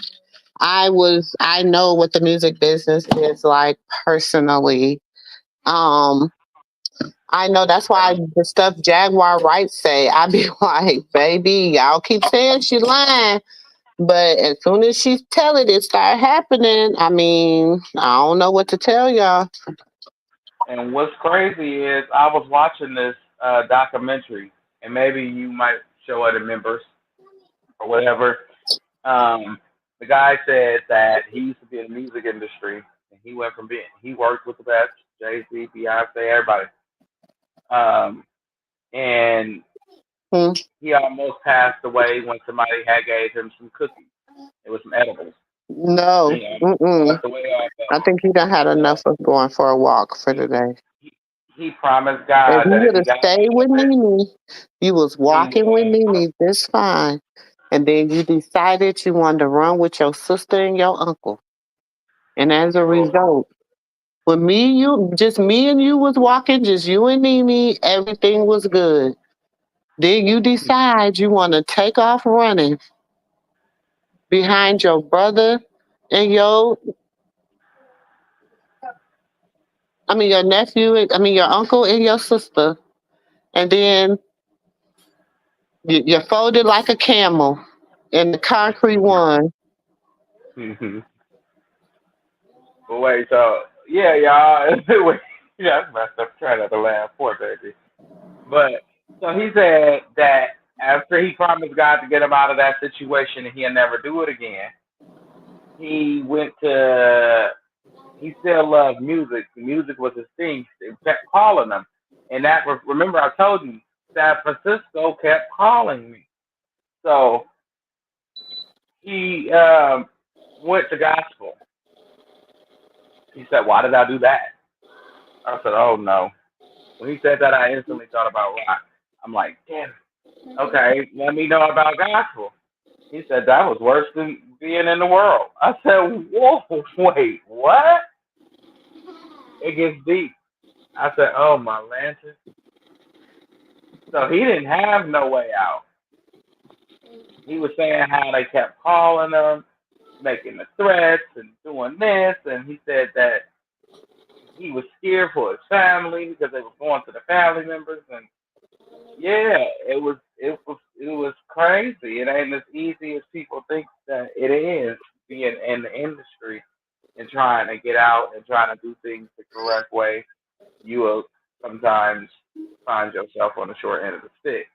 I know what the music business is like personally. Um, I know that's why the stuff Jaguar Wright say, I be like, baby, y'all keep saying she lying. But as soon as she tell it, it start happening. I mean, I don't know what to tell y'all. And what's crazy is I was watching this documentary, and maybe you might show other members or whatever. Um, the guy said that he used to be in the music industry, and he went from being he worked with the best, Jay Z, Beyonce, everybody, and Hmm. he almost passed away when somebody had gave him some cookies. It was some edibles. No. He almost Mm-mm. passed away off I of them. think he done had So enough of going for a walk for he, today. he promised If God you that if would he have got stayed out with of it, Nene, you was he walking with would. Nene just fine. And then you decided you wanted to run with your sister and your uncle. And as a Oh, result, when me and you was walking, just you and Nene, everything was good. Then you decide you want to take off running behind your brother and your nephew, your uncle and your sister. And then you're folded like a camel in the concrete one. but wait, so yeah, y'all. Wait, yeah, that's messed up. Try not to laugh, poor baby. But so he said that after he promised God to get him out of that situation and he'll never do it again, he went to. He still loved music. The music was his thing. He kept calling him, and that was remember I told you San Francisco kept calling me. So he went to gospel. He said, "Why did I do that?" I said, "Oh no." When he said that, I instantly thought about rock. I'm like, damn. Okay, let me know about gospel. He said that was worse than being in the world. I said, whoa, wait, what? It gets deep. I said, oh my lantern. So he didn't have no way out. He was saying how they kept calling him, making the threats and doing this, and he said that he was scared for his family because they were going to the family members, and yeah, it was crazy. It ain't as easy as people think that it is being in the industry and trying to get out and trying to do things the correct way. You will sometimes find yourself on the short end of the stick.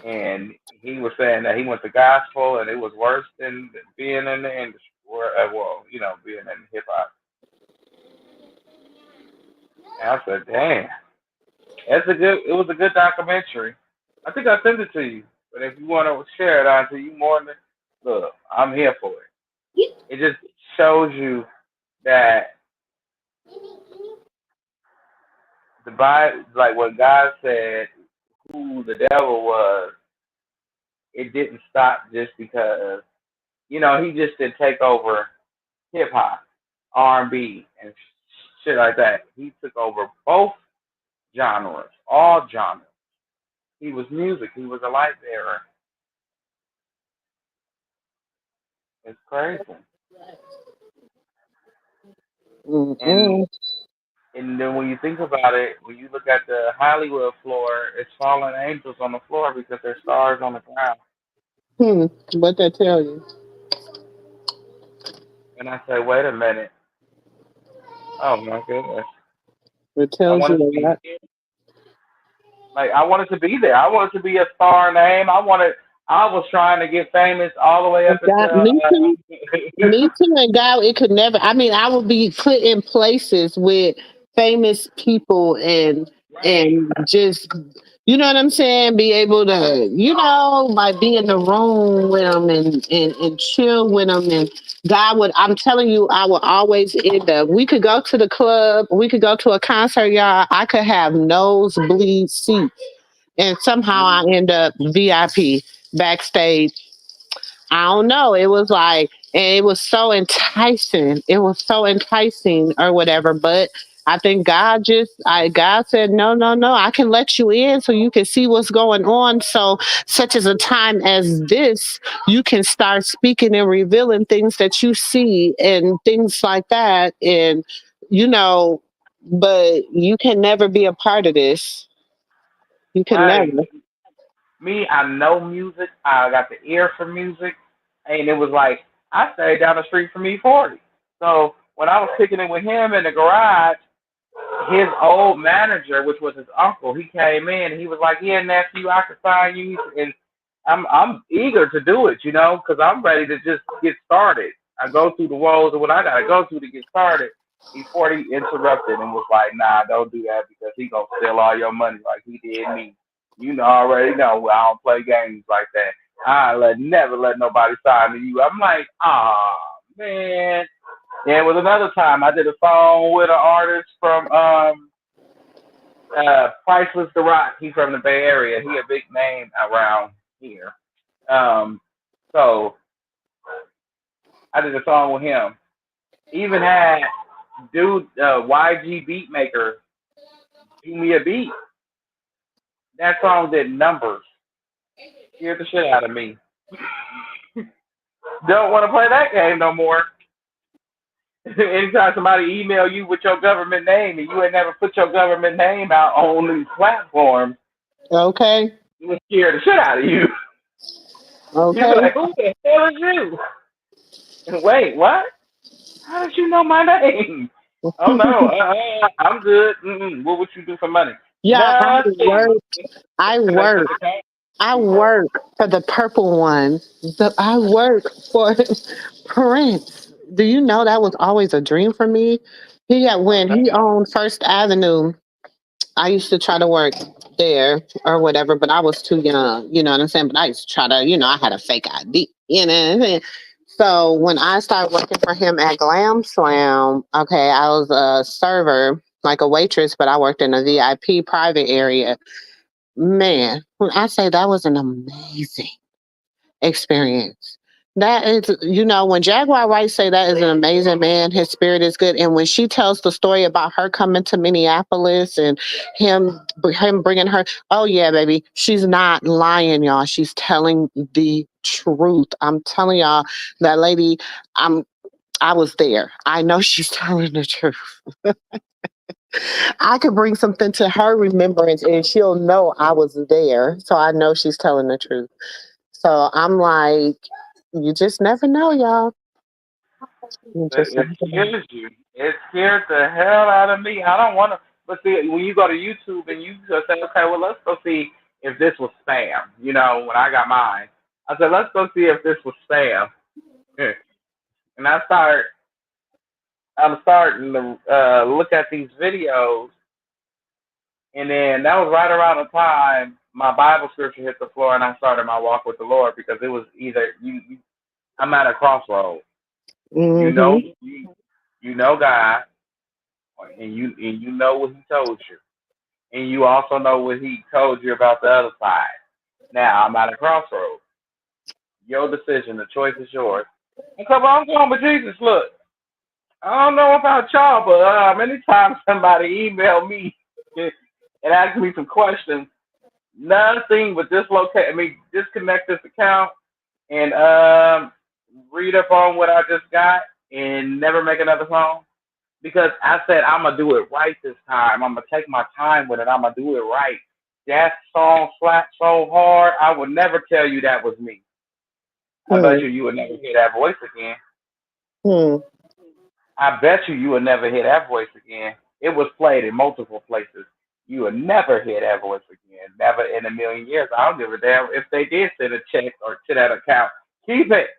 And he was saying that he went to gospel and it was worse than being in the industry, or well, being in hip hop. And I said, damn. It was a good documentary. I think I sent it to you. But if you want to share it on to you more than look, I'm here for it. It just shows you that the Bible, like what God said, who the devil was, it didn't stop just because he just didn't take over hip hop, R&B, and shit like that. He took over both genres, all genres. He was music. He was a light bearer. It's crazy. And Mm-mm. and then when you think about it, when you look at the Hollywood floor, it's fallen angels on the floor because there's stars on the ground. Hmm. What that tell you? And I say, wait a minute. Oh my goodness. It I tells you wanted to a be lot. like I wanted to be there. I wanted to be a star name. I was trying to get famous all the way up God, until me too. Me too. And God, it could never. I would be put in places with famous people right. and just you know what I'm saying. Be able to like be in the room with them and chill with them. And God would. I'm telling you, I would always end up. We could go to the club. We could go to a concert, y'all. I could have nosebleed seats, and somehow I Mm. end up VIP backstage. I don't know. It was like And it was so enticing. It was so enticing or whatever. But I think God said, no, no, no, I can let you in so you can see what's going on. So such as a time as this, you can start speaking and revealing things that you see and things like that. And you know, but you can never be a part of this. You can Right. never. Me, I know music. I got the ear for music, and it was like I stayed down the street from E40. So when I was kicking it with him in the garage, his old manager, which was his uncle, he came in and he was like, "Yeah, nephew, I can sign you," and I'm eager to do it, because I'm ready to just get started. I go through the woes of what I gotta go through to get started. E40 interrupted and was like, "Nah, don't do that because he gonna steal all your money like he did me. Already know I don't play games like that. Never let nobody sign to you." I'm like, "Ah, man." And it was another time I did a song with an artist from Priceless the Rock. He's from the Bay Area. He a big name around here. Um, so I did a song with him. Even had dude YG Beatmaker do me a beat. That song did numbers. Scared the shit out of me. Don't want to play that game no more. Anytime somebody email you with your government name and you ain't never put your government name out on these platforms, Okay. it would scare the shit out of you. You'd be Okay. like, "Who the hell is you?" And wait, what? How did you know my name? Oh no, I'm good. What would you do for money? Yeah, Nothing. I Connect to work. the account. I work for the purple one. I work for Prince. Do you know that was always a dream for me? Oh When he damn. owned First Avenue, I used to try to work there or whatever, but I was too young, you know what I'm saying? But I used to try to, I had a fake ID, you know what I'm saying? So when I started working for him at Glam Slam, okay, I was a server, like a waitress, but I worked in a VIP private area. Man, when I say that was an amazing experience. That is, when Jaguar Wright say that is an amazing man, his spirit is good. And when she tells the story about her coming to Minneapolis and him bringing her, oh yeah, baby, she's not lying, y'all. She's telling the truth. I'm telling y'all, that lady, I'm I was there. I know she's telling the truth. I could bring something to her remembrance and she'll know I was there. So I know she's telling the truth. So I'm like, you just never know, y'all. You just It never know. scares you. It scared the hell out of me. I don't want to. But see, when you go to YouTube and you just say, "Okay, well, let's go see if this was spam." When I got mine, I said, "Let's go see if this was spam." And I'm starting to look at these videos, and then that was right around the time my Bible scripture hit the floor, and I started my walk with the Lord because it was either I'm at a crossroad. You know, Mm-hmm. you know God, and you know what He told you, and you also know what He told you about the other side. Now I'm at a crossroad. Your decision. The choice is yours. And so I'm going with Jesus. Look, I don't know about y'all, but anytime somebody email me and ask me some questions, nothing but dislocate. Disconnect this account and read up on what I just got and never make another phone because I said I'm gonna do it right this time. I'm gonna take my time with it. I'm gonna do it right. That song slapped so hard. I would never tell you that was me. I bet you would never hear that voice again. Mm-hmm. I bet you would never hear that voice again. It was played in multiple places. You would never hear that voice again. Never in a million years. I don't give a damn if they did send a check or to that account. Keep it.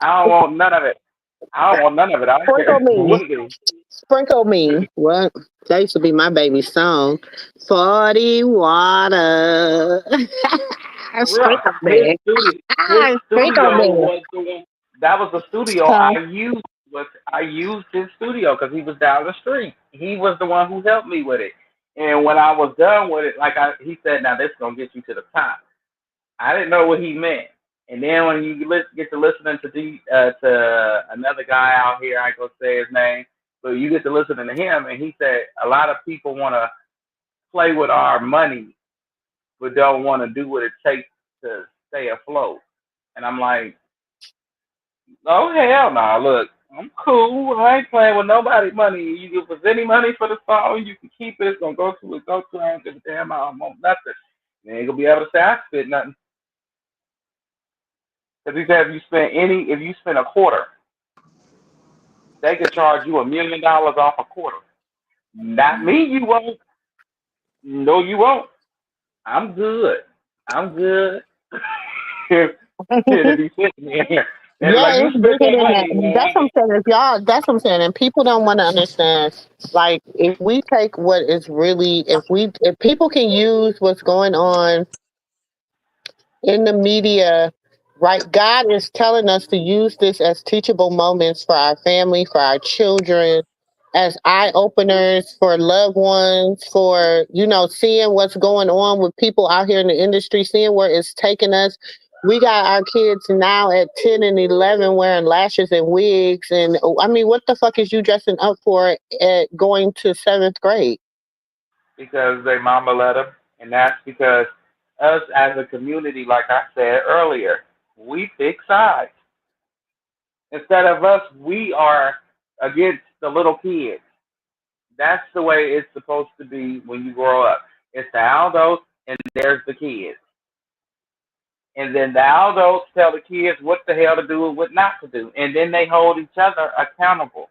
I don't want none of it. I don't want none of it. I don't Sprinkle care me. what it is. Sprinkle me. What? That used to be my baby song. 40 water. Right. Sprinkle me. His Sprinkle studio me. was the one. That was the studio Huh? I used. I used his studio because he was down the street. He was the one who helped me with it. And when I was done with it, he said, "Now this is gonna get you to the top." I didn't know what he meant. And then when you get to listening to another guy out here, I ain't gonna say his name, but you get to listening to him, and he said a lot of people want to play with our money, but don't want to do what it takes to stay afloat. And I'm like, oh hell no! Look, I'm cool. I ain't playing with nobody money. You give us any money for the song, you can keep it. It's gonna go to it. Go to it. I don't give a damn. I don't want nothing. You ain't gonna be able to say I spit nothing. Because he said if you spend a quarter, they could charge you $1 million off a quarter. Not me. You won't. No, you won't. I'm good. I'm good. To be sitting there. And like Yeah, you it's spent bigger that than that. money, man. That's what I'm saying. If y'all, that's what I'm saying. And people don't want to understand. Like, if we take what is really, if people can use what's going on in the media, right? God is telling us to use this as teachable moments for our family, for our children, as eye openers for loved ones, for, seeing what's going on with people out here in the industry, seeing where it's taking us. We got our kids now at 10 and 11 wearing lashes and wigs. And I mean, what the fuck is you dressing up for at going to seventh grade? Because they mama let them, and that's because us as a community, like I said earlier, we pick sides. Instead of us, we are against the little kids. That's the way it's supposed to be when you grow up. It's the adults and there's the kids. And then the adults tell the kids what the hell to do and what not to do. And then they hold each other accountable.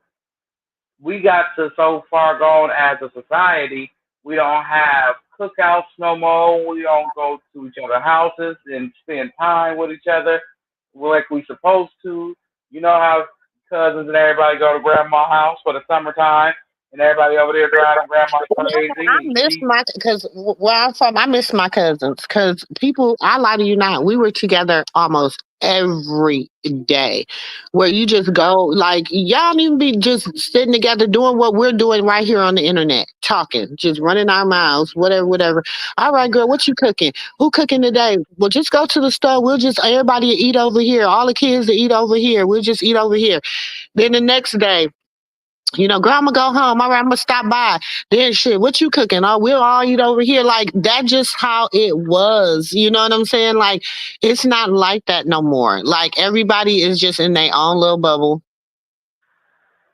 We got to so far gone as a society, we don't have cookouts no more. We don't go to each other's houses and spend time with each other like we supposed to. You know how cousins and everybody go to grandma's house for the summertime, and everybody over there driving grandma crazy, I and miss she my because where I'm from, I miss my cousins. Because people, I lie to you not, we were together almost every day. Where you just go, like y'all don't even be just sitting together doing what we're doing right here on the internet, talking, just running our mouths, whatever, whatever. All right, girl, what you cooking? Who cooking today? Well, just go to the store. We'll just everybody eat over here. All the kids to eat over here. We'll just eat over here. Then the next day. Girl, I'm gonna go home. All right, I'm gonna stop by. Then shit, what you cooking? Oh, we'll all eat over here. Like that just how it was. You know what I'm saying? Like it's not like that no more. Like everybody is just in their own little bubble.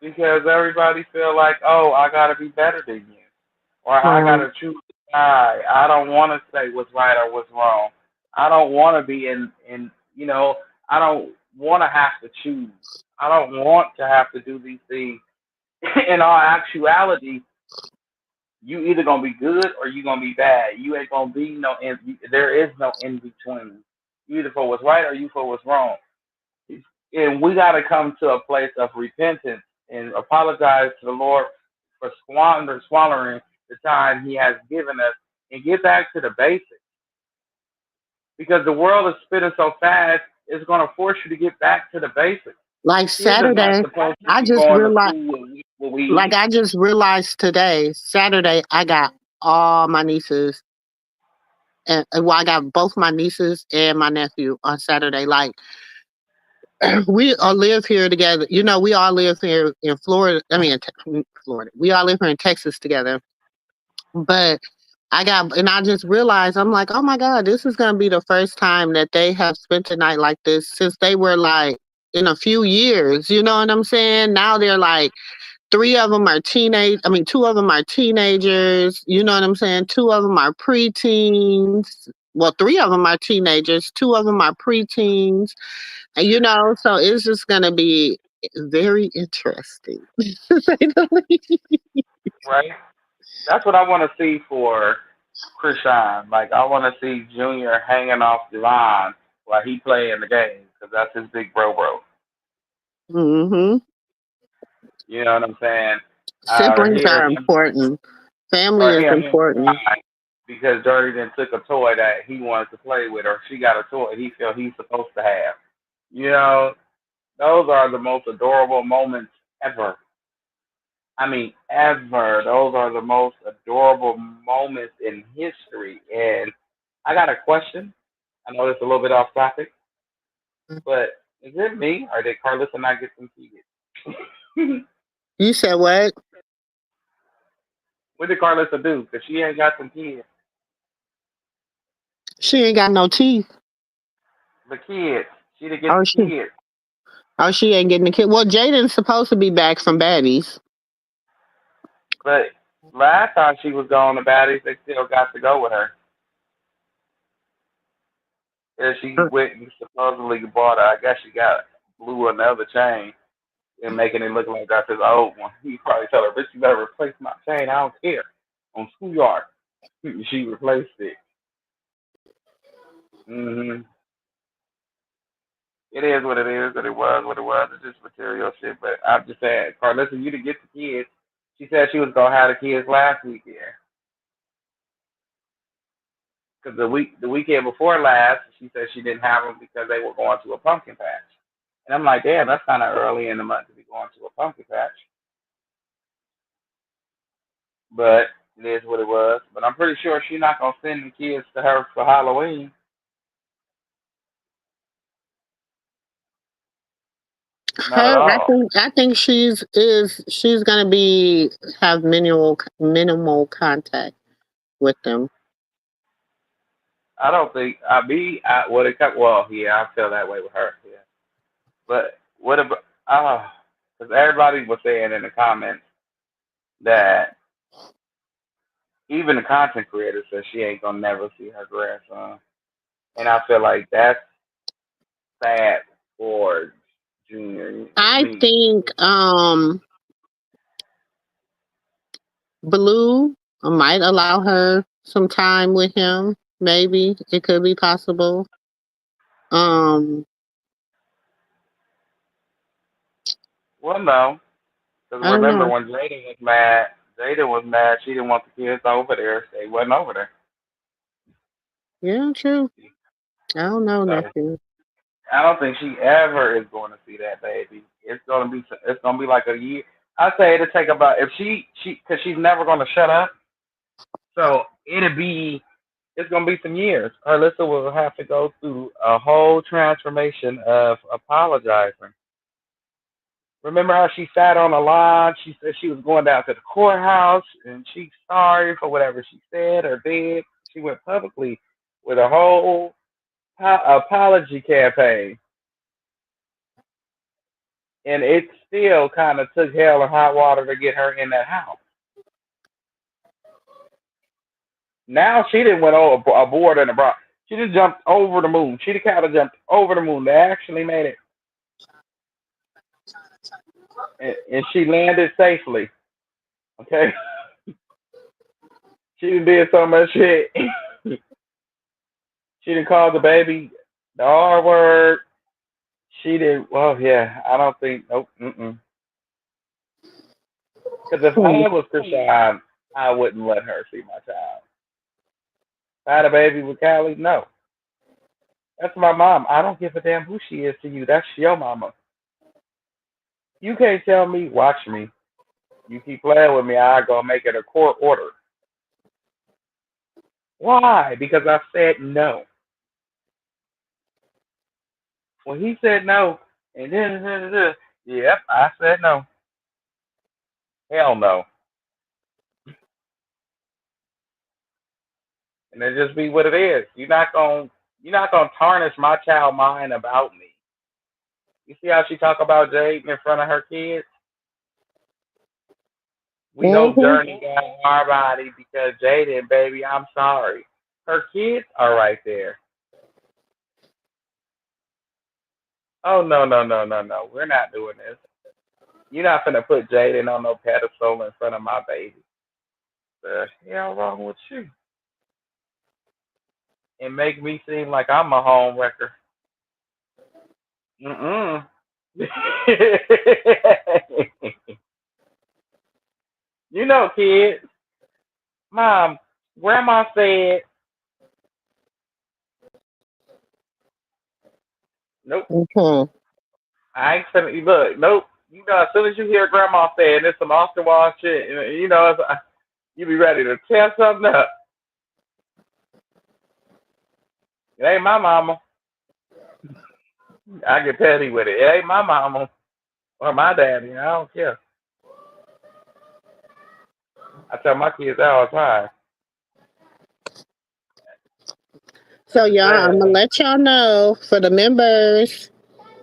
because everybody feel like, oh, I gotta be better than you, or I Um, gotta choose a side. I don't want to say what's right or what's wrong. I don't want to be in. I don't want to have to choose. I don't want to have to do these things. In all actuality, you either gonna be good or you gonna be bad. You ain't gonna be no in. There is no in between. You either for what's right or you for what's wrong. And we got to come to a place of repentance and apologize to the Lord for squandering the time He has given us and get back to the basics. Because the world is spinning so fast, it's going to force you to get back to the basics. like Kids are not Saturday, supposed to I be just going to realized. school with what we Like eat. I just realized today, Saturday, I got all my nieces, and well, I got both my nieces and my nephew on Saturday. Like we all live here together. We all live here in Florida. I mean, Florida. We all live here in Texas together. But and I just realized, I'm like, oh my God, this is going to be the first time that they have spent a night like this since they were like in a few years. You know what I'm saying? Now they're like, three of them are two of them are teenagers. You know what I'm saying? Two of them are preteens. Well, three of them are teenagers. Two of them are preteens. So it's just going to be very interesting, to say the least. Right? That's what I want to see for Chrisean. Like I want to see Junior hanging off the line while he playing the game because that's his big bro. Hmm. You know what I'm saying? Or Siblings hear are him, important. Family or is hear him important. cry because Dirty then took a toy that he wanted to play with, or she got a toy he felt he's supposed to have. You know, those are the most adorable moments ever. I mean, ever. Those are the most adorable moments in history. And I got a question. I know it's a little bit off topic, But is it me or did Carlissa not get some kids? You said what? What did Carlissa do? Because she ain't got some kids. She ain't got no teeth. The kids. She didn't get Oh, the she. kids. Oh, she ain't getting the kid. Well, Jaden's supposed to be back from baddies. But last time she was going to Baddies, they still got to go with her. And she Uh, went and supposedly bought, I guess she got blew another chain and making it look like that's his old one. He probably tell her, bitch, you better replace my chain. I don't care. On schoolyard. She replaced it. hmm It is what it is, but it was what it was. It's just material shit. But I'm just saying, Carlissa, you didn't get the kids. She said she was gonna have the kids last weekend. Because the weekend before last, she said she didn't have them because they were going to a pumpkin patch. And I'm like, damn, that's kind of early in the month to be going to a pumpkin patch. But it is what it was. But I'm pretty sure she's not gonna send the kids to her for Halloween. Not at Her, all. I think she's gonna be have minimal contact with them. I don't think I be I what it cut. Well, yeah, I feel that way with her. Yeah. But what about? Because everybody was saying in the comments that even the content creator says she ain't gonna never see her grandson, and I feel like that's sad for Junior. I Me, think Blue might allow her some time with him. Maybe it could be possible. Um, well, no, because I don't remember know. when Jaden was mad. Jaden was mad. She didn't want the kids over there. They wasn't over there. Yeah, true. I don't know, So nephew. I don't think she ever is going to see that baby. It's gonna be like a year. I say it'll take about if she because she's never gonna shut up. So it's gonna be some years. Alyssa will have to go through a whole transformation of apologizing. Remember how she sat on the line? She said she was going down to the courthouse and she's sorry for whatever she said or did. She went publicly with a whole apology campaign, and it still kind of took hell and hot water to get her in that house. Now she didn't went over aboard in the bra. She just jumped over the moon. She kind of jumped over the moon. They actually made it, and she landed safely. Okay, she done did so much shit. She didn't call the baby the R word. She did. Well, yeah. I don't think. Nope. Mm-mm. Because if Hmm. I was Chrisean, I wouldn't let her see my child. If I had a baby with Callie, no. That's my mom. I don't give a damn who she is to you. That's your mama. You can't tell me. Watch me. You keep playing with me, I go make it a court order. Why? Because I said no. When he said no, and then, yep, I said no. Hell no. And it just be what it is. You're not gonna tarnish my child mind about me. You see how she talk about Jade in front of her kids? We hope Mm-hmm. Journey got our body because Jaden, baby, I'm sorry. Her kids are right there. Oh no, no, no, no, no. We're not doing this. You're not gonna put Jaden on no pedestal in front of my baby. The hell wrong with you? And make me seem like I'm a home wrecker. Mm-mm. You know, kids. Mom, grandma said, nope. Okay. I ain't finna, look, nope. You know, as soon as you hear grandma saying this some Austin Wall shit, you be ready to tear something up. It ain't my mama. I get petty with it. It ain't my mama or my daddy. I don't care. I tell my kids that all the time. So It's y'all, I'm gonna sad. let y'all know for the members.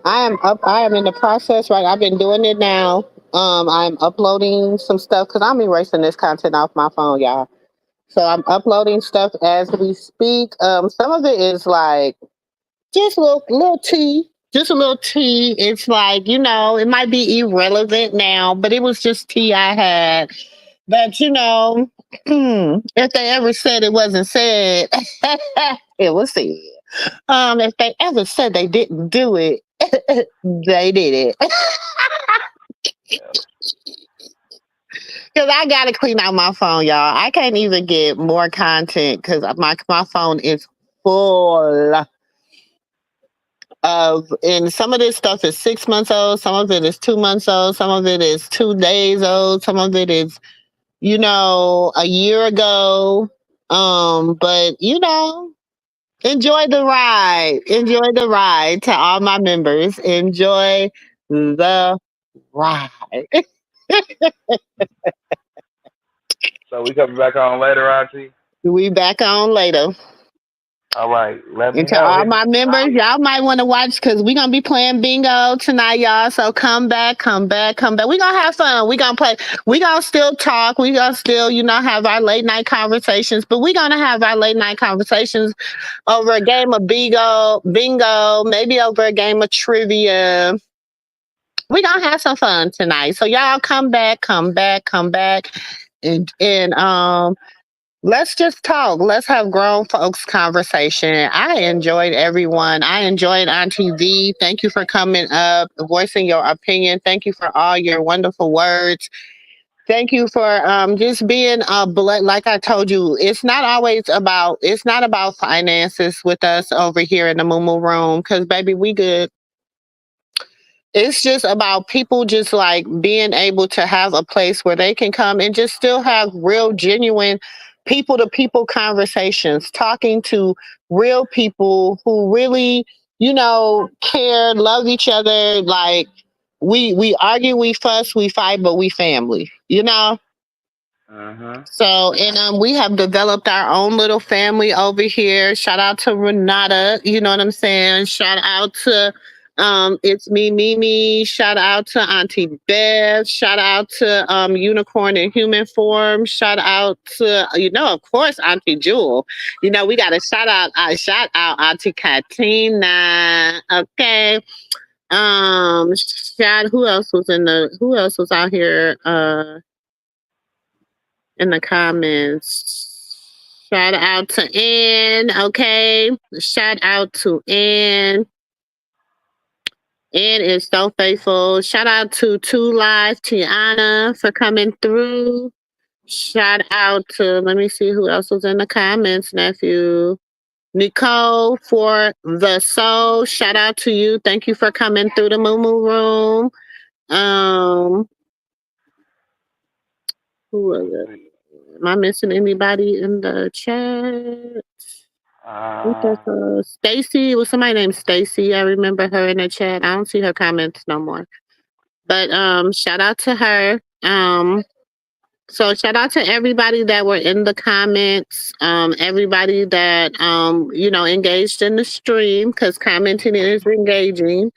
I am up. I am in the process. Right, I've been doing it now. I'm uploading some stuff because I'm erasing this content off my phone, y'all. So I'm uploading stuff as we speak. Some of it is like just a little tea, just a little tea. It's like it might be irrelevant now, but it was just tea I had. But if they ever said it wasn't said, it was said. If they ever said they didn't do it, they did it. Yeah. Because I gotta clean out my phone, y'all. I can't even get more content because my phone is full of, and some of this stuff is 6 months old, some of it is 2 months old, some of it is 2 days old, some of it is a year ago. But enjoy the ride. Enjoy the ride to all my members. Enjoy the ride. So we coming back on later, Auntie. We back on later. All right. Let And me to know. all Hit me my members, tonight. y'all might want to watch because we're gonna be playing bingo tonight, y'all. So come back, come back, come back. We're gonna have fun. We're gonna play, we're gonna still talk, we're gonna still, have our late night conversations, but we're gonna have our late night conversations over a game of bingo, maybe over a game of trivia. We're gonna have some fun tonight. So y'all come back, come back, come back. And let's just talk. Let's have grown folks conversation. I enjoyed everyone. I enjoyed Auntie V. Thank you for coming up, voicing your opinion. Thank you for all your wonderful words. Thank you for just being like I told you, it's not about finances with us over here in the Moo room, because baby, we good. It's just about people just like being able to have a place where they can come and just still have real, genuine people to people conversations, talking to real people who really, care, love each other. Like we argue, we fuss, we fight, but we family. Mhm. So, and we have developed our own little family over here. Shout out to Renata, you know what I'm saying? Shout out to it's me, Mimi. Shout out to Auntie Bev. Shout out to Unicorn in Human Form. Shout out to of course, Auntie Jewel. We got a shout out Auntie Katina. Okay. Shout who else was out here in the comments. Shout out to Ann, okay? Shout out to Ann. Ann is so faithful. Shout out to Two Live Tiana for coming through. Shout out to, let me see who else was in the comments, nephew. Nicole for the soul. Shout out to you. Thank you for coming through the Moo Room. Um, who was Let's it? see. Am I missing anybody in the chat? Uh, Stacy, was somebody named Stacy. I remember her in the chat. I don't see her comments no more. But shout out to her. So shout out to everybody that were in the comments, everybody that engaged in the stream, because commenting is engaging.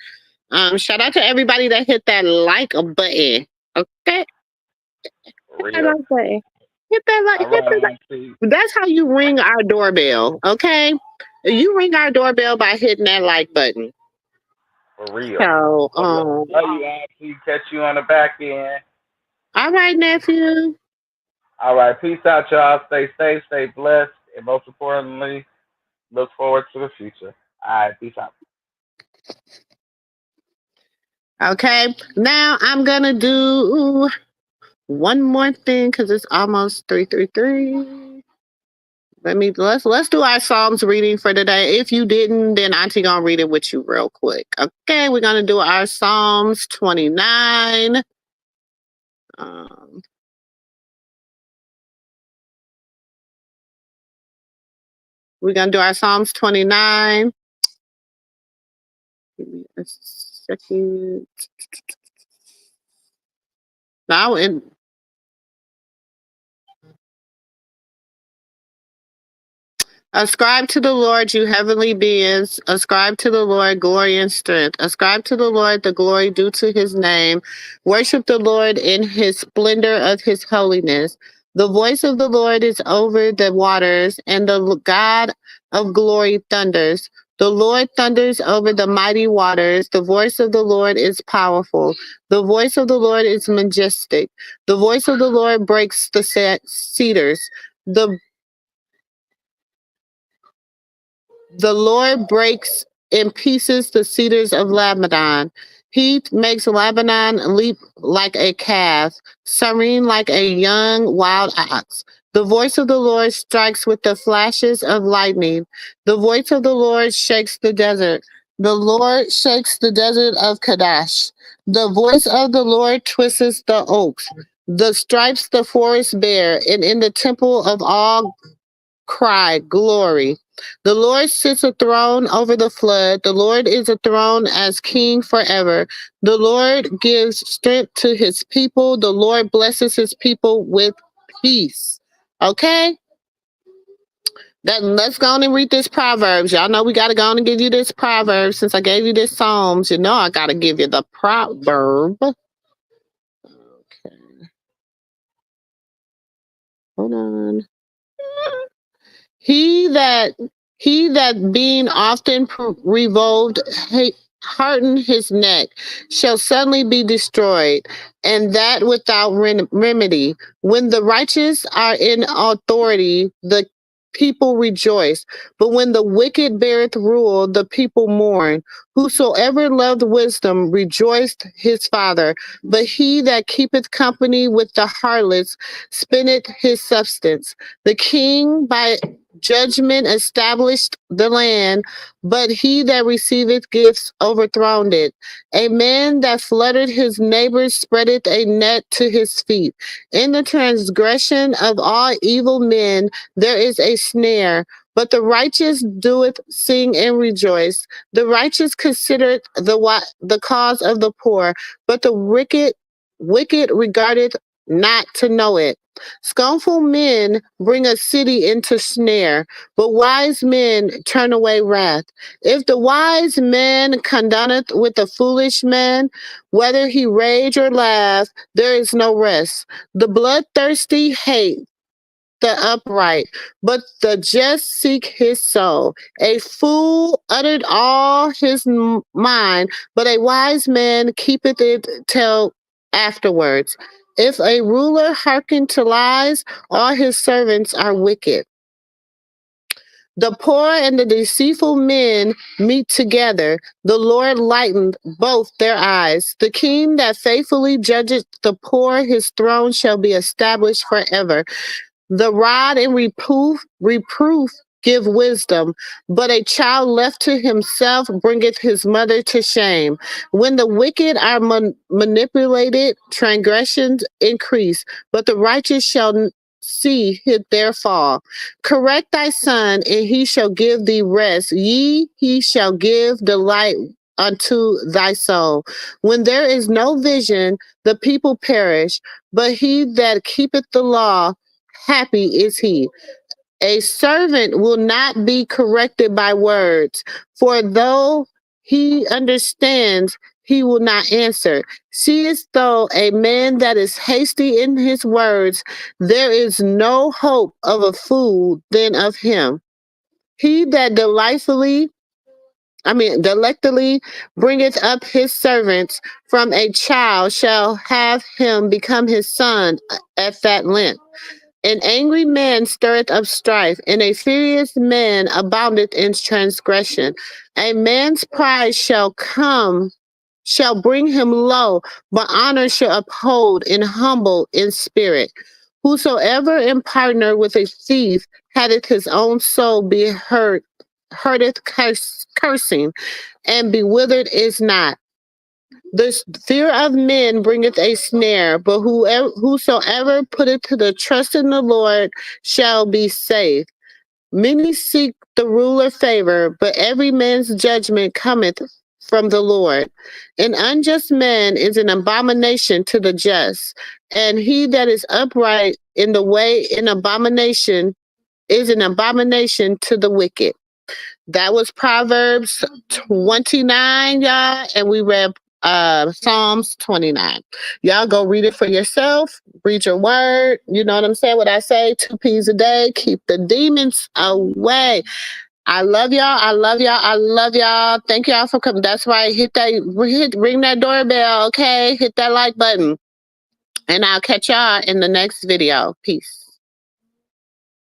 Shout out to everybody that hit that like button. Okay. for Hit that real. like button. All Hit the right, like. Auntie. That's how you ring our doorbell, okay? You ring our doorbell by hitting that like button. For real. So, Love you, Auntie. Catch you on the back end. all right, nephew. All right. Peace out, y'all. Stay safe, stay blessed, and most importantly, look forward to the future. All right. Peace out. Okay, now I'm gonna do one more thing because it's almost 3:33. Let's do our Psalms reading for today. If you didn't, then Auntie gonna read it with you real quick. Okay, we're gonna do our Psalms 29. Um, we're gonna do our Psalms 29. Give me a second. Now, and ascribe to the Lord, you heavenly beings. Ascribe to the Lord glory and strength. Ascribe to the Lord the glory due to his name. Worship the Lord in his splendor of his holiness. The voice of the Lord is over the waters, and the God of glory thunders. The Lord thunders over the mighty waters. The voice of the Lord is powerful. The voice of the Lord is majestic. The voice of the Lord breaks the cedars. The Lord breaks in pieces the cedars of Lebanon. He makes Lebanon leap like a calf, serene like a young wild ox. The voice of the Lord strikes with the flashes of lightning. The voice of the Lord shakes the desert. The Lord shakes the desert of Kadesh. The voice of the Lord twists the oaks. The stripes the forest bare, and in the temple of all cry glory. The Lord sits a throne over the flood. The Lord is a throne as king forever. The Lord gives strength to his people. The Lord blesses his people with peace. Okay? Let's go on and read this Proverbs. Y'all know we got to go on and give you this Proverbs. Since I gave you this Psalms, you know I got to give you the proverb. Okay. Hold on. He that he that being often revolved harden his neck shall suddenly be destroyed, and that without remedy. When the righteous are in authority, the people rejoice, but when the wicked beareth rule, the people mourn. Whosoever loved wisdom rejoiced his father, but he that keepeth company with the harlots spendeth his substance. The king by judgment established the land, but he that receiveth gifts overthrown it. A man that fluttered his neighbor spreadeth a net to his feet. In the transgression of all evil men there is a snare, but the righteous doeth sing and rejoice. The righteous considereth the cause of the poor, but the wicked regardeth not to know it. Scornful men bring a city into snare, but wise men turn away wrath. If the wise man condoneth with the foolish man, whether he rage or laugh, there is no rest. The bloodthirsty hate the upright, but the just seek his soul. A fool uttered all his mind, but a wise man keepeth it till afterwards. If a ruler hearken to lies, all his servants are wicked. The poor and the deceitful men meet together. The Lord lightened both their eyes. The king that faithfully judgeth the poor, his throne shall be established forever. The rod and reproof give wisdom, but a child left to himself bringeth his mother to shame. When the wicked are manipulated, transgressions increase, but the righteous shall see their fall. Correct thy son, and he shall give thee rest. He shall give delight unto thy soul. When there is no vision, the people perish, but he that keepeth the law, happy is he. A servant will not be corrected by words, for though he understands, he will not answer. Seest thou a man that is hasty in his words? There is no hope of a fool than of him. He that delectedly bringeth up his servants from a child shall have him become his son at that length. An angry man stirreth up strife, and a furious man aboundeth in transgression. A man's pride shall bring him low, but honor shall uphold and humble in spirit. Whosoever in partner with a thief hath his own soul be hurteth cursing, and bewildered is not. The fear of men bringeth a snare, but whosoever putteth the trust in the Lord shall be safe. Many seek the ruler favor, but every man's judgment cometh from the Lord. An unjust man is an abomination to the just, and he that is upright in the way in abomination is an abomination to the wicked. That was Proverbs 29, y'all, and we read Psalms 29. Y'all go read it for yourself. Read your word. You know what I'm saying? What I say, 2 P's a day. Keep the demons away. I love y'all. I love y'all. I love y'all. Thank y'all for coming. That's right. Ring that doorbell, okay? Hit that like button. And I'll catch y'all in the next video. Peace.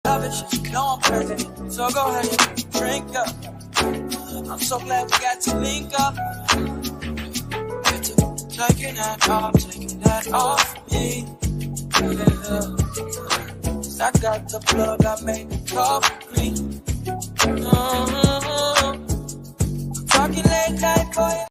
Love it, you know I'm perfect. So go ahead and drink up. I'm so glad we got to link up. Taking that off me. Yeah. I got the plug, I made the coffee. Talking late night for you.